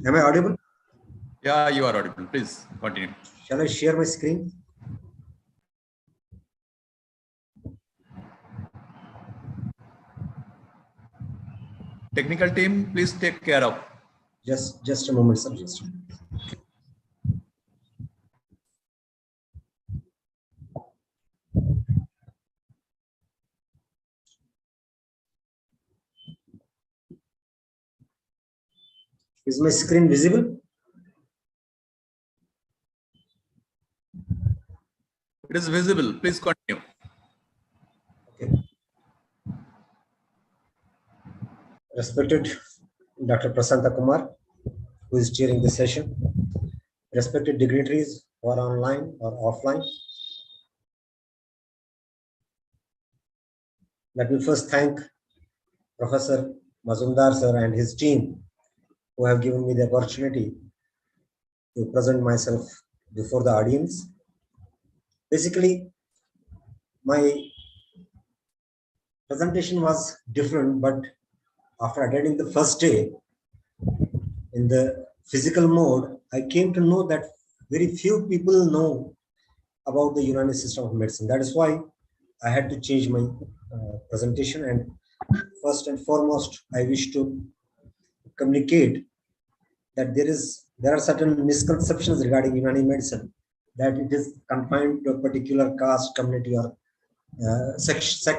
Am I audible? Yeah, you are audible. Please continue. Shall I share my screen? Technical team, please take care of. Just a moment, sir. Just a moment. Is my screen visible? It is visible. Please continue. Okay. Respected Dr. Prasanta Kumar, who is chairing the session, respected dignitaries who are online or offline, let me first thank Professor Mazumdar sir and his team who have given me the opportunity to present myself before the audience. Basically, my presentation was different, but after attending the first day in the physical mode, I came to know that very few people know about the Unani system of medicine. That is why I had to change my presentation. And first and foremost, I wish to communicate that there are certain misconceptions regarding Unani medicine, that it is confined to a particular caste, community, or section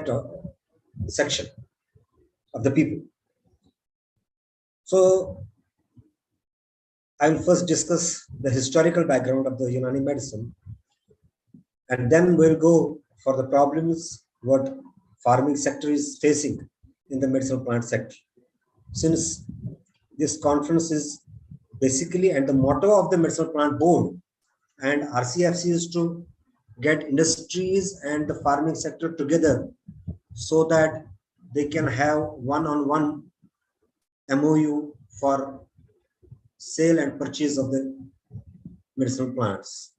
of the people. So I will first discuss the historical background of the Unani medicine, and then we'll go for the problems what farming sector is facing in the medicinal plant sector. Since this conference is basically, and the motto of the medicinal plant board and RCFC is to get industries and the farming sector together so that they can have one-on-one MOU for sale and purchase of the medicinal plants.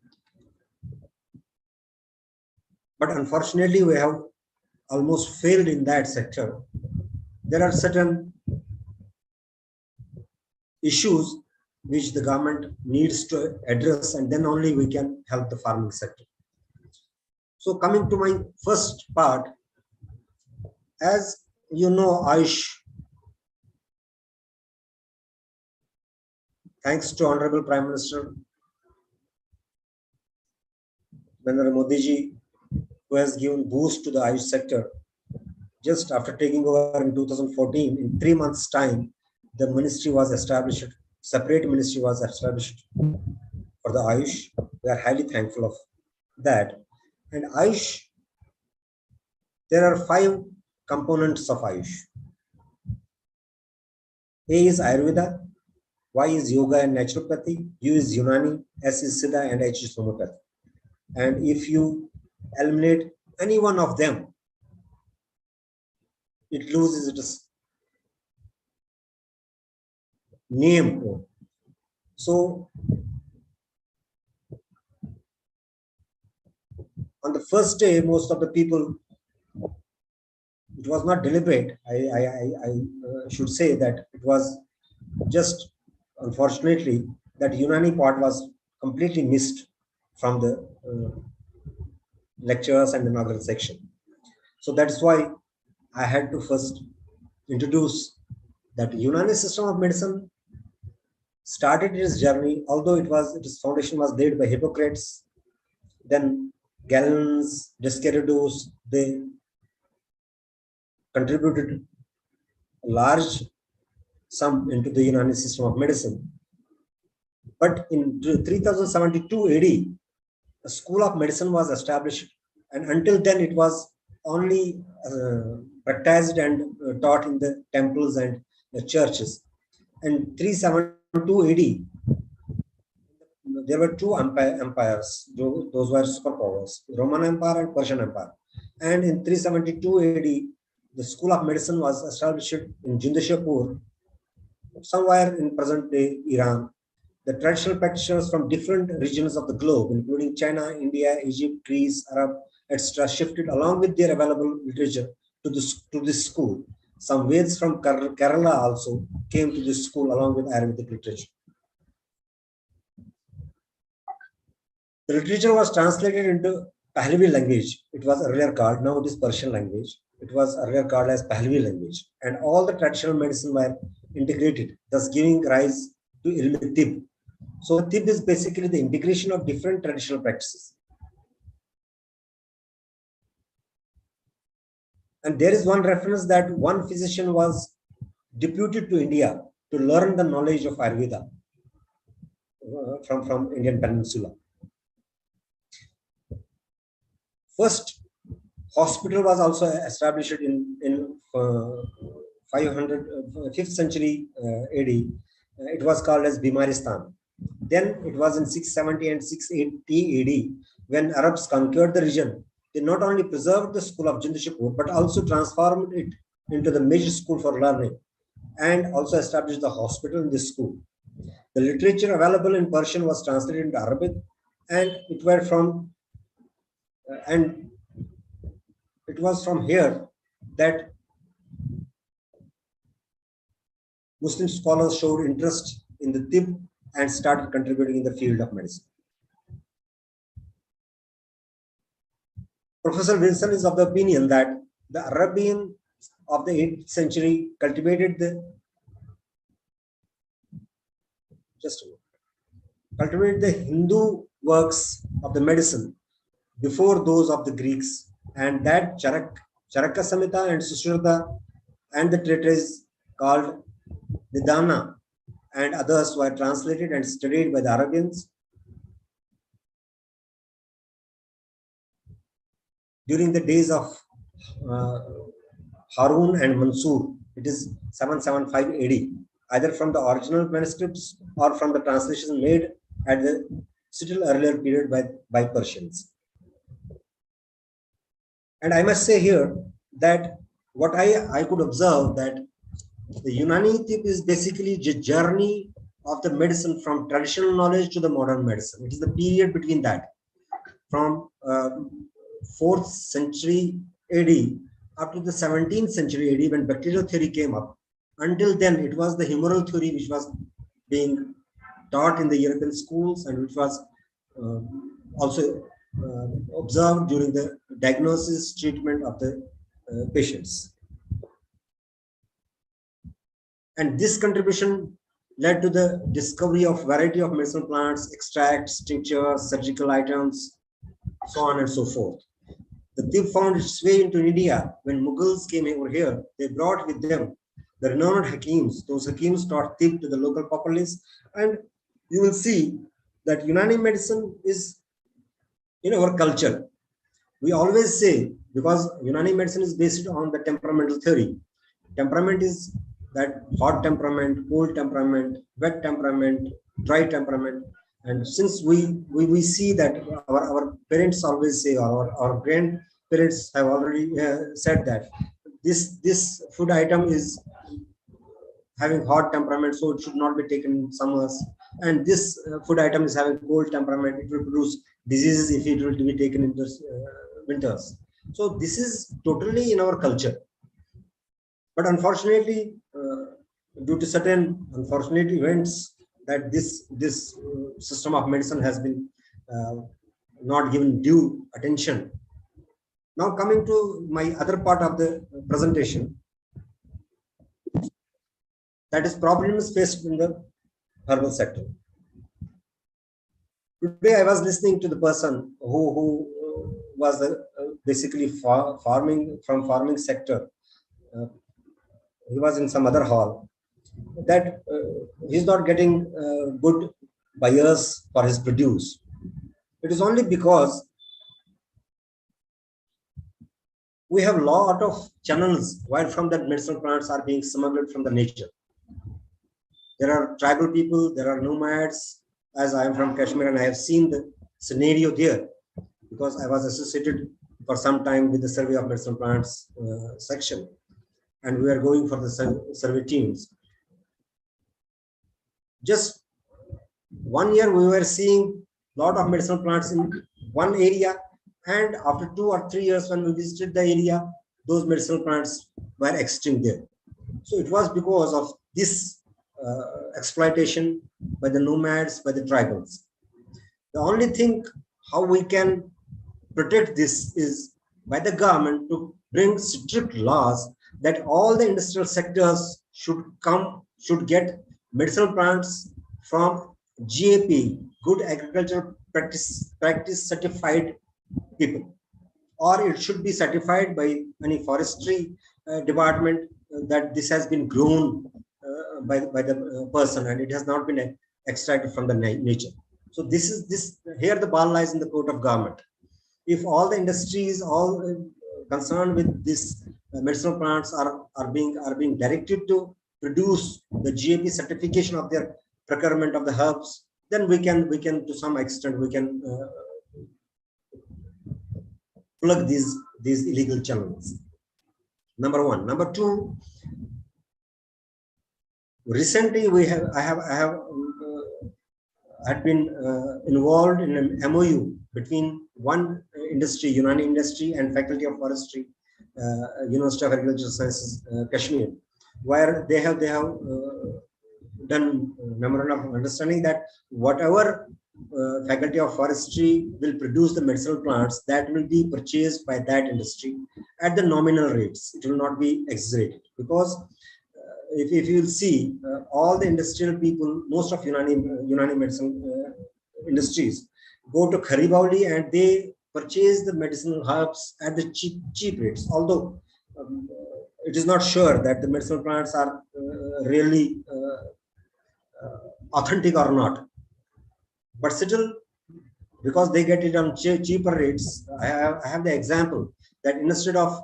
But unfortunately, we have almost failed in that sector. There are certain issues which the government needs to address, and then only we can help the farming sector. So coming to my first part, as you know, Ayush, thanks to Honorable Prime Minister Narendra Modi ji, who has given boost to the Ayush sector. Just after taking over in 2014, in 3 months' time, the ministry was established, separate ministry was established for the Ayush. We are highly thankful of that. And Ayush, there are 5 components of Ayush. A is Ayurveda, Y is Yoga and Naturopathy, U is Unani, S is Siddha, and H is Homeopathy. And if you eliminate any one of them, it loses its name. So on the first day, most of the people, it was not deliberate. I should say that it was just, unfortunately, that Unani part was completely missed from the lectures and inaugural section. So that's why I had to first introduce that Unani system of medicine started its journey, although its foundation was laid by Hippocrates, then Galens, Descaridos, they contributed a large sum into the Unani system of medicine. But in 3072 AD, a school of medicine was established, and until then it was only practiced and taught in the temples and the churches. And 372 AD, there were 2 empires, those were superpowers, Roman Empire and Persian Empire. And in 372 AD, the school of medicine was established in Jindashapur, somewhere in present-day Iran. The traditional practitioners from different regions of the globe, including China, India, Egypt, Greece, Arab, etc., shifted along with their available literature to this school. Some Veds from Kerala also came to this school along with Arabic literature. The literature was translated into Pahlavi language. It was earlier called, now it is Persian language. It was earlier called as Pahlavi language. And all the traditional medicine were integrated, thus giving rise to Ilmi Tib. So Tib is basically the integration of different traditional practices. And there is one reference that one physician was deputed to India to learn the knowledge of Ayurveda from Indian Peninsula. First hospital was also established in 5th century AD. It was called as Bimaristan. Then it was in 670 and 680 AD when Arabs conquered the region. They not only preserved the school of Jindashipur but also transformed it into the major school for learning and also established the hospital in this school. The literature available in Persian was translated into Arabic, and it was from here that Muslim scholars showed interest in the tib and started contributing in the field of medicine. Professor Wilson is of the opinion that the Arabian of the 8th century cultivated the Hindu works of the medicine before those of the Greeks, and that Charaka Samhita and Sushruta and the treatise called Nidana and others were translated and studied by the Arabians during the days of Harun and Mansur. It is 775 AD, either from the original manuscripts or from the translations made at the still earlier period by Persians. And I must say here that what I could observe that the Unani tip is basically the journey of the medicine from traditional knowledge to the modern medicine. It is the period between that, from 4th century AD up to the 17th century AD when bacterial theory came up. Until then, it was the humoral theory which was being taught in the European schools and which was also observed during the diagnosis treatment of the patients. And this contribution led to the discovery of variety of medicinal plants, extracts, tinctures, surgical items, so on and so forth. The tib found its way into India when Mughals came over here. They brought with them the renowned Hakims. Those Hakims taught tib to the local populace, and you will see that Unani medicine is in our culture. We always say, because Unani medicine is based on the temperamental theory. Temperament is that hot temperament, cold temperament, wet temperament, dry temperament. And since we see that our parents always say, or our grandparents have already said that this food item is having hot temperament, so it should not be taken in summers. And this food item is having cold temperament, it will produce diseases if it will be taken in the winters. So this is totally in our culture. But unfortunately, due to certain unfortunate events, that this system of medicine has been not given due attention. Now coming to my other part of the presentation, that is problems faced in the herbal sector. Today I was listening to the person who was basically farming sector. He was in some other hall, that he's not getting good buyers for his produce. It is only because we have a lot of channels where from that medicinal plants are being smuggled from the nature. There are tribal people, there are nomads, as I am from Kashmir and I have seen the scenario there because I was associated for some time with the survey of medicinal plants section, and we are going for the survey teams. Just 1 year we were seeing a lot of medicinal plants in one area, and after 2 or 3 years when we visited the area, those medicinal plants were extinct there. So it was because of this exploitation by the nomads, by the tribals. The only thing how we can protect this is by the government to bring strict laws that all the industrial sectors should get medicinal plants from GAP, Good Agricultural Practice certified people, or it should be certified by any forestry department that this has been grown by the person and it has not been extracted from the nature. So here the ball lies in the court of government. If all the industries all concerned with this medicinal plants are being directed to produce the GAP certification of their procurement of the herbs, then we can to some extent we can plug these illegal channels. Number one. Number two, recently I had been involved in an MOU between one industry, Unani Industry, and Faculty of Forestry, University of Agricultural Sciences, Kashmir, where they have done memorandum of understanding that whatever Faculty of Forestry will produce the medicinal plants, that will be purchased by that industry at the nominal rates. It will not be exaggerated, because if you will see all the industrial people, most of Unani medicine industries go to Kharibawli and they purchase the medicinal herbs at the cheap rates. Although it is not sure that the medicinal plants are really authentic or not, but still, because they get it on cheaper rates, I have the example that instead of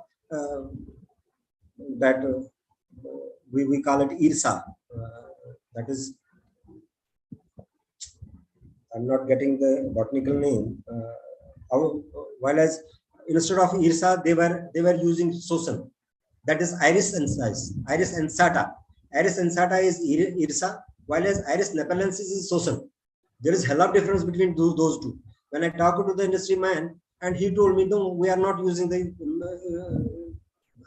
we call it IRSA, that is, I'm not getting the botanical name. While as instead of IRSA, they were using Sosan, that is Iris ensata. Iris ensata is IRSA, while as Iris nepallensis is Sosan. There is a hell of difference between those two. When I talked to the industry man, and he told me, no, we are not using the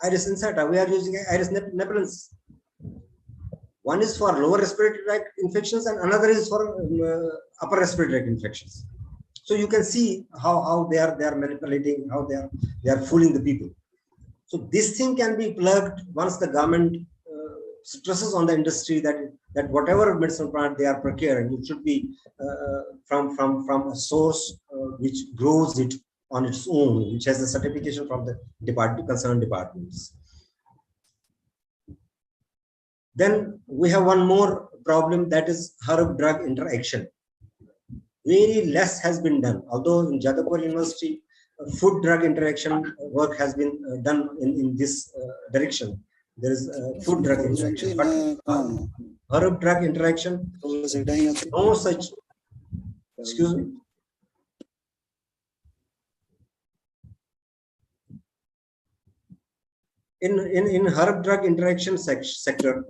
Iris ensata, we are using Iris nepallensis. One is for lower respiratory tract infections and another is for upper respiratory tract infections. So you can see how they are manipulating, how they are fooling the people. So this thing can be plugged once the government stresses on the industry that whatever medicinal plant they are procuring, it should be from a source which grows it on its own, which has a certification from the concerned departments. Then we have one more problem, that is herb-drug interaction. Very less has been done. Although in Jadavpur University, food-drug interaction work has been done in this direction. There is food-drug interaction, but herb-drug interaction, no such. Excuse me. In herb-drug interaction sector,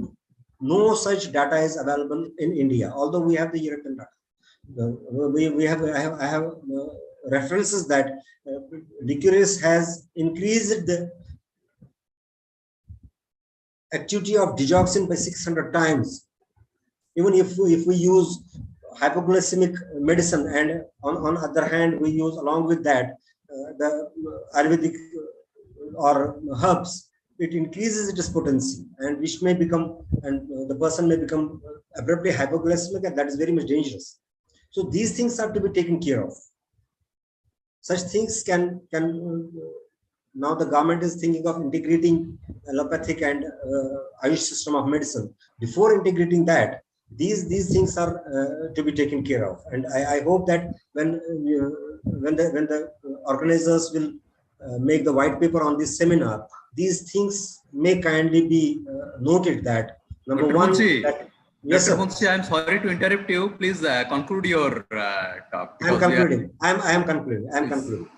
no such data is available in India. Although we have the European data, I have references that licorice has increased the activity of digoxin by 600 times. Even if we use hypoglycemic medicine, and on other hand we use along with that the Ayurvedic or herbs, it increases its potency, and which may become, and the person may become abruptly hypoglycemic, and that is very much dangerous. So these things have to be taken care of. Such things can now the government is thinking of integrating allopathic and Ayush system of medicine. Before integrating that, these things are to be taken care of, and I hope that when the organizers will make the white paper on this seminar, these things may kindly be noted. That number one, that, yes, sir. Munshi, I'm sorry to interrupt you. Please conclude your talk. I am concluding. I am concluding.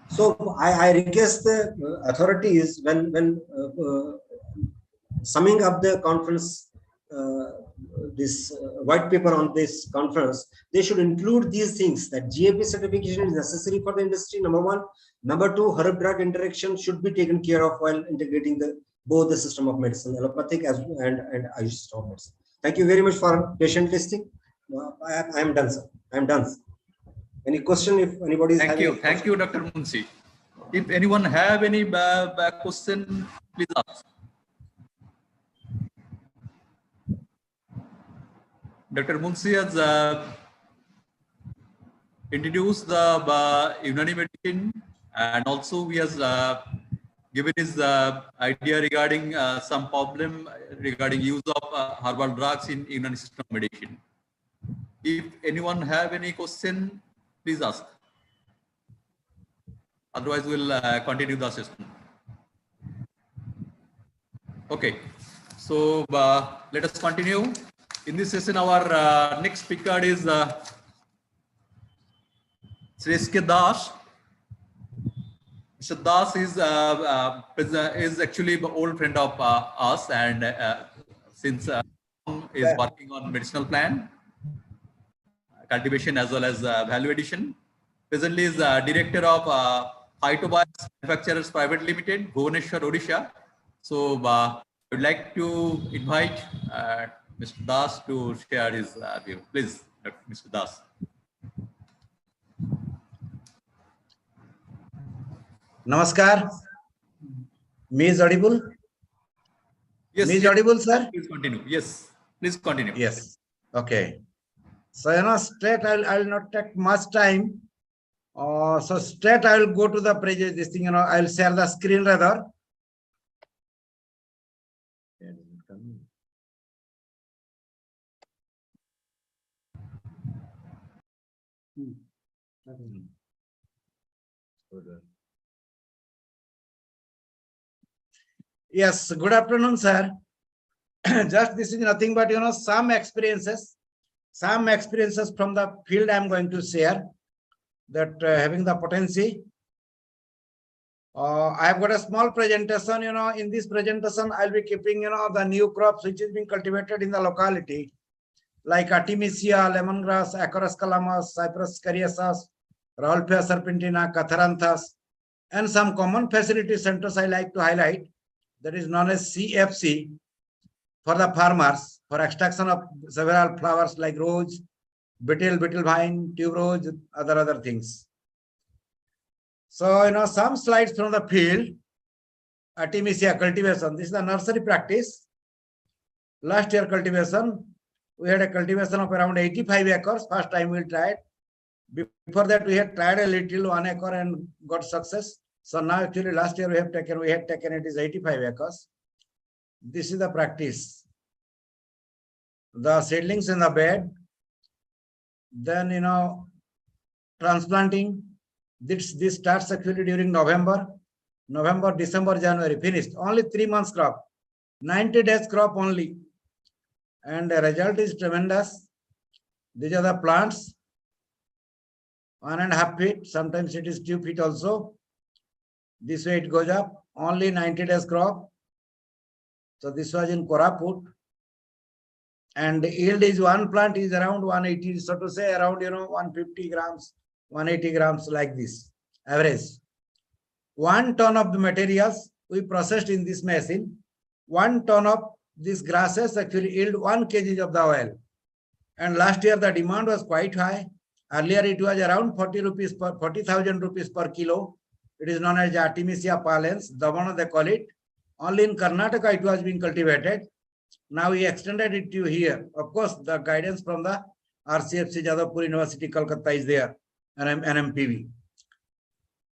So I request the authorities, when summing up the conference, this white paper on this conference, they should include these things, that GAP certification is necessary for the industry, number one. Number two, herb-drug interaction should be taken care of while integrating both the system of medicine, allopathic and Ayush system of medicine. Thank you very much for patient listening. I am done, sir. I am done. Any question if anybody is having? Thank you, Dr. Munshi. If anyone have any question, please ask. Dr. Munshi has introduced the Unani medicine, and also he has given his idea regarding some problem regarding use of herbal drugs in Unani system medicine. If anyone have any question, please ask. Otherwise, we'll continue the session. Okay, so let us continue. In this session, our next speaker is Sri Das. Mr. Das is actually an old friend of us, and since is working on medicinal plant cultivation as well as value addition. Presently is director of Phytobiotics Manufacturers Private Limited, Bhubaneswar, Odisha. So I would like to invite Mr. Das to share his view. Please, Mr. Das. Namaskar. Me is audible? Yes. Me is audible, sir? Please continue. Yes. Please continue. Yes. Okay. So, straight, I will not take much time. So straight, I will go to the previous, this thing, I will share the screen rather. Yes, good afternoon, sir. Just this is nothing but, some experiences from the field I am going to share that having the potency. I have got a small presentation, in this presentation, I'll be keeping, the new crops which is being cultivated in the locality, like Artemisia, lemongrass, Acorus calamus, Cyprus cariaceus, Rauwolfia serpentina, Catharanthus, and some common facility centers I like to highlight, that is known as CFC for the farmers, for extraction of several flowers like rose, betel vine, tuberose, other things. So, some slides from the field, Artemisia cultivation. This is the nursery practice. Last year cultivation, we had a cultivation of around 85 acres. First time we tried. Before that, we had tried a little 1 acre and got success. So now actually last year we had taken it is 85 acres. This is the practice. The seedlings in the bed. Then, transplanting. This starts actually during November, December, January, finished. Only 3 months crop, 90 days crop only. And the result is tremendous. These are the plants, 1.5 feet, sometimes it is 2 feet also. This way it goes up, only 90 days crop. So this was in Koraput. And the yield is one plant is around 180, so to say around, 150 grams. 180 grams like this, average. 1 ton of the materials we processed in this machine. 1 ton of these grasses actually yield 1 kg of the oil. And last year the demand was quite high. Earlier it was around 40,000 rupees per kilo. It is known as Artemisia pallens, Davana they call it. Only in Karnataka it was being cultivated. Now we extended it to here. Of course, the guidance from the RCFC Jadavpur University, Kolkata is there. NMPV.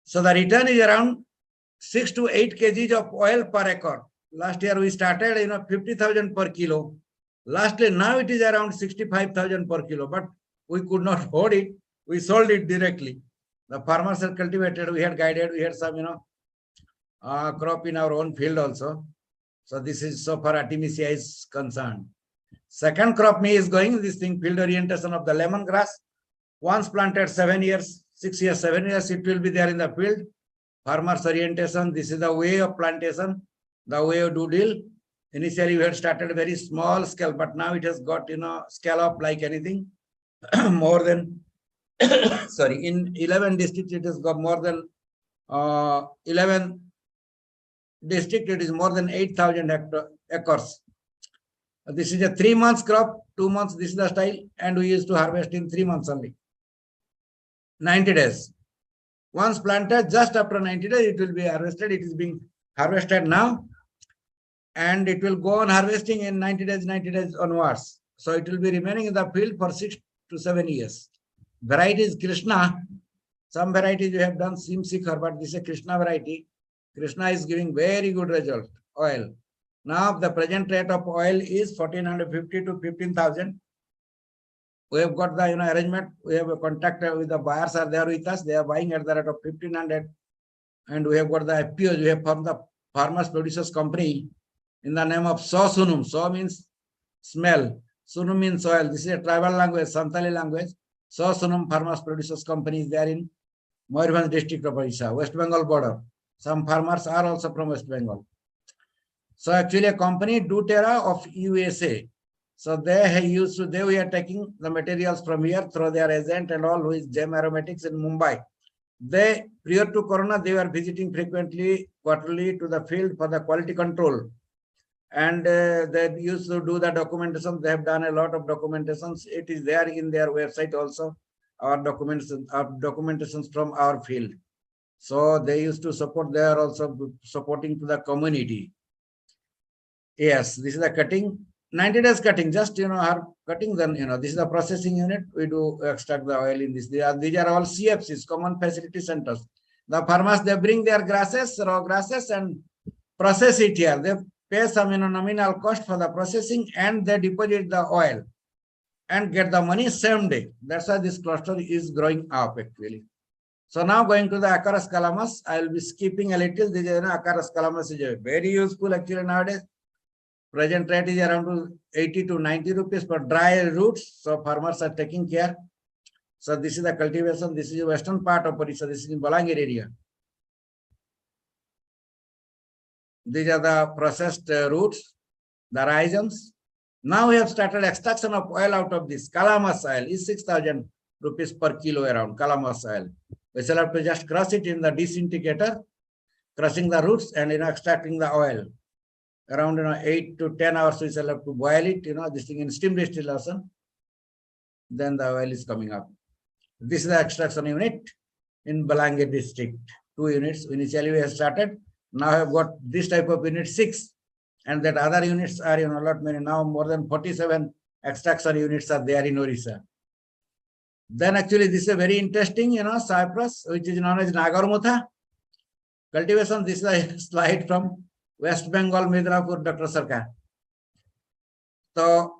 So the return is around 6 to 8 kgs of oil per acre. Last year we started, 50,000 per kilo. Lastly, now it is around 65,000 per kilo, but we could not hold it. We sold it directly. The farmers are cultivated. We had guided. We had some, crop in our own field also. So this is so far Artemisia is concerned. Second crop me is going this thing field orientation of the lemongrass. Once planted 7 years, 6 years, 7 years, it will be there in the field. Farmers orientation, this is the way of plantation, the way of do deal. Initially, we had started very small scale, but now it has got, scale up like anything. More than, sorry, in 11 districts, it has got more than 11 districts, it is more than 8,000 acres. This is a 3 months crop, 2 months, this is the style, and we used to harvest in 3 months only. 90 days. Once planted, just after 90 days, it will be harvested. It is being harvested now. And it will go on harvesting in 90 days onwards. So it will be remaining in the field for 6 to 7 years. Variety is Krishna. Some varieties we have done Simsikhar, but this is a Krishna variety. Krishna is giving very good result, oil. Now the present rate of oil is 1450 to 15,000. We have got the arrangement. We have a contact with the buyers are there with us. They are buying at the rate of 1500. And we have got the FPOs. We have formed the Farmers Producers Company in the name of So Sunum. So means smell. Sunum means oil. This is a tribal language, Santali language. So Sunum Farmers Producers Company is there in Mayurbhanj district of Odisha, West Bengal border. Some farmers are also from West Bengal. So actually a company doTERRA of USA. So they were taking the materials from here through their agent and all, who is Gem Aromatics in Mumbai. They, prior to Corona, they were visiting frequently, quarterly to the field for the quality control. And they used to do the documentation. They have done a lot of documentations. It is there in their website also, our documentations from our field. So they used to support, they are also supporting to the community. Yes, this is the cutting. 90 days cutting, just our cutting, then this is the processing unit. We do extract the oil in this. These are all CFCs, common facility centers. The farmers, they bring their grasses, raw grasses, and process it here. They pay some nominal cost for the processing, and they deposit the oil and get the money same day. That's why this cluster is growing up actually. So now going to the Acarus calamus, I will be skipping a little. This Acarus calamus is very useful actually nowadays. Present rate is around 80 to 90 rupees for dry roots. So farmers are taking care. So this is the cultivation. This is the western part of Odisha. This is in Balangir area. These are the processed roots, the rhizomes. Now we have started extraction of oil out of this. Calamus oil is 6,000 rupees per kilo around calamus oil. We shall have to just crush it in the disintegrator, crushing the roots and extracting the oil. Around 8 to 10 hours we shall have to boil it, this thing in steam distillation. Then the oil is coming up. This is the extraction unit in Balangir district. 2 units. Initially we have started. Now I have got this type of unit 6. And that other units are a lot many. Now more than 47 extraction units are there in Odisha. Then actually this is a very interesting, cypress, which is known as Nagarmutha. Cultivation, this is a slide from West Bengal, Midrapur, Dr. Sarkar. So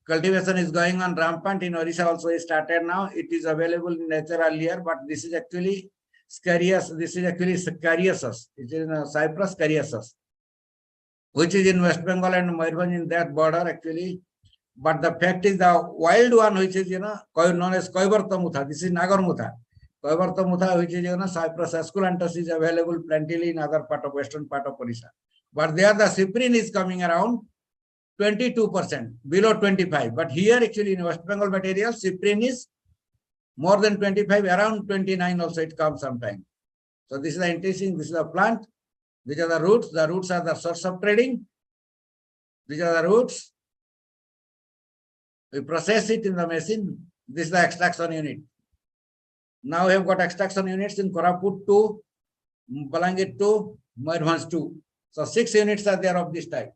cultivation is going on rampant in Odisha also is started now. It is available in nature earlier, but this is actually scarious. This is actually Cariasus. It is Cyprus Cariasus, which is in West Bengal and Mayurbhanj in that border actually. But the fact is the wild one, which is known as Koibartamutha. This is Nagarmutha. Koibartamutha, which is Cyprus esculentus, is available plentifully in other part of western part of Odisha. But there the cyprine is coming around 22%, below 25. But here actually in West Bengal material, cyprine is more than 25, around 29 also it comes sometime. So this is the interesting, this is the plant. These are the roots. The roots are the source of trading. These are the roots. We process it in the machine. This is the extraction unit. Now we have got extraction units in Koraput 2, Balangir 2, Mayurbhanj 2. So 6 units are there of this type.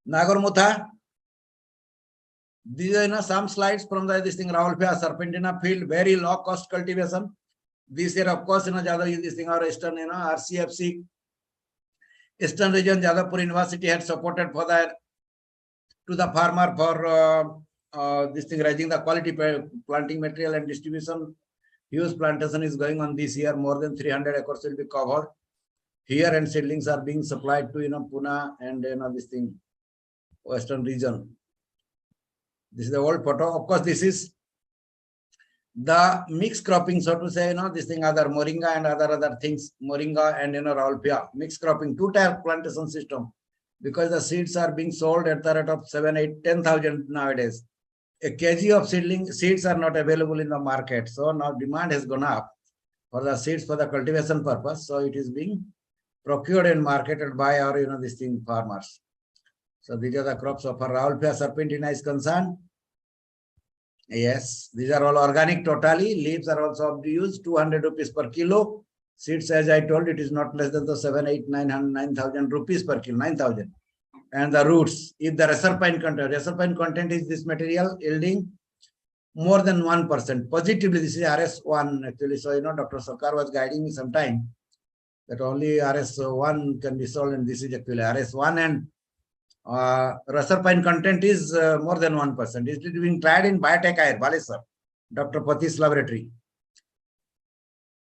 Nagarmutha. These are some slides from this thing, Raulpia Serpentina field, very low cost cultivation. This year, of course, Jadavpur, this thing, our Eastern, RCFC, Eastern region, Jadavpur University had supported for that to the farmer for this thing, raising the quality planting material and distribution. Huge plantation is going on this year. More than 300 acres will be covered here, and seedlings are being supplied to Pune and this thing, Western region. This is the old photo. Of course, this is the mixed cropping, so to say, this thing, other moringa and other things, moringa and Raulpia, mixed cropping, 2-tier plantation system, because the seeds are being sold at the rate of 7, 8, 10,000 nowadays. A kg of seeds are not available in the market. So now demand has gone up for the seeds for the cultivation purpose. So it is being procured and marketed by our, this thing, farmers. So these are the crops of Raulpia serpentina is concerned. Yes, these are all organic totally. Leaves are also used, 200 rupees per kilo. Seeds, as I told, it is not less than the 7, 8, 9,000 rupees per kilo, 9,000. And the roots, if the reserpine content is this material yielding more than 1%. Positively, this is RS1 actually. So, Dr. Sarkar was guiding me sometime that only RS1 can be sold, and this is actually RS1, and reserpine content is more than 1%. It is being tried in Biotech Air, Balesar, Dr. Pati's laboratory.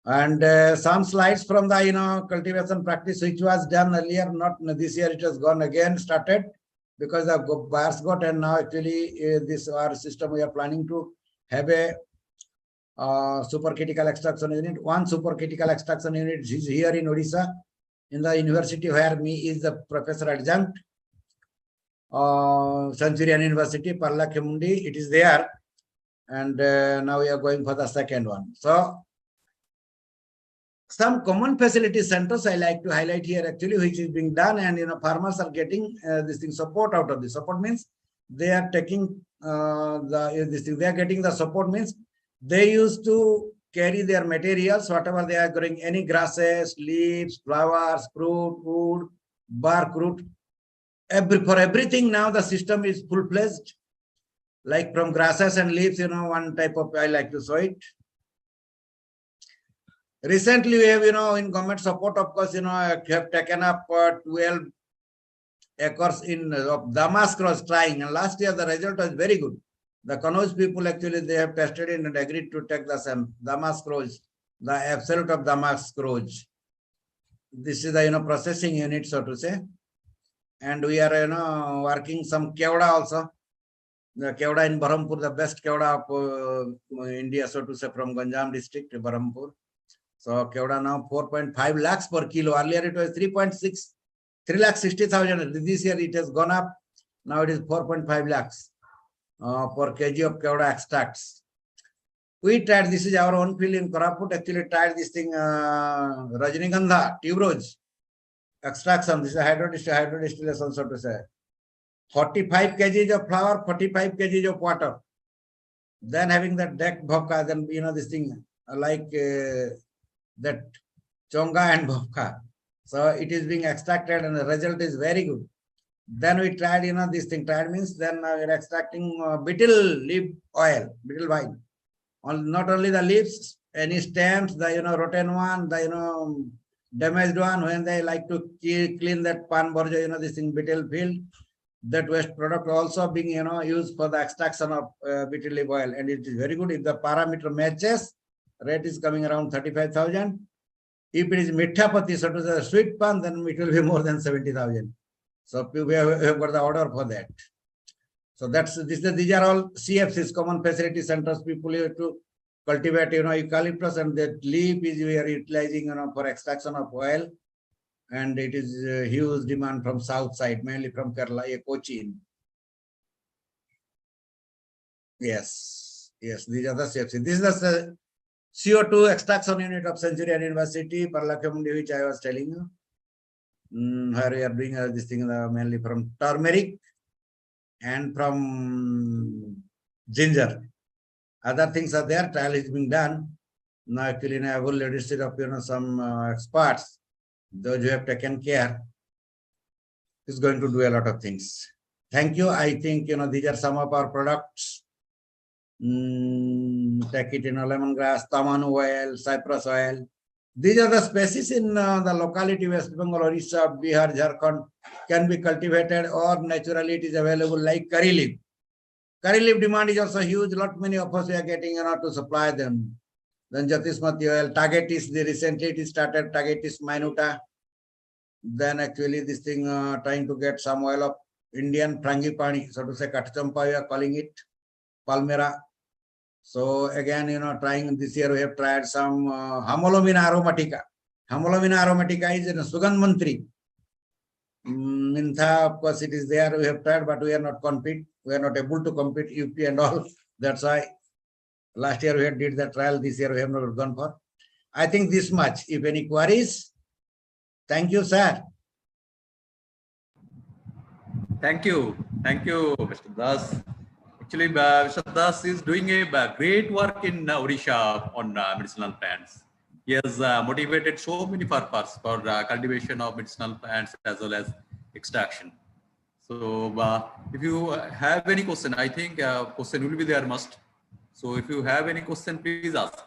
And some slides from the cultivation practice which was done earlier, not this year, it has gone again, started because the buyers got, and now actually this our system we are planning to have a supercritical extraction unit. One supercritical extraction unit is here in Odisha, in the university where me is the professor adjunct, Centurion University, Parlakhemundi, it is there. And now we are going for the second one. So, some common facility centers I like to highlight here actually, which is being done, and farmers are getting this thing support out of this. Support means they are taking they are getting the support means they used to carry their materials, whatever they are growing, any grasses, leaves, flowers, fruit, wood, bark, root. For everything now the system is full-fledged, like from grasses and leaves, one type of, I like to show it. Recently, we have, in government support, of course, have taken up 12 acres in damask rose trying, and last year the result was very good. The Kannauj people actually, they have tested it and agreed to take the same damask rose, the absolute of damask rose. This is the, processing unit, so to say. And we are, working some kevda also. The kevda in Berhampur, the best kevda of India, so to say, from Ganjam district, Berhampur. So kevda now 4.5 lakhs per kilo. Earlier it was 3.6, 3,60,000. This year it has gone up. Now it is 4.5 lakhs per kg of kevda extracts. We tried, this is our own field in Koraput, actually tried this thing, Rajnigandha, tuberose extraction. This is hydrodistillation, so to say. 45 kg of flour, 45 kg of water. Then having that deck bhokka, then this thing like that chonga and bhokka. So it is being extracted and the result is very good. Then we tried, this thing tried means then we are extracting betel leaf oil, betel wine. Not only the leaves, any stems, the rotten one, the damaged one, when they like to clean that pan borja, this thing betel field, that waste product also being used for the extraction of betel leaf oil, and it is very good. If the parameter matches, rate is coming around 35,000. If it is mithapati, so to say sweet pan, then it will be more than 70,000. So we have got the order for that. So these are all CFCs, common facility centers. People have to cultivate eucalyptus, and that leaf is we are utilizing for extraction of oil, and it is a huge demand from south side, mainly from Kerala, Cochin. Yes, these are the CFCs. This is the CO2 extraction unit of Centurion University, Parlakhemundi, which I was telling you. Where we are doing this thing mainly from turmeric and from ginger. Other things are there, trial is being done. Now actually I will leadership of some experts, those who have taken care, is going to do a lot of things. Thank you. I think these are some of our products. Take it, lemongrass, tamanu oil, cypress oil. These are the species in the locality West Bengal, Orissa, Bihar, Jharkhand can be cultivated, or naturally it is available like curry leaf. Curry leaf demand is also huge. Lot many of us we are getting to supply them. Then Jatismati oil, Tagetis, recently it is started, Tagetis minuta. Then actually this thing trying to get some oil of Indian frangipani, so to say Katchampa we are calling it, Palmera. So again, trying this year we have tried some Hamolomina aromatica. Hamolomina aromatica is in Sugandh Mantri. Mintha, of course, it is there. We have tried, but we are not we are not able to compete UP and all. That's why last year we did the trial. This year we have not gone for. I think this much. If any queries, thank you, sir. Thank you, Mr. Das. Actually, Mr. Das is doing a great work in Odisha on medicinal plants. He has motivated so many farmers for cultivation of medicinal plants as well as extraction. So if you have any question, I think question will be there must. So if you have any question, please ask.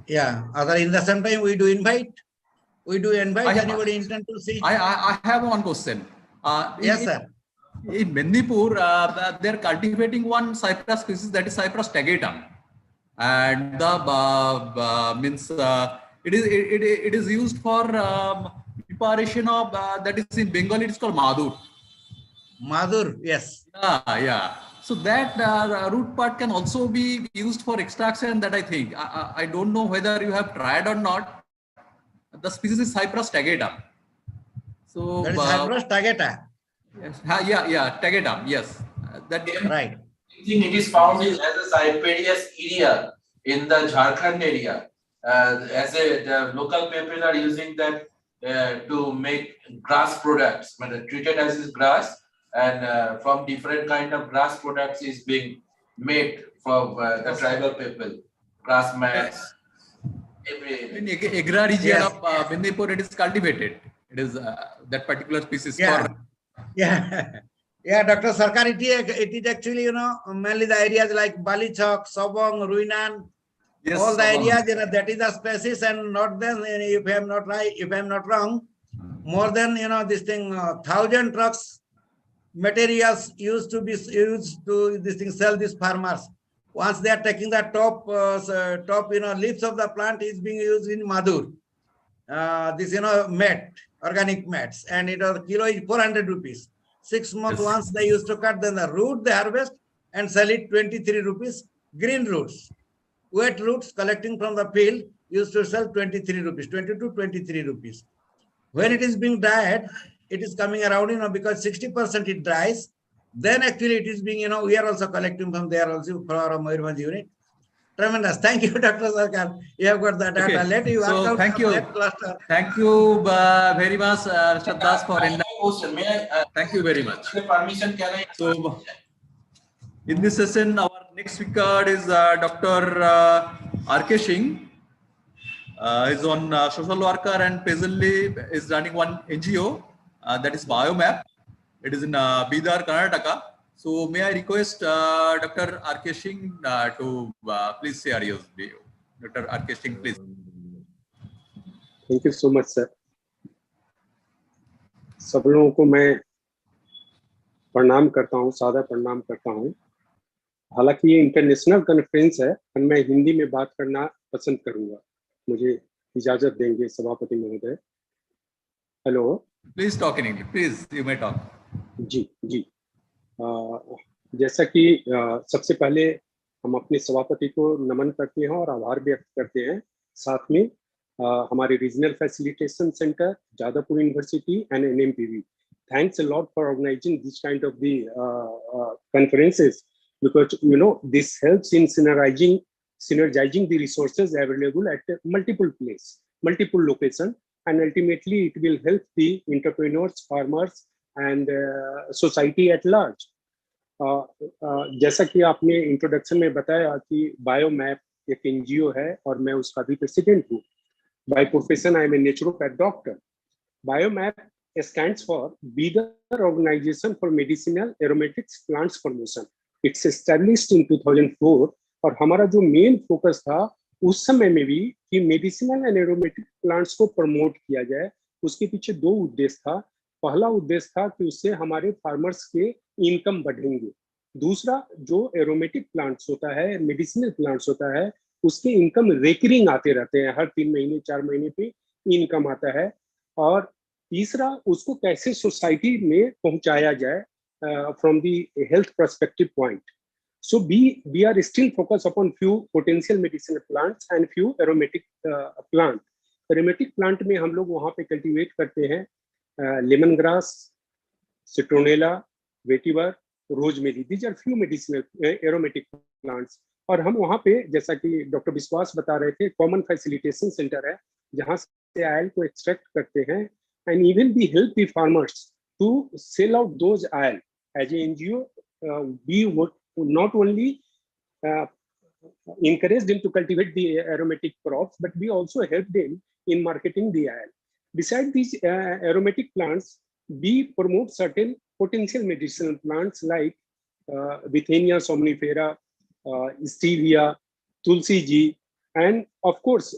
Yeah, other in the same time we do invite. We do invite anybody intend to see. I have one question. Yes, sir. In Mendipur, they're cultivating one cypress species, that is Cypress tagatum, and the means it is used for preparation of that is in Bengali. It is called Madhur. Madhur, yes. Yeah. So that root part can also be used for extraction. That I think. I don't know whether you have tried or not. The species is Cypress tagatum. So that is Cypress tagata. Yes. Yeah, tagatum. Yes. That right. I think it is found as a Cyperius area in the Jharkhand area. As the local people are using that to make grass products, treated as is grass, and from different kind of grass products is being made from the tribal people, grass mats. In Agra region of Mendipur, it is cultivated. It is that particular species. Yeah, Dr. Sarkar, it is actually, mainly the areas like Balichok, Sobong, Ruinan, yes, all the areas, that is the species, and not then, if I am not right, if I am not wrong, more than, this thing, 1,000 trucks materials used to this thing, sell these farmers. Once they are taking the top, leaves of the plant is being used in Madhur. This, mat, organic mats, and kilo is 400 rupees. 6 months once they used to cut, then the root they harvest and sell it 23 rupees. Green roots, wet roots collecting from the field used to sell 23 rupees, 22, 23 rupees. When it is being dried, it is coming around, because 60% it dries. Then actually it is being, we are also collecting from there also for our Mayurbhanj unit. Tremendous. Thank you, Dr. Sarkar. You have got the data. Okay. Let you So thank you. Thank you very much, Mr. Das, for Thank you very much. Permission, can I? So, in this session, our next speaker is Dr. R.K. Singh. He's on social worker and presently is running one NGO that is Biomap. It is in Bidar, Karnataka. So, may I request Dr. R.K. Singh to please share your view. Dr. R.K. Singh, please. Thank you so much, sir. सब लोगों को मैं प्रणाम करता हूँ, सादा प्रणाम करता हूँ। हालांकि ये इंटरनेशनल कॉन्फ्रेंस है, पर मैं हिंदी में बात करना पसंद करूंगा। मुझे इजाजत देंगे सभापति महोदय। Hello. Please talk in English. Please, you may talk. जी। जैसा कि सबसे पहले हम अपने सभापति को नमन करते हैं और आभार व्यक्त करते हैं। साथ में हमारे regional facilitation centre, Jadavpur university and NMPV. Thanks a lot for organizing this kind of the conferences, because this helps in synergizing the resources available at multiple places, multiple locations, and ultimately it will help the entrepreneurs, farmers, and society at large. जैसा कि आपने introduction में बताया कि बायोमैप एक NGO है और मैं उसका भी प्रेसिडेंट हूँ. By profession, I am a naturopath doctor. Biomap stands for Bidar Organization for Medicinal Aromatics Plants Promotion. It's established in 2004 और हमारा जो मेन फोकस था उस समय में भी कि मेडिसिनल एंड एरोमेटिक प्लांट्स को प्रमोट किया जाए. उसके पीछे दो उद्देश्य था. पहला उद्देश्य था कि उससे हमारे फार्मर्स के इनकम बढ़ेंगे. दूसरा, जो एरोमेटिक प्लांट्स होता है, मेडिसिनल प्लांट्स होता है, उसके इनकम रेकरिंग आते रहते हैं, हर 3 महीने 4 महीने पे इनकम आता है. और तीसरा, उसको कैसे सोसाइटी में पहुंचाया जाए from the health perspective point. So we are still focused upon few potential medicinal plants and few aromatic plant. Aromatic plant में हम लोग वहाँ पे cultivate करते हैं lemon grass, citronella, vetiver, rosemary. These are few medicinal aromatic plants. और हम वहाँ पे, जैसा कि डॉक्टर विश्वास बता रहे थे, कॉमन फैसिलिटेशन सेंटर है जहाँ से आयल को एक्सट्रैक्ट करते हैं, and even we help the farmers to sell out those oil. As a NGO, we would not only encourage them to cultivate the aromatic crops, but we also help them in marketing the oil. Besides these aromatic plants, we promote certain potential medicinal plants like Withenia somnifera, stevia, tulsi ji, and of course,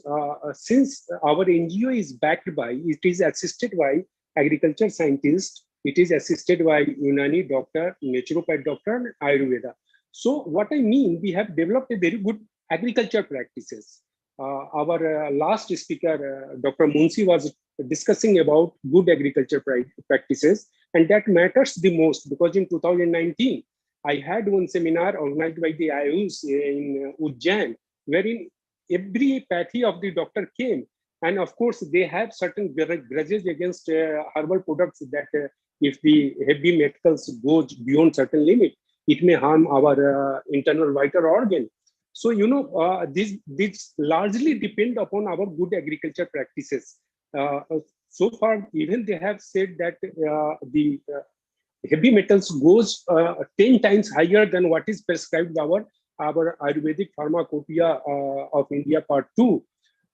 since our NGO is backed by, it is assisted by agriculture scientists, it is assisted by Unani doctor, naturopath doctor, and Ayurveda. So what I mean, we have developed a very good agriculture practices. Our last speaker, Dr. Munsi, was discussing about good agriculture practices, and that matters the most because in 2019, I had one seminar organized by the IUs in Ujjain, wherein every pathy of the doctor came. And of course, they have certain grudges against herbal products that if the heavy metals goes beyond certain limit, it may harm our internal vital organ. So, you know, this largely depend upon our good agriculture practices. So far, even they have said that the heavy metals goes 10 times higher than what is prescribed our Ayurvedic Pharmacopoeia of India Part 2.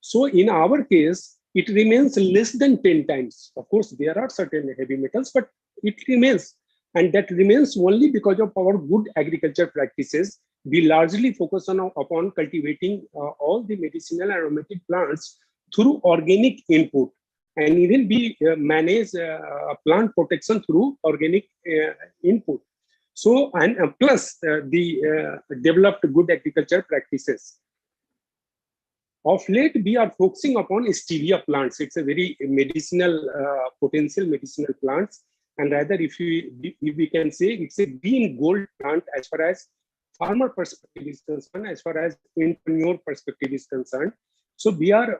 So in our case, it remains less than 10 times. Of course, there are certain heavy metals, but it remains. And that remains only because of our good agriculture practices. We largely focus upon cultivating all the medicinal aromatic plants through organic input. And even we manage plant protection through organic input. So, and plus the developed good agriculture practices. Of late, we are focusing upon stevia plants. It's a very medicinal, potential medicinal plants. And rather, if we can say it's a green gold plant as far as farmer perspective is concerned, as far as entrepreneur perspective is concerned. So we are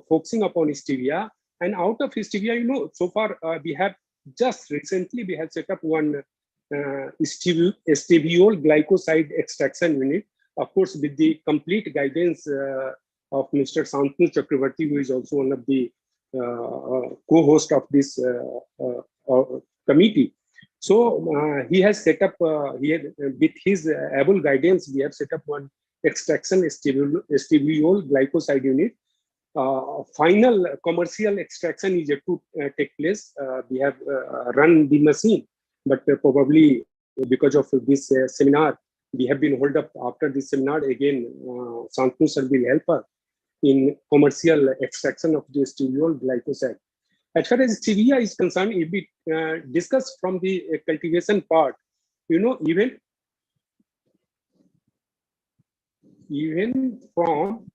focusing upon stevia. And out of stevia, you know, so far we have just recently, we have set up one steviol glycoside extraction unit, of course, with the complete guidance of Mr. Santanu Chakravarti, who is also one of the co-host of this committee. So he has set up, with his able guidance, we have set up one extraction steviol glycoside unit. Final commercial extraction is yet to take place. We have run the machine, but probably because of this seminar, we have been held up after this seminar. Again, Santanu sir will help us in commercial extraction of the steviol glycoside. As far as stevia is concerned, if we discuss from the cultivation part, you know, even from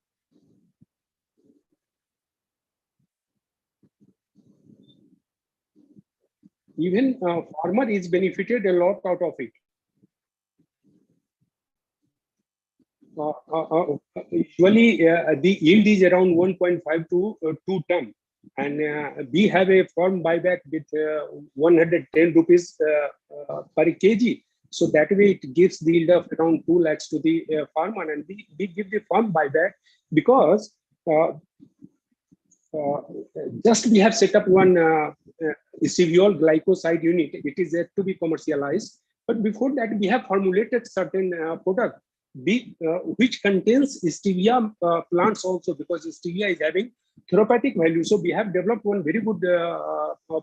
farmer is benefited a lot out of it. Usually the yield is around 1.5 to 2 ton, and we have a farm buyback with 110 rupees per kg. So that way it gives the yield of around 2 lakhs to the farmer, and we give the farm buyback because just we have set up one steviol glycoside unit. It is yet to be commercialized, but before that we have formulated certain product which contains stevia plants also, because stevia is having therapeutic value. So we have developed one very good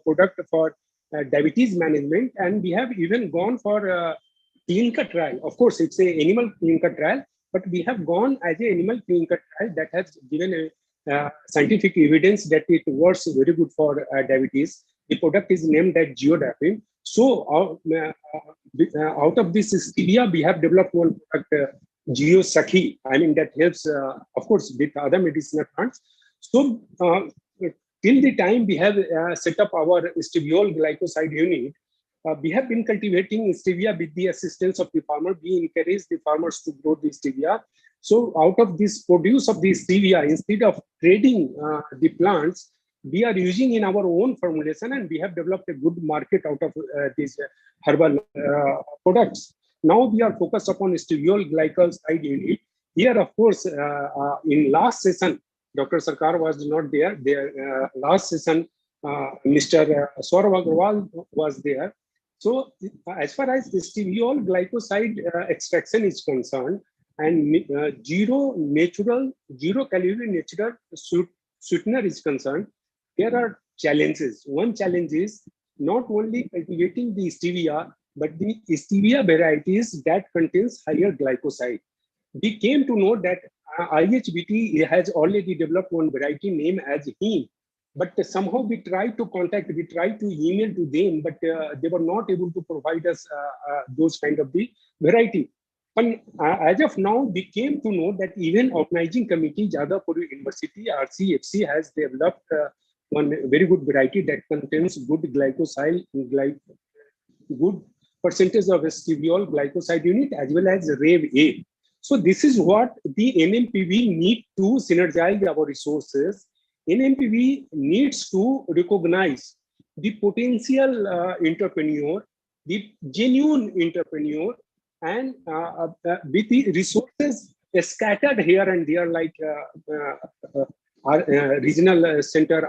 product for diabetes management, and we have even gone for clinical trial. Of course, it's a animal clinical trial, but we have gone as a animal clinical trial that has given a scientific evidence that it works very good for diabetes. The product is named as geodapine. So out of this stevia, we have developed one product, Geosakhi. I mean, that helps, of course, with other medicinal plants. So till the time we have set up our steviol glycoside unit, we have been cultivating stevia with the assistance of the farmer. We encourage the farmers to grow the stevia. So out of this produce of the stevia, instead of trading the plants, we are using in our own formulation, and we have developed a good market out of these herbal products. Now we are focused upon steviol glycoside unit. Here, of course, in last session, Dr. Sarkar was not there. Their last session, Mr. Saurav Agarwal was there. So as far as steviol glycoside extraction is concerned, and zero calorie natural sweetener is concerned, there are challenges. One challenge is not only cultivating the stevia, but the stevia varieties that contains higher glycoside. We came to know that IHBT has already developed one variety named as heme, but somehow we tried to email to them, but they were not able to provide us those kind of the variety. But as of now, we came to know that even organizing committee, Jadavpur University, RCFC, has developed one very good variety that contains good glycoside, good percentage of steviol glycoside unit as well as RAV-A. So this is what the NMPV need to synergize our resources. NMPV needs to recognize the potential entrepreneur, the genuine entrepreneur, and with the resources scattered here and there, like our regional center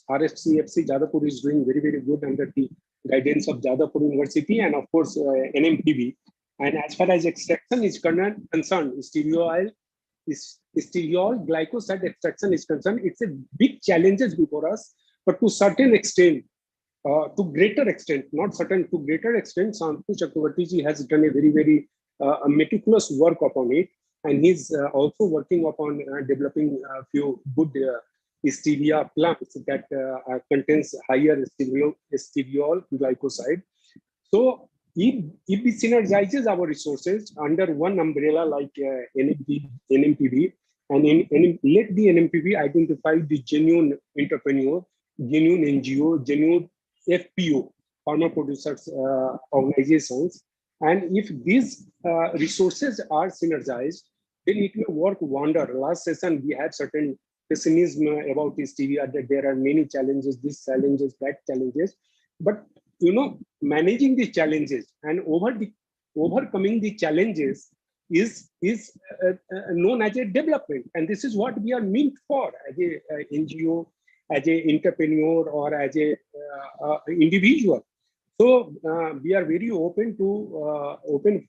RFCFC Jadavpur is doing very, very good under the guidance of Jadavpur University, and of course NMPV. And as far as extraction is concerned, steviol glycoside extraction is concerned, it's a big challenges before us, but to certain extent, to greater extent, not certain, to greater extent, Santanu Chakravarti has done a very, very meticulous work upon it. And he's also working upon developing a few good stevia plants that contains higher steviol glycoside. So if we synergizes our resources under one umbrella like NMPV, and let the NMPV identify the genuine entrepreneur, genuine NGO, genuine FPO, farmer producers organizations, and if these resources are synergized, then it will work wonder. Last session we had certain pessimism about stevia, that there are many challenges, these challenges, that challenges, but managing the challenges and overcoming the challenges is known as a development, and this is what we are meant for as a NGO, as a entrepreneur, or as a individual. So we are very open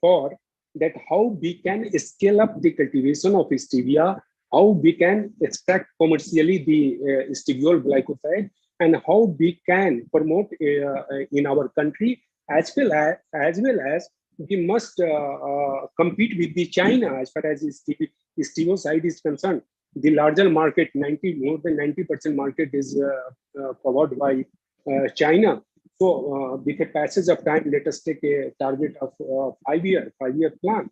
for that, how we can scale up the cultivation of stevia, how we can extract commercially the steviol glycoside, and how we can promote in our country, as well as we must compete with the China as far as stevioside is concerned. The larger market, more than 90% market is covered by China. So with the passage of time, let us take a target of 5-year plan.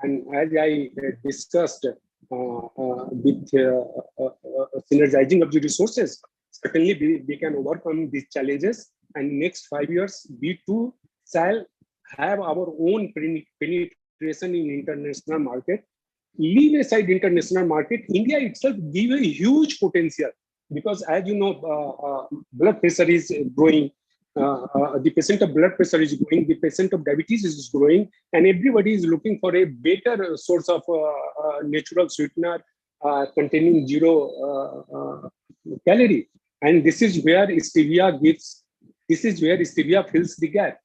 And as I discussed with synergizing of the resources, certainly we can overcome these challenges. And next 5 years, we too shall have our own penetration in international market. Leave aside international market, India itself give a huge potential, because as you know, blood pressure is growing. The percent of blood pressure is growing, the percent of diabetes is growing, and everybody is looking for a better source of natural sweetener containing zero calorie. And this is where stevia fills the gap.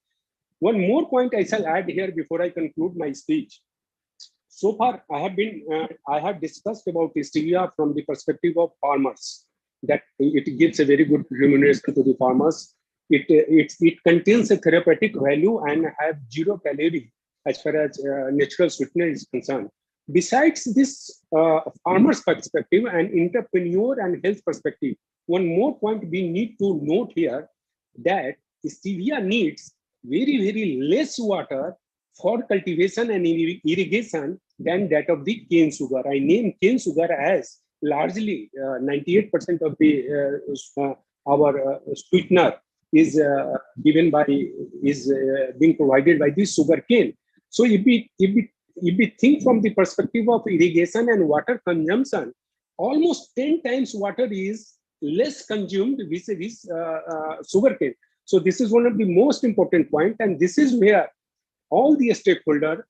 One more point I shall add here before I conclude my speech. So far, I have discussed about stevia from the perspective of farmers, that it gives a very good remuneration to the farmers. It contains a therapeutic value and have zero calorie as far as natural sweetener is concerned. Besides this farmer's perspective and entrepreneur and health perspective, one more point we need to note here, that stevia needs very, very less water for cultivation and irrigation than that of the cane sugar. I name cane sugar as largely 98% of the our sweetener is being provided by the sugar cane. So if we think from the perspective of irrigation and water consumption, almost 10 times water is less consumed vis-a-vis sugar cane. So this is one of the most important point, and this is where all the stakeholders,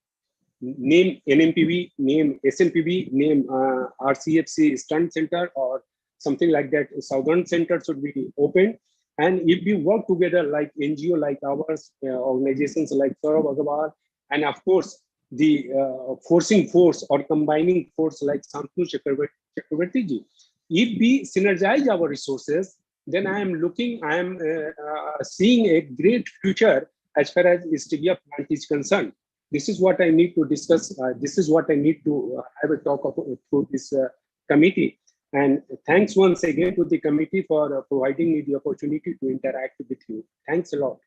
name NMPV, name SNPB, name RCFC Stunt Center or something like that. Southern Center should be opened. And if we work together like NGO like ours, organizations like Saurabh Agarwal, and of course, the forcing force or combining force like Shantanu Chakrabarti ji, if we synergize our resources, then I am seeing a great future as far as stevia plant is concerned. This is what I need to discuss. This is what I need to have a talk through this committee. And thanks once again to the committee for providing me the opportunity to interact with you. Thanks a lot.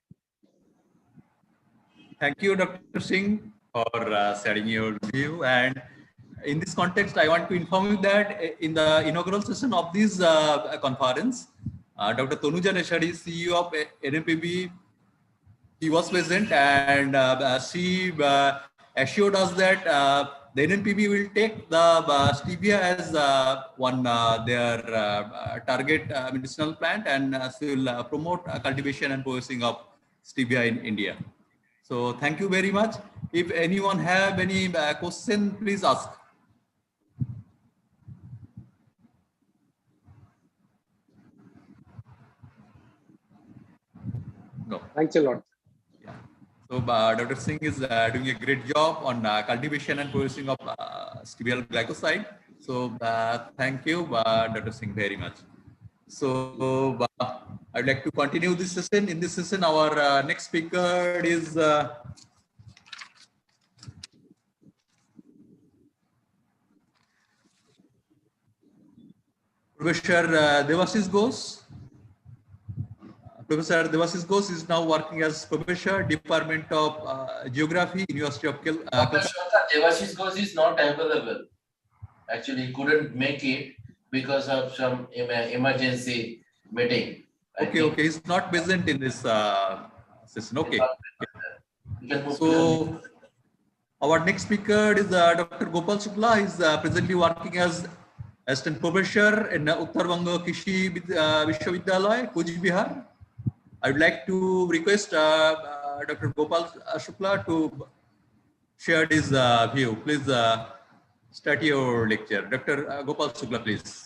Thank you, Dr. Singh, for sharing your view. And in this context, I want to inform you that in the inaugural session of this conference, Dr. Tanuja Neshari, CEO of NMPB, he was present, and she assured us that the NMPB will take the stevia as one their target medicinal plant, and she will promote cultivation and processing of stevia in India. So thank you very much. If anyone have any question, please ask. No. Thanks a lot. Yeah. So Dr. Singh is doing a great job on cultivation and processing of stevial glycoside. So thank you, Dr. Singh, very much. So I'd like to continue this session. In this session, our next speaker is Professor Devashish Ghosh. Professor Devashish Ghosh is now working as Professor, Department of Geography, University of Calcutta. Devashish Ghosh is not available. Actually, he couldn't make it because of some emergency meeting. Okay, he's not present in this session. Okay. So our next speaker is Dr. Gopal Shukla. He is presently working as Assistant Professor in Uttar Banga Krishi Vishwavidyalaya, Kuch Bihar. I would like to request Dr. Gopal Shukla to share his view. Please start your lecture. Dr. Gopal Shukla, please.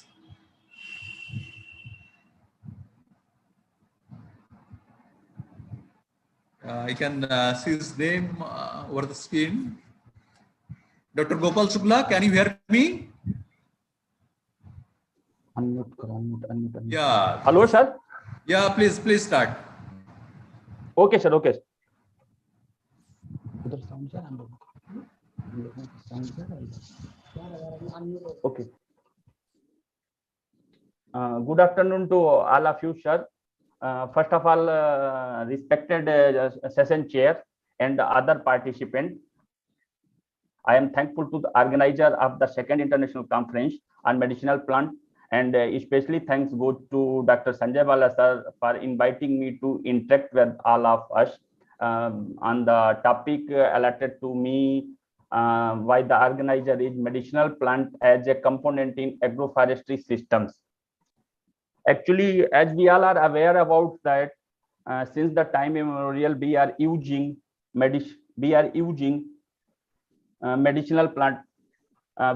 I can see his name over the screen. Dr. Gopal Shukla, can you hear me? Unmute. Yeah. Hello, sir. Yeah, please start. Okay, sir. Okay. Okay. Good afternoon to all of you, sir. First of all, respected session chair and other participants, I am thankful to the organizer of the second international conference on medicinal plant, and especially thanks go to Dr. Sanjay Bala sir for inviting me to interact with all of us on the topic allotted to me. Why the organizer is medicinal plant as a component in agroforestry systems. Actually, as we all are aware about that, since the time immemorial, we are using medicinal plant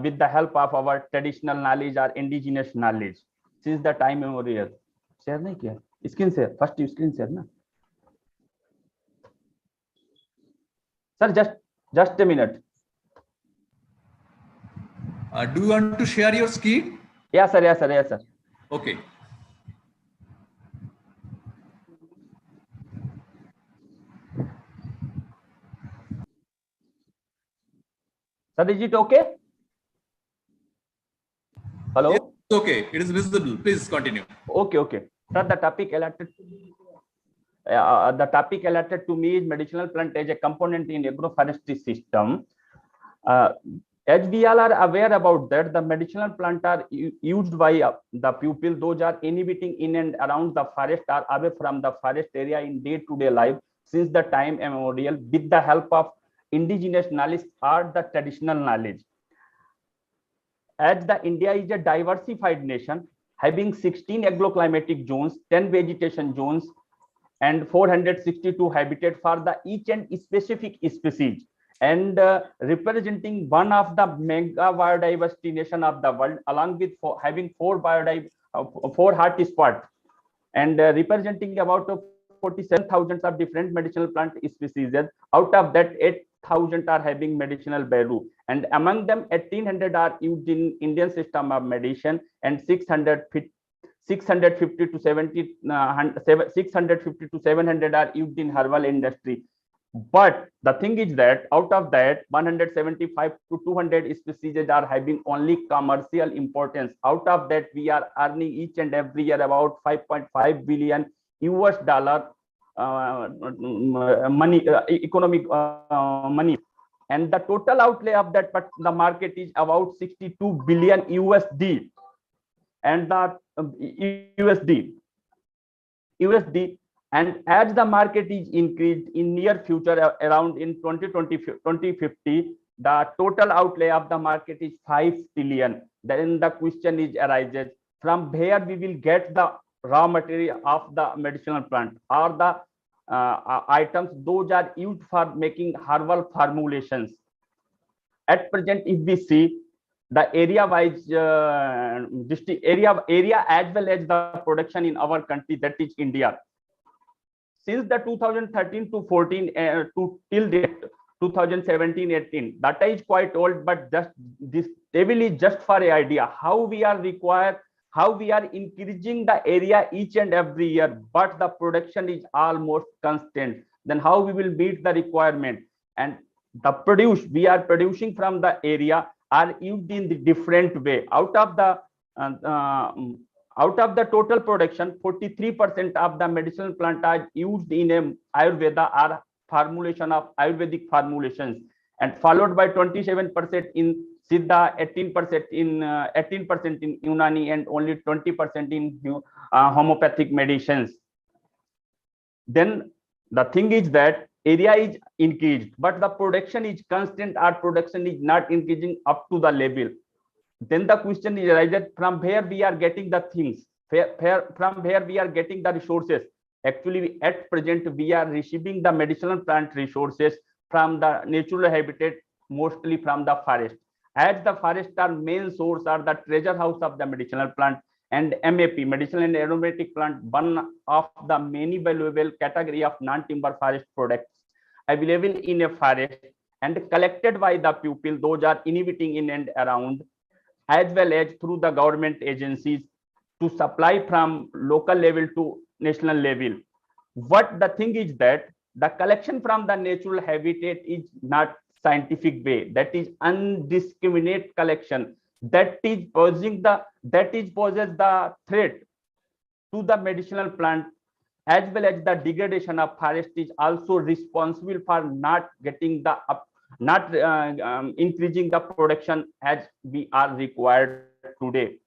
with the help of our traditional knowledge or indigenous knowledge since the time immemorial. Share nahi kiya? Screen share. First screen share na. Sir, just a minute. Do you want to share your screen? Yes, sir. Okay. Sir, is it okay? Hello? Yes, okay. It is visible. Please continue. Okay. Sir, the topic allotted to me is medicinal plant as a component in agroforestry system. As we all are aware about that, the medicinal plant are used by the people. Those are inhabiting in and around the forest or away from the forest area in day-to-day life since the time immemorial with the help of indigenous knowledge or the traditional knowledge. As the India is a diversified nation having 16 agroclimatic zones, 10 vegetation zones, and 462 habitat for the each and specific species. and representing one of the mega biodiversity nation of the world, along with having four hot spots, and representing about 47,000 of different medicinal plant species. Out of that, 8,000 are having medicinal value, and among them 1,800 are used in Indian system of medicine, and 650 to 700 are used in herbal industry. But the thing is that out of that, 175 to 200 species are having only commercial importance. Out of that, we are earning each and every year about $5.5 billion money, economic money, and the total outlay of that, but the market is about 62 billion USD, and the USD. And as the market is increased in near future, around in 2050, the total outlay of the market is 5 trillion. Then the question is arises, from where we will get the raw material of the medicinal plant, or the items those are used for making herbal formulations. At present, if we see the area wise area as well as the production in our country, that is India, since the 2013 to 14 to till date 2017-18, data is quite old, but just this table is just for an idea how we are increasing the area each and every year, but the production is almost constant. Then how we will meet the requirement? And the we are producing from the area are used in the different way. Out of the total production, 43% of the medicinal plant are used in a Ayurveda or formulation of Ayurvedic formulations, and followed by 27% in Siddha, 18% in Unani, and only 20% in homeopathic medicines. Then the thing is that area is increased, but the production is constant, or production is not increasing up to the level. Then the question is arises, from where we are getting the things, from where we are getting the resources. Actually, at present, we are receiving the medicinal plant resources from the natural habitat, mostly from the forest. As the forest are main source, are the treasure house of the medicinal plant, and MAP, medicinal and aromatic plant, one of the many valuable category of non-timber forest products available in a forest and collected by the people, those are inhabiting in and around, as well as through the government agencies to supply from local level to national level. What the thing is that the collection from the natural habitat is not scientific way, that is undiscriminate collection, that poses the threat to the medicinal plant, as well as the degradation of forest is also responsible for not getting the increasing the production as we are required today.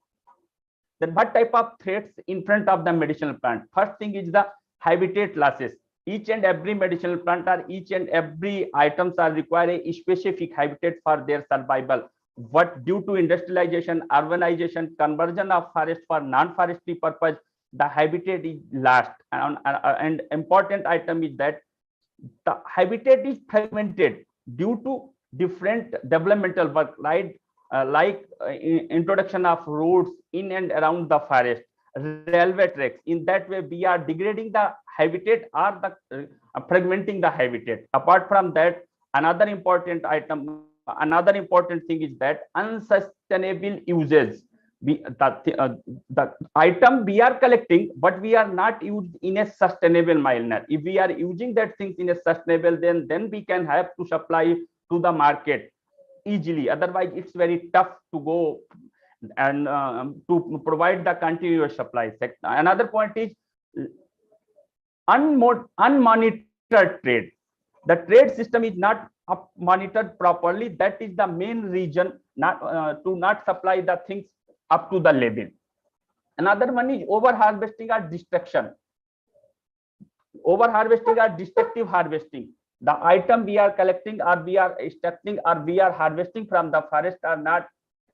Then what type of threats in front of the medicinal plant? First thing is the habitat losses. Each and every medicinal plant or each and every items are require a specific habitat for their survival. What due to industrialization, urbanization, conversion of forest for non-forestry purpose, the habitat is lost. And important item is that the habitat is fragmented due to different developmental work, right? Like introduction of roads in and around the forest, railway tracks. In that way, we are degrading the habitat or the fragmenting the habitat. Apart from that, another important thing is that unsustainable uses. The item we are collecting, but we are not used in a sustainable manner. If we are using that things in a sustainable, then we can have to supply to the market easily. Otherwise, it's very tough to go and to provide the continuous supply. Another point is unmonitored trade. The trade system is not monitored properly. That is the main reason to not supply the things up to the level. Another one is over harvesting or destruction. Over harvesting or destructive harvesting. The item we are collecting or we are extracting or we are harvesting from the forest are not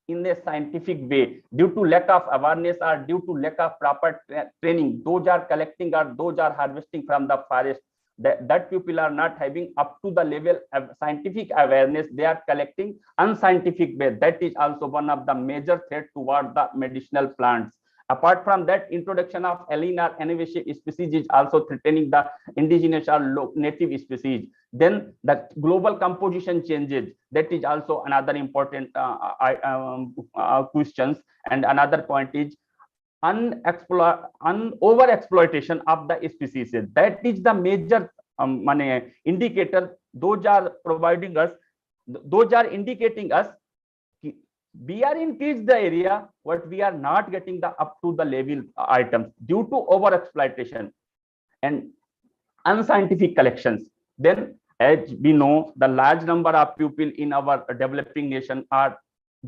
in a scientific way due to lack of awareness or due to lack of proper training. Those are collecting or those are harvesting from the forest that people are not having up to the level of scientific awareness. They are collecting unscientific way. That is also one of the major threat toward the medicinal plants. Apart from that, introduction of alien or invasive species is also threatening the indigenous or native species. Then the global composition changes. That is also another important questions. And another point is overexploitation of the species. That is the major indicator. Those are providing us, those are indicating us we are increased the area, but we are not getting the up to the level items due to overexploitation and unscientific collections. Then, as we know, the large number of people in our developing nation are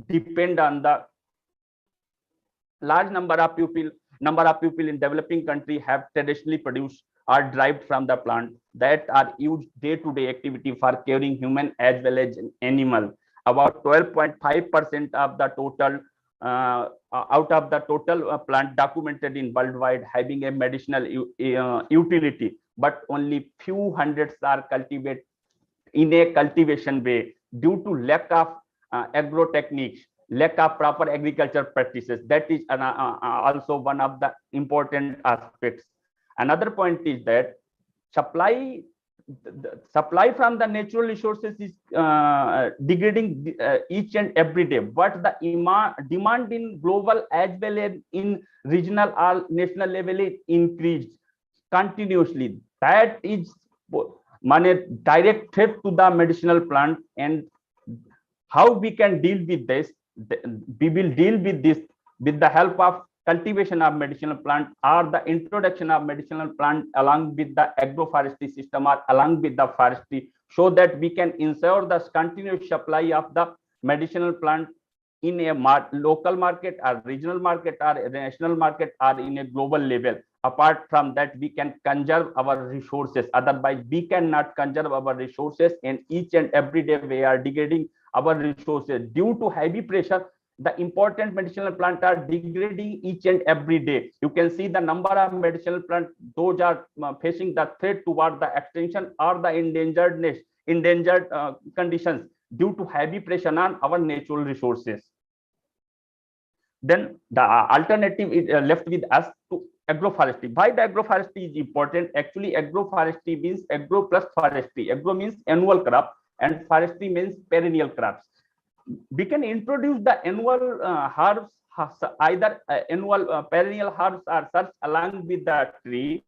depend on the large number of people in developing country have traditionally produced or derived from the plant that are used day-to-day activity for curing human as well as animal. About 12.5% of the total out of the total plant documented in worldwide having a medicinal utility, but only few hundreds are cultivated in a cultivation way due to lack of agro techniques, lack of proper agriculture practices. That is also one of the important aspects. Another point is that supply from the natural resources is degrading each and every day, but the demand in global as well as in regional or national level is increased continuously. That is direct threat to the medicinal plant. And how we can deal with this? We will deal with this with the help of cultivation of medicinal plant or the introduction of medicinal plant along with the agroforestry system or along with the forestry, so that we can ensure the continuous supply of the medicinal plant in a local market or regional market or national market or in a global level. Apart from that, we can conserve our resources. Otherwise, we cannot conserve our resources, and each and every day we are degrading our resources due to heavy pressure. The important medicinal plants are degrading each and every day. You can see the number of medicinal plants; those are facing the threat toward the extinction or the endangered conditions due to heavy pressure on our natural resources. Then the alternative is left with us to agroforestry. Why the agroforestry is important? Actually, agroforestry means agro plus forestry. Agro means annual crop, and forestry means perennial crops. We can introduce the annual herbs, either annual perennial herbs or such along with the tree,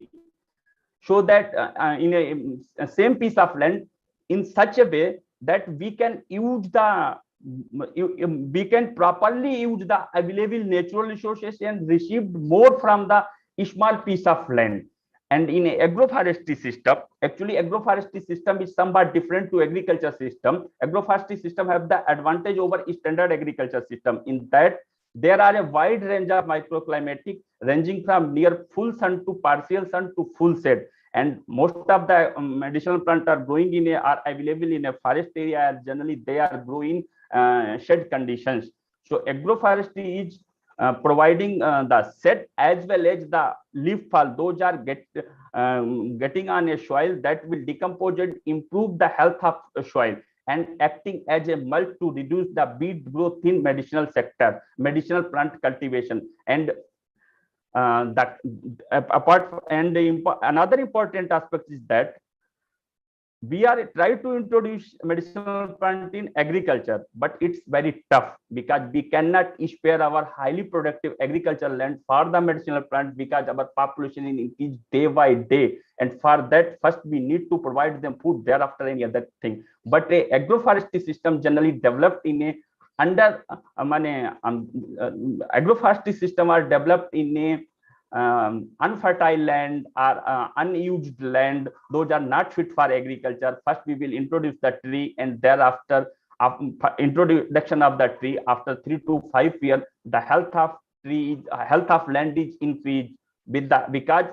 so that in a same piece of land in such a way that we can use the we can properly use the available natural resources and receive more from the small piece of land. And in a agroforestry system, actually agroforestry system is somewhat different to agriculture system. Agroforestry system have the advantage over standard agriculture system in that there are a wide range of microclimatic ranging from near full sun to partial sun to full shade. And most of the medicinal plants are growing in are available in a forest area, and generally they are growing shade conditions. So agroforestry is providing the set as well as the leaf fall. Those are getting on a soil that will decompose and improve the health of soil, and acting as a mulch to reduce the weed growth in medicinal sector, medicinal plant cultivation. And that apart and another important aspect is that we are trying to introduce medicinal plant in agriculture, but it's very tough because we cannot spare our highly productive agricultural land for the medicinal plant because our population is increased day by day. And for that, first we need to provide them food, thereafter any other thing. But a agroforestry system generally developed in a agroforestry system are developed in a unfertile land or unused land. Those are not fit for agriculture. First we will introduce the tree, and thereafter introduction of the tree, after 3 to 5 years the health of land is increased with the, because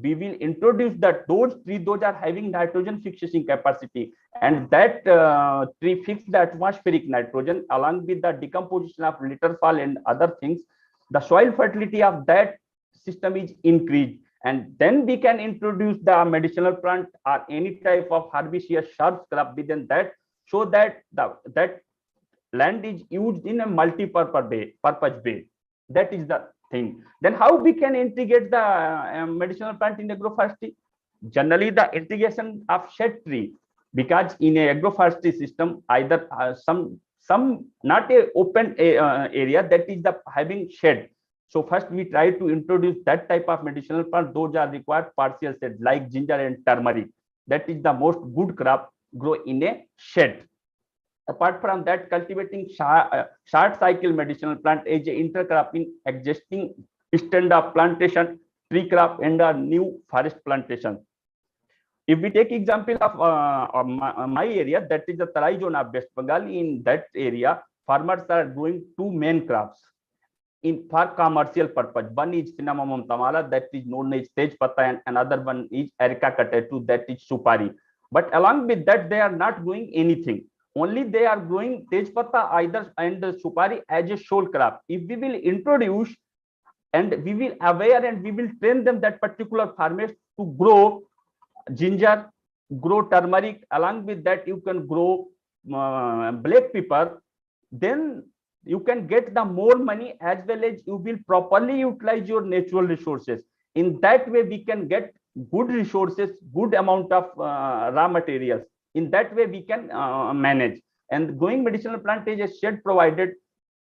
we will introduce that those trees, those are having nitrogen fixation capacity, and that tree fix the atmospheric nitrogen along with the decomposition of litter fall and other things. The soil fertility of that system is increased, And then we can introduce the medicinal plant or any type of herbaceous shrub crop within that, so that that land is used in a purpose way. That is the thing. Then how we can integrate the medicinal plant in agroforestry? Generally, the integration of shade tree, because in a agroforestry system, either some not a open area, that is the having shade. So first we try to introduce that type of medicinal plant. Those are required partial shade, like ginger and turmeric. That is the most good crop grow in a shade. Apart from that, cultivating short cycle medicinal plant is a intercropping existing stand of plantation, tree crop, and a new forest plantation. If we take example of my area, that is the Tarai zone of West Bengal. In that area, farmers are growing two main crops in for commercial purpose. One is cinnamon tamala, that is known as tej pata, and another one is erica catatu, that is supari. But along with that, they are not growing anything. Only they are growing tej pata either and supari as a sole crop. If we will introduce and we will aware and we will train them, that particular farmers, to grow ginger, grow turmeric, along with that you can grow black pepper, then you can get the more money, as well as you will properly utilize your natural resources. In that way we can get good resources, good amount of raw materials. In that way we can manage. And growing medicinal plant is a shade provided.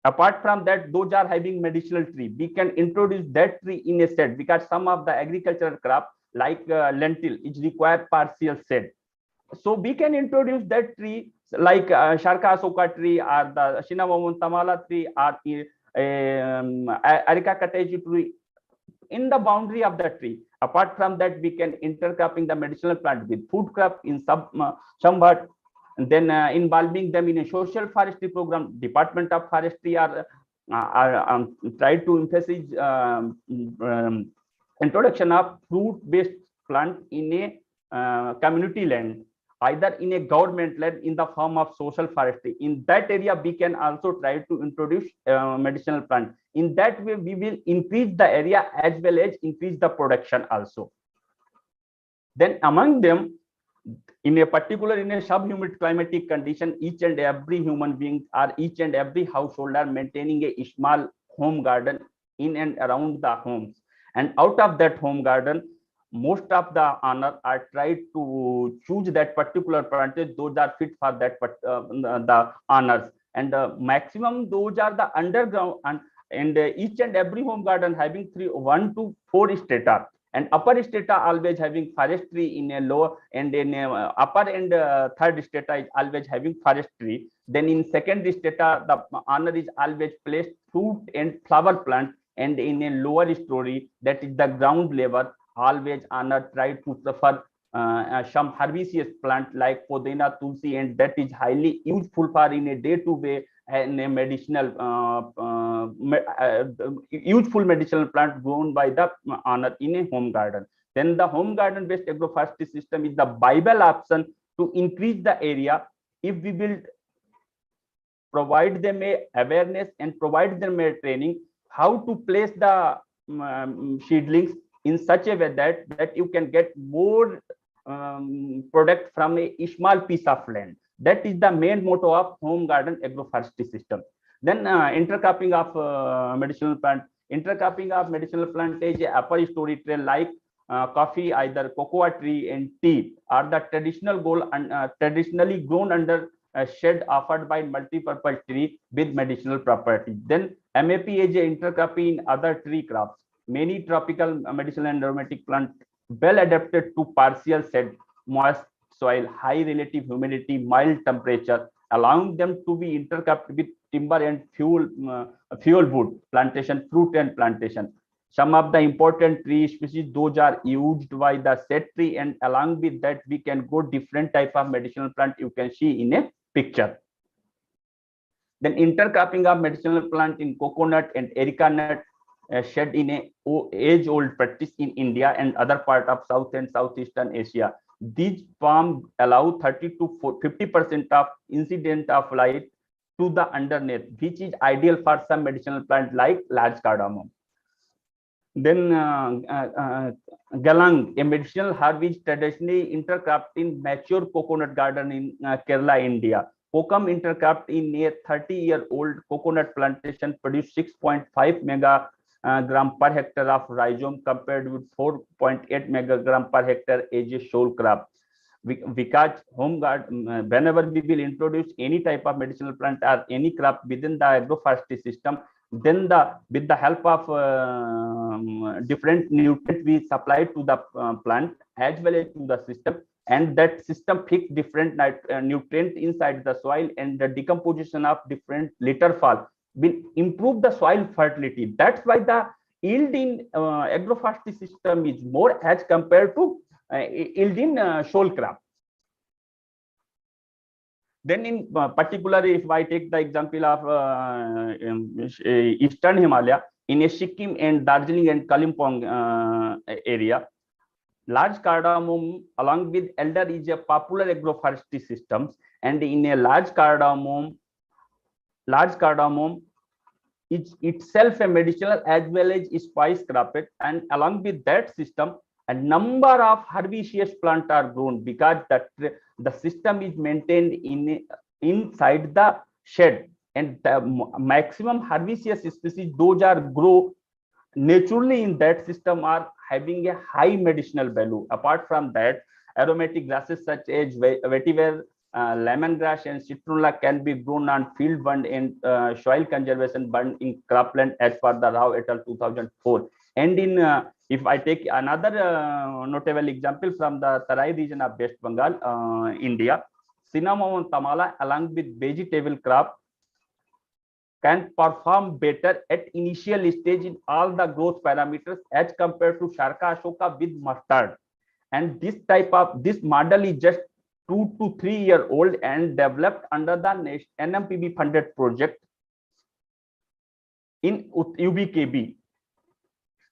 Apart from that, those are having medicinal tree, we can introduce that tree in a shade, because some of the agricultural crop like lentil is required partial shade. So we can introduce that tree like Sharka Asoka tree, or the Cinnamon Tamala tree, or Erica cottage tree in the boundary of the tree. Apart from that, we can intercropping the medicinal plant with food crop in somewhat, and then involving them in a social forestry program. Department of Forestry are try to emphasize introduction of fruit-based plant in a community land, either in a government land in the form of social forestry. In that area, we can also try to introduce medicinal plant. In that way, we will increase the area as well as increase the production also. Then among them, in a particular, in a subhumid climatic condition, each and every human being or each and every household are maintaining a small home garden in and around the homes. And out of that home garden, most of the owners are tried to choose that particular plantage. Those are fit for that, but the owners, and maximum those are the underground, and each and every home garden having 1 to 4 strata, and upper strata always having forestry in a lower, and in upper and third strata is always having forestry. Then in second strata, the owner is always placed fruit and flower plant, and in a lower story, that is the ground level, always owner try to prefer some herbaceous plant like podena, tulsi, and that is highly useful for in a day-to-day and a medicinal useful medicinal plant grown by the owner in a home garden. Then the home garden based agroforestry system is the viable option to increase the area if we will provide them a awareness and provide them a training how to place the seedlings in such a way that you can get more product from a small piece of land. That is the main motto of home garden agroforestry system. Then intercropping of medicinal plant. Intercropping of medicinal plant is a upper story tree like coffee, either cocoa tree and tea are the traditional goal and traditionally grown under a shade offered by multi-purpose tree with medicinal properties. Then MAP is a intercropping in other tree crops. Many tropical medicinal and aromatic plants well adapted to partial shade, moist soil, high relative humidity, mild temperature, allowing them to be intercropped with timber and fuel wood plantation, fruit and plantation. Some of the important tree species, those are used by the shade tree, and along with that, we can go different type of medicinal plant you can see in a picture. Then intercropping of medicinal plant in coconut and erica nut shed in a age-old practice in India and other part of South and Southeastern Asia. These palms allow 30 to 50% of incident of light to the underneath, which is ideal for some medicinal plant like large cardamom. Then galang, a medicinal herb is traditionally intercropped in mature coconut garden in Kerala, India. Kokam intercropped in a 30-year-old coconut plantation produced 6.5 megagram per hectare of rhizome compared with 4.8 megagram per hectare as a sole crop. Because home garden, whenever we will introduce any type of medicinal plant or any crop within the agroforestry system, then with the help of different nutrients we supply to the plant as well as to the system, and that system fix different nutrients inside the soil, and the decomposition of different litter fall will improve the soil fertility. That's why the yield in agroforestry system is more as compared to yield in shoal crop. Then in particular, if I take the example of Eastern Himalaya, in a Sikkim and Darjeeling and Kalimpong area, large cardamom along with elder is a popular agroforestry system, and in a large cardamom is itself a medicinal as well as spice crop, and along with that system a number of herbaceous plants are grown because the system is maintained inside the shed, and the maximum herbaceous species those are grow naturally in that system are having a high medicinal value. Apart from that, aromatic grasses such as vetiver, lemongrass and citronella can be grown on field bund and soil conservation bund in cropland as per the Rao et al. 2004. And in if I take another notable example from the Tarai region of West Bengal, India, cinnamon tamala along with vegetable crop can perform better at initial stage in all the growth parameters as compared to Sharka Ashoka with mustard. And this model is just 2 to 3 year old and developed under the NMPB funded project in UBKB.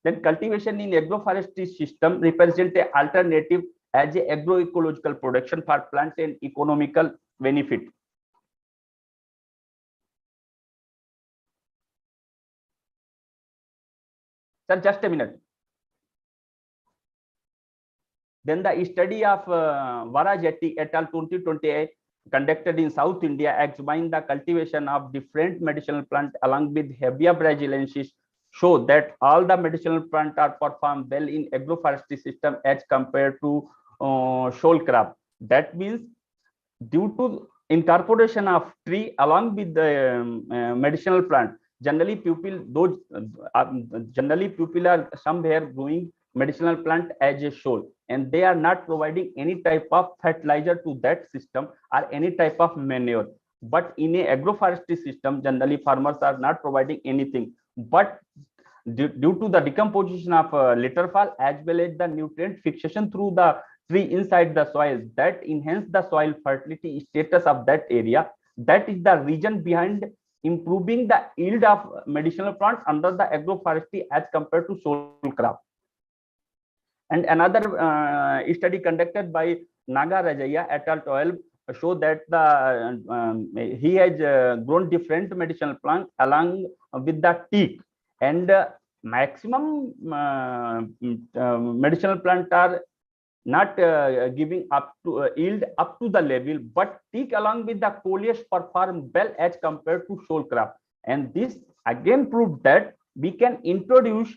Then cultivation in agroforestry system represent an alternative as a agroecological production for plant and economical benefit. Sir, just a minute. Then the study of Varajetti et al. 2028 conducted in South India examined the cultivation of different medicinal plants along with Hevia brasiliensis show that all the medicinal plants are performed well in agroforestry system as compared to shoal crop. That means due to incorporation of tree along with the medicinal plant, generally people are somewhere growing medicinal plant as a shoal, and they are not providing any type of fertilizer to that system or any type of manure. But in a agroforestry system, generally farmers are not providing anything, but due to the decomposition of litter fall as well as the nutrient fixation through the tree inside the soil, that enhance the soil fertility status of that area. That is the reason behind improving the yield of medicinal plants under the agroforestry as compared to shoal crop. And another study conducted by Naga Rajaya et al. 12 show that he has grown different medicinal plants along with the teak, and maximum medicinal plants are not giving up to yield up to the level, but teak along with the coleus perform well as compared to shoal crop. And this again proved that we can introduce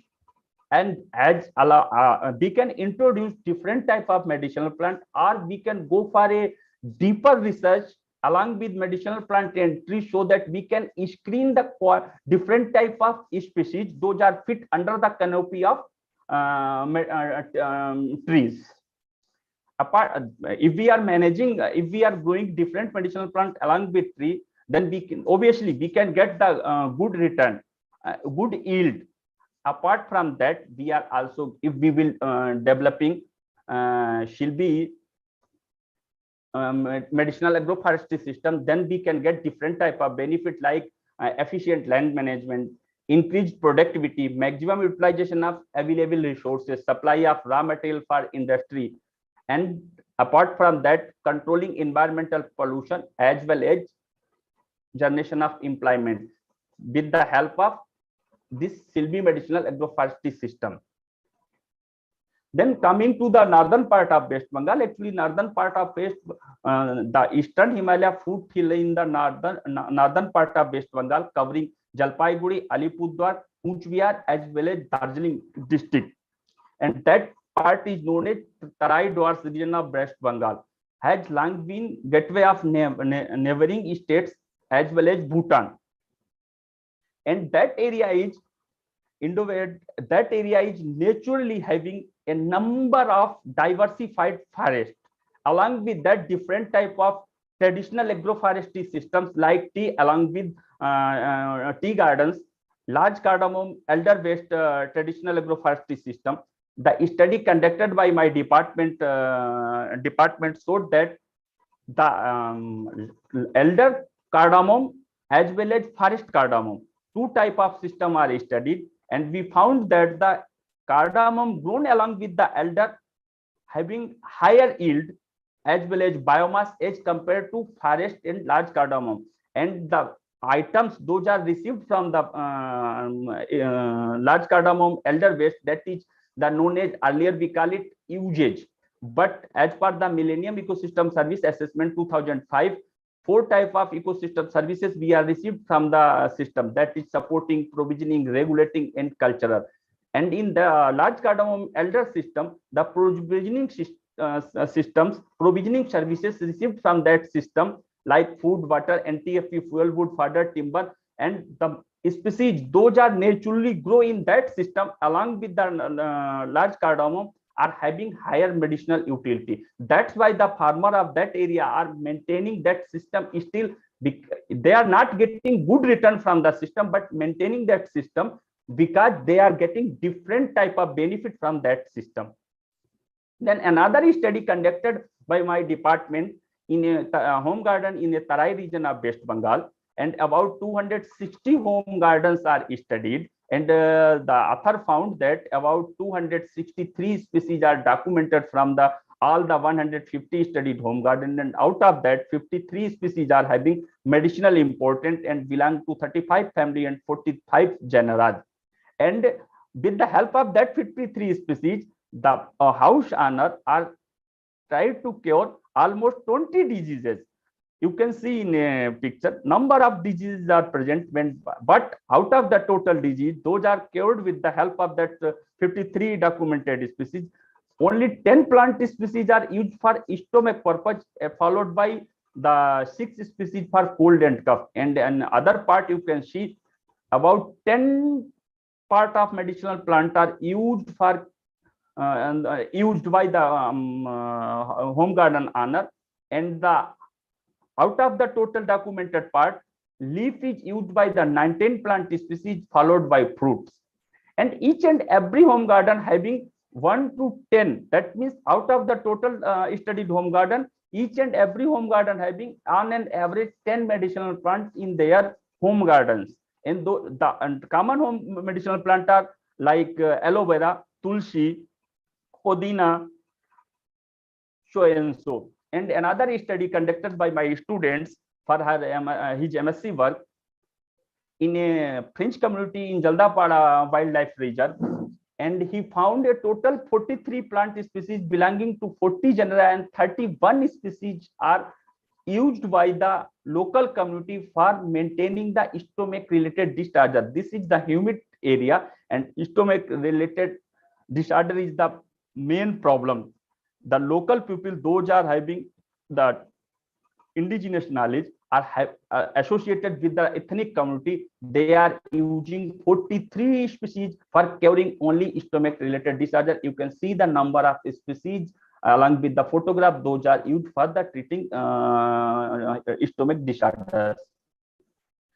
we can introduce different type of medicinal plant, or we can go for a deeper research along with medicinal plant and trees, so that we can screen the different type of species those are fit under the canopy of trees. Apart, if we are growing different medicinal plant along with tree, then we can get the good return, good yield. Apart from that, we are also, if we will developing medicinal agroforestry system, then we can get different type of benefit like efficient land management, increased productivity, maximum utilization of available resources, supply of raw material for industry, and apart from that, controlling environmental pollution as well as generation of employment with the help of this silvomedicinal agroforestry system. Then coming to the northern part of West Bengal, actually northern part of the eastern Himalaya foothill in the northern part of West Bengal, covering Jalpaiguri, Alipurduar, Coachbihar as well as Darjeeling district, and that part is known as Tarai Dwars region of West Bengal, has long been gateway of neighboring states as well as Bhutan, and that area is naturally having a number of diversified forests. Along with that, different type of traditional agroforestry systems like tea, along with tea gardens, large cardamom, elder waste traditional agroforestry system. The study conducted by my department showed that the elder cardamom as well as forest cardamom, two type of system are studied, and we found that the cardamom grown along with the elder having higher yield as well as biomass as compared to forest and large cardamom, and the items those are received from the large cardamom elder waste, that is the known as, earlier we call it usage, but as per the Millennium Ecosystem Service Assessment 2005, 4 type of ecosystem services we are received from the system, that is supporting, provisioning, regulating and cultural. And in the large cardamom elder system, the provisioning provisioning services received from that system like food, water, NTFE, fuel, wood, fodder, timber, and the species those are naturally grow in that system along with the large cardamom are having higher medicinal utility. That's why the farmer of that area are maintaining that system. Still, they are not getting good return from the system, but maintaining that system because they are getting different type of benefit from that system. Then another study conducted by my department in a home garden in a Tarai region of West Bengal, and about 260 home gardens are studied, and the author found that about 263 species are documented from all the 150 studied home garden, and out of that 53 species are having medicinal importance and belong to 35 family and 45 genera. And with the help of that 53 species, the house owner are tried to cure almost 20 diseases. You can see in a picture, number of diseases are present, but out of the total disease, those are cured with the help of that 53 documented species. Only 10 plant species are used for stomach purpose, followed by the 6 species for cold and cough. And other part you can see about 10 part of medicinal plant are used for used by the home garden owner, and out of the total documented part, leaf is used by the 19 plant species, followed by fruits. And each and every home garden having 1 to 10, that means out of the total studied home garden, each and every home garden having on an average 10 medicinal plants in their home gardens. And the common home medicinal plants are like aloe vera, tulsi, podina, so and so. And another study conducted by my students for his MSc work in a French community in Jaldapada Wildlife Reserve, and he found a total 43 plant species belonging to 40 genera, and 31 species are used by the local community for maintaining the stomach related disorder. This is the humid area, and stomach related disorder is the main problem. The local people, those are having the indigenous knowledge, are associated with the ethnic community. They are using 43 species for curing only stomach related disorder. You can see the number of species along with the photograph. Those are used for the treating stomach disorders.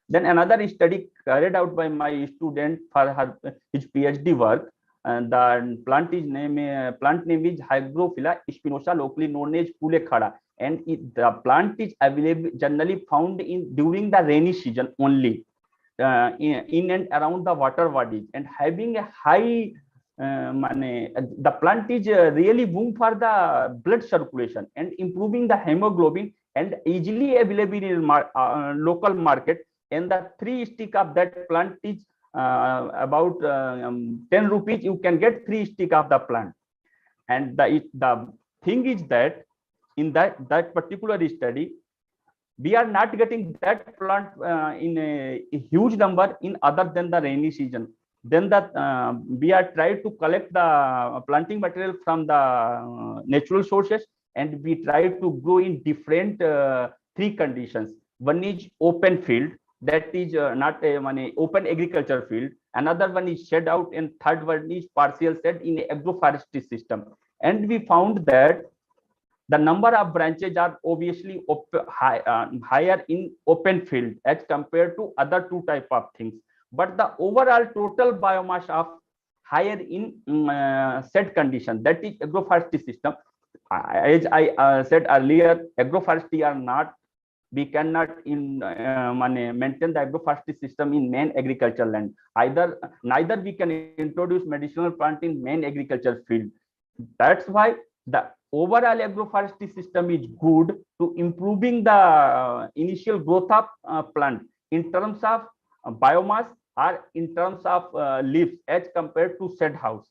Then another study carried out by my student for his PhD work, and the plant name is Hygrophila spinosa, locally known as Pulekhada, and the plant is available generally found in during the rainy season only in and around the water bodies, and having a high the plant is really boom for the blood circulation and improving the hemoglobin, and easily available in local market. And the 3 stick of that plant is about 10 rupees, you can get 3 sticks of the plant. And the thing is that in that particular study, we are not getting that plant in a huge number in other than the rainy season. Then we are trying to collect the planting material from the natural sources, and we try to grow in different 3 conditions. One is open field, that is not a open agriculture field. Another one is shed out, and third one is partial shed in agroforestry system. And we found that the number of branches are obviously higher in open field as compared to other 2 type of things. But the overall total biomass of higher in shed condition, that is agroforestry system. As I said earlier, agroforestry are not, we cannot maintain the agroforestry system in main agricultural land. Neither we can introduce medicinal plant in main agriculture field. That's why the overall agroforestry system is good to improving the initial growth of plant in terms of biomass or in terms of leaves as compared to shed house.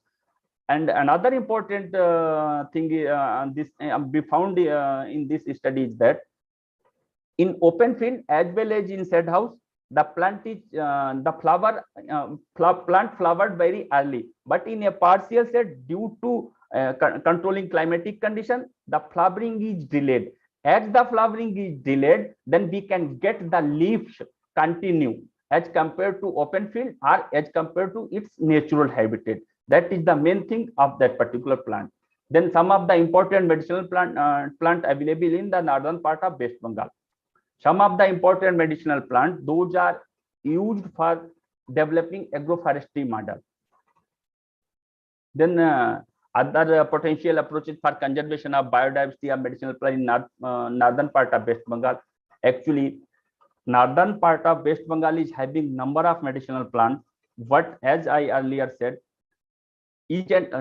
And another important thing we found in this study is that in open field as well as in shed house, the plant is plant flowered very early, but in a partial shed, due to controlling climatic condition, the flowering is delayed. As the flowering is delayed, then we can get the leaves continue as compared to open field or as compared to its natural habitat. That is the main thing of that particular plant. Then some of the important medicinal plant available in the northern part of West Bengal. Some of the important medicinal plants, those are used for developing agroforestry model. Then other potential approaches for conservation of biodiversity of medicinal plant in northern part of West Bengal. Actually, northern part of West Bengal is having number of medicinal plants, but as I earlier said, each and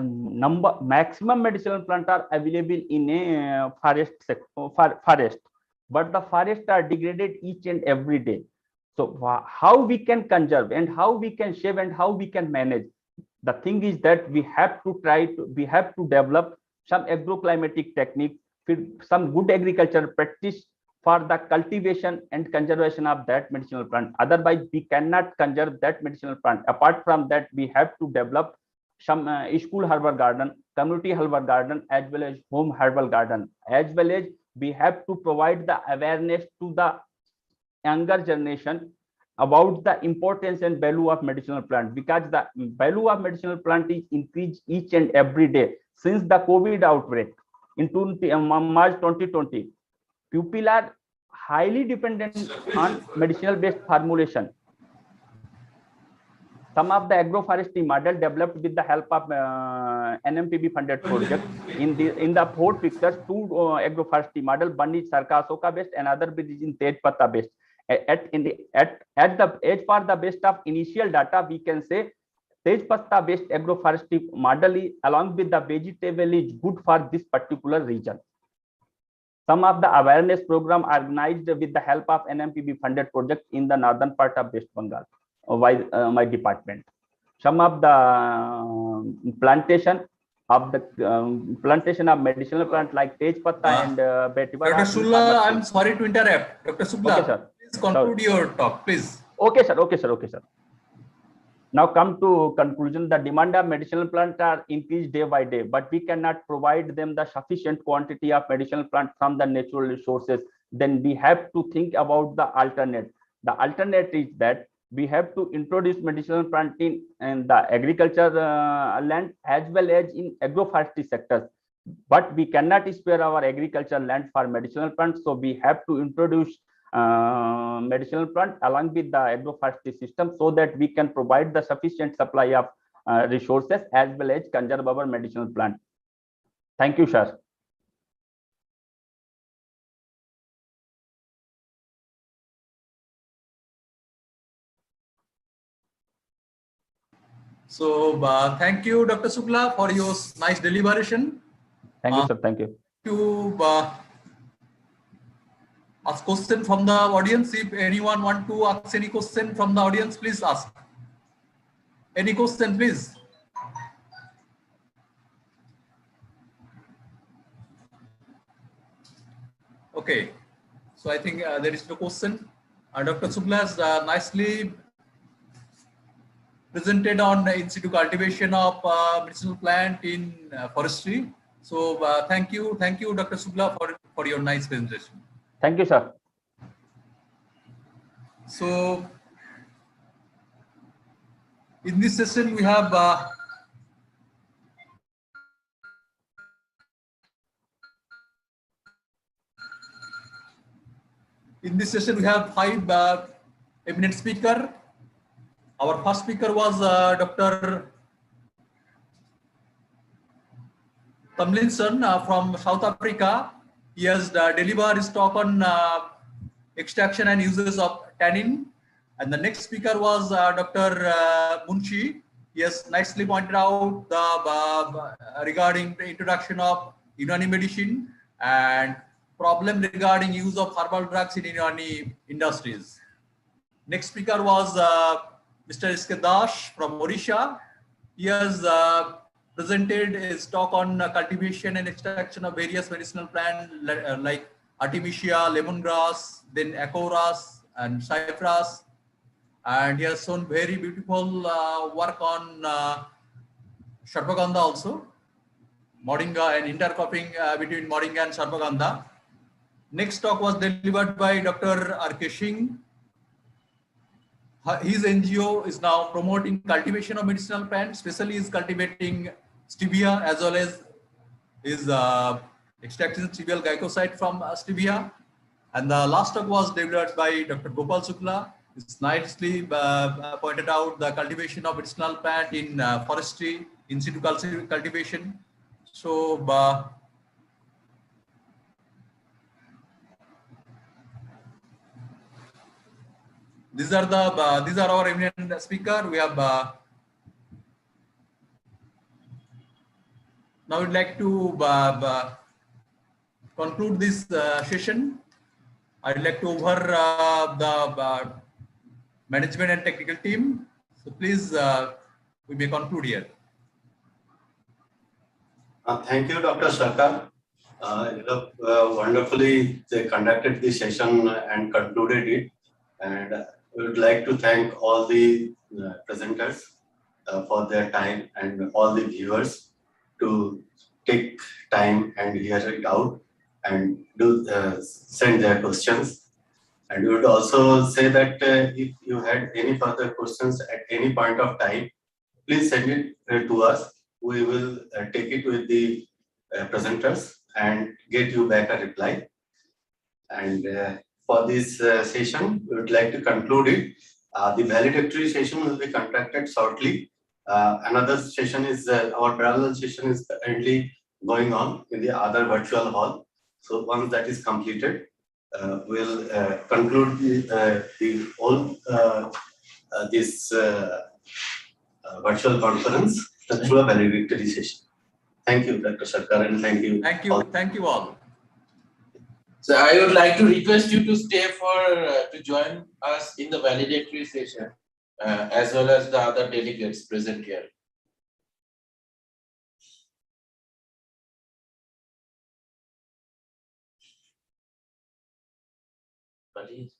maximum medicinal plants are available in a forest, but the forests are degraded each and every day. So how we can conserve and how we can save and how we can manage? The thing is that we have to develop some agroclimatic techniques, some good agricultural practice for the cultivation and conservation of that medicinal plant. Otherwise, we cannot conserve that medicinal plant. Apart from that, we have to develop some school herbal garden, community herbal garden, as well as home herbal garden, as well as we have to provide the awareness to the younger generation about the importance and value of medicinal plant, because the value of medicinal plant is increased each and every day since the COVID outbreak in March 2020. People are highly dependent on medicinal based formulation. Some of the agroforestry model developed with the help of NMPB funded project. In the 4 pictures, 2 agroforestry model, one is Sarka Asoka based, another is in Tej Patta based. As for the best of initial data, we can say Tej Patta based agroforestry model is, along with the vegetable, is good for this particular region. Some of the awareness program organized with the help of NMPB funded project in the northern part of West Bengal by my department. Some of the plantation of medicinal plant like Tej Patta and Betiwara. Dr. Sugla, I'm sorry to interrupt. Dr. Sugla, okay, sir. Please conclude your talk, please. Okay, sir. Now come to conclusion. The demand of medicinal plants are increased day by day, but we cannot provide them the sufficient quantity of medicinal plant from the natural resources. Then we have to think about the alternate. The alternate is that we have to introduce medicinal plant in the agriculture land as well as in agroforestry sectors. But we cannot spare our agricultural land for medicinal plants, so we have to introduce medicinal plant along with the agroforestry system so that we can provide the sufficient supply of resources as well as conserve our medicinal plant. Thank you, sir. So thank you, Dr. Sugla, for your nice deliberation. Thank you, sir. Thank you. To ask question from the audience. If anyone want to ask any question from the audience, please ask. Any question, please? Okay, so I think there is no question. Dr. Sugla has nicely presented on in situ cultivation of medicinal plant in forestry. So thank you, Dr. Sugla, for your nice presentation. Thank you, sir. So in this session we have five eminent speakers. Our first speaker was Dr. Tomlinson from South Africa. He has delivered his talk on extraction and uses of tannin. And the next speaker was Dr. Munshi. He has nicely pointed out the regarding the introduction of Unani medicine and problem regarding use of herbal drugs in Unani industries. Next speaker was Mr. SK Dash from Odisha. He has presented his talk on cultivation and extraction of various medicinal plants like Artemisia, lemongrass, then Acorus and Cypress. And he has shown very beautiful work on Sarpaganda also, Moringa and intercropping between Moringa and Sarpaganda. Next talk was delivered by Dr. R.K. Singh. His NGO is now promoting cultivation of medicinal plants, especially is cultivating stevia as well as is extracting stevial glycoside from stevia. And the last talk was delivered by Dr. Gopal Shukla. It's nicely pointed out the cultivation of medicinal plant in forestry, in situ cultivation. So these are our eminent speaker. We have now we'd like to conclude this session. I'd like to over the management and technical team. So please, we may conclude here. Thank you, Dr. Sarkar. Wonderfully, they conducted the session and concluded it. And we would like to thank all the presenters for their time and all the viewers to take time and hear it out and do send their questions. And we would also say that if you had any further questions at any point of time, please send it to us. We will take it with the presenters and get you back a reply. And for this session, we would like to conclude it. The valedictory session will be conducted shortly. Another session is, our parallel session is currently going on in the other virtual hall. So once that is completed, we'll conclude the whole this virtual conference through a valedictory session. Thank you, Dr. Sarkar, and thank you. Thank you all. So I would like to request you to stay to join us in the valedictory session, as well as the other delegates present here. Please.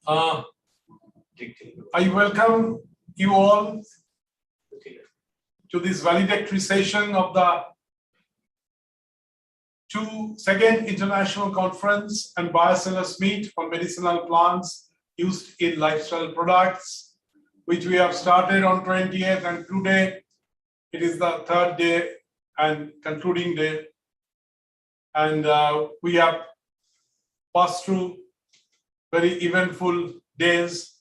I welcome you all to this valedictory session of the second International Conference and Biocells Meet on Medicinal Plants Used in Lifestyle Products, which we have started on 20th, and today it is the third day and concluding day. And we have passed through very eventful days,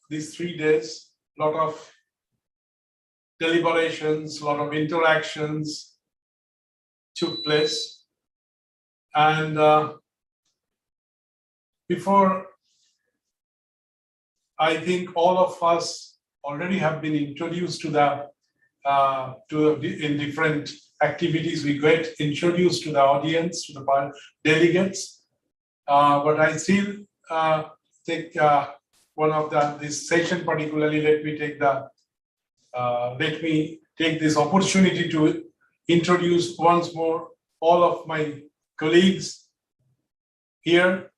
these 3 days, a lot of deliberations, a lot of interactions took place. And before, I think all of us already have been introduced to in different activities. We get introduced to the audience, to the delegates. But I still take one of this session particularly. Let me take this opportunity to introduce once more all of my colleagues here,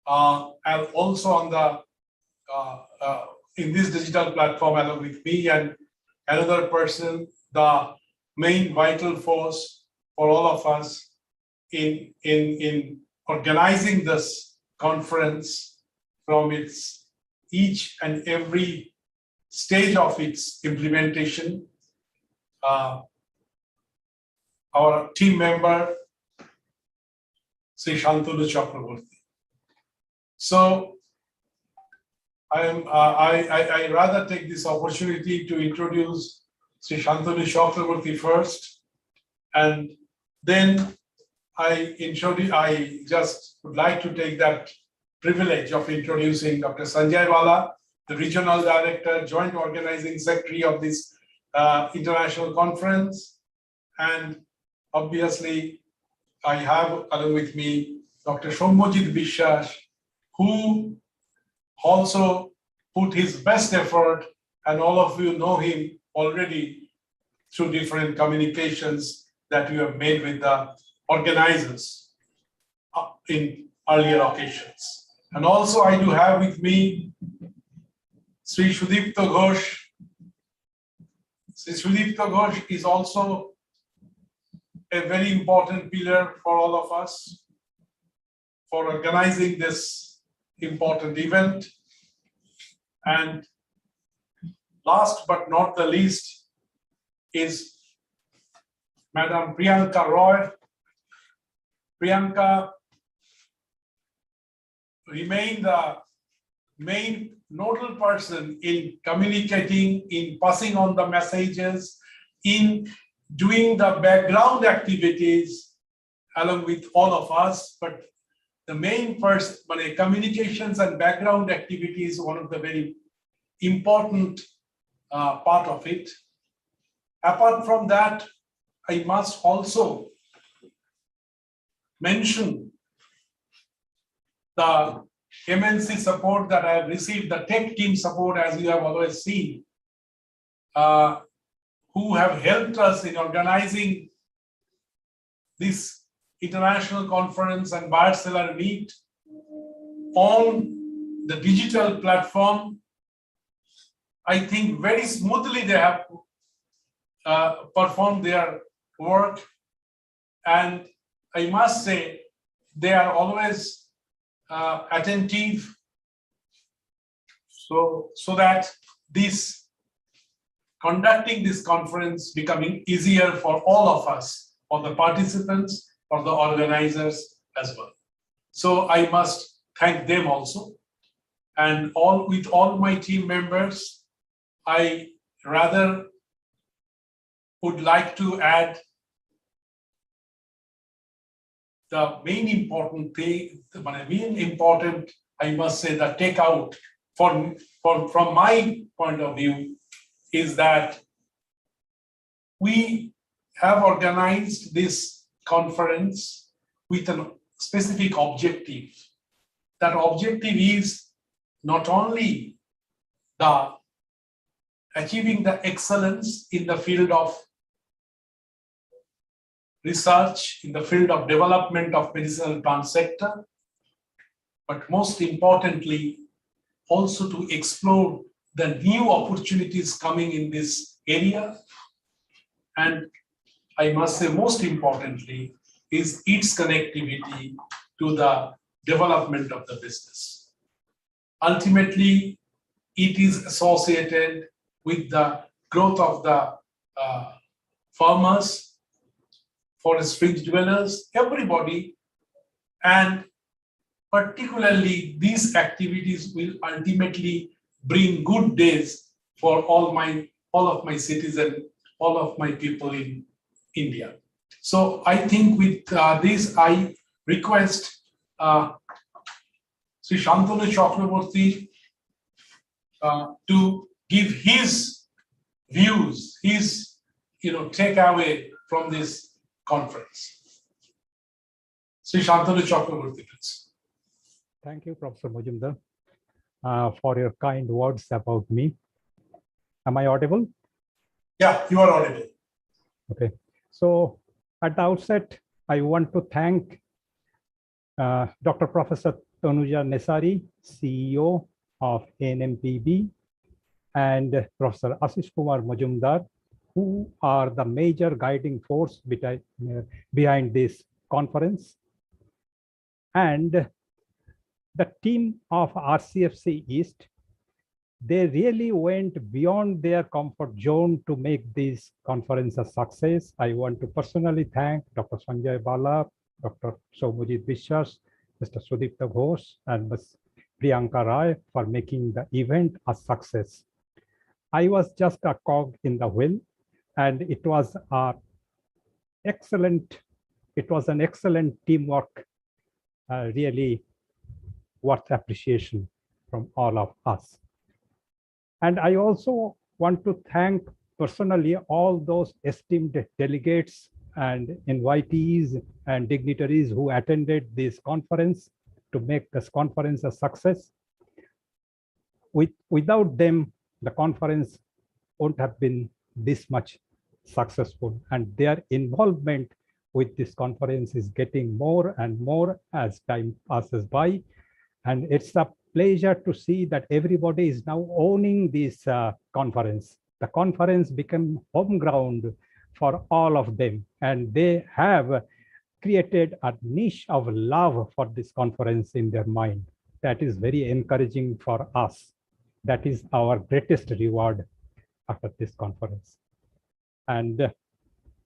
and also on the in this digital platform along with me and another person, the main vital force for all of us in organizing this conference from its each and every stage of its implementation. Our team member, Sri Shantanu Chakraborty. So I rather take this opportunity to introduce Sri Shantanu Chakraborty first, and then I just would like to take that privilege of introducing Dr. Sanjay Wala, the Regional Director, Joint Organizing Secretary of this international conference. And obviously, I have along with me Dr. Soumyajit Bishwas, who also put his best effort, and all of you know him already through different communications that you have made with the organizers in earlier occasions. And also I do have with me Sri Sudipta Ghosh. Sri Sudipta Ghosh is also a very important pillar for all of us for organizing this important event. And last but not the least is Madam Priyanka Roy. Priyanka remained the main nodal person in communicating, in passing on the messages, in doing the background activities along with all of us. But the main person, communications and background activity is one of the very important part of it. Apart from that, I must also mention the MNC support that I have received, the tech team support, as you have always seen, who have helped us in organizing this international conference and Biocells Meet on the digital platform. I think very smoothly they have performed their work, and I must say they are always attentive, so that conducting this conference becoming easier for all of us, for the participants, for the organizers as well. So I must thank them also, and with all my team members, I rather would like to add the main important thing, I must say, the takeout from my point of view is that we have organized this conference with a specific objective. That objective is not only achieving the excellence in the field of research, in the field of development of medicinal plant sector, but most importantly, also to explore the new opportunities coming in this area. And I must say, most importantly, is its connectivity to the development of the business. Ultimately, it is associated with the growth of the farmers, forest fringe dwellers, everybody, and particularly these activities will ultimately bring good days for all of my citizens, all of my people in India. So I think with this, I request Sri Shantanu Chakraborty to give his views, his takeaway from this conference. Sri Shantanu Chakraborty, please. Thank you, Professor Majumdar, for your kind words about me. Am I audible? Yeah, you are audible. Okay. So at the outset, I want to thank Dr. Professor Tanuja Nesari, CEO of ANMPB, and Professor Ashish Kumar Majumdar, who are the major guiding force behind this conference. And the team of RCFC East, they really went beyond their comfort zone to make this conference a success. I want to personally thank Dr. Sanjay Bala, Dr. Soumajit Vishwas, Mr. Sudipta Ghosh, and Ms. Priyanka Rai for making the event a success. I was just a cog in the wheel, and it was an excellent teamwork, really worth appreciation from all of us. And I also want to thank personally all those esteemed delegates and invitees and dignitaries who attended this conference to make this conference a success. Without them, the conference won't have been this much successful, and their involvement with this conference is getting more and more as time passes by. And it's a pleasure to see that everybody is now owning this conference. The conference became home ground for all of them, and they have created a niche of love for this conference in their mind. That is very encouraging for us. That is our greatest reward after this conference. And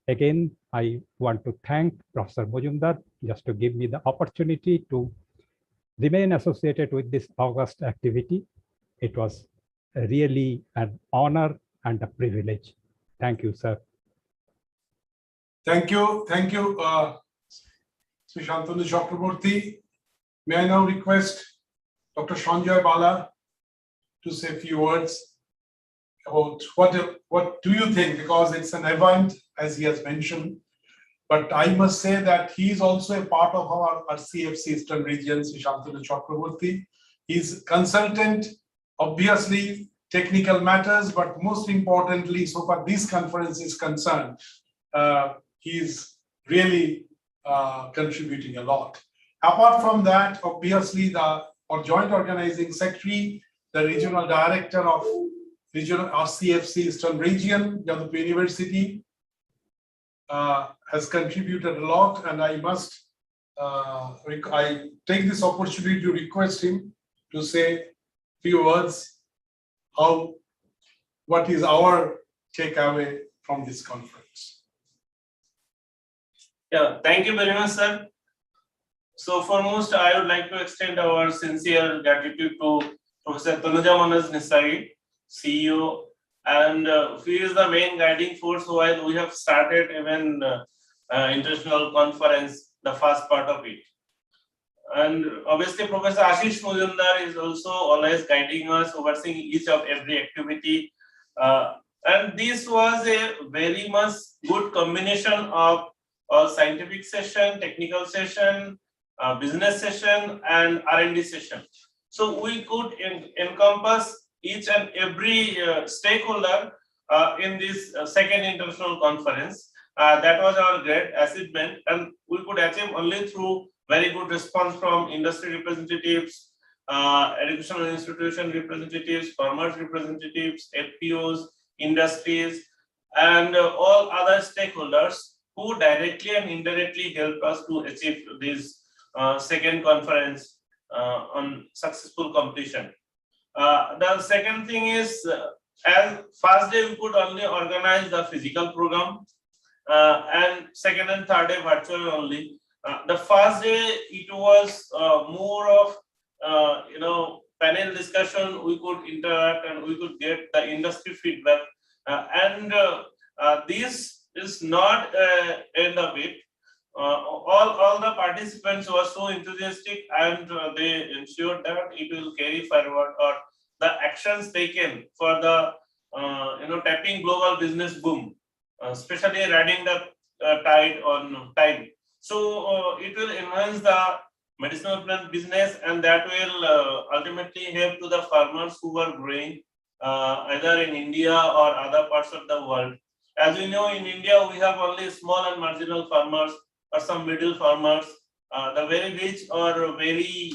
again, I want to thank Professor Majumdar just to give me the opportunity to remain associated with this august activity. It was really an honor and a privilege. Thank you, sir. Thank you, Sri Shantanu Chakraborty. May I now request Dr. Sanjay Bala to say a few words about what do you think, because it's an event, as he has mentioned, but I must say that he is also a part of our RCFC Eastern region, Sri Shantanu Chakraborty. He's consultant, obviously technical matters, but most importantly, so far this conference is concerned, he is really contributing a lot. Apart from that, obviously our joint organizing secretary, the regional director of regional RCFC Eastern region, Yadupur University, has contributed a lot, and I take this opportunity to request him to say a few words what is our takeaway from this conference. Yeah, thank you very much, sir. So foremost, I would like to extend our sincere gratitude to Professor Tanuja Nesari, CEO, and he is the main guiding force while we have started even international conference, the first part of it. And obviously, Professor Ashish Majumdar is also always guiding us, overseeing each of every activity. And this was a very much good combination of scientific session, technical session, business session, and R&D session. So we could encompass each and every stakeholder in this second international conference. That was our great achievement, and we could achieve only through very good response from industry representatives, educational institution representatives, farmers representatives, FPOs, industries, and all other stakeholders who directly and indirectly helped us to achieve this second conference on successful completion. The second thing is, as first day we could only organize the physical program, and second and third day virtual only. The first day it was more of panel discussion. We could interact and we could get the industry feedback, and this is not end of it. All the participants were so enthusiastic, and they ensured that it will carry forward, or the actions taken for the tapping global business boom, especially riding the tide on time. So it will enhance the medicinal plant business, and that will ultimately help to the farmers who are growing either in India or other parts of the world. As we know, in India we have only small and marginal farmers or some middle farmers. The very rich or very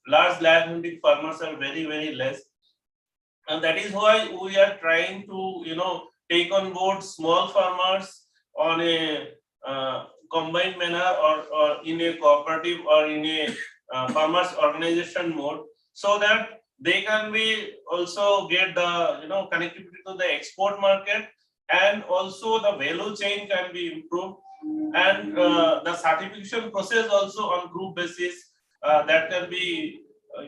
large landholding farmers are very less, and that is why we are trying to take on board small farmers on a combined manner, or in a cooperative or in a farmers organization mode, so that they can be also get the connectivity to the export market, and also the value chain can be improved, and the certification process also on group basis that can be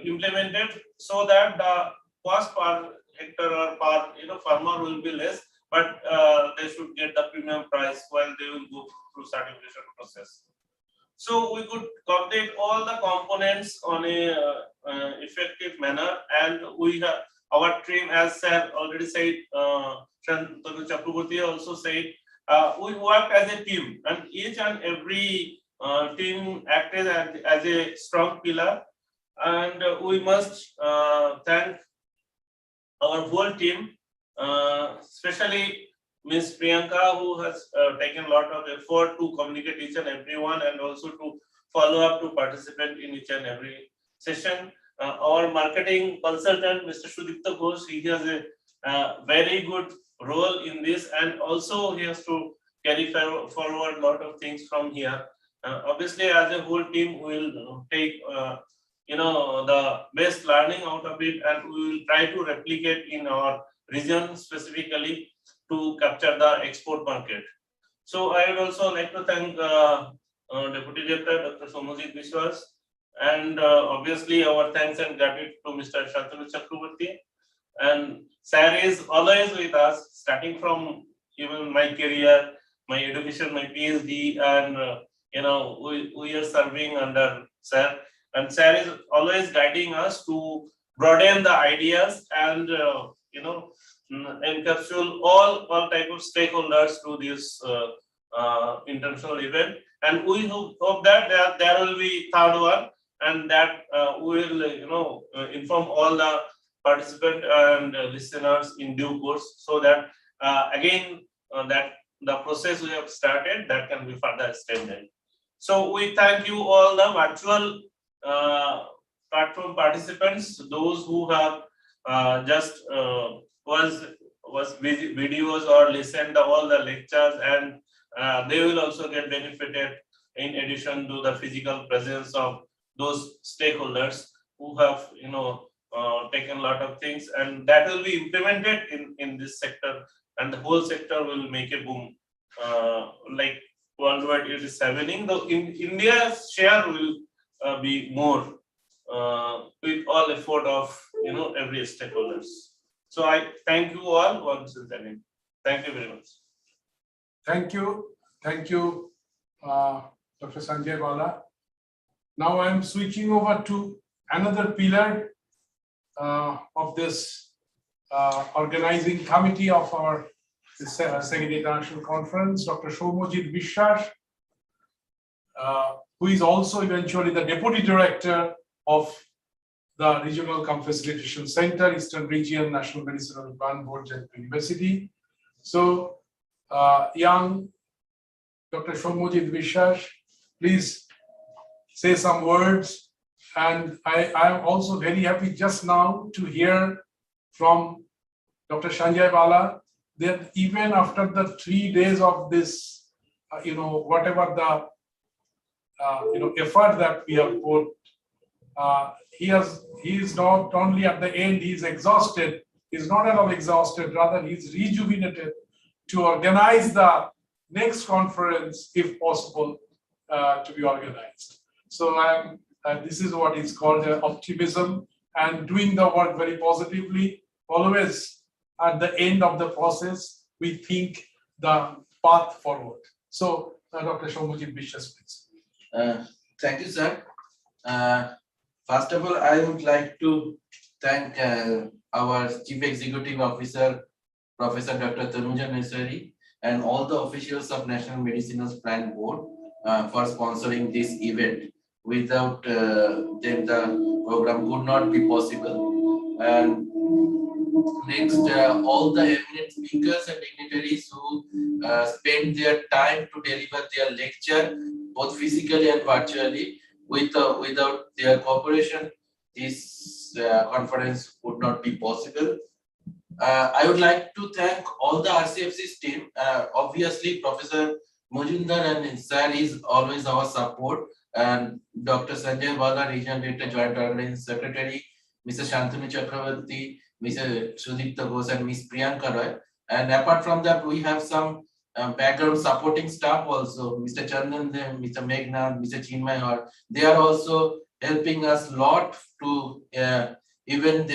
implemented, so that the cost per hectare or per farmer will be less, but they should get the premium price while they will go through certification process. So we could complete all the components on a effective manner, and we have our team, as Sir already said, Shantanu Chakraborty also said, we worked as a team, and each and every team acted as a strong pillar, and we must thank our whole team, especially Ms. Priyanka, who has taken a lot of effort to communicate each and everyone, and also to follow up to participate in each and every session. Our marketing consultant, Mr. Sudipta Ghosh, he has a very good role in this, and also he has to carry forward a lot of things from here. Obviously, as a whole team, we will take the best learning out of it, and we will try to replicate in our region specifically to capture the export market. So I would also like to thank Deputy Director Dr. Somojit Vishwas, and obviously our thanks and gratitude to Mr. Shantanu Chakraborty. And Sir is always with us, starting from even my career, my education, my PhD, and we are serving under Sir. And Sir is always guiding us to broaden the ideas and encapsulate all type of stakeholders to this international event. And we hope that there will be third one, and that we will inform all the participants and listeners in due course, so that again that the process we have started, that can be further extended. So we thank you all the virtual platform participants, those who have just was videos or listened to all the lectures, and they will also get benefited in addition to the physical presence of those stakeholders who have taken a lot of things, and that will be implemented in this sector, and the whole sector will make a boom like worldwide it is happening. Though in India's share will be more with all effort of every stakeholders. So I thank you all once again. Thank you very much. Thank you, Dr. Sanjay Bala. Now I am switching over to another pillar of this organizing committee of our Second International Conference, Dr. Somojit Vishwas, who is also eventually the Deputy Director of the Regional Cum Facilitation Center, Eastern Region, National Medicinal Plant Board, Jaipur University. So, young Dr. Somojit Vishwas, please say some words. And I am also very happy just now to hear from Dr. Sanjay Bala that even after the 3 days of this, whatever the effort that we have put, he is not only at the end, he is exhausted. He's not at all exhausted, rather he's rejuvenated to organize the next conference, if possible, to be organized. So this is what is called optimism and doing the work very positively. Always at the end of the process, we think the path forward. So Dr. Shomujit Bishas, please. Thank you, sir. First of all, I would like to thank our Chief Executive Officer, Professor Dr. Tanuja Nesari, and all the officials of National Medicinal Plant Board for sponsoring this event. Without them, the program would not be possible. And next, all the eminent speakers and dignitaries who spend their time to deliver their lecture, both physically and virtually. Without their cooperation, this conference would not be possible. I would like to thank all the RCFC's team. Obviously, Professor Majumdar and Sir is always our support, and Dr. Sanjay Bala, Regional Director, Joint Organizing Secretary, Mr. Shantanu Chakravarti, Mr. Sudipta Ghosh, and Ms. Priyanka Roy. And apart from that, we have some background supporting staff also, Mr. Chandan, Mr. Meghna, Mr. Chinmay, they are also helping us a lot to even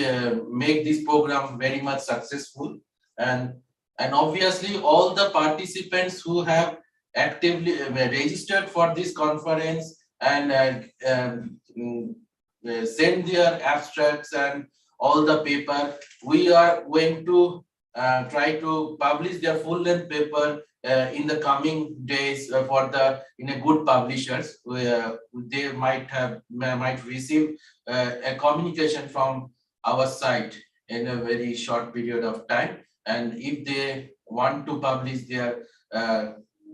make this program very much successful. And obviously all the participants who have actively registered for this conference and send their abstracts and all the paper, we are going to try to publish their full-length paper in the coming days in a good publishers. They might receive a communication from our site in a very short period of time. And if they want to publish their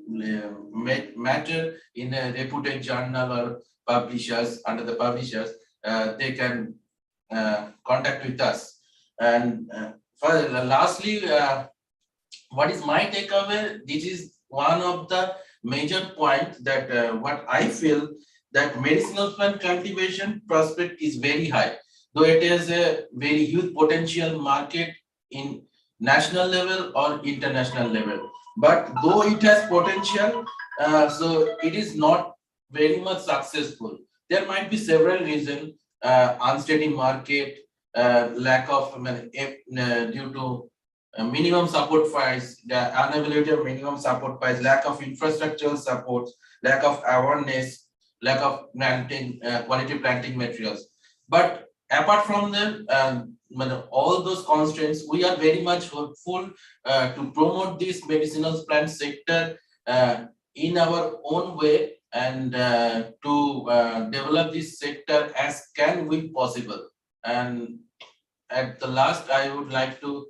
matter in a reputed journal or publishers under the publishers, they can contact with us. And lastly, what is my takeaway? This is one of the major points that what I feel that medicinal plant cultivation prospect is very high, though it has a very huge potential market in national level or international level. But though it has potential, so it is not very much successful. There might be several reasons: unsteady market, lack of due to minimum support price, the unavailability of minimum support price, lack of infrastructural support, lack of awareness, lack of planting quality planting materials. But apart from them, all those constraints, we are very much hopeful to promote this medicinal plant sector in our own way and to develop this sector as can be possible. And at the last, I would like to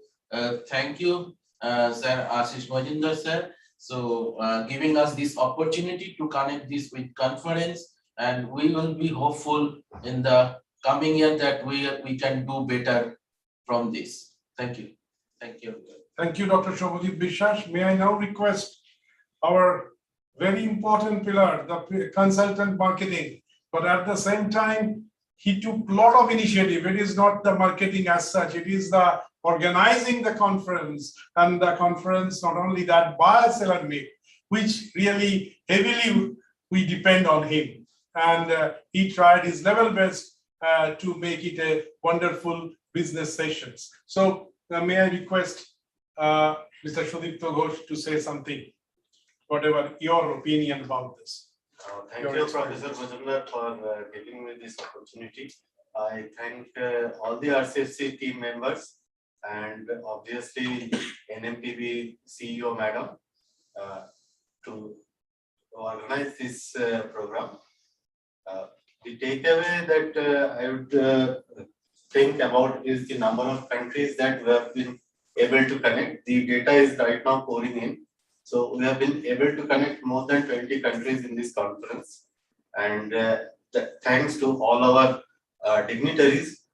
thank you, Sir Ashish Majumdar, sir, so giving us this opportunity to connect this with conference, and we will be hopeful in the coming year that we can do better from this. Thank you. Thank you. Thank you, Dr. Shobhajit Biswas. May I now request our very important pillar, the consultant marketing, but at the same time, he took a lot of initiative. It is not the marketing as such, it is the organizing the conference, and the conference, not only that, by Cell and Meat, which really heavily we depend on him. And he tried his level best to make it a wonderful business sessions. So may I request Mr. Sudipta Ghosh to say something, whatever your opinion about this. Thank you, Professor Majumdar, for giving me this opportunity. I thank all the RCFC team members and obviously NMPB CEO Madam to organize this program. The takeaway that I would think about is the number of countries that we have been able to connect. The data is right now pouring in. So we have been able to connect more than 20 countries in this conference. And thanks to all our dignitaries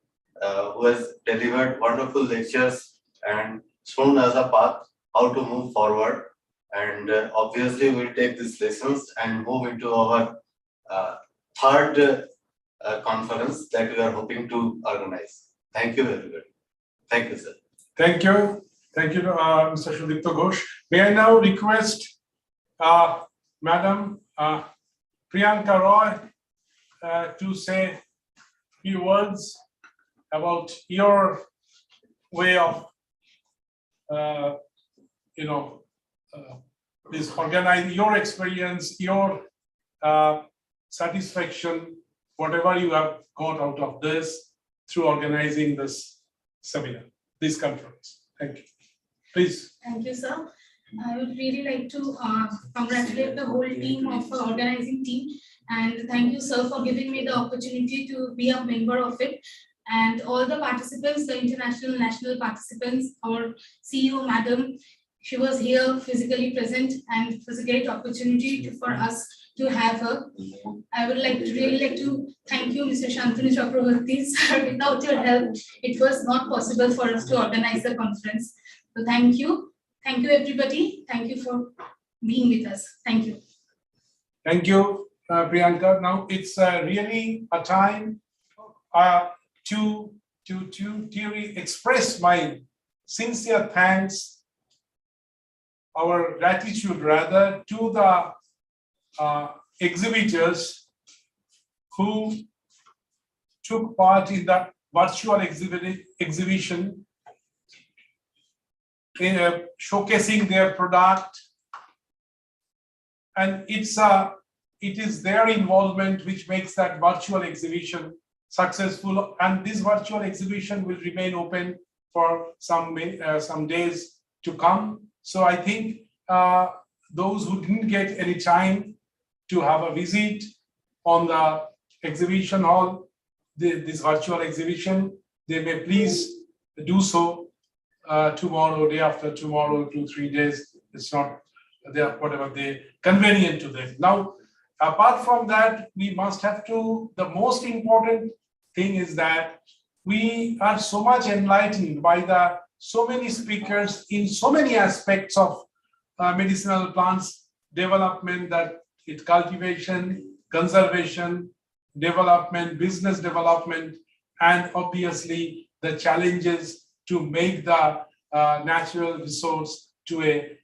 who has delivered wonderful lectures and shown us a path how to move forward. And obviously, we'll take these lessons and move into our third conference that we are hoping to organize. Thank you, everybody. Thank you, sir. Thank you. Thank you, Mr. Sudipta Ghosh. May I now request Madam Priyanka Roy to say a few words about your way of, this organizing, your experience, your satisfaction, whatever you have got out of this through organizing this seminar, this conference. Thank you. Please. Thank you, sir. I would really like to congratulate the whole team of the organizing team, and thank you, sir, for giving me the opportunity to be a member of it. And all the participants, the international, national participants, our CEO, Madam, she was here physically present, and it was a great opportunity for us to have her. I would really like to thank you, Mr. Shantanu Chakravarti, sir. Without your help, it was not possible for us to organize the conference. So thank you. Thank you, everybody. Thank you for being with us. Thank you. Thank you, Priyanka. Now it's really a time to express my sincere thanks, our gratitude rather, to the exhibitors who took part in the virtual exhibition, showcasing their product, and it is their involvement which makes that virtual exhibition successful. And this virtual exhibition will remain open for some days to come. So I think those who didn't get any time to have a visit on the exhibition hall, this virtual exhibition, they may please do so tomorrow, day after tomorrow, 2-3 days. It's not there, whatever they convenient to them. Now, apart from that, we must have to, the most important thing is that we are so much enlightened by the so many speakers in so many aspects of medicinal plants development, that it cultivation, conservation, development, business development, and obviously the challenges to make the natural resource to a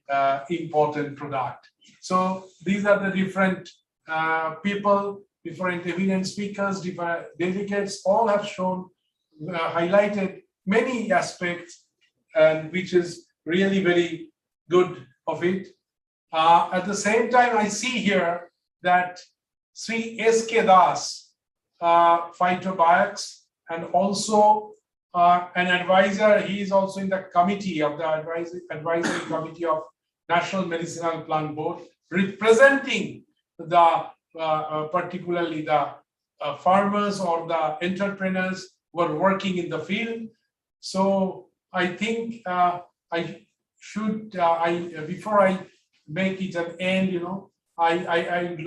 important product. So these are the different people, different eminent speakers, different delegates, all have shown, highlighted many aspects, and which is really very good of it. At the same time, I see here that Sri S.K. Das, phytobiotics, and also an advisor. He is also in the committee of the advisory committee of National Medicinal Plant Board, representing the particularly the farmers or the entrepreneurs who are working in the field. So I think I should before I make it an end, I'm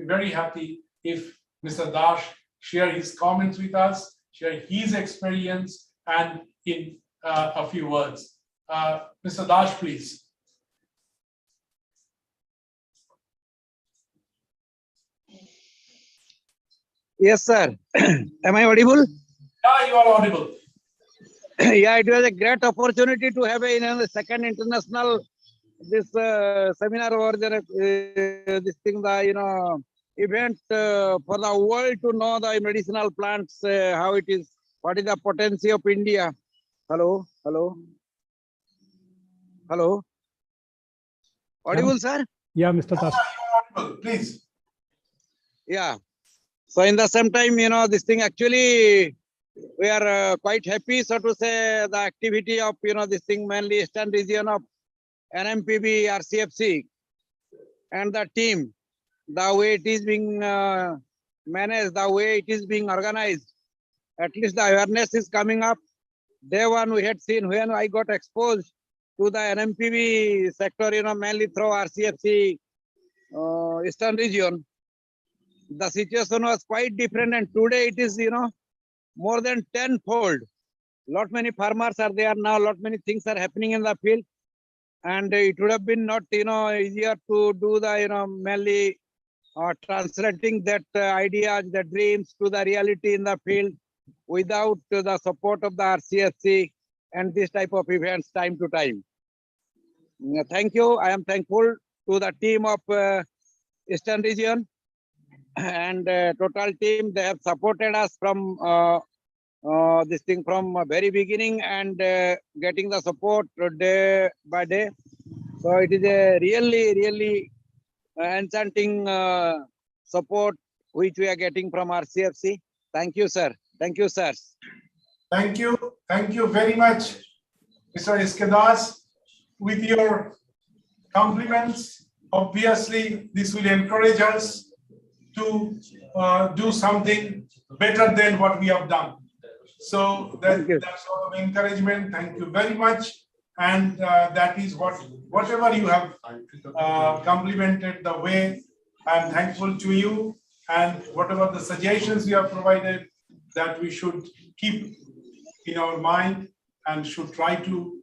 very happy if Mr. Dash share his comments with us, share his experience, and in a few words. Mr. Dash, please. Yes, sir. Am I audible? Yeah, you are audible. Yeah, it was a great opportunity to have a second international seminar over there. This thing, event for the world to know the medicinal plants, how it is, what is the potential of India. Hello. Audible, sir? Yeah, Mr. Das. Audible, please. Yeah. So in the same time, this thing actually, we are quite happy, so to say, the activity of, this thing, mainly Eastern region of NMPB, RCFC, and the team, the way it is being managed, the way it is being organized, at least the awareness is coming up. Day one, we had seen when I got exposed to the NMPB sector, mainly through RCFC, Eastern region. the situation was quite different, and today it is, more than tenfold. Lot many farmers are there now, lot many things are happening in the field, and it would have been not, easier to do the, mainly translating that ideas, the dreams to the reality in the field without the support of the RCSC and this type of events time to time. Thank you. I am thankful to the team of Eastern region and total team. They have supported us from this thing from very beginning and getting the support day by day. So it is a really enchanting support which we are getting from RCFC. Thank you, sir. Thank you, sirs. Thank you. Thank you very much, Mr. Iskedas. With your compliments, obviously, this will encourage us to do something better than what we have done. So that's sort of encouragement. Thank you very much. And that is whatever you have complimented the way, I'm thankful to you. And whatever the suggestions you have provided, that we should keep in our mind and should try to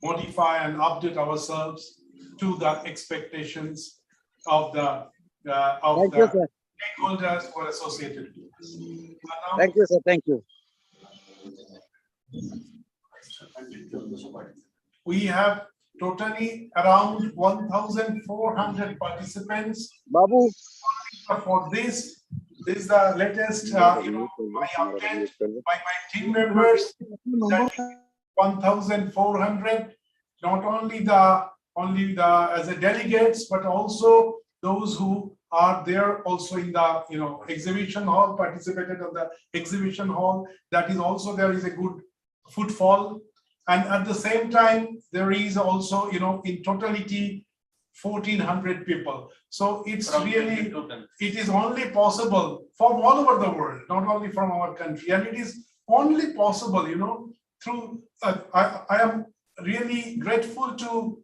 modify and update ourselves to the expectations of the stakeholders who are associated with us. Thank you, sir. Thank you. We have totally around 1,400 participants. Babu. For this is the latest my update by my team members. 1,400. Not only the as a delegates, but also those who are there also in the exhibition hall, participated on the exhibition hall. That is also, there is a good footfall. And at the same time, there is also, in totality, 1,400 people. So it's really, it is only possible from all over the world, not only from our country. And it is only possible, through, I am really grateful to,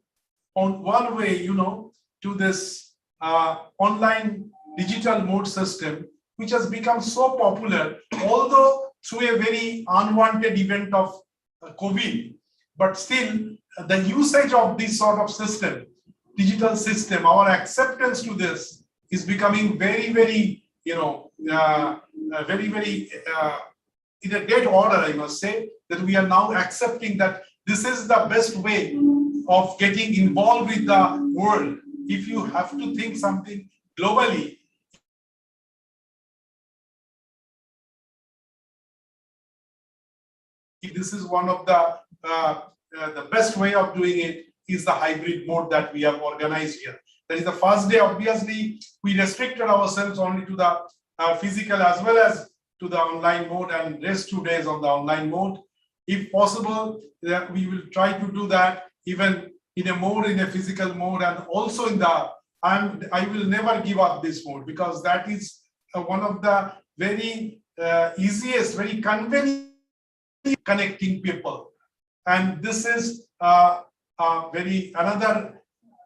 on one way, to this online digital mode system, which has become so popular, although through a very unwanted event of COVID, but still the usage of this sort of system, digital system, our acceptance to this is becoming very, very, very, in a dead order, I must say, that we are now accepting that this is the best way of getting involved with the world. If you have to think something globally, this is one of the best way of doing it is the hybrid mode that we have organized here. That is the first day, obviously, we restricted ourselves only to the physical as well as to the online mode, and rest 2 days on the online mode. If possible, we will try to do that even in a physical mode, and also in the, I will never give up this mode, because that is one of the very easiest, very convenient connecting people. And this is another,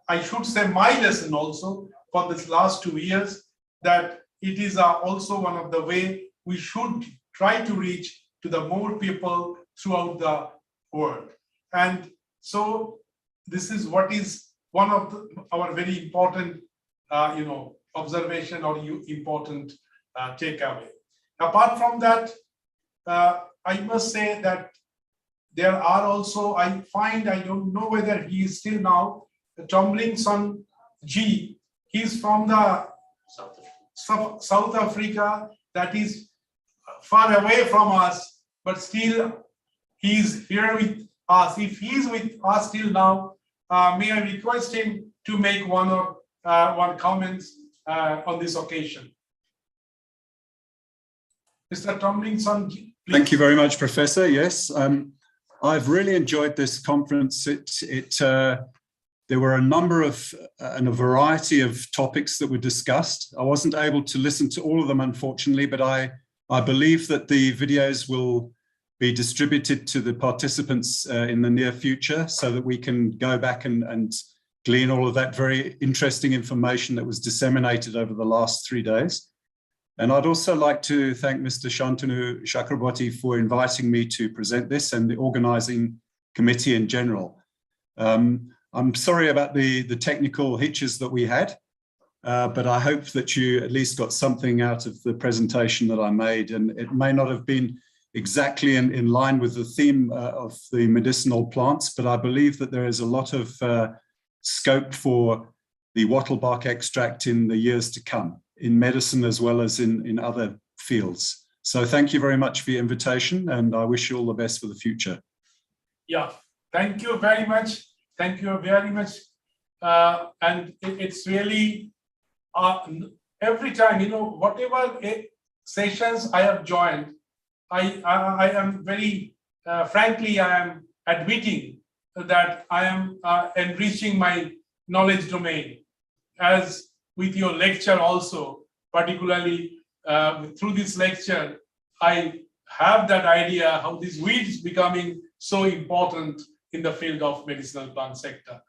I should say, my lesson also for this last 2 years, that it is also one of the way we should try to reach to the more people throughout the world. And so this is what is one of our very important, observation or important takeaway. Apart from that, I must say that there are also, I don't know whether he is still now, Tomlinson G. He's from the South Africa, that is far away from us, but still he's here with us. If he's with us till now, may I request him to make one comments on this occasion. Mr. Tomlinson, please. Thank you very much, Professor. Yes, I've really enjoyed this conference. There were a number of and a variety of topics that were discussed. I wasn't able to listen to all of them, unfortunately, but I believe that the videos will be distributed to the participants in the near future, so that we can go back and glean all of that very interesting information that was disseminated over the last 3 days. And I'd also like to thank Mr. Shantanu Chakraborty for inviting me to present this and the organizing committee in general. I'm sorry about the technical hitches that we had, but I hope that you at least got something out of the presentation that I made. And it may not have been exactly in line with the theme of the medicinal plants, but I believe that there is a lot of scope for the wattle bark extract in the years to come, in medicine as well as in other fields. So thank you very much for your invitation, and I wish you all the best for the future. Yeah, thank you very much. Thank you very much. And it's really, every time, whatever sessions I have joined, I am very, frankly, I am admitting that I am enriching my knowledge domain, as with your lecture also, particularly through this lecture, I have that idea how these weeds becoming so important in the field of medicinal plant sector.